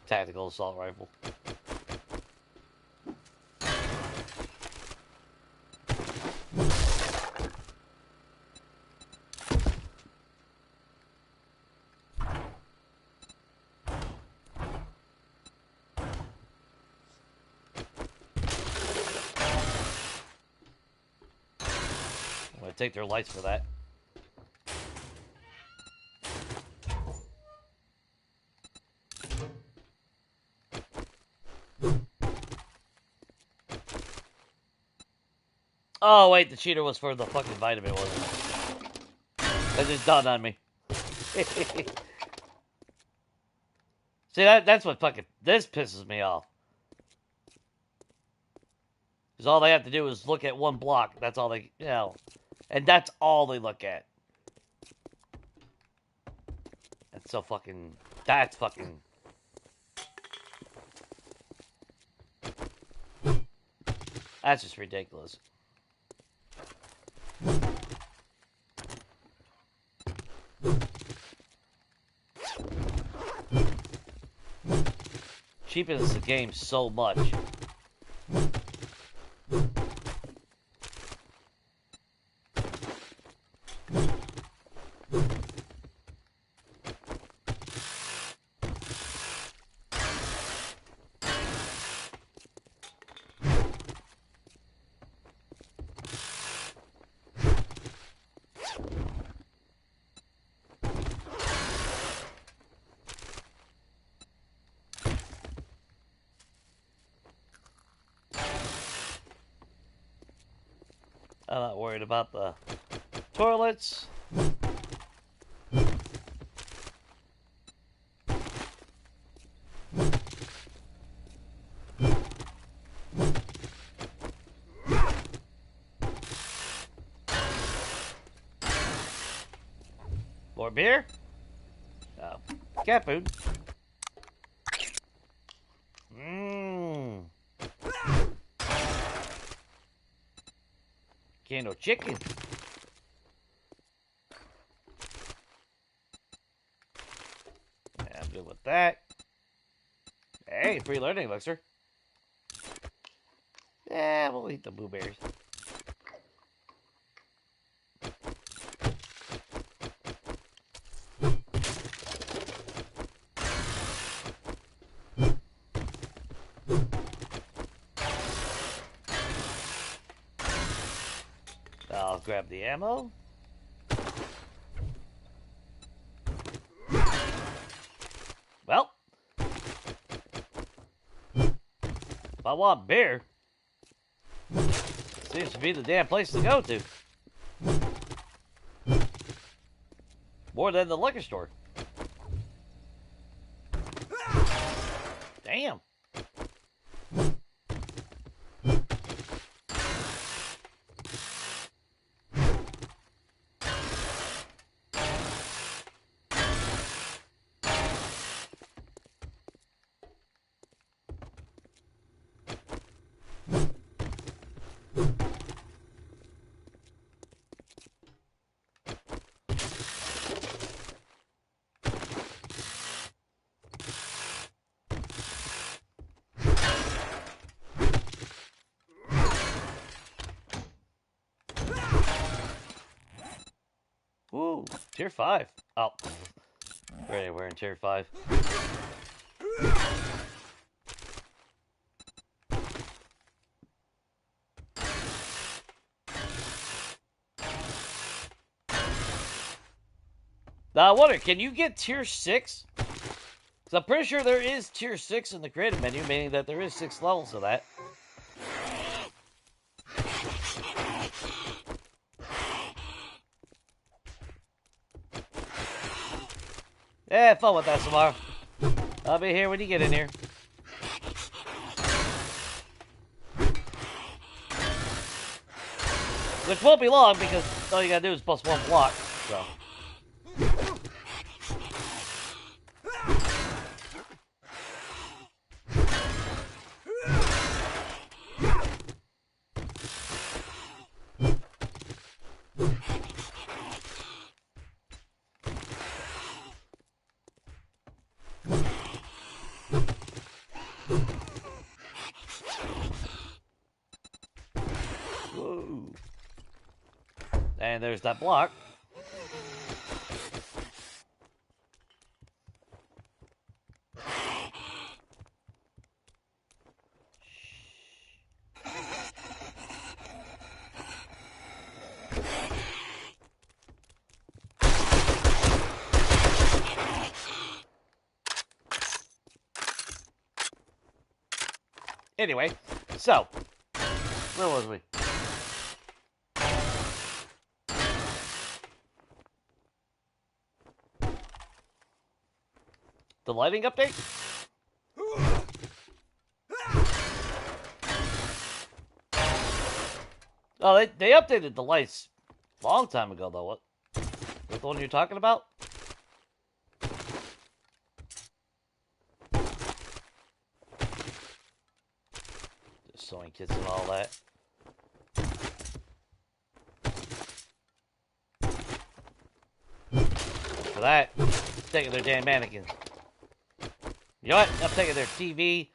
Tactical assault rifle. I'm gonna take their lights for that. Oh wait, the cheater was for the fucking vitamin, wasn't it? That just dawned on me. See, that's what fucking this pisses me off. Because all they have to do is look at one block. That's all they, and that's all they look at. That's so fucking. That's fucking. That's just ridiculous. Cheapens the game so much. I'm not worried about the toilets. More beer? Oh, cat food. Mmm. Can't no chicken. Yeah, I'm good with that. Hey, free learning elixir. Yeah, we'll eat the blueberries. I'll grab the ammo. Well, if I want beer, seems to be the damn place to go to. More than the liquor store. Damn. Ooh, tier 5. Oh, we're anywhere in tier 5. Now, I wonder, can you get tier 6? Because I'm pretty sure there is tier 6 in the creative menu, meaning that there is 6 levels of that. Yeah, have fun with that tomorrow. I'll be here when you get in here. Which won't be long because all you gotta do is bust one block, so. Whoa. And there's that block. Anyway, so, where was we? The lighting update? Oh, they updated the lights a long time ago, though. What? What the one you're talking about? Just sewing kits and all that. For that, taking their damn mannequins. You know what? I'm taking their TV.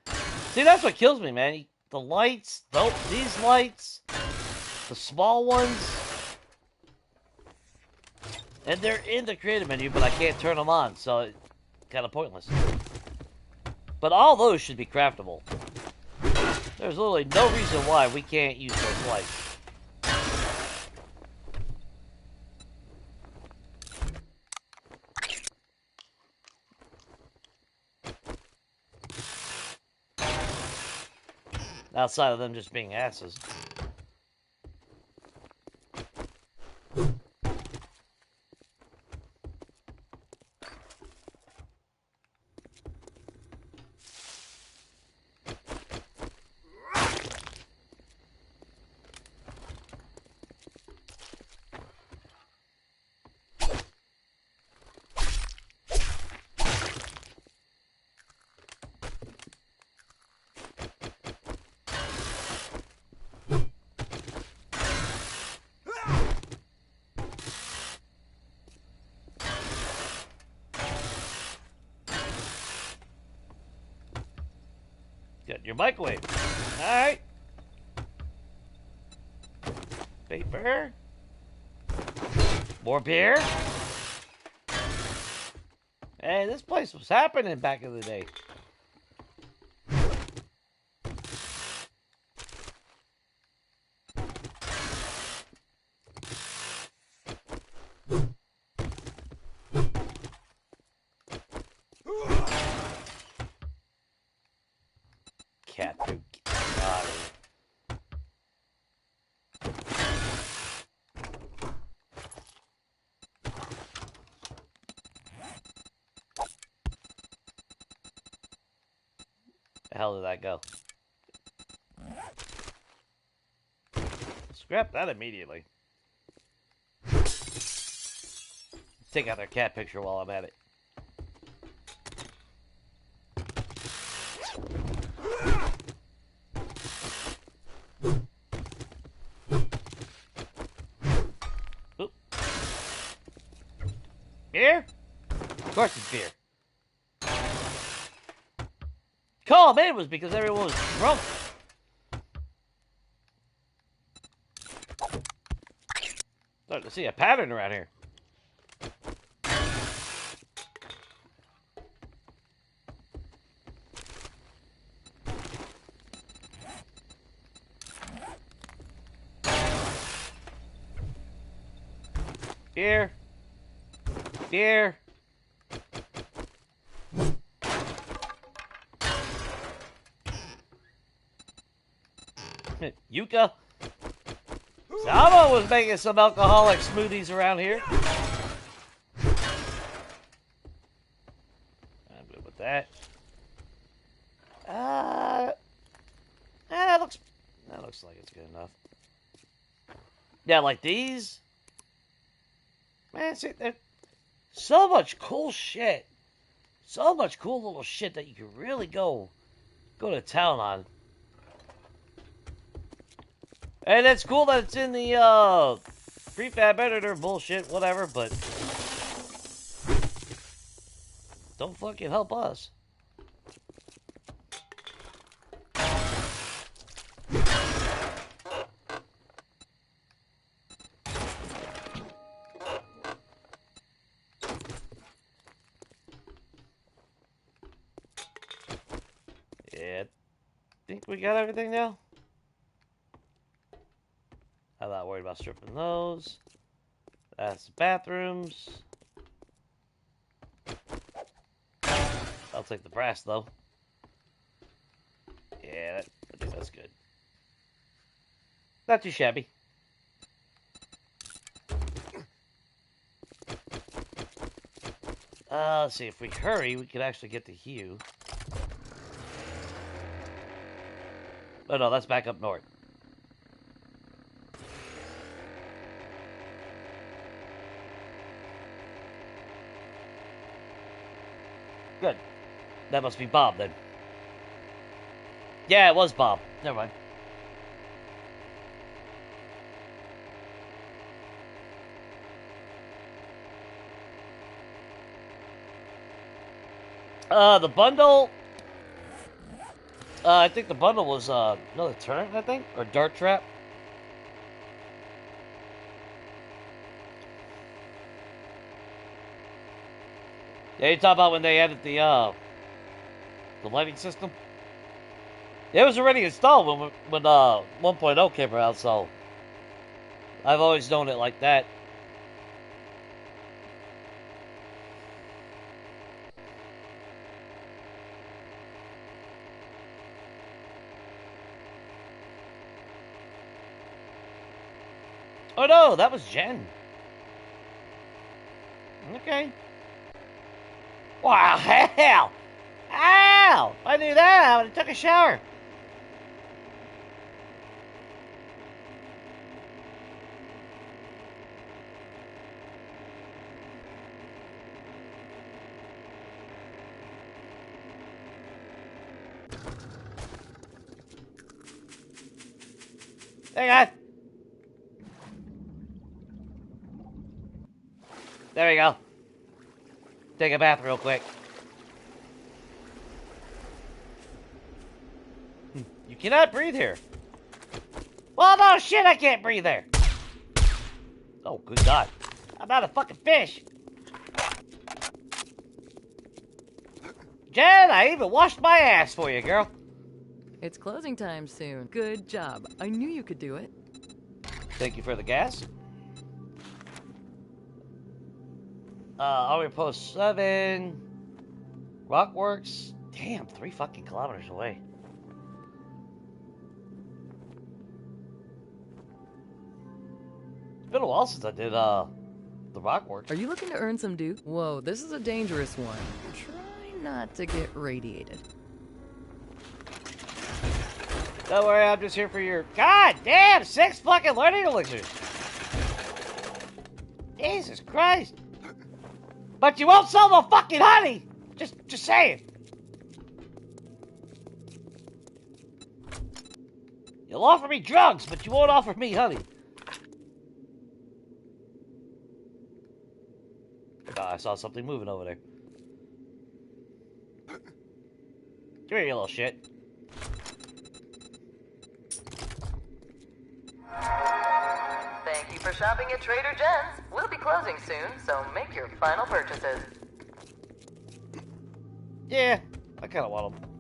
See, that's what kills me, man. The lights, these lights, the small ones, and they're in the creative menu, but I can't turn them on, so it's kind of pointless. But all those should be craftable. There's literally no reason why we can't use those lights. Outside of them just being asses. Get your microwave. Alright. Paper. More beer. Hey, this place was happening back in the day. Cat poop. God. The hell did that go? Scrap that immediately. Take out their cat picture while I'm at it. Oop. Beer? Of course it's beer. Call me, it was because everyone was drunk. Starting to see a pattern around here. Beer. Beer. Yucca. Zama was making some alcoholic smoothies around here. I'm good with that. That looks like it's good enough. Yeah, like these. Man, see, there's so much cool shit. So much cool little shit that you can really go to town on. And it's cool that it's in the prefab editor bullshit, whatever, but don't fucking help us. Yeah, I think we got everything now. I'm not worried about stripping those. That's the bathrooms. I'll take the brass, though. Yeah, I think that's good. Not too shabby. Let's see. If we hurry, we could actually get to Hugh. Oh, no, that's back up north. Good. That must be Bob, then. Yeah, it was Bob. Never mind. The bundle... I think the bundle was, another turret, I think? Or dart trap? Yeah, you talk about when they added the lighting system? It was already installed when 1.0 came out, so I've always known it like that. Oh no, that was Jen. Okay. Wow, hell! Ow! If I knew that, I would have took a shower. Hang on. There we go. Take a bath real quick. You cannot breathe here. Well, no shit, I can't breathe there. Oh, good God. I'm not a fucking fish. Jen, I even washed my ass for you, girl. It's closing time soon. Good job. I knew you could do it. Thank you for the gas. Army Post 7. Rockworks. Damn, 3 fucking kilometers away. It's been a while since I did, the Rockworks. Are you looking to earn some due? Whoa, this is a dangerous one. Try not to get radiated. Don't worry, I'm just here for your... God damn, 6 fucking learning elixirs. Jesus Christ. But you won't sell the fucking honey! Just saying. You'll offer me drugs, but you won't offer me honey. Oh, I saw something moving over there. Come here, you little shit. Thank you for shopping at Trader Jen's. We'll be closing soon, so make your final purchases. Yeah, I kind of want them.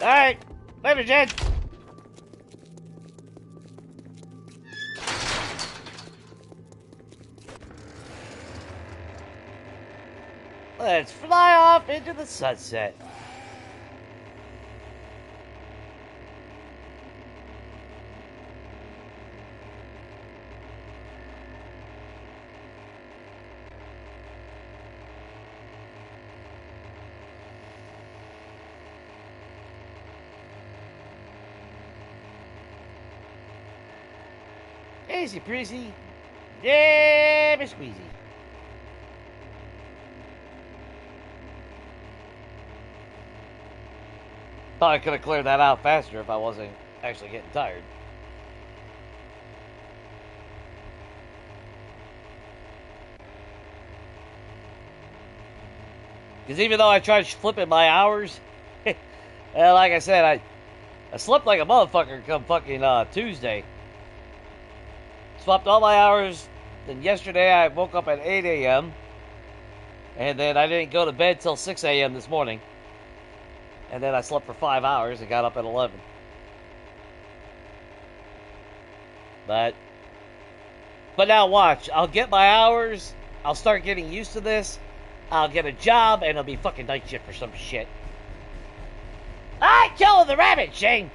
Alright, later, Jen. Let's fly off into the sunset. Easy breezy. Yeah, Miss Squeezy. Thought I could have cleared that out faster if I wasn't actually getting tired. Because even though I tried flipping my hours, like I said, I slept like a motherfucker come fucking Tuesday. Swapped all my hours. Then yesterday I woke up at 8 a.m. And then I didn't go to bed till 6 a.m. this morning. And then I slept for 5 hours and got up at 11. But now watch. I'll get my hours. I'll start getting used to this. I'll get a job and it'll be fucking night shift or some shit. I killed the rabbit, Shane!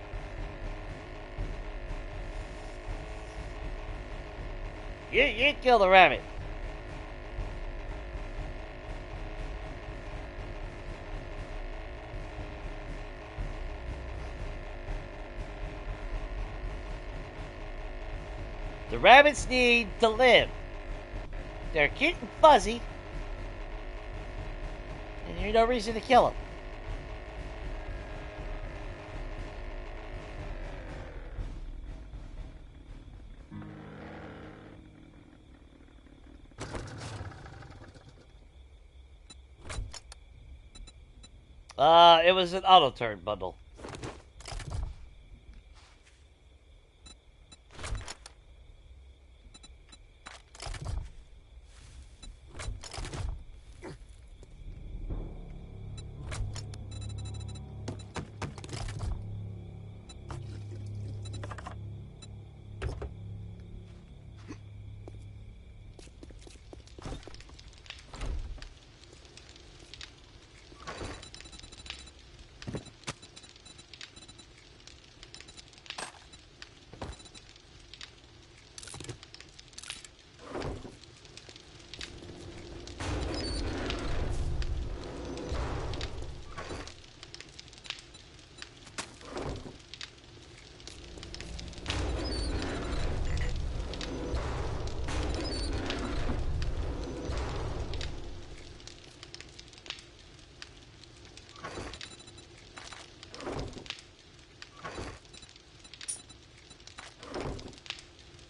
You killed the rabbit. The rabbits need to live. They're cute and fuzzy. And there's no reason to kill them. It was an auto turn bundle.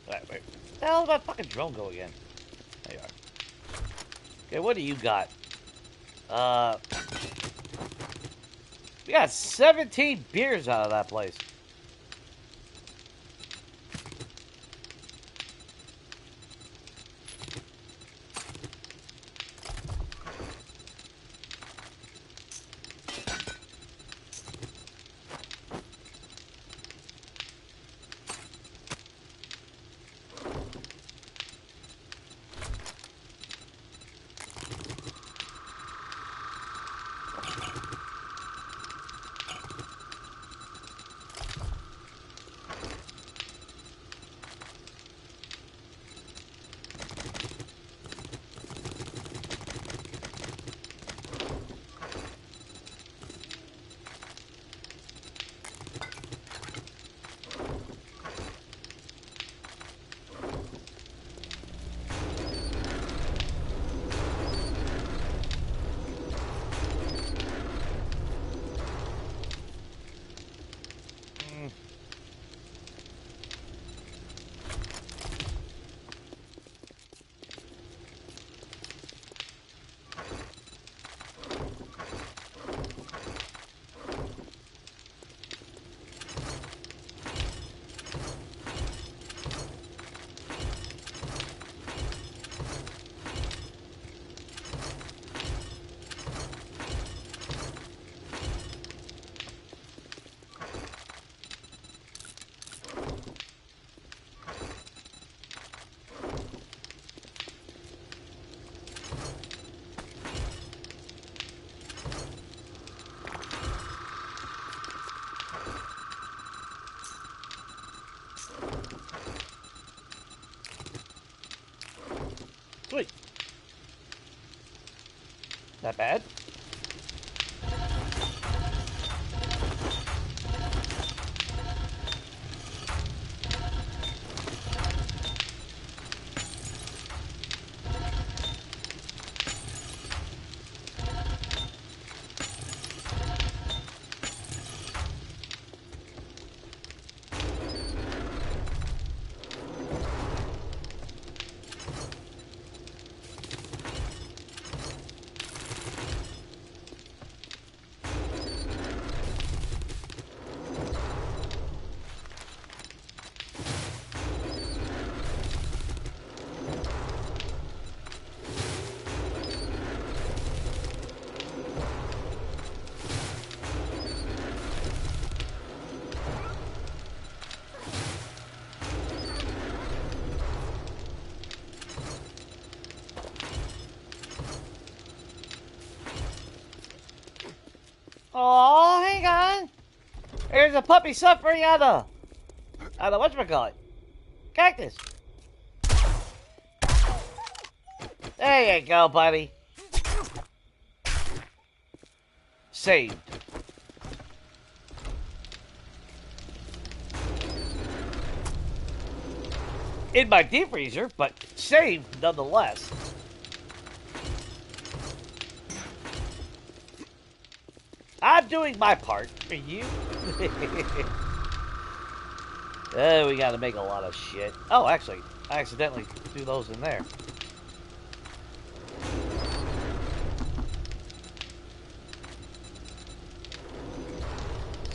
Wait. Where the hell did my fucking drone go again? There you are. Okay, what do you got? We got 17 beers out of that place. Sweet. Not bad. Oh, hang on. There's a puppy suffering out of whatchamacallit? Cactus. There you go, buddy. Saved. In my deep freezer, but saved nonetheless. I'm doing my part for you. We gotta make a lot of shit. Oh, actually, I accidentally threw those in there.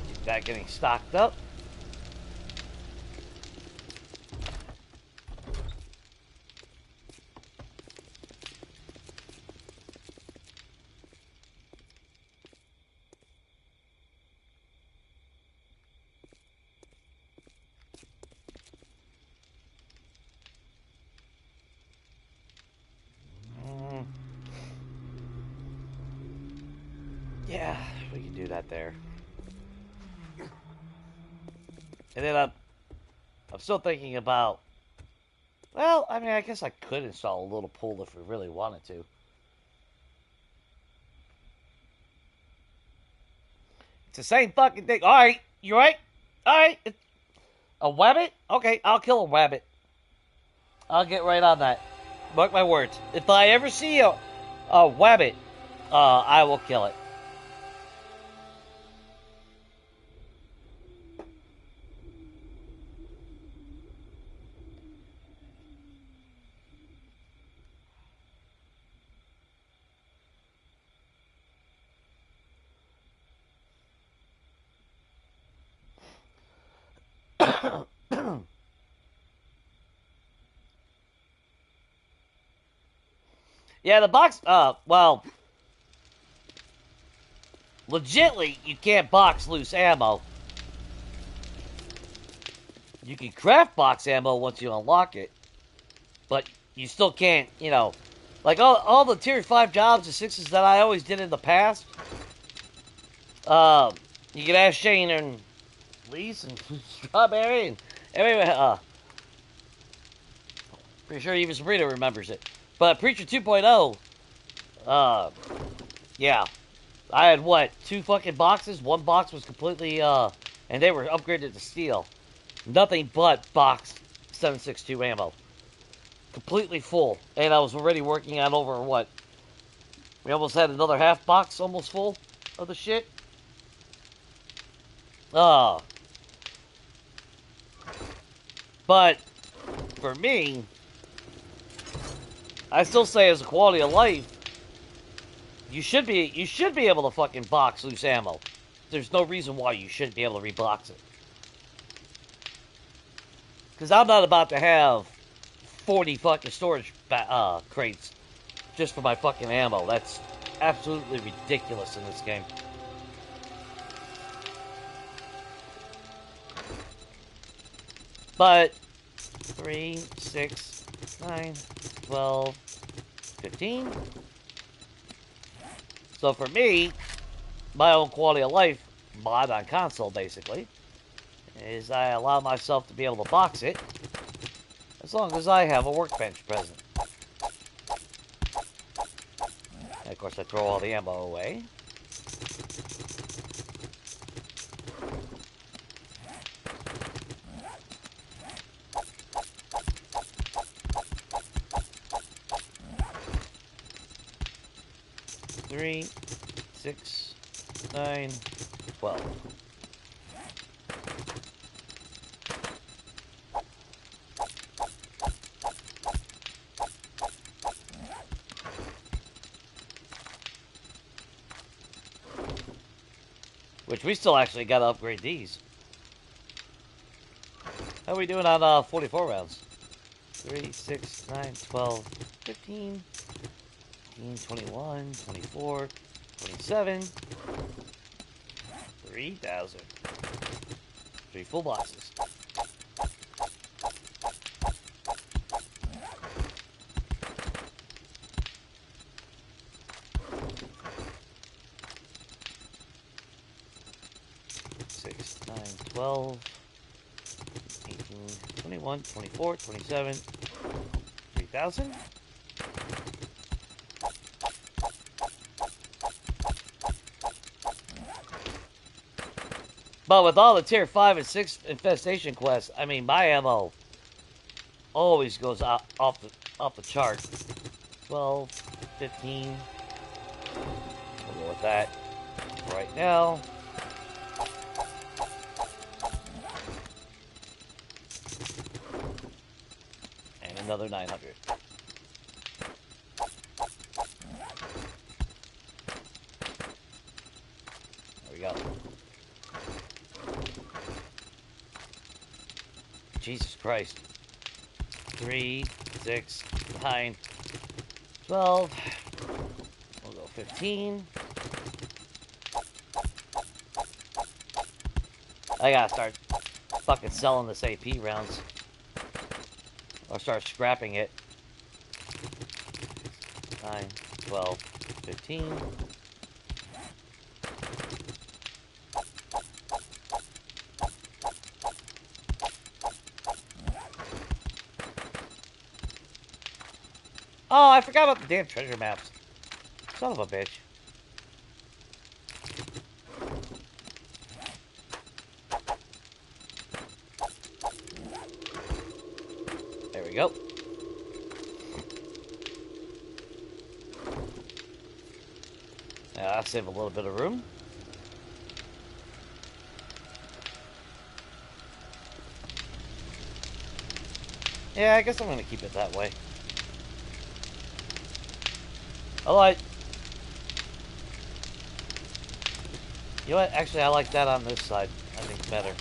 Keep that getting stocked up. Yeah, we can do that there. And then I'm still thinking about, well, I mean, I guess I could install a little pool if we really wanted to. It's the same fucking thing. Alright, you right? Alright. A wabbit? Okay, I'll kill a wabbit. I'll get right on that. Mark my words. If I ever see a wabbit, I will kill it. Yeah, the box, well, legitly, you can't box loose ammo. You can craft box ammo once you unlock it, but you still can't, you know, like all the tier 5 jobs and 6s that I always did in the past, you can ask Shane and Lise and Strawberry and everyone, pretty sure even Sabrina remembers it. But Preacher 2.0, yeah, I had what, 2 fucking boxes? One box was completely, and they were upgraded to steel. Nothing but box 7.62 ammo. Completely full. And I was already working on over what? We almost had another half box almost full of the shit. But for me, I still say as a quality of life, you should be able to fucking box loose ammo. There's no reason why you shouldn't be able to rebox it. Because I'm not about to have 40 fucking storage crates just for my fucking ammo. That's absolutely ridiculous in this game. But 3, 6, 9, 12, 15. So for me, my own quality of life mod on console basically is I allow myself to be able to box it as long as I have a workbench present. And of course, I throw all the ammo away. Three, 6, 9, 12. Which we still actually gotta upgrade these. How are we doing on 44 rounds? 3, 6, 9, 12, 15, 21, 24, 27, 3,000. 3 full boxes. Six, 9, 12, 18, 21, 24, 27, 3,000. But with all the tier 5 and 6 infestation quests, I mean, my ammo always goes off the chart. 12, 15. We'll go with that right now. And another 900. There we go. Jesus Christ. 3, 6, 9, 12. We'll go 15. I gotta start fucking selling this AP rounds. Or start scrapping it. 9, 12, 15. Oh, I forgot about the damn treasure maps. Son of a bitch. There we go. Now, I'll save a little bit of room. Yeah, I guess I'm going to keep it that way. Alright. You know what? Actually, I like that on this side. I think it's better.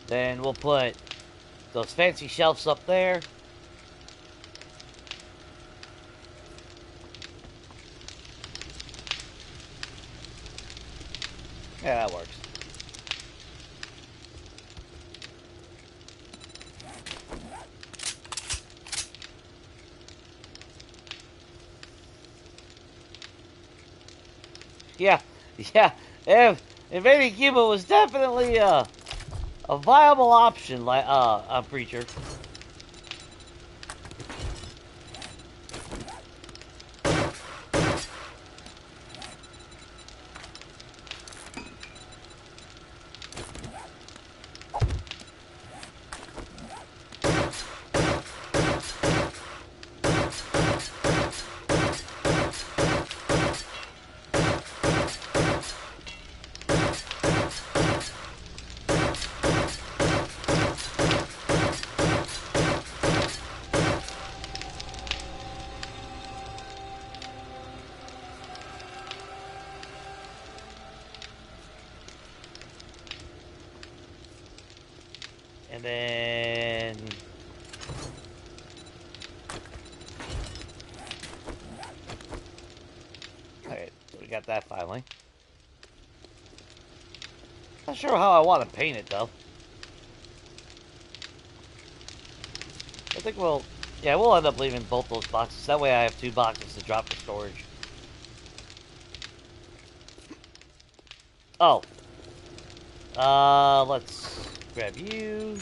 Then we'll put those fancy shelves up there. Yeah, that works. Yeah, yeah. Invading Cuba was definitely a viable option, like on Preacher. And then... Alright, so we got that finally. Not sure how I want to paint it, though. I think we'll... Yeah, we'll end up leaving both those boxes. That way I have 2 boxes to drop for storage. Oh. Let's grab you.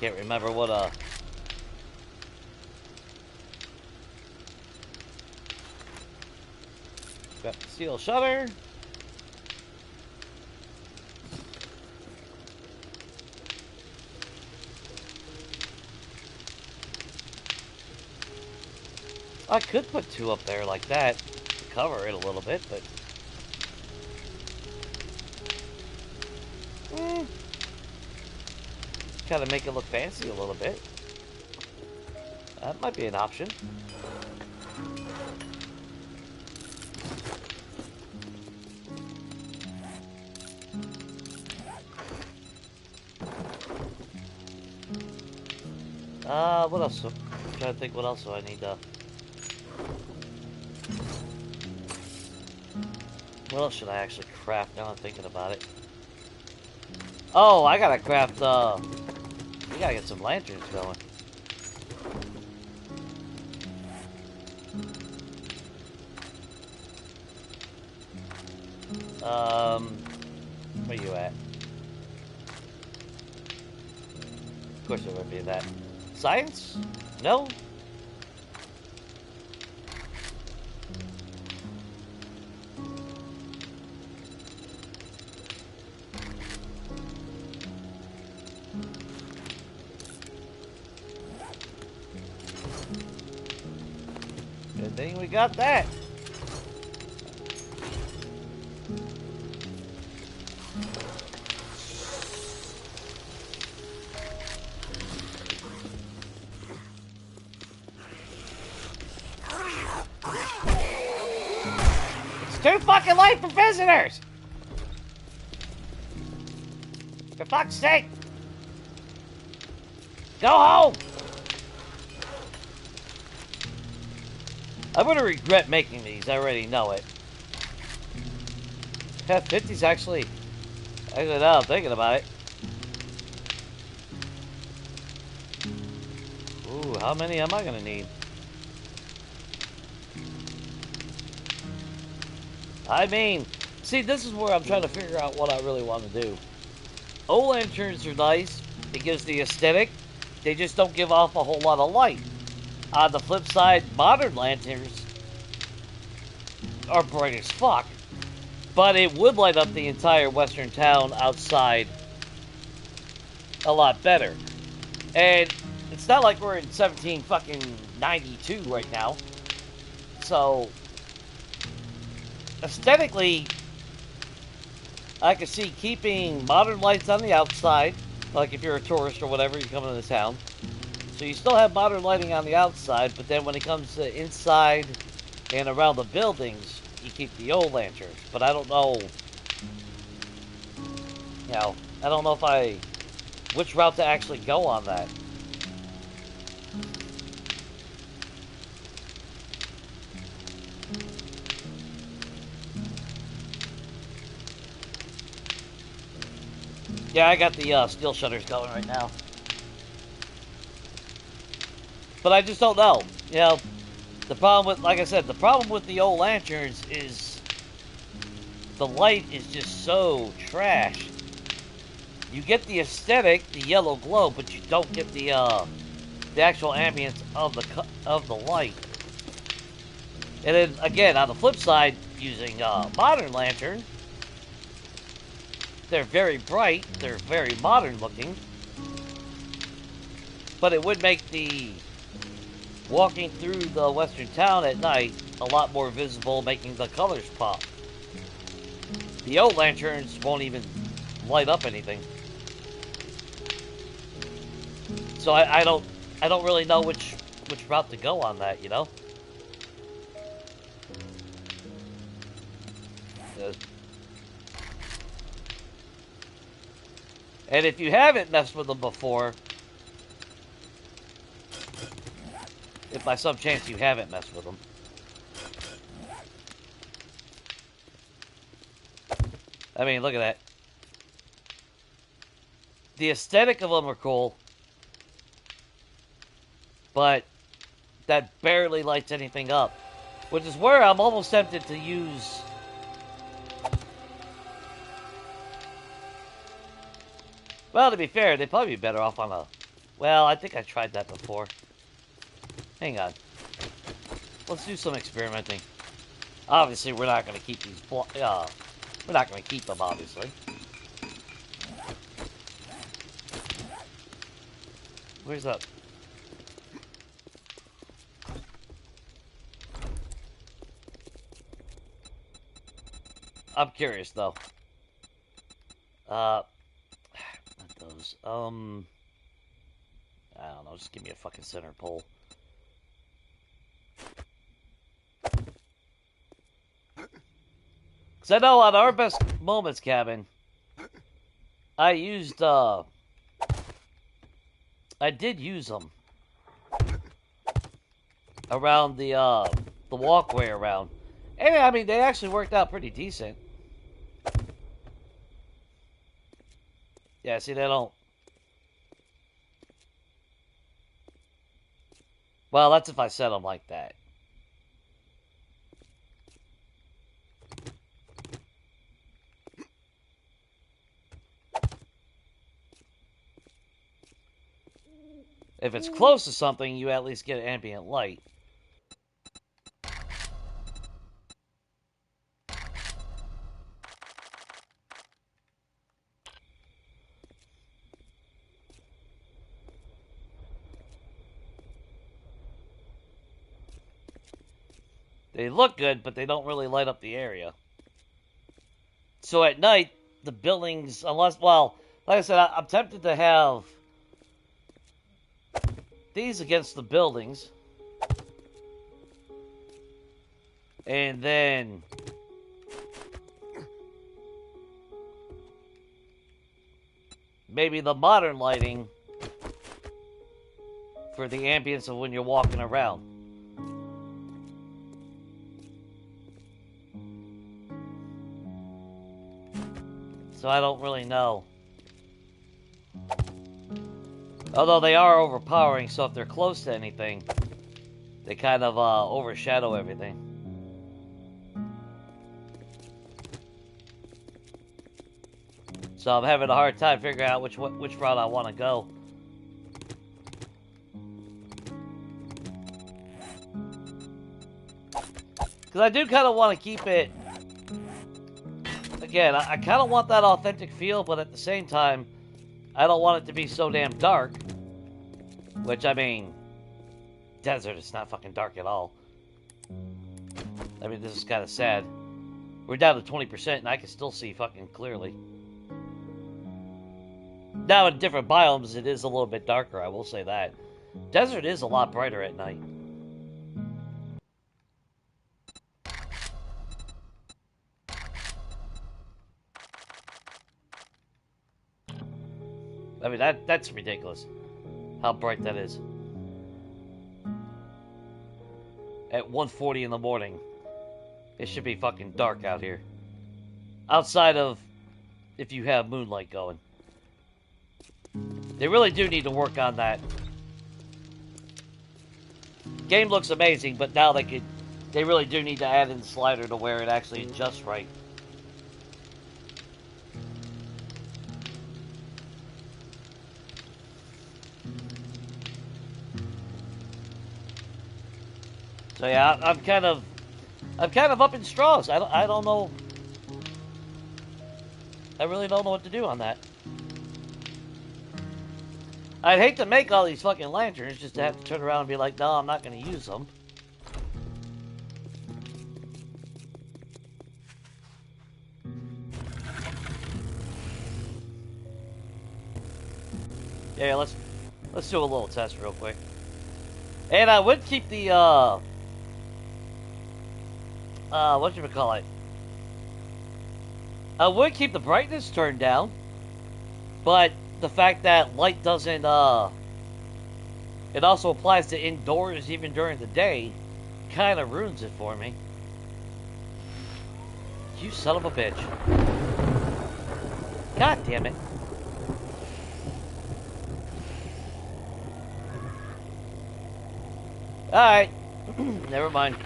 Can't remember what, Grab the steel shutter. I could put two up there like that to cover it a little bit, but... kind of make it look fancy a little bit. That might be an option. What else? I'm trying to think what else do I need to... What else should I actually craft now I'm thinking about it? Oh, I gotta craft, we gotta get some lanterns going. Where you at? Of course it would be that. Science? No? Good thing we got that. It's too fucking late for visitors! For fuck's sake! Go home! I'm gonna regret making these, I already know it. F50's actually now I'm thinking about it. Ooh, how many am I gonna need? I mean, see, this is where I'm trying to figure out what I really want to do. Old lanterns are nice. It gives the aesthetic. They just don't give off a whole lot of light. On the flip side, modern lanterns are bright as fuck. But it would light up the entire western town outside a lot better. And it's not like we're in 1792 right now. So, aesthetically, I could see keeping modern lights on the outside. Like if you're a tourist or whatever, you come into town. So you still have modern lighting on the outside, but then when it comes to inside and around the buildings, you keep the old lanterns. But I don't know, you know, I don't know which route to actually go on that. Yeah, I got the steel shutters going right now. But I just don't know. You know, the problem with, like I said, the problem with the old lanterns is the light is just so trash. You get the aesthetic, the yellow glow, but you don't get the actual ambience of the light. And then again, on the flip side, using modern lantern, they're very bright, they're very modern looking, but it would make the walking through the western town at night a lot more visible, making the colors pop. The old lanterns won't even light up anything. So I don't really know which route to go on that, you know? And if you haven't messed with them before, if by some chance you haven't messed with them, I mean, look at that. The aesthetic of them are cool, but that barely lights anything up. Which is where I'm almost tempted to use... Well, to be fair, they'd probably be better off on a... Well, I think I tried that before. Hang on. Let's do some experimenting. Obviously, we're not going to keep these... we're not going to keep them, obviously. Where's that? I'm curious, though. Not those. I don't know. Just give me a fucking center pole. Because I know on our best moments cabin, I used, I did use them around the walkway around. And, I mean, they actually worked out pretty decent. Yeah, see, they don't... Well, that's if I set them like that. If it's close to something, you at least get ambient light. They look good, but they don't really light up the area. So at night, the buildings, unless, well, like I said, I'm tempted to have these against the buildings. And then maybe the modern lighting for the ambience of when you're walking around. So I don't really know. Although they are overpowering, so if they're close to anything, they kind of overshadow everything. So I'm having a hard time figuring out which route I want to go. Because I do kind of want to keep it... Again, I kind of want that authentic feel, but at the same time, I don't want it to be so damn dark. Which, I mean, desert is not fucking dark at all. I mean, this is kind of sad. We're down to 20% and I can still see fucking clearly. Now, in different biomes, it is a little bit darker, I will say that. Desert is a lot brighter at night. I mean, that's ridiculous. How bright that is. At 1:40 in the morning. It should be fucking dark out here. Outside of if you have moonlight going. They really do need to work on that. Game looks amazing, but now they really do need to add in the slider to where it actually adjusts right. So yeah, I'm kind of up in straws. I don't know. I really don't know what to do on that. I'd hate to make all these fucking lanterns just to have to turn around and be like, no, I'm not going to use them. Yeah, let's do a little test real quick. And I would keep the whatchamacallit? I would keep the brightness turned down, but the fact that light doesn't, it also applies to indoors even during the day, kind of ruins it for me. You son of a bitch. God damn it. Alright. Never mind.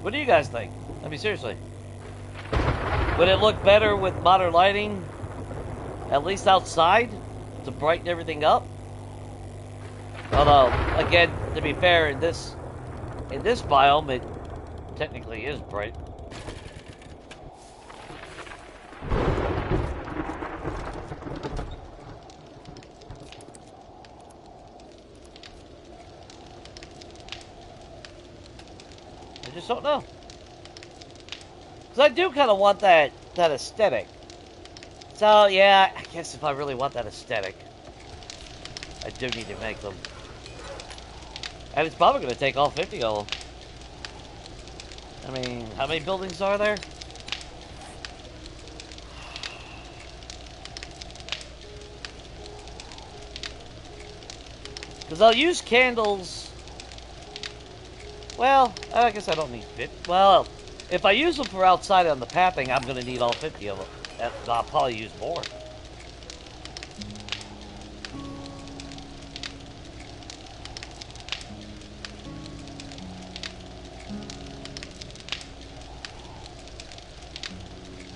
What do you guys think? I mean, seriously. Would it look better with modern lighting, at least outside, to brighten everything up? Although, again, to be fair, in this biome, it technically is bright. I just don't know. Because I do kind of want that aesthetic. So, yeah, I guess if I really want that aesthetic, I do need to make them. And it's probably going to take all 50 of them. I mean, how many buildings are there? Because I'll use candles. Well, I guess I don't need 50. Well, if I use them for outside on the pathing, I'm going to need all 50 of them. I'll probably use more.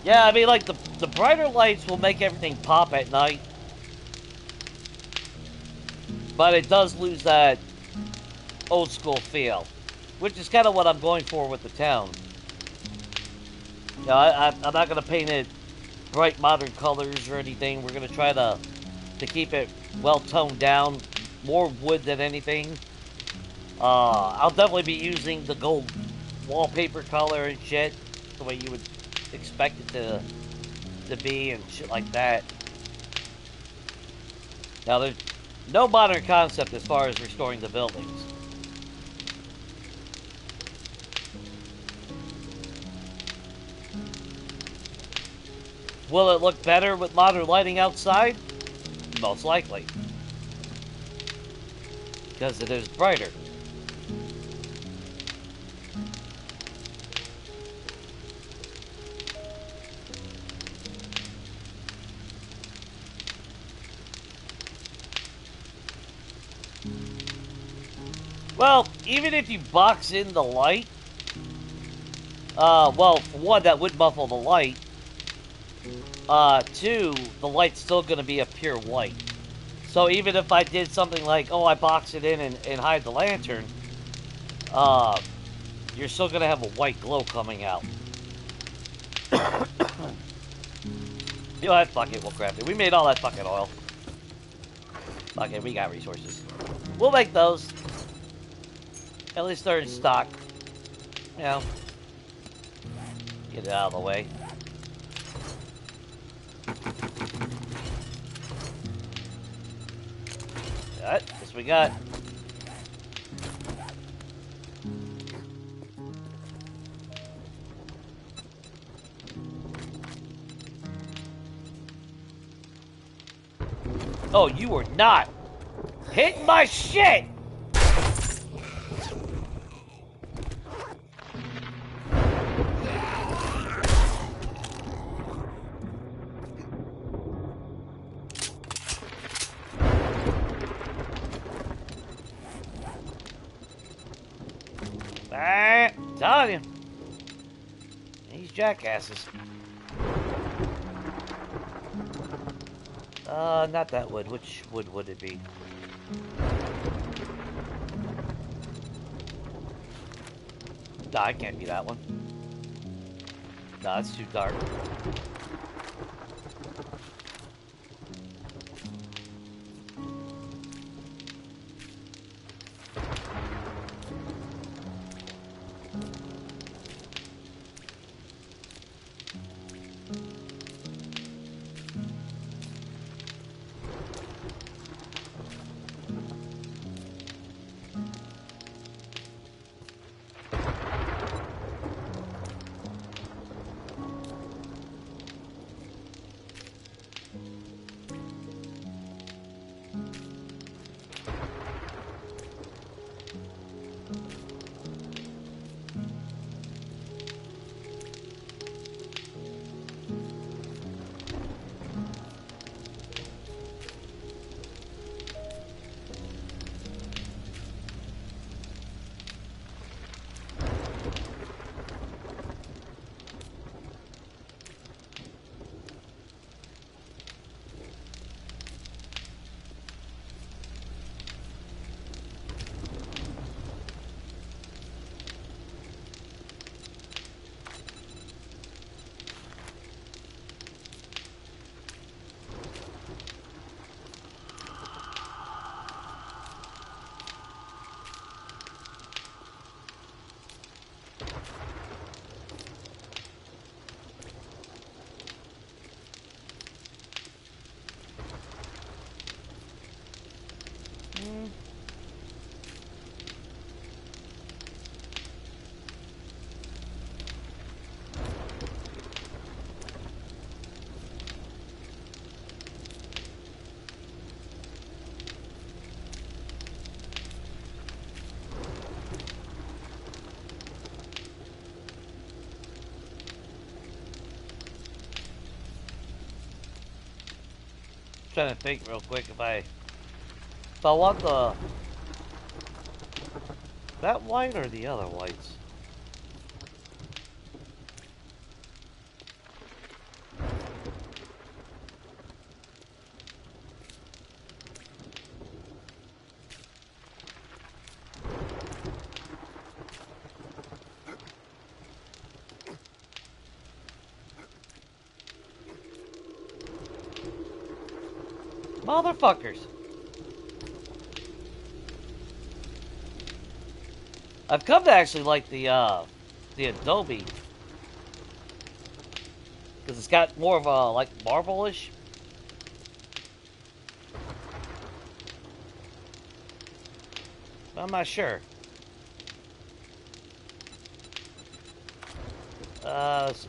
Yeah, I mean, like, the brighter lights will make everything pop at night. But it does lose that old school feel. Which is kind of what I'm going for with the town. You know, I'm not going to paint it bright modern colors or anything. We're going to try to keep it well toned down. More wood than anything. I'll definitely be using the gold wallpaper color and shit. The way you would expect it to be and shit like that. Now, there's no modern concept as far as restoring the buildings. Will it look better with modern lighting outside? Most likely. Because it is brighter. Well, even if you box in the light, well, for one, that would muffle the light. Two, the light's still going to be a pure white. So even if I did something like, oh, I box it in and hide the lantern, you're still going to have a white glow coming out. You know what? Fuck it, we'll craft it. We made all that fucking oil. Fuck it, we got resources. We'll make those. At least they're in stock. You know. Get it out of the way. Alright, this we got. Oh, you were not hitting my shit! Telling you. These jackasses. Not that wood. Which wood would it be? Nah, it can't be that one. Nah, it's too dark. Trying to think real quick if I want that white or the other whites. Motherfuckers. I've come to actually like the Adobe because it's got more of a like marble-ish. I'm not sure. Let's see.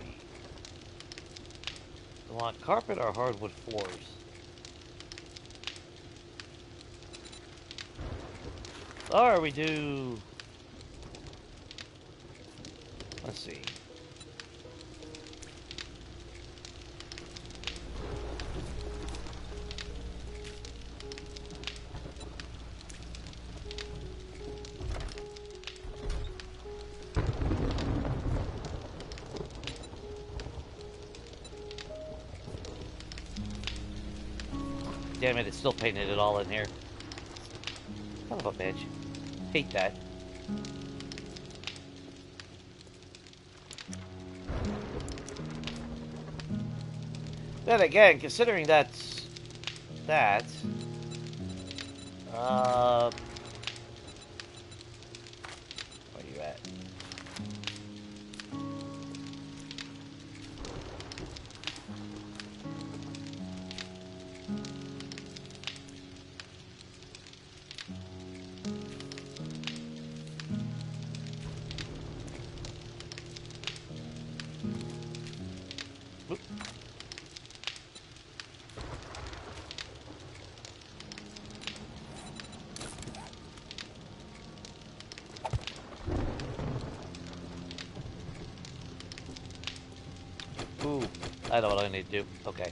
Do I want carpet or hardwood floors? Or we do... Let's see. Damn it, it's still painted it all in here. Son of a bitch. Hate that. Then again, considering that's that, where you at? Oop. Ooh, I know what I need to do. Okay.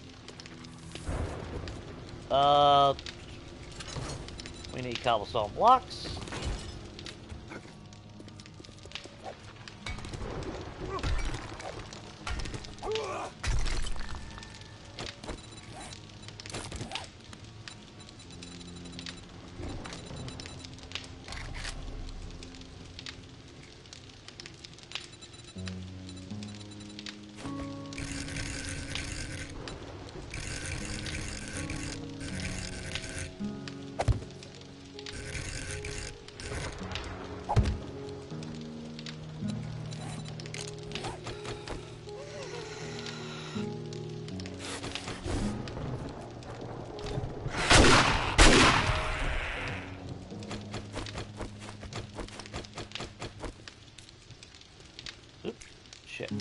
We need cobblestone blocks. Shit.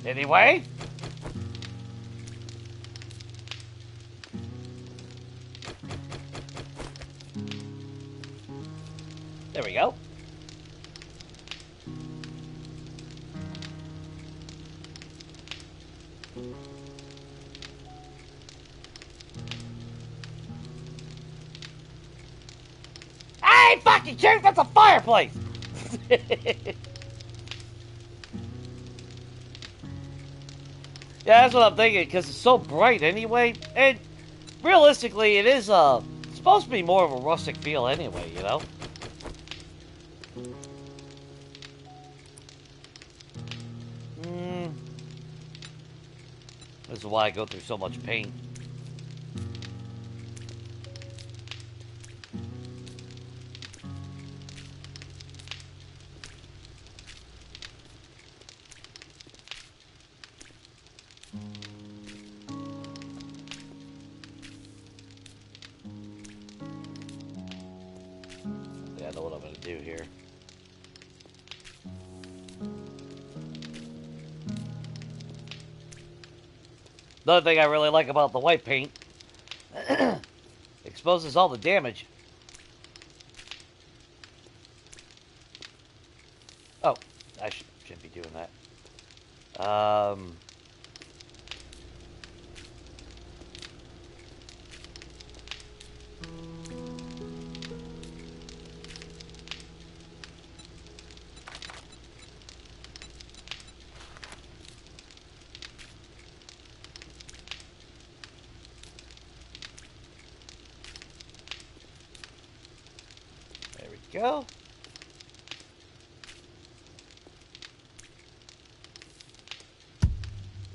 Anyway. There we go. I ain't fucking sure that's a fireplace! Yeah, that's what I'm thinking, because it's so bright anyway. And realistically, it is supposed to be more of a rustic feel anyway, you know? This is why I go through so much paint. I know what I'm going to do here. Another thing I really like about the white paint, exposes all the damage. Oh, I shouldn't be doing that. There we go.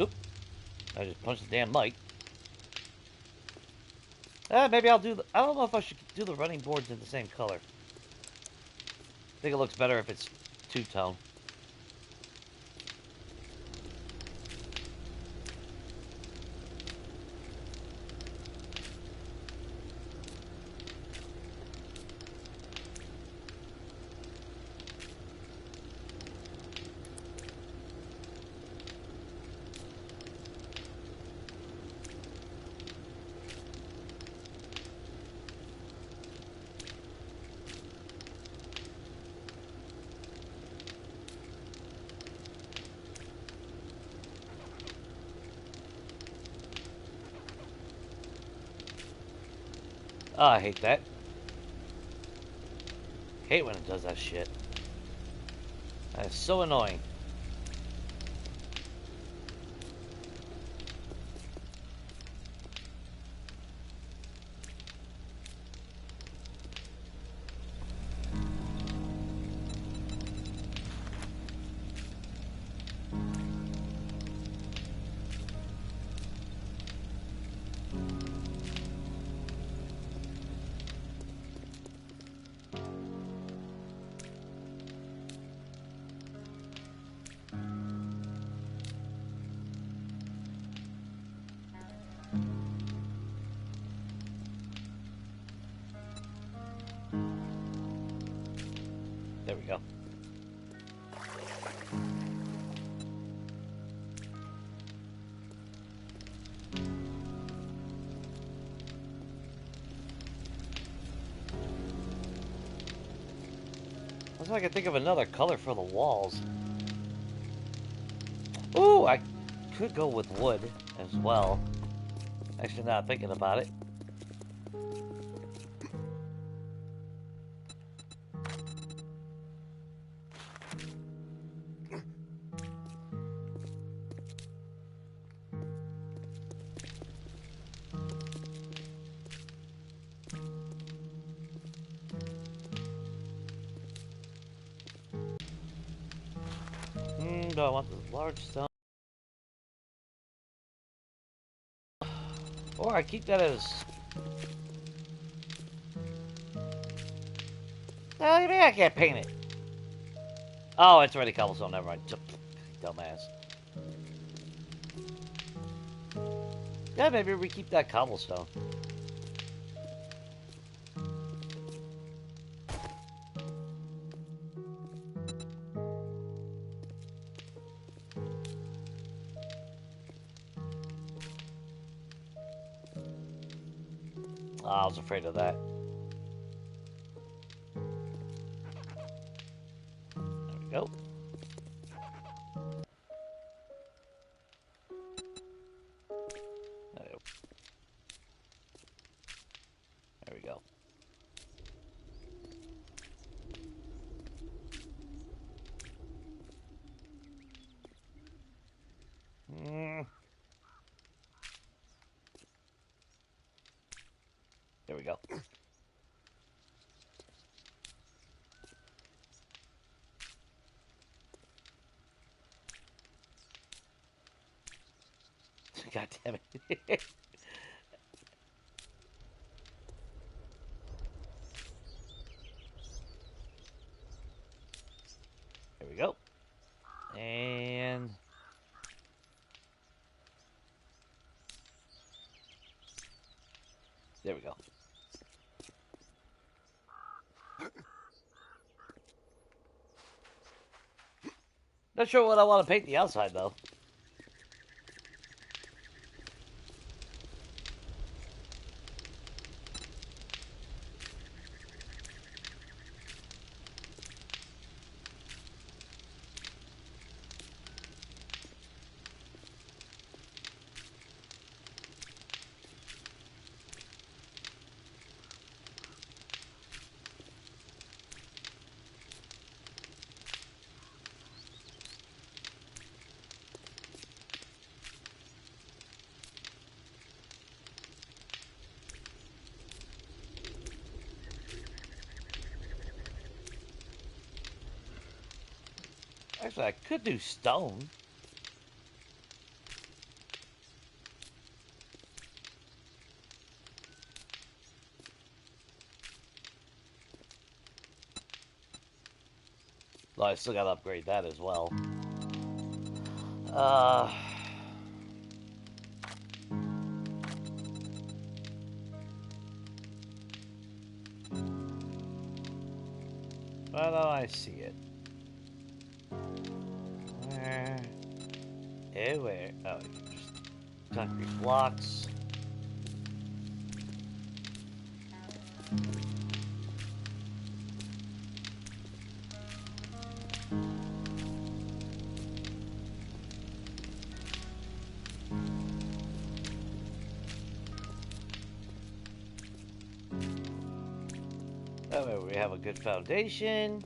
Oop. I just punched the damn mic. Maybe I'll do the... I don't know if I should do the running boards in the same color. I think it looks better if it's two-tone. Oh, I hate that. Hate when it does that shit. That's so annoying. There we go. Let's see if I can think of another color for the walls. Ooh, I could go with wood as well. Actually, not thinking about it. Do I want the large stone? Or I keep that as... Oh, maybe I can't paint it. Oh, it's already cobblestone. Never mind. Dumbass. Yeah, maybe we keep that cobblestone. Oh, I was afraid of that. There we go. There we go. There we go. God damn it. There we go. And... there we go. Not sure what I want to paint the outside, though. Actually, I could do stone. Though I still gotta upgrade that as well. Why don't I see it? Where? Where? Oh, just concrete blocks. That way we have a good foundation.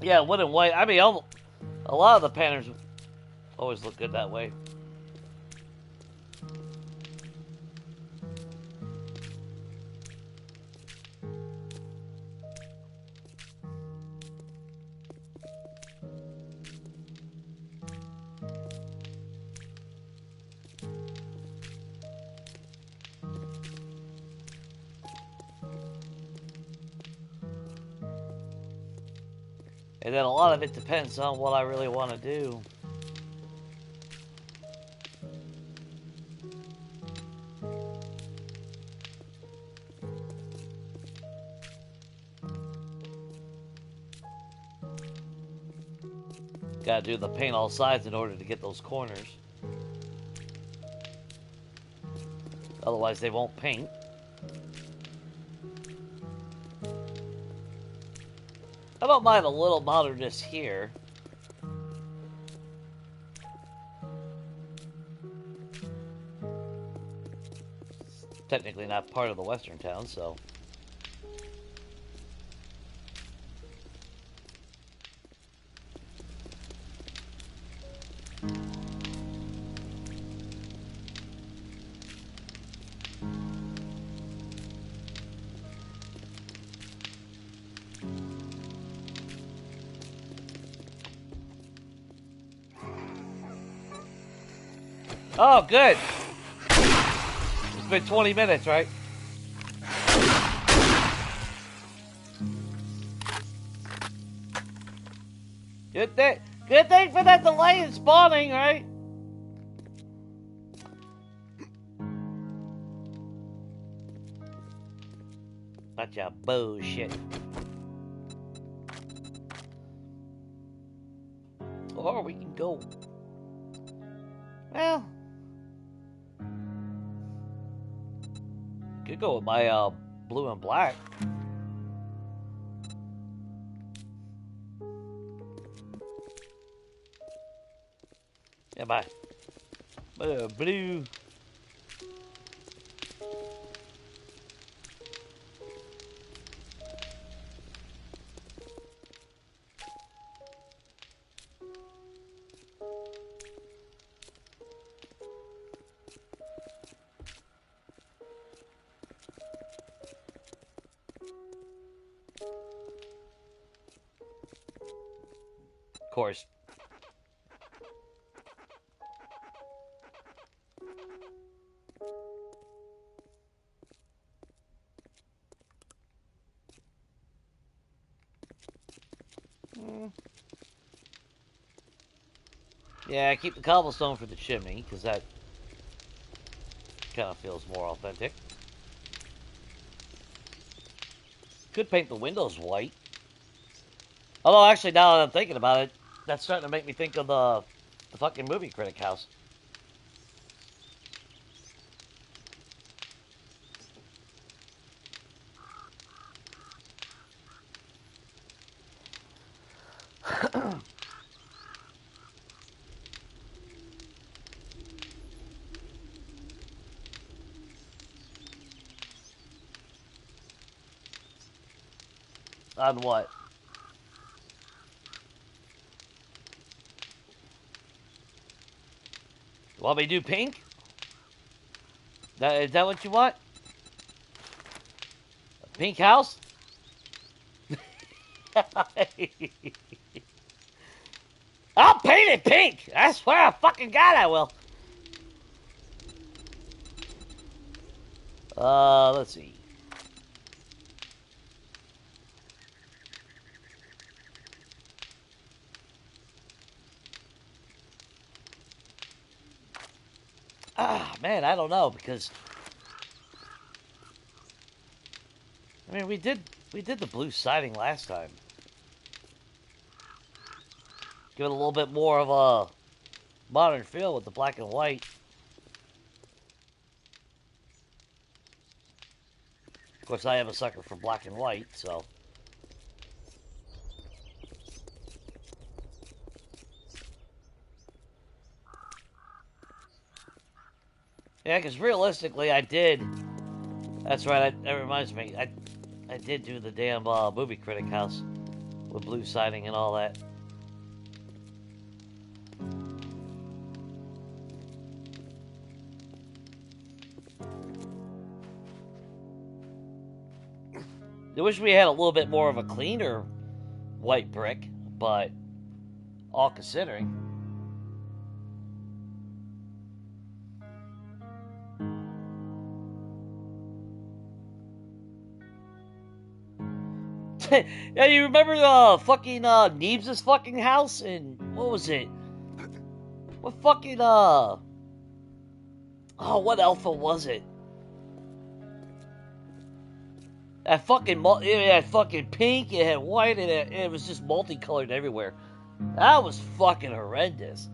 Yeah, wood and white. I mean, a lot of the patterns always look good that way. And then a lot of it depends on what I really want to do. Gotta do the paint all sides in order to get those corners. Otherwise they won't paint. I don't mind a little modernness here. It's technically not part of the western town, so... Oh, good. It's been 20 minutes, right? Good thing for that delay in spawning, right? Bunch of bullshit. Or we can go. Well, could go with my blue and black. Yeah, bye. Blue. Of course. Yeah, I keep the cobblestone for the chimney, because that kind of feels more authentic. Could paint the windows white. Although, actually, now that I'm thinking about it, that's starting to make me think of the fucking movie critic house. On what? Want me to do pink? Is that what you want? A pink house? I'll paint it pink! I swear to fucking God I will. Let's see. Ah, man, I don't know, because I mean, we did the blue siding last time. Give it a little bit more of a modern feel with the black and white. Of course, I am a sucker for black and white, so. Yeah, because realistically, I did. That's right. That reminds me. I did do the damn movie critic house with blue siding and all that. I wish we had a little bit more of a cleaner white brick, but all considering. Yeah, you remember fucking Neebs' fucking house in what was it? What fucking oh, what alpha was it? That fucking it had fucking pink, it had white, and it was just multicolored everywhere. That was fucking horrendous.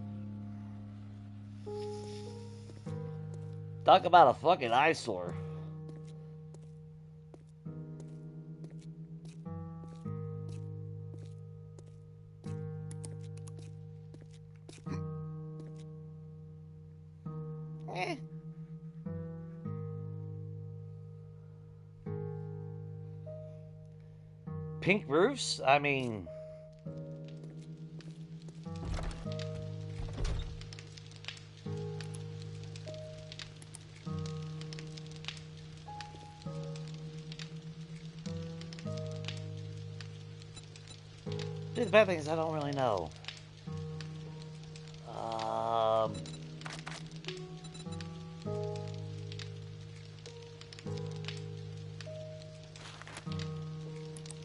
Talk about a fucking eyesore. Eh. Pink roofs? I mean, the bad thing is I don't really know.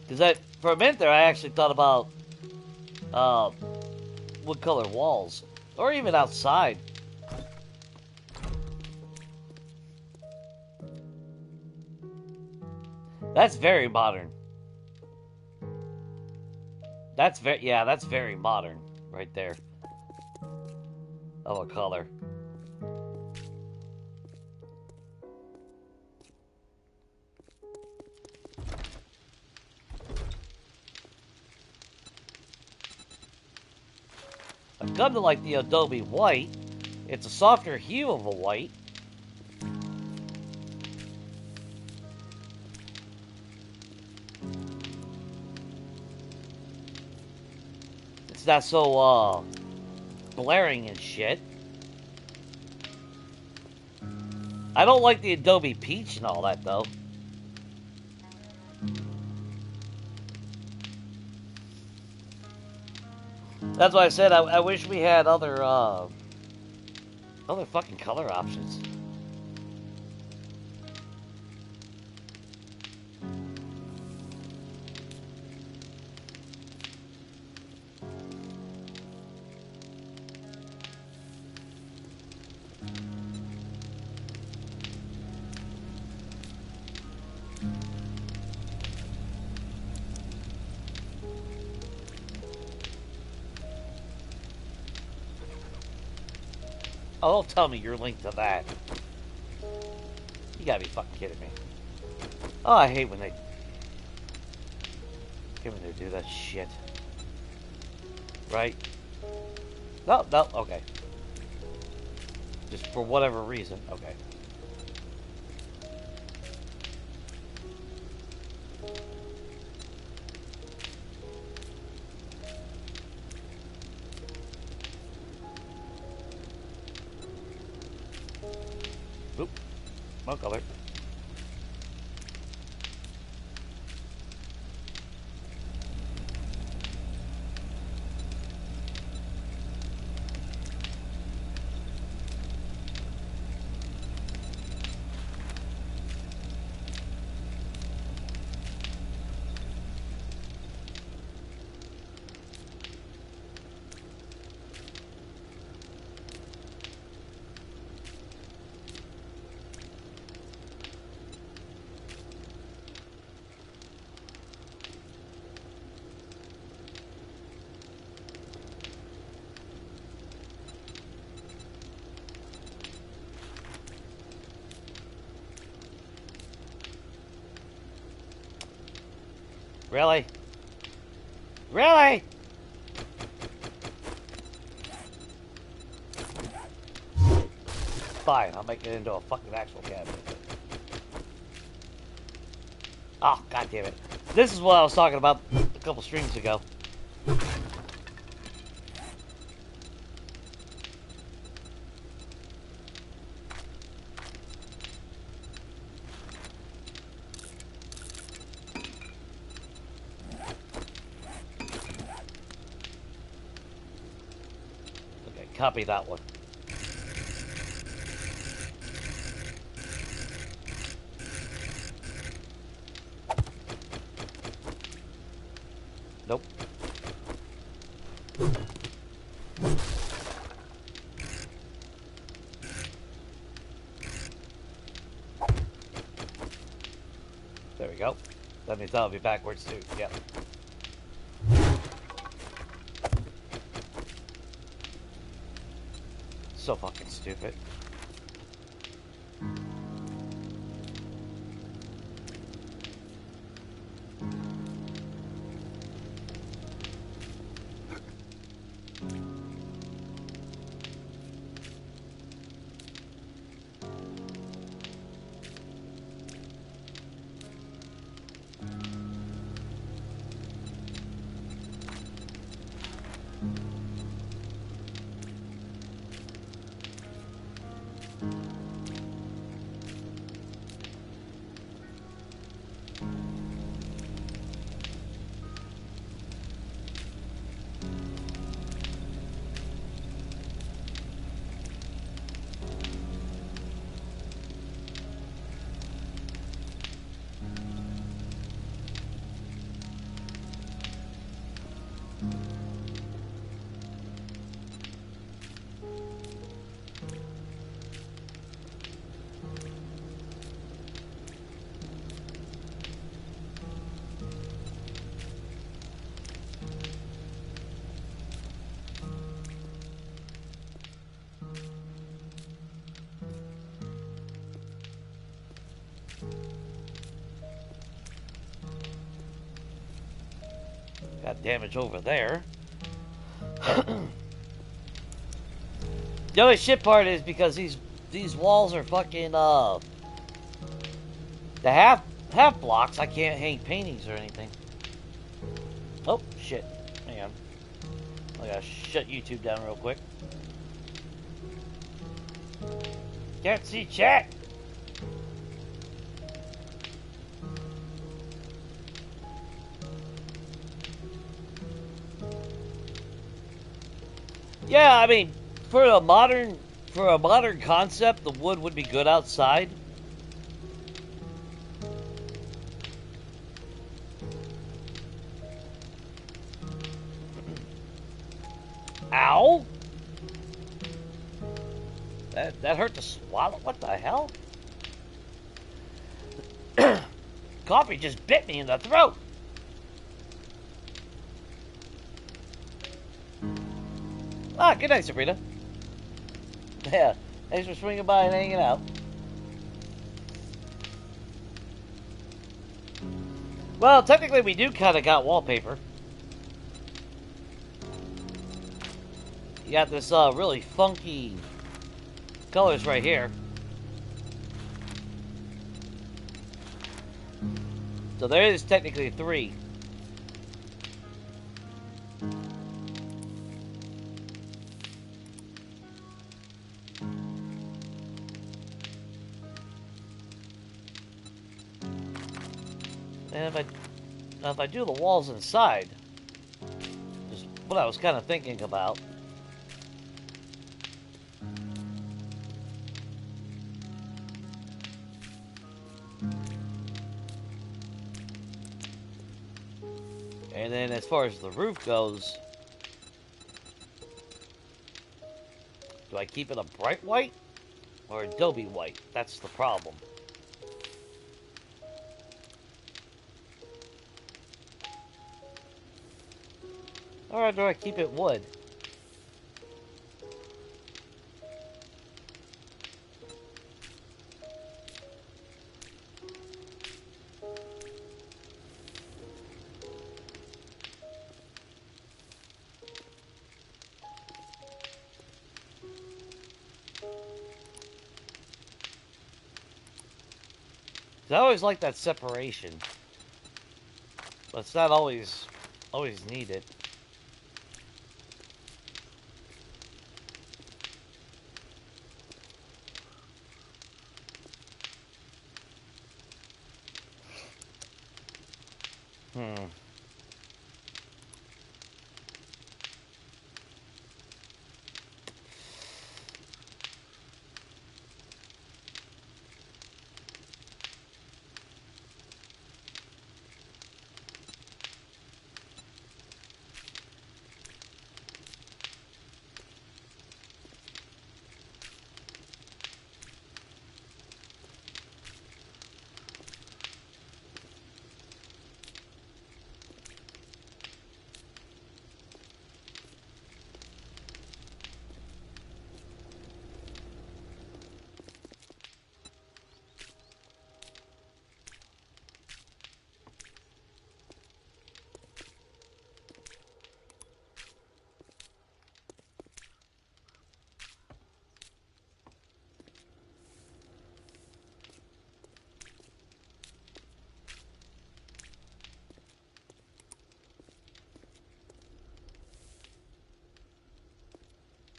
Because for a minute there, I actually thought about wood color walls, or even outside. That's very modern. That's very modern right there. Of a color. I've come to like the Adobe white. It's a softer hue of a white. It's not so blaring and shit. I don't like the Adobe peach and all that though. That's why I said I wish we had other fucking color options. Oh, don't tell me you're linked to that. You gotta be fucking kidding me. Oh, I hate when they do that shit. Right? No, no, okay. Just for whatever reason, okay. Oop, wrong color. Really? Really? Fine, I'll make it into a fucking actual cabinet. Oh, god damn it. This is what I was talking about a couple streams ago. Copy that one. Nope. There we go. That means that'll be backwards too. Yep. So fucking stupid. Got damage over there. The only shit part is because these walls are fucking the half blocks. I can't hang paintings or anything. Oh shit! Hang on. I gotta shut YouTube down real quick. Can't see chat. Yeah, I mean, for a modern concept, the wood would be good outside. Ow! That hurt to swallow. What the hell? Coffee just bit me in the throat. Ah, good night, Sabrina. Yeah. Thanks for swinging by and hanging out. Well, technically we do kind of got wallpaper. You got this really funky colors right here. So there is technically 3. And if I do the walls inside, just what I was kind of thinking about. And then as far as the roof goes, do I keep it a bright white or adobe white? That's the problem. Or do I keep it wood? I always like that separation, but it's not always needed.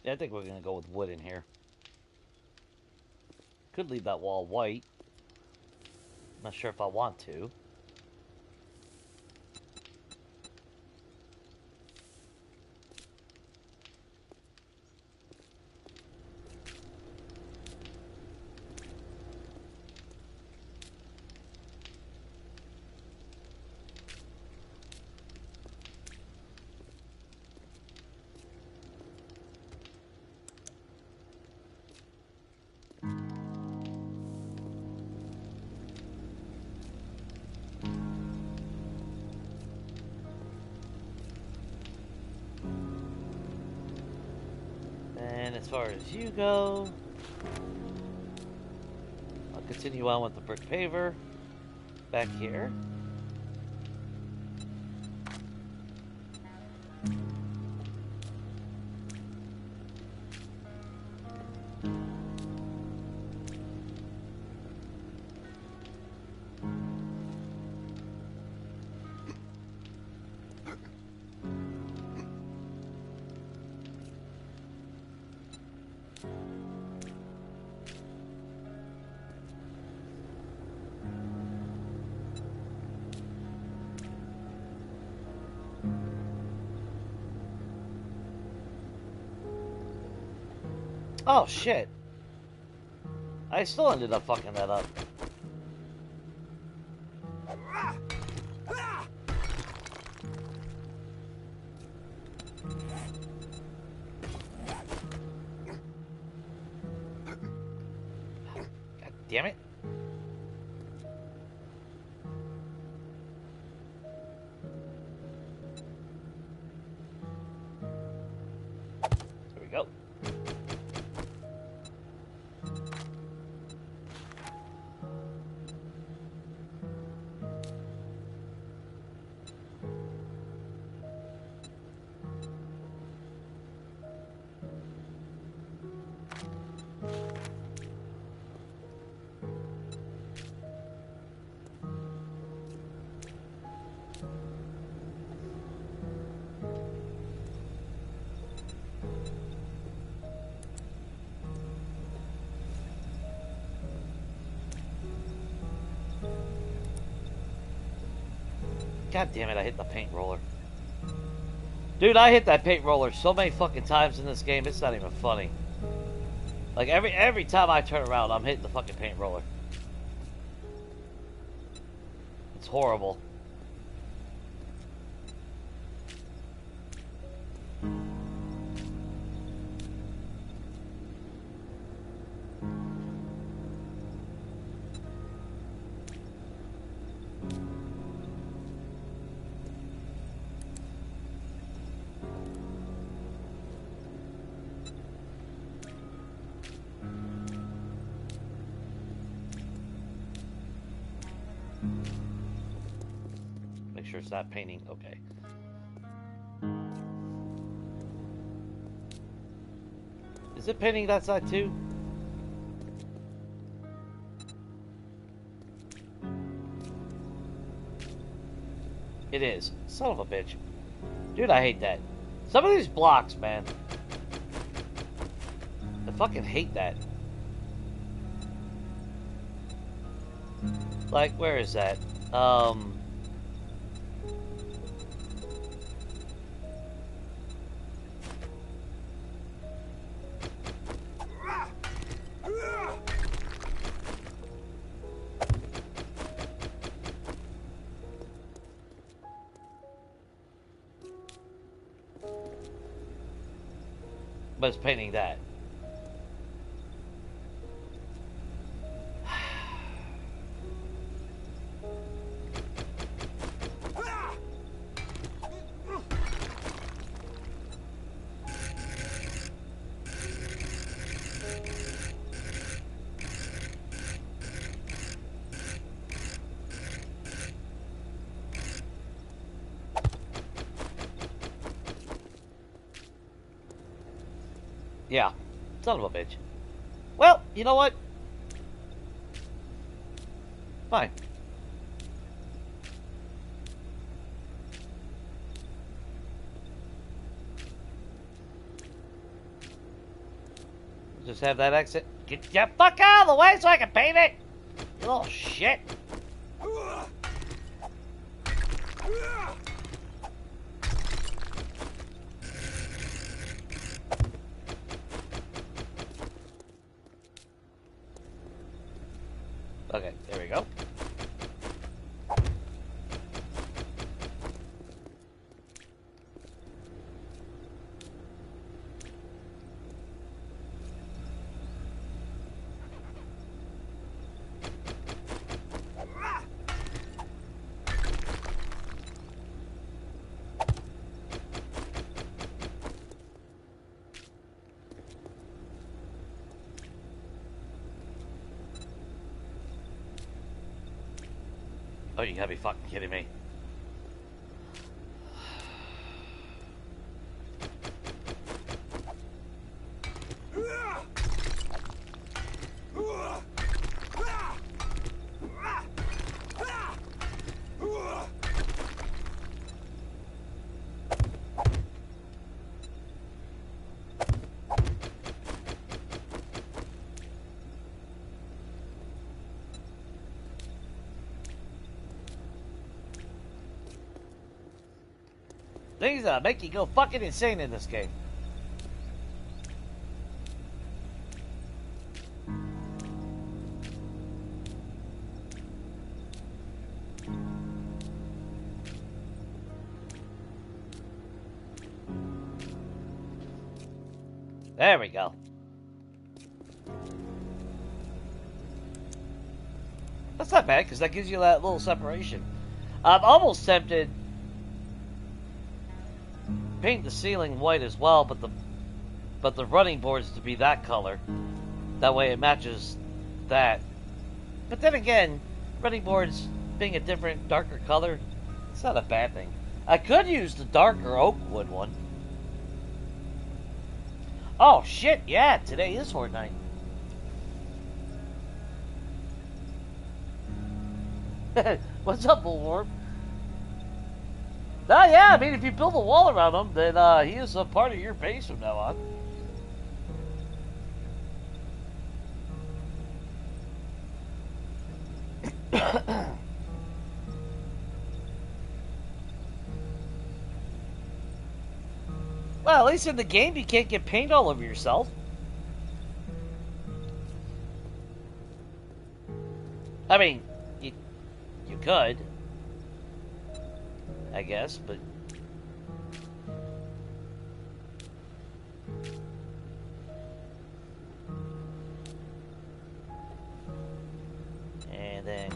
Yeah, I think we're gonna go with wood in here. Could leave that wall white. Not sure if I want to. And as far as you go, I'll continue on with the brick paver back here. Oh shit. I still ended up fucking that up. God damn it. There we go. God damn it, I hit the paint roller. Dude, I hit that paint roller so many fucking times in this game, it's not even funny. Like, every time I turn around, I'm hitting the fucking paint roller. It's horrible. Make sure it's not painting. Okay. Is it painting that side too? It is. Son of a bitch. Dude, I hate that. Some of these blocks, man. I fucking hate that. Like, where is that? But it's painting that. Yeah, son of a bitch. Well, you know what? Fine. Just have that exit. Get your fuck out of the way so I can paint it! You little shit! Okay, there we go. Oh, you gotta be fucking kidding me. Things that make you go fucking insane in this game. There we go. That's not bad, because that gives you that little separation. I'm almost tempted paint the ceiling white as well, but the running boards to be that color. That way it matches that. But then again, running boards being a different, darker color, it's not a bad thing. I could use the darker oak wood one. Oh shit, yeah, today is Fortnite. What's up, Bullwarp? Oh yeah, I mean, if you build a wall around him, then he is a part of your base from now on. Well, at least in the game, you can't get paint all over yourself. I mean, you could, I guess, but and then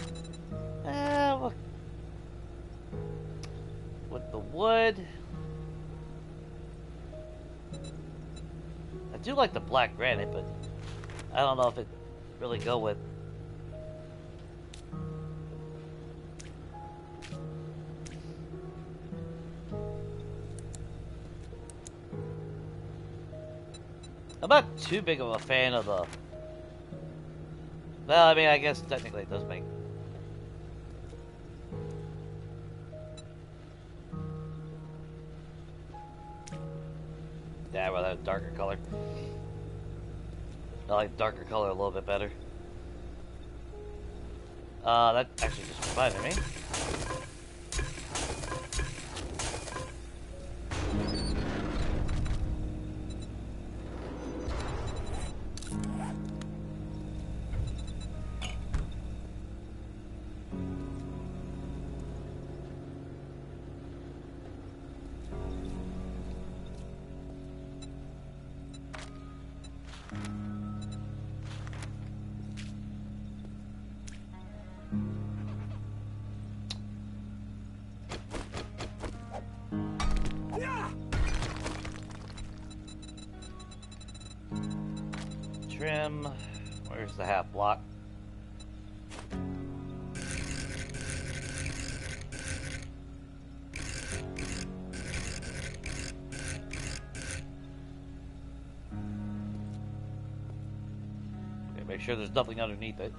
with the wood. I do like the black granite, but I don't know if it really go with. I'm not too big of a fan of the. Well, I mean, I guess technically it does make. Yeah, I'd rather have a darker color. I like darker color a little bit better. That actually just reminded me. Trim. Where's the half block? Okay, make sure there's nothing underneath it.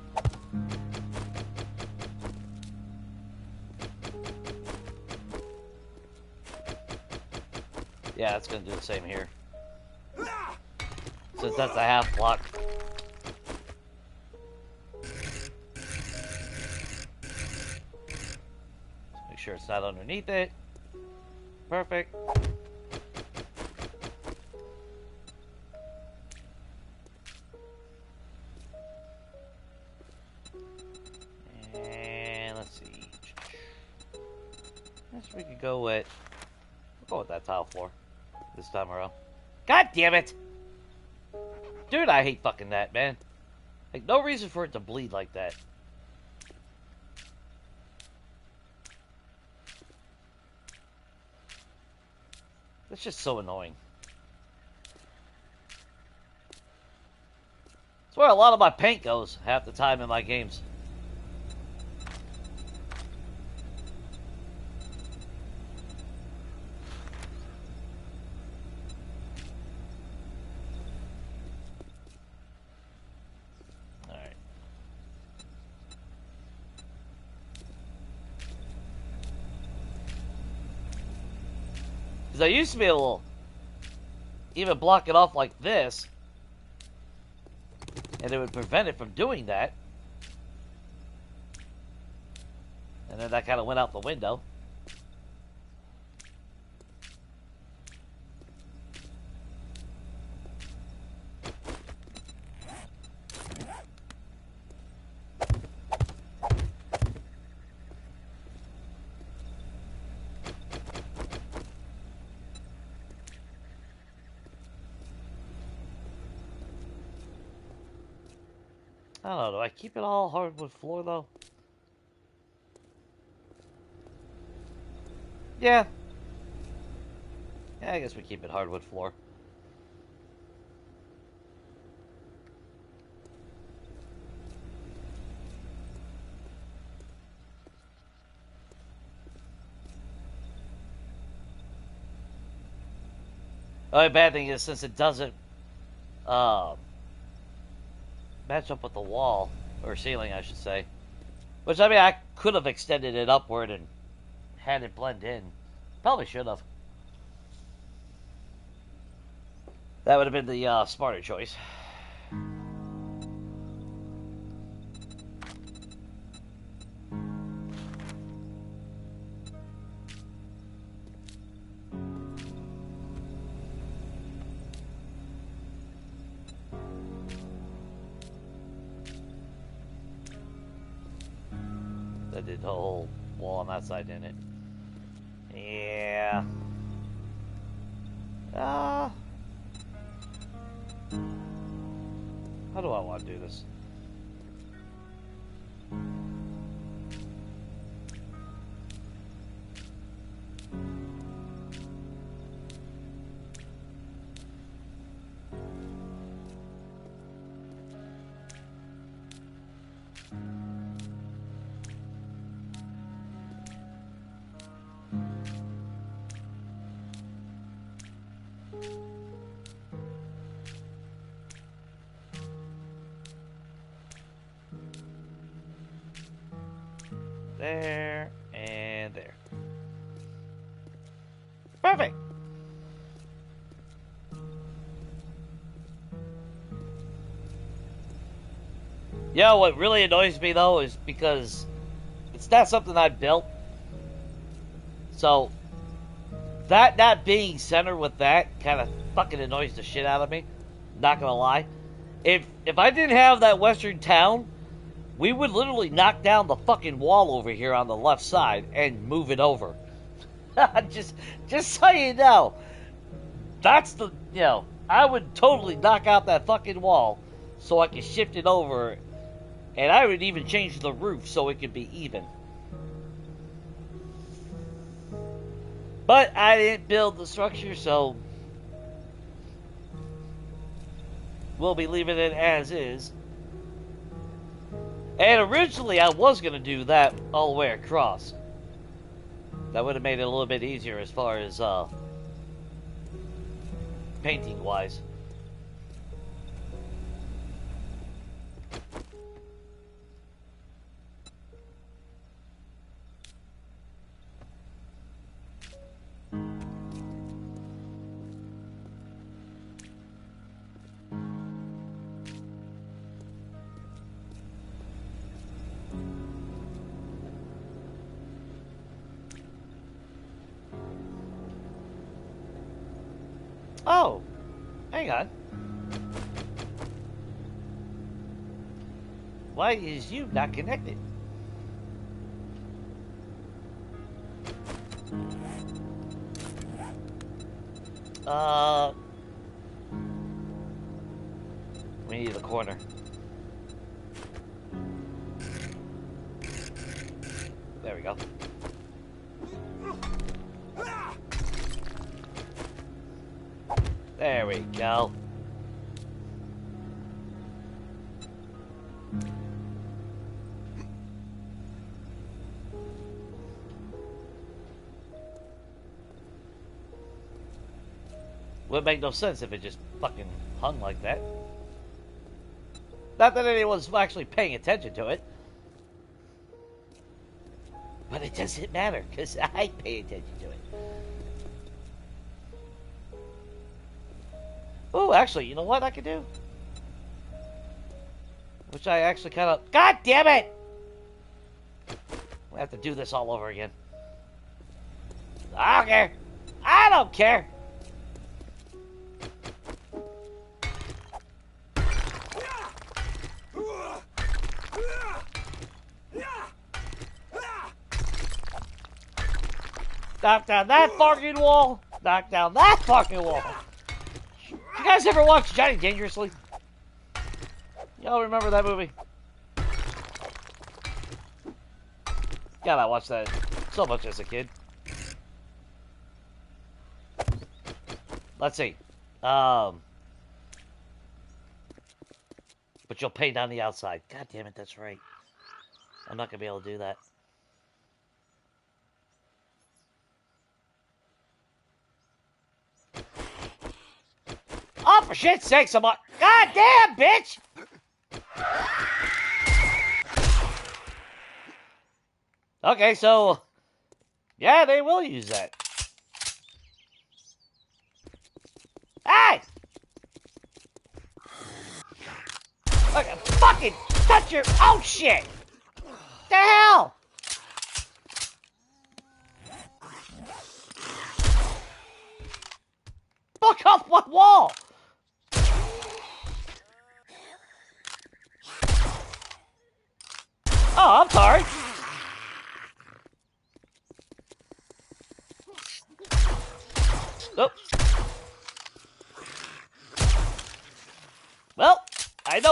Yeah, that's gonna do the same here. Since that's a half block. Make sure it's not underneath it. Perfect. And let's see. Guess we could go with. We'll go with that tile floor this time around. God damn it! Dude, I hate fucking that, man. Like, no reason for it to bleed like that. That's just so annoying. That's where a lot of my paint goes half the time in my games. Because I used to be able to even block it off like this, and it would prevent it from doing that. And then that kind of went out the window. I don't know, do I keep it all hardwood floor, though? Yeah. Yeah, I guess we keep it hardwood floor. The only bad thing is, since it doesn't, match up with the wall, or ceiling, I should say. Which, I mean, I could have extended it upward and had it blend in. Probably should have. That would have been the smarter choice. did the whole wall on that side, didn't it? Yeah. How do I want to do this? There and there. Perfect. Yo, what really annoys me though is because it's not something I built. So that not being centered with that kind of fucking annoys the shit out of me. Not gonna lie. If I didn't have that western town, we would literally knock down the fucking wall over here on the left side and move it over. just so you know. That's the, you know, I would totally knock out that fucking wall so I could shift it over, and I would even change the roof so it could be even. But I didn't build the structure, so we'll be leaving it as is. And originally I was going to do that all the way across. That would have made it a little bit easier as far as painting wise. Oh, hang on. Why is you not connected? We need the corner. There we go. There we go. Would make no sense if it just fucking hung like that. Not that anyone's actually paying attention to it. But it doesn't matter, because I pay attention to it. Oh, actually, you know what I could do? Which I actually kind of... God damn it! We have to do this all over again. I don't care. I don't care. Knock down that fucking wall. Knock down that fucking wall. You guys ever watch Johnny Dangerously? Y'all remember that movie? God, I watched that so much as a kid. Let's see. But you'll paint on the outside. God damn it, that's right. I'm not gonna be able to do that. Oh, for shit's sakes, I'm like, God damn, bitch! Okay, so, yeah, they will use that. Hey! Look, fucking touch your own shit! The hell? Look off my wall! Oh, I'm sorry.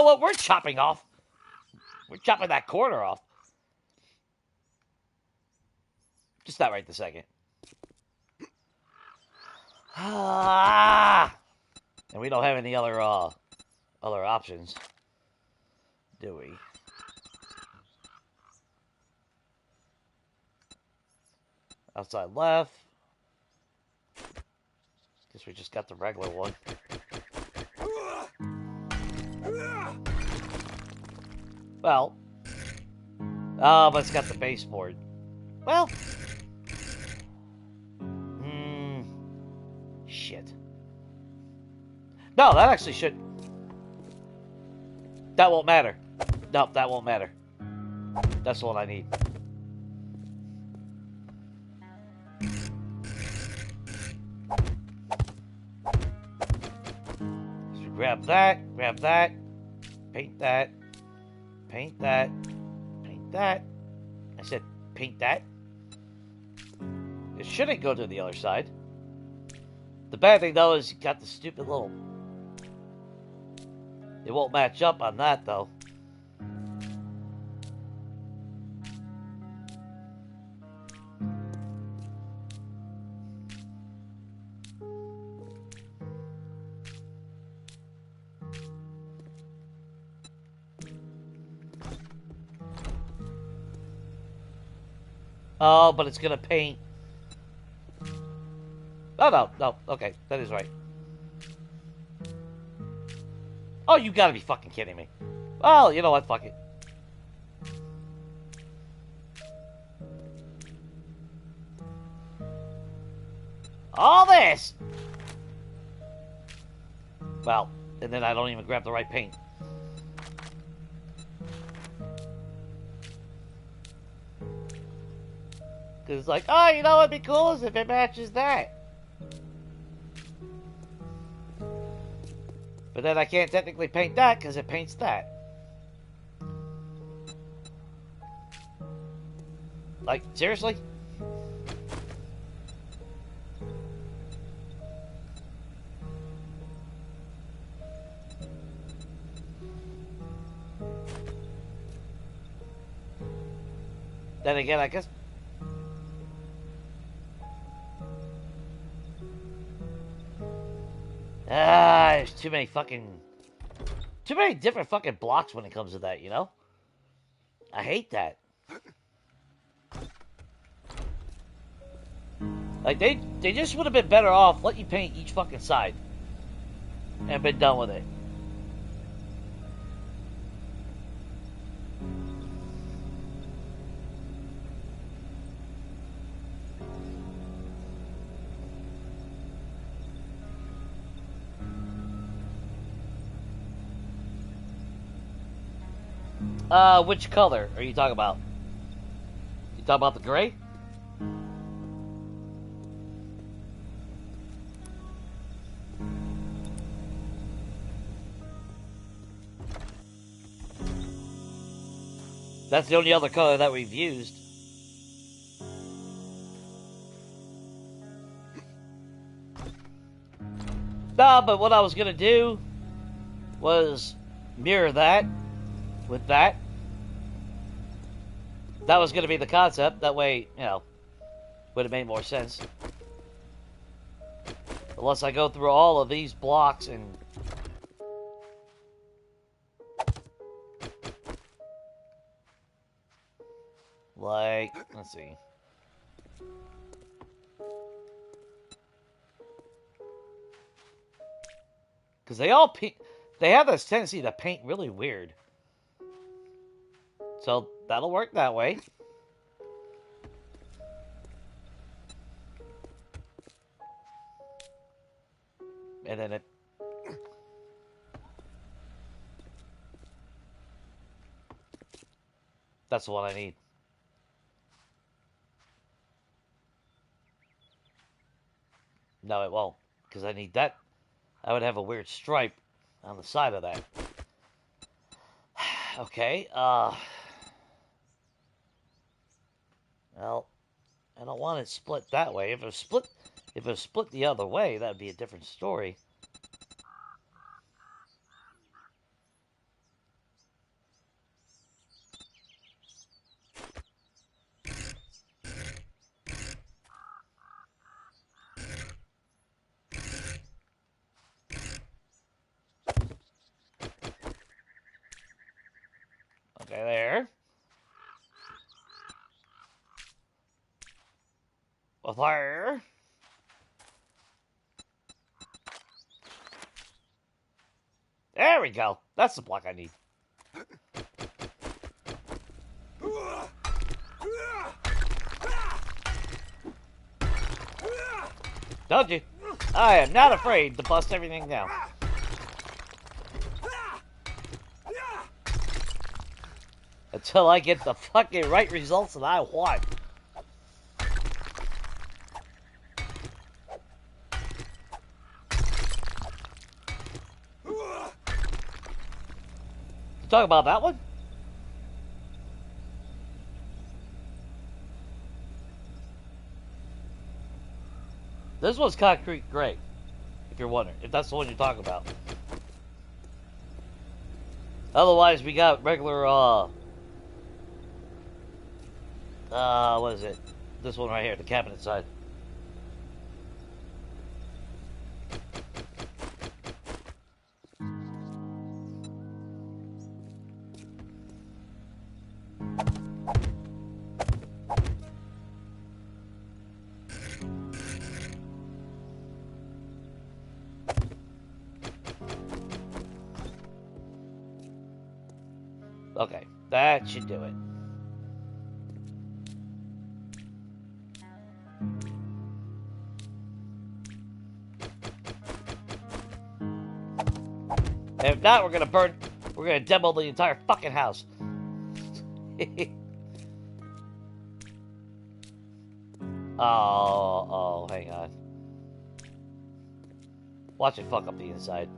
know what we're chopping off? We're chopping that corner off. Just not right this second. Ah! And we don't have any other options, do we? Outside left. Guess we just got the regular one. Well. Oh, but it's got the baseboard. Well. Shit. No, that actually should... That won't matter. Nope, that won't matter. That's what I need. So grab that, paint that, paint that, paint that. I said paint that. It shouldn't go to the other side. The bad thing, though, is you got the stupid little... It won't match up on that, though. Oh, but it's gonna paint. Oh, no. Okay, that is right. Oh, you gotta be fucking kidding me. Well, you know what? Fuck it. All this! Well, and then I don't even grab the right paint. Because it's like, oh, you know what'd be cool is if it matches that. But then I can't technically paint that because it paints that. Like, seriously? Then again, I guess... there's too many different fucking blocks when it comes to that, you know? I hate that. Like, they just would have been better off let you paint each fucking side and been done with it. Which color are you talking about? You talking about the gray? That's the only other color that we've used. Nah, but what I was gonna do was mirror that with that. That was gonna be the concept. That way, you know, would have made more sense. Unless I go through all of these blocks and... Like, let's see. Because they have this tendency to paint really weird. So that'll work that way. And then it... That's the one I need. No, it won't. Because I need that. I would have a weird stripe on the side of that. Okay, well, I don't want it split that way. If it was split the other way, that'd be a different story. Okay, there. A fire. There we go. That's the block I need. Don't you? I am not afraid to bust everything down. Until I get the fucking right results that I want. Talk about that one? This one's concrete gray, if you're wondering, if that's the one you're talking about. Otherwise, we got regular, what is it? This one right here, the cabinet side. Okay, that should do it. And if not, we're gonna demo the entire fucking house. Oh, hang on. Watch it fuck up the inside.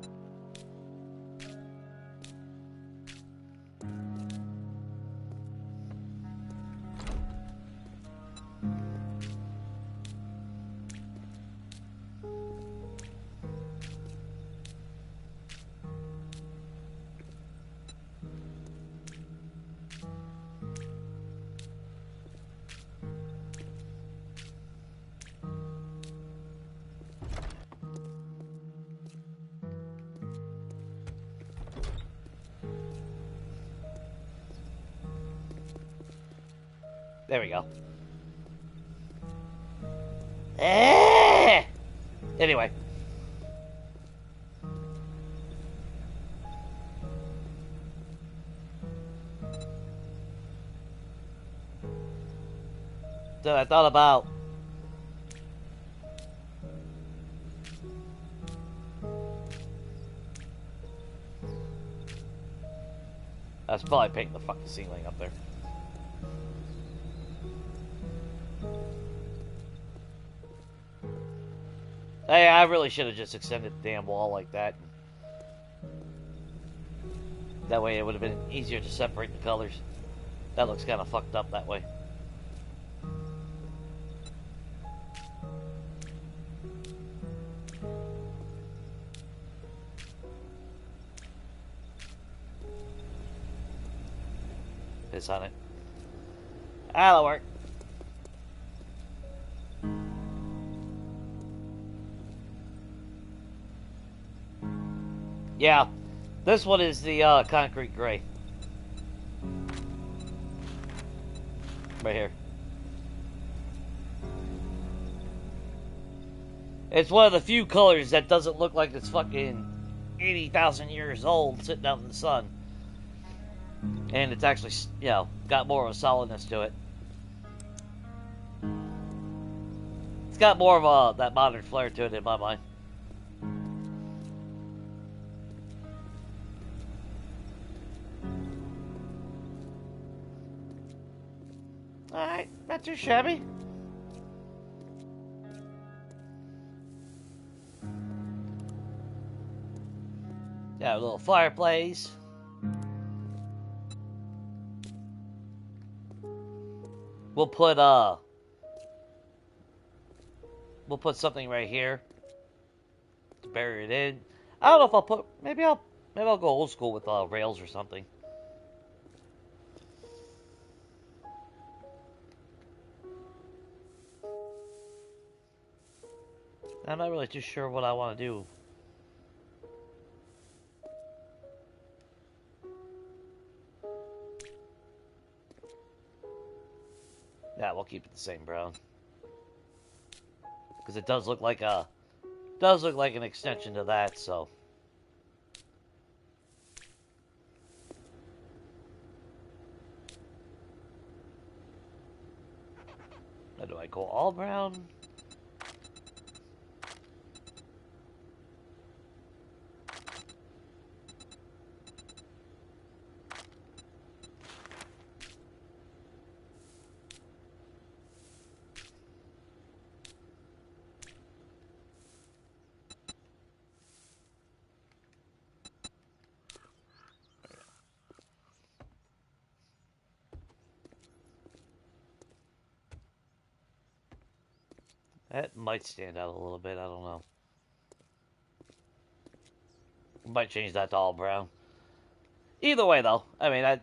There we go. Anyway. So I thought about I was probably painting the fucking ceiling up there. Hey, I really should have just extended the damn wall like that. That way it would have been easier to separate the colors. That looks kind of fucked up that way. Piss on it. That'll work. Yeah, this one is the concrete gray. Right here. It's one of the few colors that doesn't look like it's fucking 80,000 years old sitting out in the sun. And it's actually, you know, got more of a solidness to it. It's got more of a, that modern flair to it in my mind. Alright, not too shabby. Got a little fireplace. We'll put something right here to bury it in. I don't know if I'll put, maybe I'll go old school with rails or something. I'm not really too sure what I want to do. Yeah, we'll keep it the same brown. Because it does look like an extension to that, so. Now, do I go all brown? That might stand out a little bit. I don't know. Might change that to all brown. Either way, though, I mean, I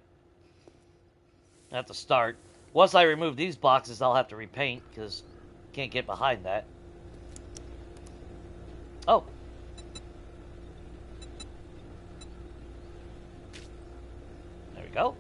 have to start. Once I remove these boxes, I'll have to repaint because can't get behind that. Oh. There we go.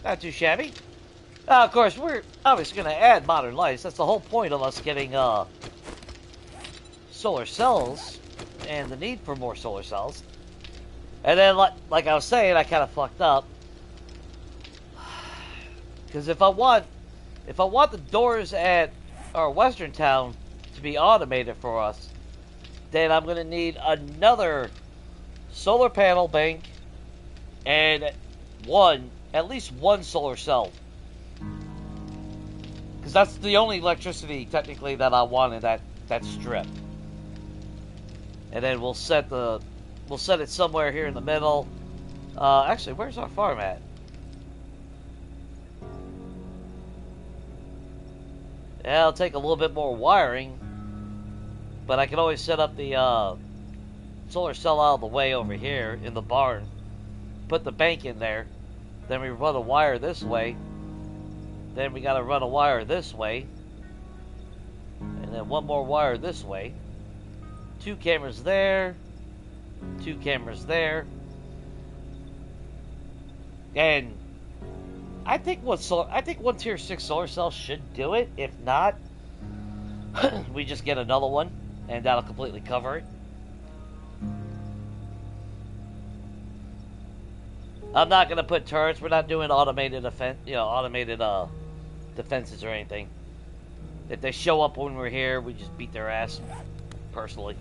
Not too shabby. Of course, we're obviously going to add modern lights. That's the whole point of us getting solar cells and the need for more solar cells. And then, like I was saying, I kind of fucked up. Because if I want the doors at our western town to be automated for us, then I'm going to need another solar panel bank and at least one solar cell. Because that's the only electricity, technically, that I want in that strip. And then we'll set it somewhere here in the middle. Actually, where's our farm at? Yeah, it'll take a little bit more wiring, but I can always set up the solar cell out of the way over here in the barn. Put the bank in there. Then we run a wire this way. Then we got to run a wire this way. And then one more wire this way. 2 cameras there. 2 cameras there. And I think one tier 6 solar cell should do it. If not, we just get another one and that'll completely cover it. I'm not gonna put turrets. We're not doing automated defenses or anything. If they show up when we're here, we just beat their ass. Personally.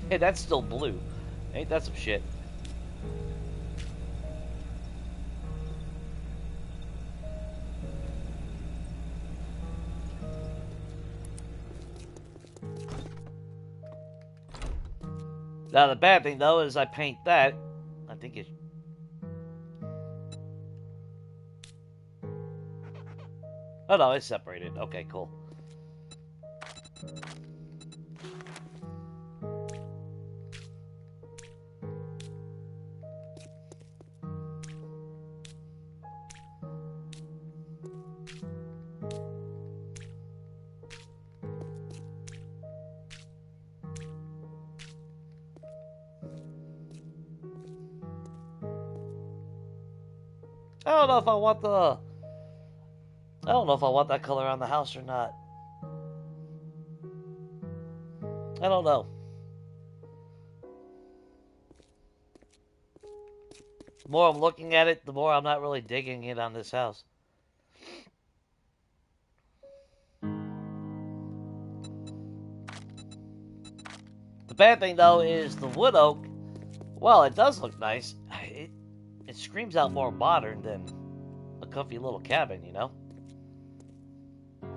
Hey, that's still blue. Ain't that some shit? Now, the bad thing, though, is I paint that. I think it... Oh, no, it's separated. Okay, cool. I don't know if I want that color on the house or not. I don't know. The more I'm looking at it, the more I'm not really digging it on this house. The bad thing, though, is the wood oak. Well, it does look nice. It screams out more modern than a comfy little cabin, you know?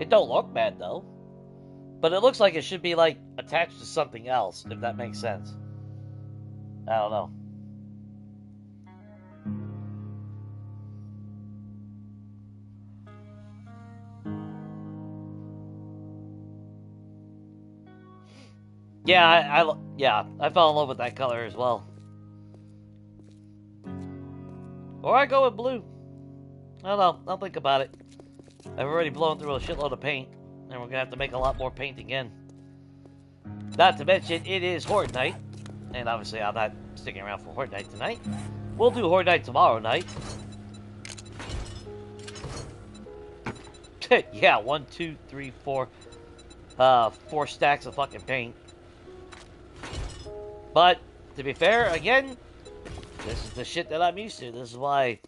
It don't look bad, though. But it looks like it should be, like, attached to something else, if that makes sense. I don't know. Yeah, I fell in love with that color as well. Or I go with blue. I don't know. I'll think about it. I've already blown through a shitload of paint, and we're gonna have to make a lot more paint again. Not to mention, it is Horde Night, and obviously I'm not sticking around for Horde Night tonight. We'll do Horde Night tomorrow night. Yeah, 1, 2, 3, 4. 4 stacks of fucking paint. But, to be fair, again, this is the shit that I'm used to. This is why...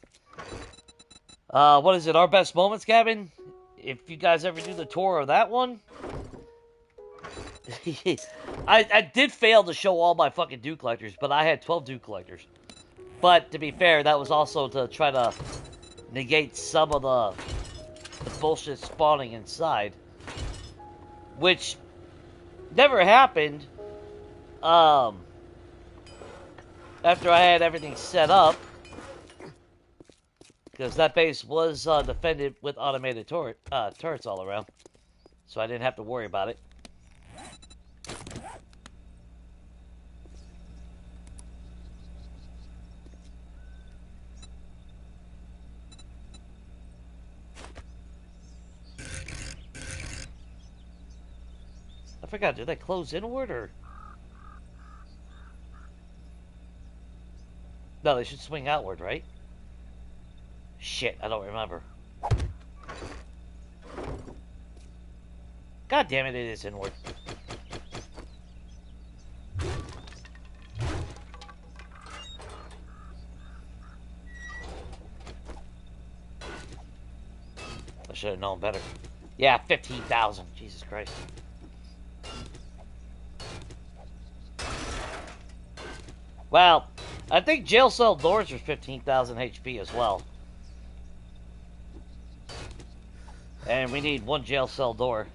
what is it? Our Best Moments, Gavin? If you guys ever do the tour of that one... I did fail to show all my fucking Dew Collectors, but I had 12 Dew Collectors. But, to be fair, that was also to try to negate some of the bullshit spawning inside. Which never happened after I had everything set up. Because that base was defended with automated turrets all around. So I didn't have to worry about it. I forgot, did they close inward or? No, they should swing outward, right? Shit, I don't remember. God damn it, it is inward. I should have known better. Yeah, 15,000. Jesus Christ. Well, I think jail cell doors are 15,000 HP as well. And we need 1 jail cell door.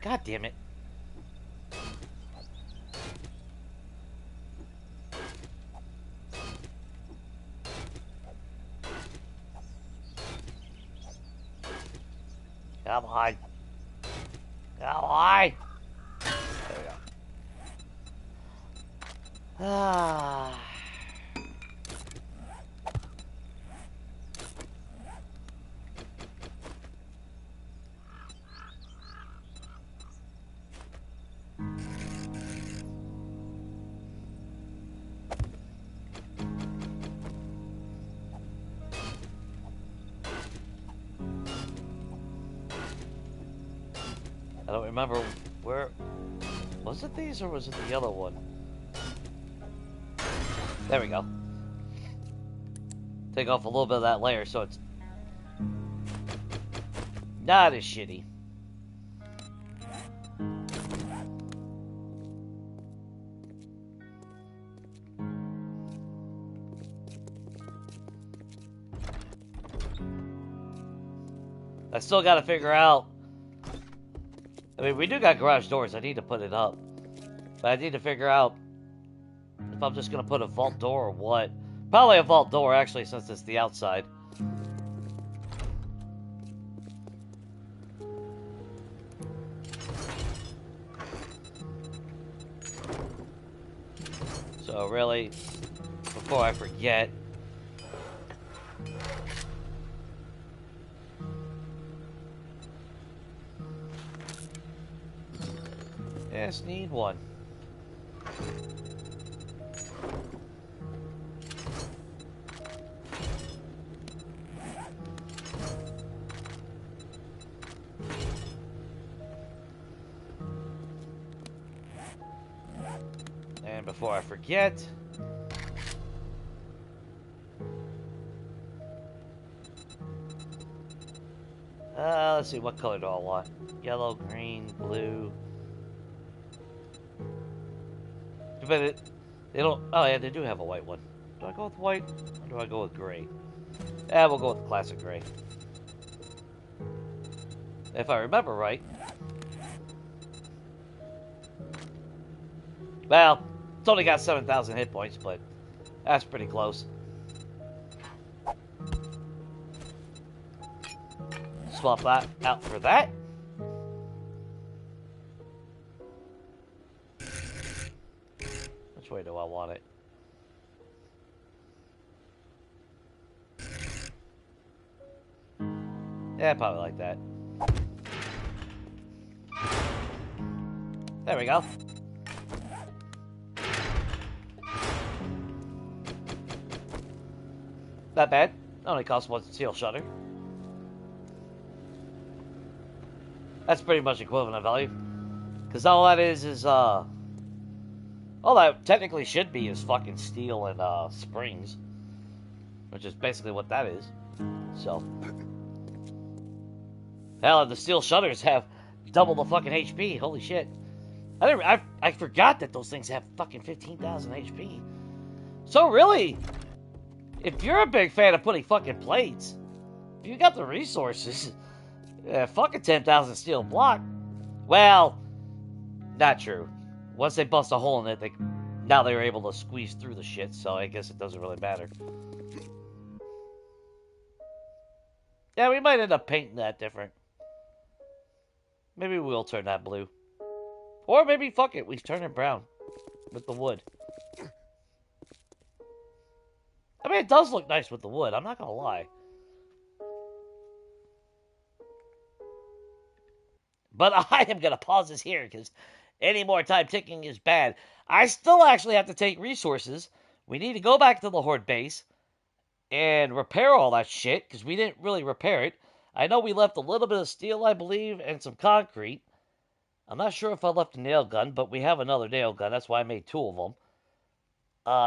God damn it. Come on. Come on. There we go. Ah. I don't remember where... Was it these or was it the other one? There we go. Take off a little bit of that layer so it's not as shitty. I still gotta figure out... I mean, we do got garage doors. I need to put it up. But I need to figure out if I'm just going to put a vault door or what. Probably a vault door, actually, since it's the outside. So, really, before I forget... Yes, need one. And before I forget... let's see, what color do I want? Yellow, green, blue... But they don't... Oh, yeah, they do have a white one. Do I go with white? Or do I go with gray? Yeah, we'll go with the classic gray. If I remember right. Well, it's only got 7,000 hit points, but that's pretty close. Swap that out for that. Which way do I want it? Yeah, probably like that. There we go. Not bad. Only costs one steel shutter. That's pretty much equivalent value. Because all that is all that technically should be is fucking steel and springs. Which is basically what that is. So. Hell, the steel shutters have double the fucking HP. Holy shit. I forgot that those things have fucking 15,000 HP. So really, if you're a big fan of putting fucking plates, if you got the resources, fucking 10,000 steel block. Well, not true. Once they bust a hole in it, now they're able to squeeze through the shit, so I guess it doesn't really matter. Yeah, we might end up painting that different. Maybe we'll turn that blue. Or maybe, fuck it, we turn it brown with the wood. I mean, it does look nice with the wood, I'm not gonna lie. But I am gonna pause this here, because any more time ticking is bad. I still actually have to take resources. We need to go back to the Horde base and repair all that shit, because we didn't really repair it. I know we left a little bit of steel, I believe, and some concrete. I'm not sure if I left a nail gun, but we have another nail gun. That's why I made 2 of them.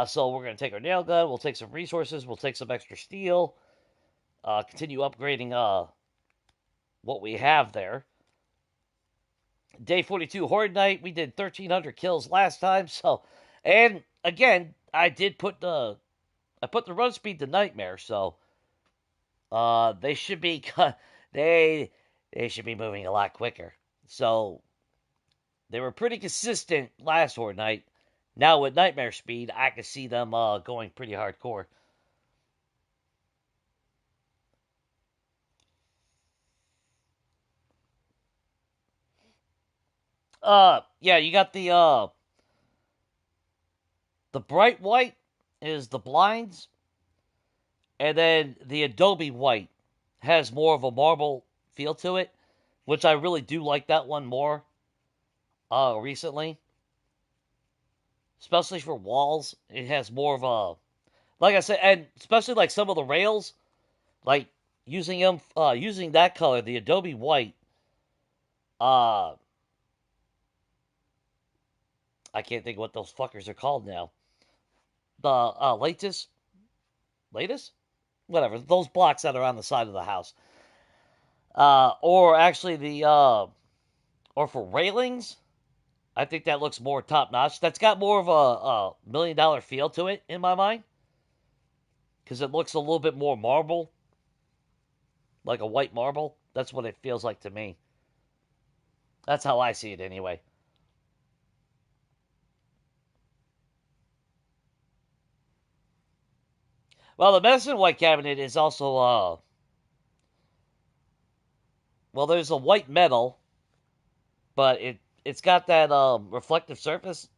So we're going to take our nail gun. We'll take some resources. We'll take some extra steel. Continue upgrading what we have there. Day 42 Horde Night. We did 1,300 kills last time. So, and again, I put the run speed to nightmare. So they should be they should be moving a lot quicker. So they were pretty consistent last Horde Night. Now with nightmare speed, I can see them going pretty hardcore. Yeah, you got the bright white is the blinds, and then the Adobe white has more of a marble feel to it, which I really do like that one more recently. Especially for walls, it has more of a, like I said, and especially like some of the rails, like using that color, the Adobe white. I can't think of what those fuckers are called now. The lattice, whatever, those blocks that are on the side of the house. Or actually or for railings, I think that looks more top notch. That's got more of a $1 million feel to it in my mind, because it looks a little bit more marble, like a white marble. That's what it feels like to me. That's how I see it anyway. Well, the medicine white cabinet is also well, there's a white metal, but it's got that reflective surface,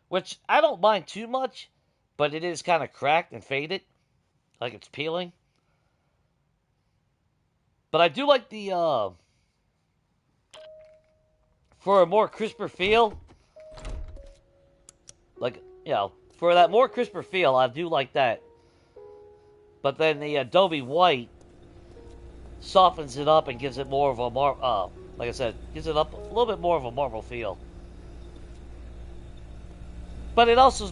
which I don't mind too much, but it is kind of cracked and faded, like it's peeling. But I do like the for a more crisper feel, like, you know, for that more crisper feel, I do like that. But then the Adobe white softens it up and gives it more of a like I said, gives it up a little bit more of a marble feel. But it also,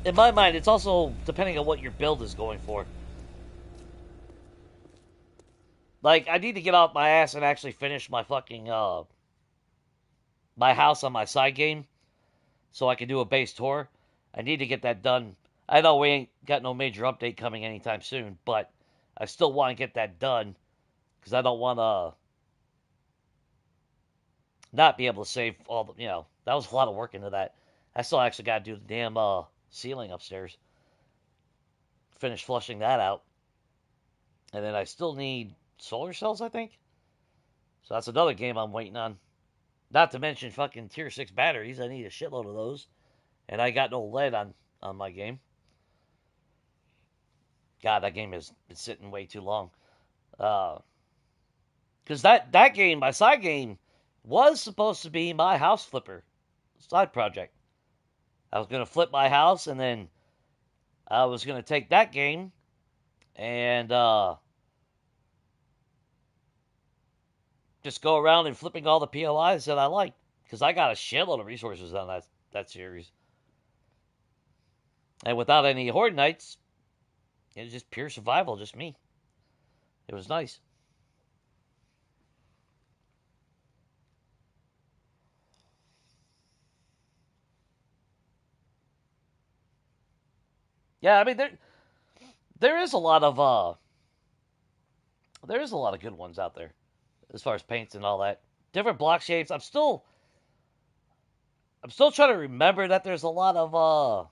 in my mind, it's also depending on what your build is going for. Like, I need to get off my ass and actually finish my fucking my house on my side game, so I can do a base tour. I need to get that done. I know we ain't got no major update coming anytime soon, but I still want to get that done, because I don't want to not be able to save all the, that was a lot of work into that. I still actually got to do the damn ceiling upstairs. Finish flushing that out. And then I still need solar cells, I think. So that's another game I'm waiting on. Not to mention fucking tier 6 batteries. I need a shitload of those. And I got no lead on my game. God, that game has been sitting way too long. Because that game, my side game, was supposed to be my house flipper side project. I was going to flip my house, and then I was going to take that game and just go around and flipping all the POIs that I like. Because I got a shitload of resources on that series. And without any Horde Knights, it was just pure survival, just me. It was nice. Yeah, I mean there is a lot of good ones out there as far as paints and all that. Different block shapes. I'm still trying to remember that there's a lot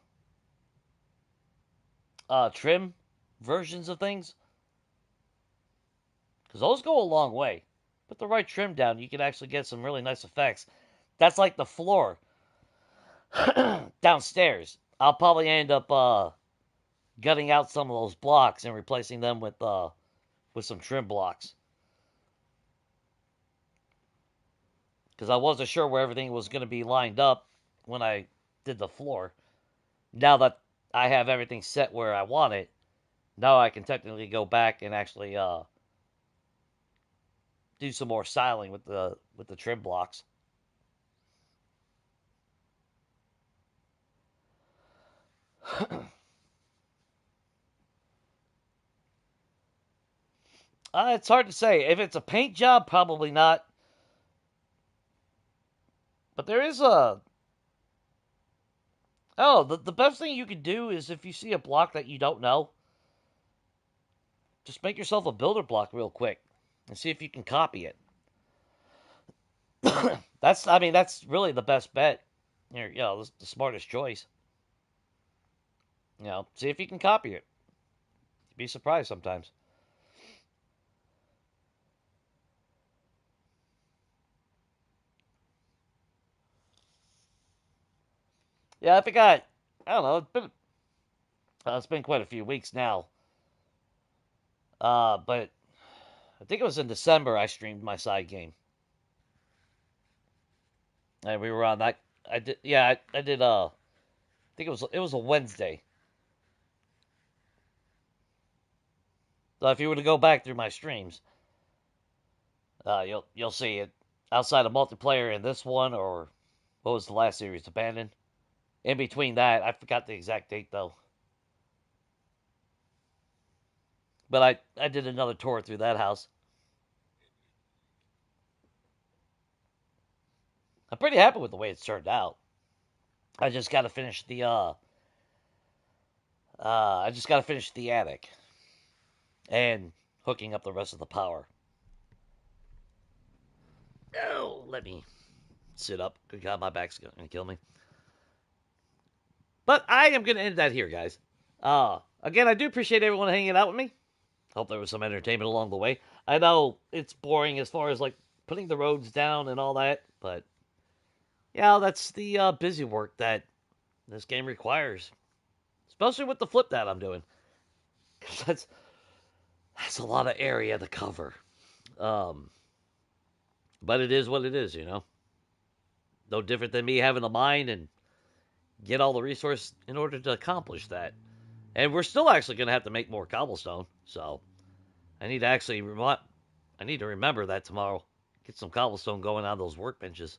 of trim versions of things. Because those go a long way. Put the right trim down, you can actually get some really nice effects. That's like the floor downstairs. I'll probably end up gutting out some of those blocks and replacing them with some trim blocks. Because I wasn't sure where everything was going to be lined up when I did the floor. Now that I have everything set where I want it, now I can technically go back and actually do some more styling with the trim blocks. It's hard to say. If it's a paint job, probably not. But there is a... Oh, the best thing you can do is if you see a block that you don't know, just make yourself a builder block real quick and see if you can copy it. That's really the best bet. The smartest choice. See if you can copy it. You'd be surprised sometimes. Yeah, I forgot. I don't know. It's been quite a few weeks now. But I think it was in December I streamed my side game, and we were on that. I did. Yeah, I did. I think it was a Wednesday. So if you were to go back through my streams, you'll see it outside of multiplayer in this one, or what was the last series, Abandoned. In between that, I forgot the exact date though. But I did another tour through that house. I'm pretty happy with the way it's turned out. I just got to finish the attic and hooking up the rest of the power. Oh, let me sit up. Good God, my back's gonna kill me. But I am gonna end that here, guys. Again, I do appreciate everyone hanging out with me. Hope there was some entertainment along the way. I know it's boring as far as like putting the roads down and all that, but yeah, that's the busy work that this game requires, especially with the flip that I'm doing. That's a lot of area to cover. But it is what it is, No different than me having a mind and get all the resources in order to accomplish that. And we're still actually going to have to make more cobblestone. So I need to remember that tomorrow. Get some cobblestone going on those workbenches.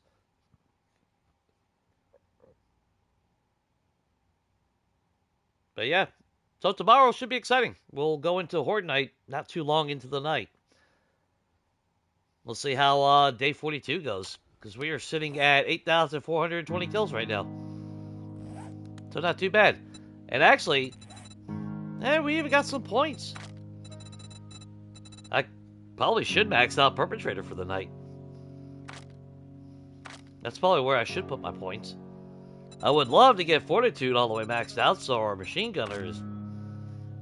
But yeah, so tomorrow should be exciting. We'll go into Horde Night not too long into the night. We'll see how day 42 goes. Because we are sitting at 8,420 kills right now. So not too bad. And actually, we even got some points. I probably should max out Perpetrator for the night. That's probably where I should put my points. I would love to get Fortitude all the way maxed out so our machine gunner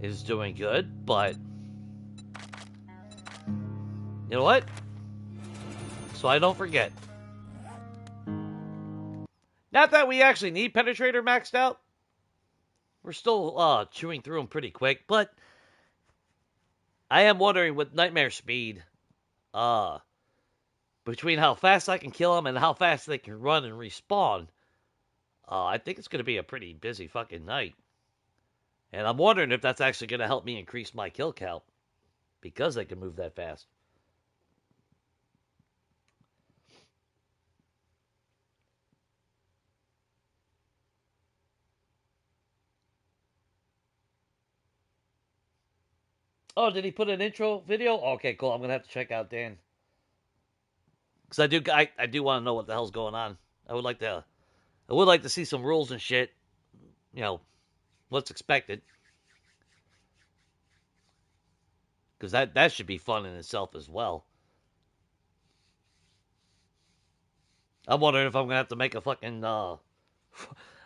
is doing good, but you know what? So I don't forget. Not that we actually need Penetrator maxed out. We're still chewing through them pretty quick, but I am wondering with Nightmare Speed, between how fast I can kill them and how fast they can run and respawn, I think it's going to be a pretty busy fucking night. And I'm wondering if that's actually going to help me increase my kill count because they can move that fast. Oh, did he put an intro video? Okay, cool. I'm going to have to check out Dan. Because I do want to know what the hell's going on. I would like to see some rules and shit. You know, what's expected. Because that should be fun in itself as well. I'm wondering if I'm going to have to make a fucking,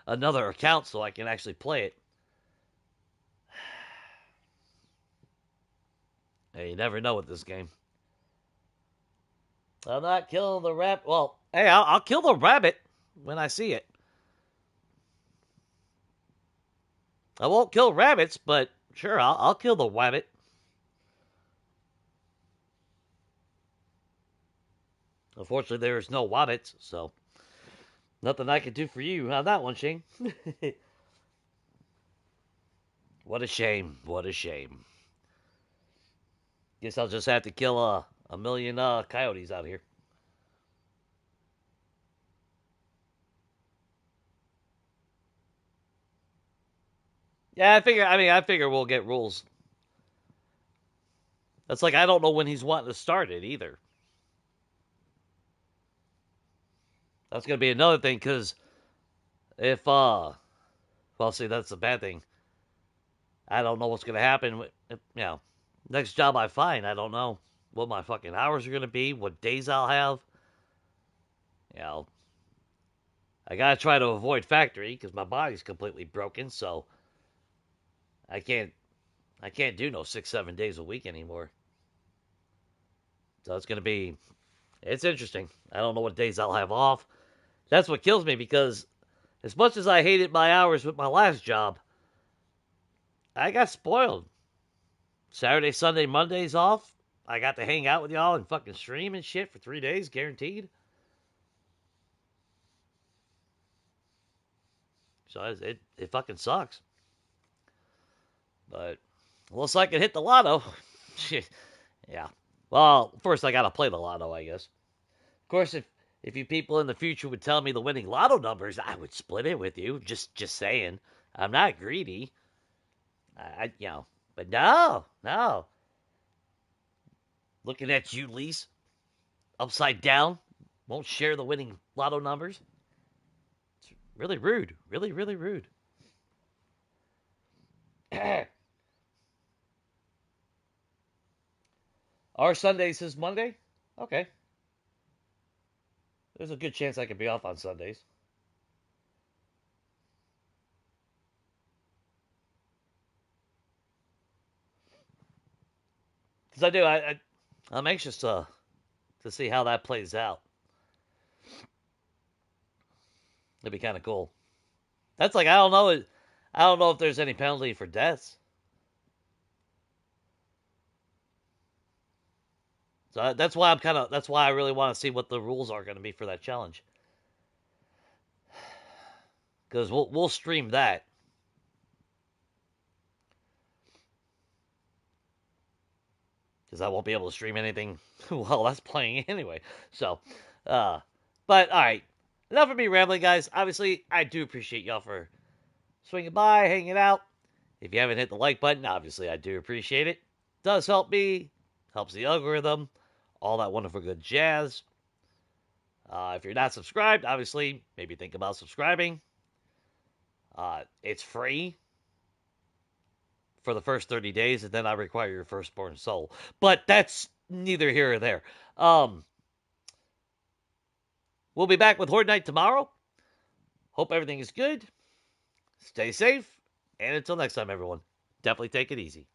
another account so I can actually play it. Hey, you never know with this game. I'm not killing the rabbit. Well, hey, I'll kill the rabbit when I see it. I won't kill rabbits, but sure, I'll kill the rabbit. Unfortunately, there's no wabbits, so nothing I can do for you on that one, Shane. What a shame. What a shame. Guess I'll just have to kill a million coyotes out here. Yeah, I figure we'll get rules. That's like I don't know when he's wanting to start it either. That's gonna be another thing, because if well, see, that's the bad thing. I don't know what's gonna happen. Next job I find, I don't know what my fucking hours are gonna be, what days I'll have. I gotta try to avoid factory because my body's completely broken, so I can't do no 6-7 days a week anymore. So it's interesting. I don't know what days I'll have off. That's what kills me, because as much as I hated my hours with my last job, I got spoiled. Saturday, Sunday, Mondays off. I got to hang out with y'all and fucking stream and shit for 3 days, guaranteed. So it fucking sucks. But unless I can hit the lotto, shit, yeah. Well, first I gotta play the lotto, I guess. Of course, if you people in the future would tell me the winning lotto numbers, I would split it with you. Just saying. I'm not greedy. But no. Looking at you, Lise, upside down, won't share the winning lotto numbers. It's really rude. Really, really rude. Our Sundays is Monday? Okay. There's a good chance I could be off on Sundays. Because I'm anxious to see how that plays out. It'd be kind of cool. That's like, I don't know if there's any penalty for deaths. So that's why I really want to see what the rules are going to be for that challenge. Because we'll stream that. Because I won't be able to stream anything while that's playing anyway. So, but alright. Enough of me rambling, guys. Obviously, I do appreciate y'all for swinging by, hanging out. If you haven't hit the like button, obviously I do appreciate it. Does help me. Helps the algorithm. All that wonderful good jazz. If you're not subscribed, obviously, maybe think about subscribing. It's free for the first 30 days, and then I require your firstborn soul. But that's neither here or there. We'll be back with Horde Night tomorrow. Hope everything is good. Stay safe. And until next time, everyone, definitely take it easy.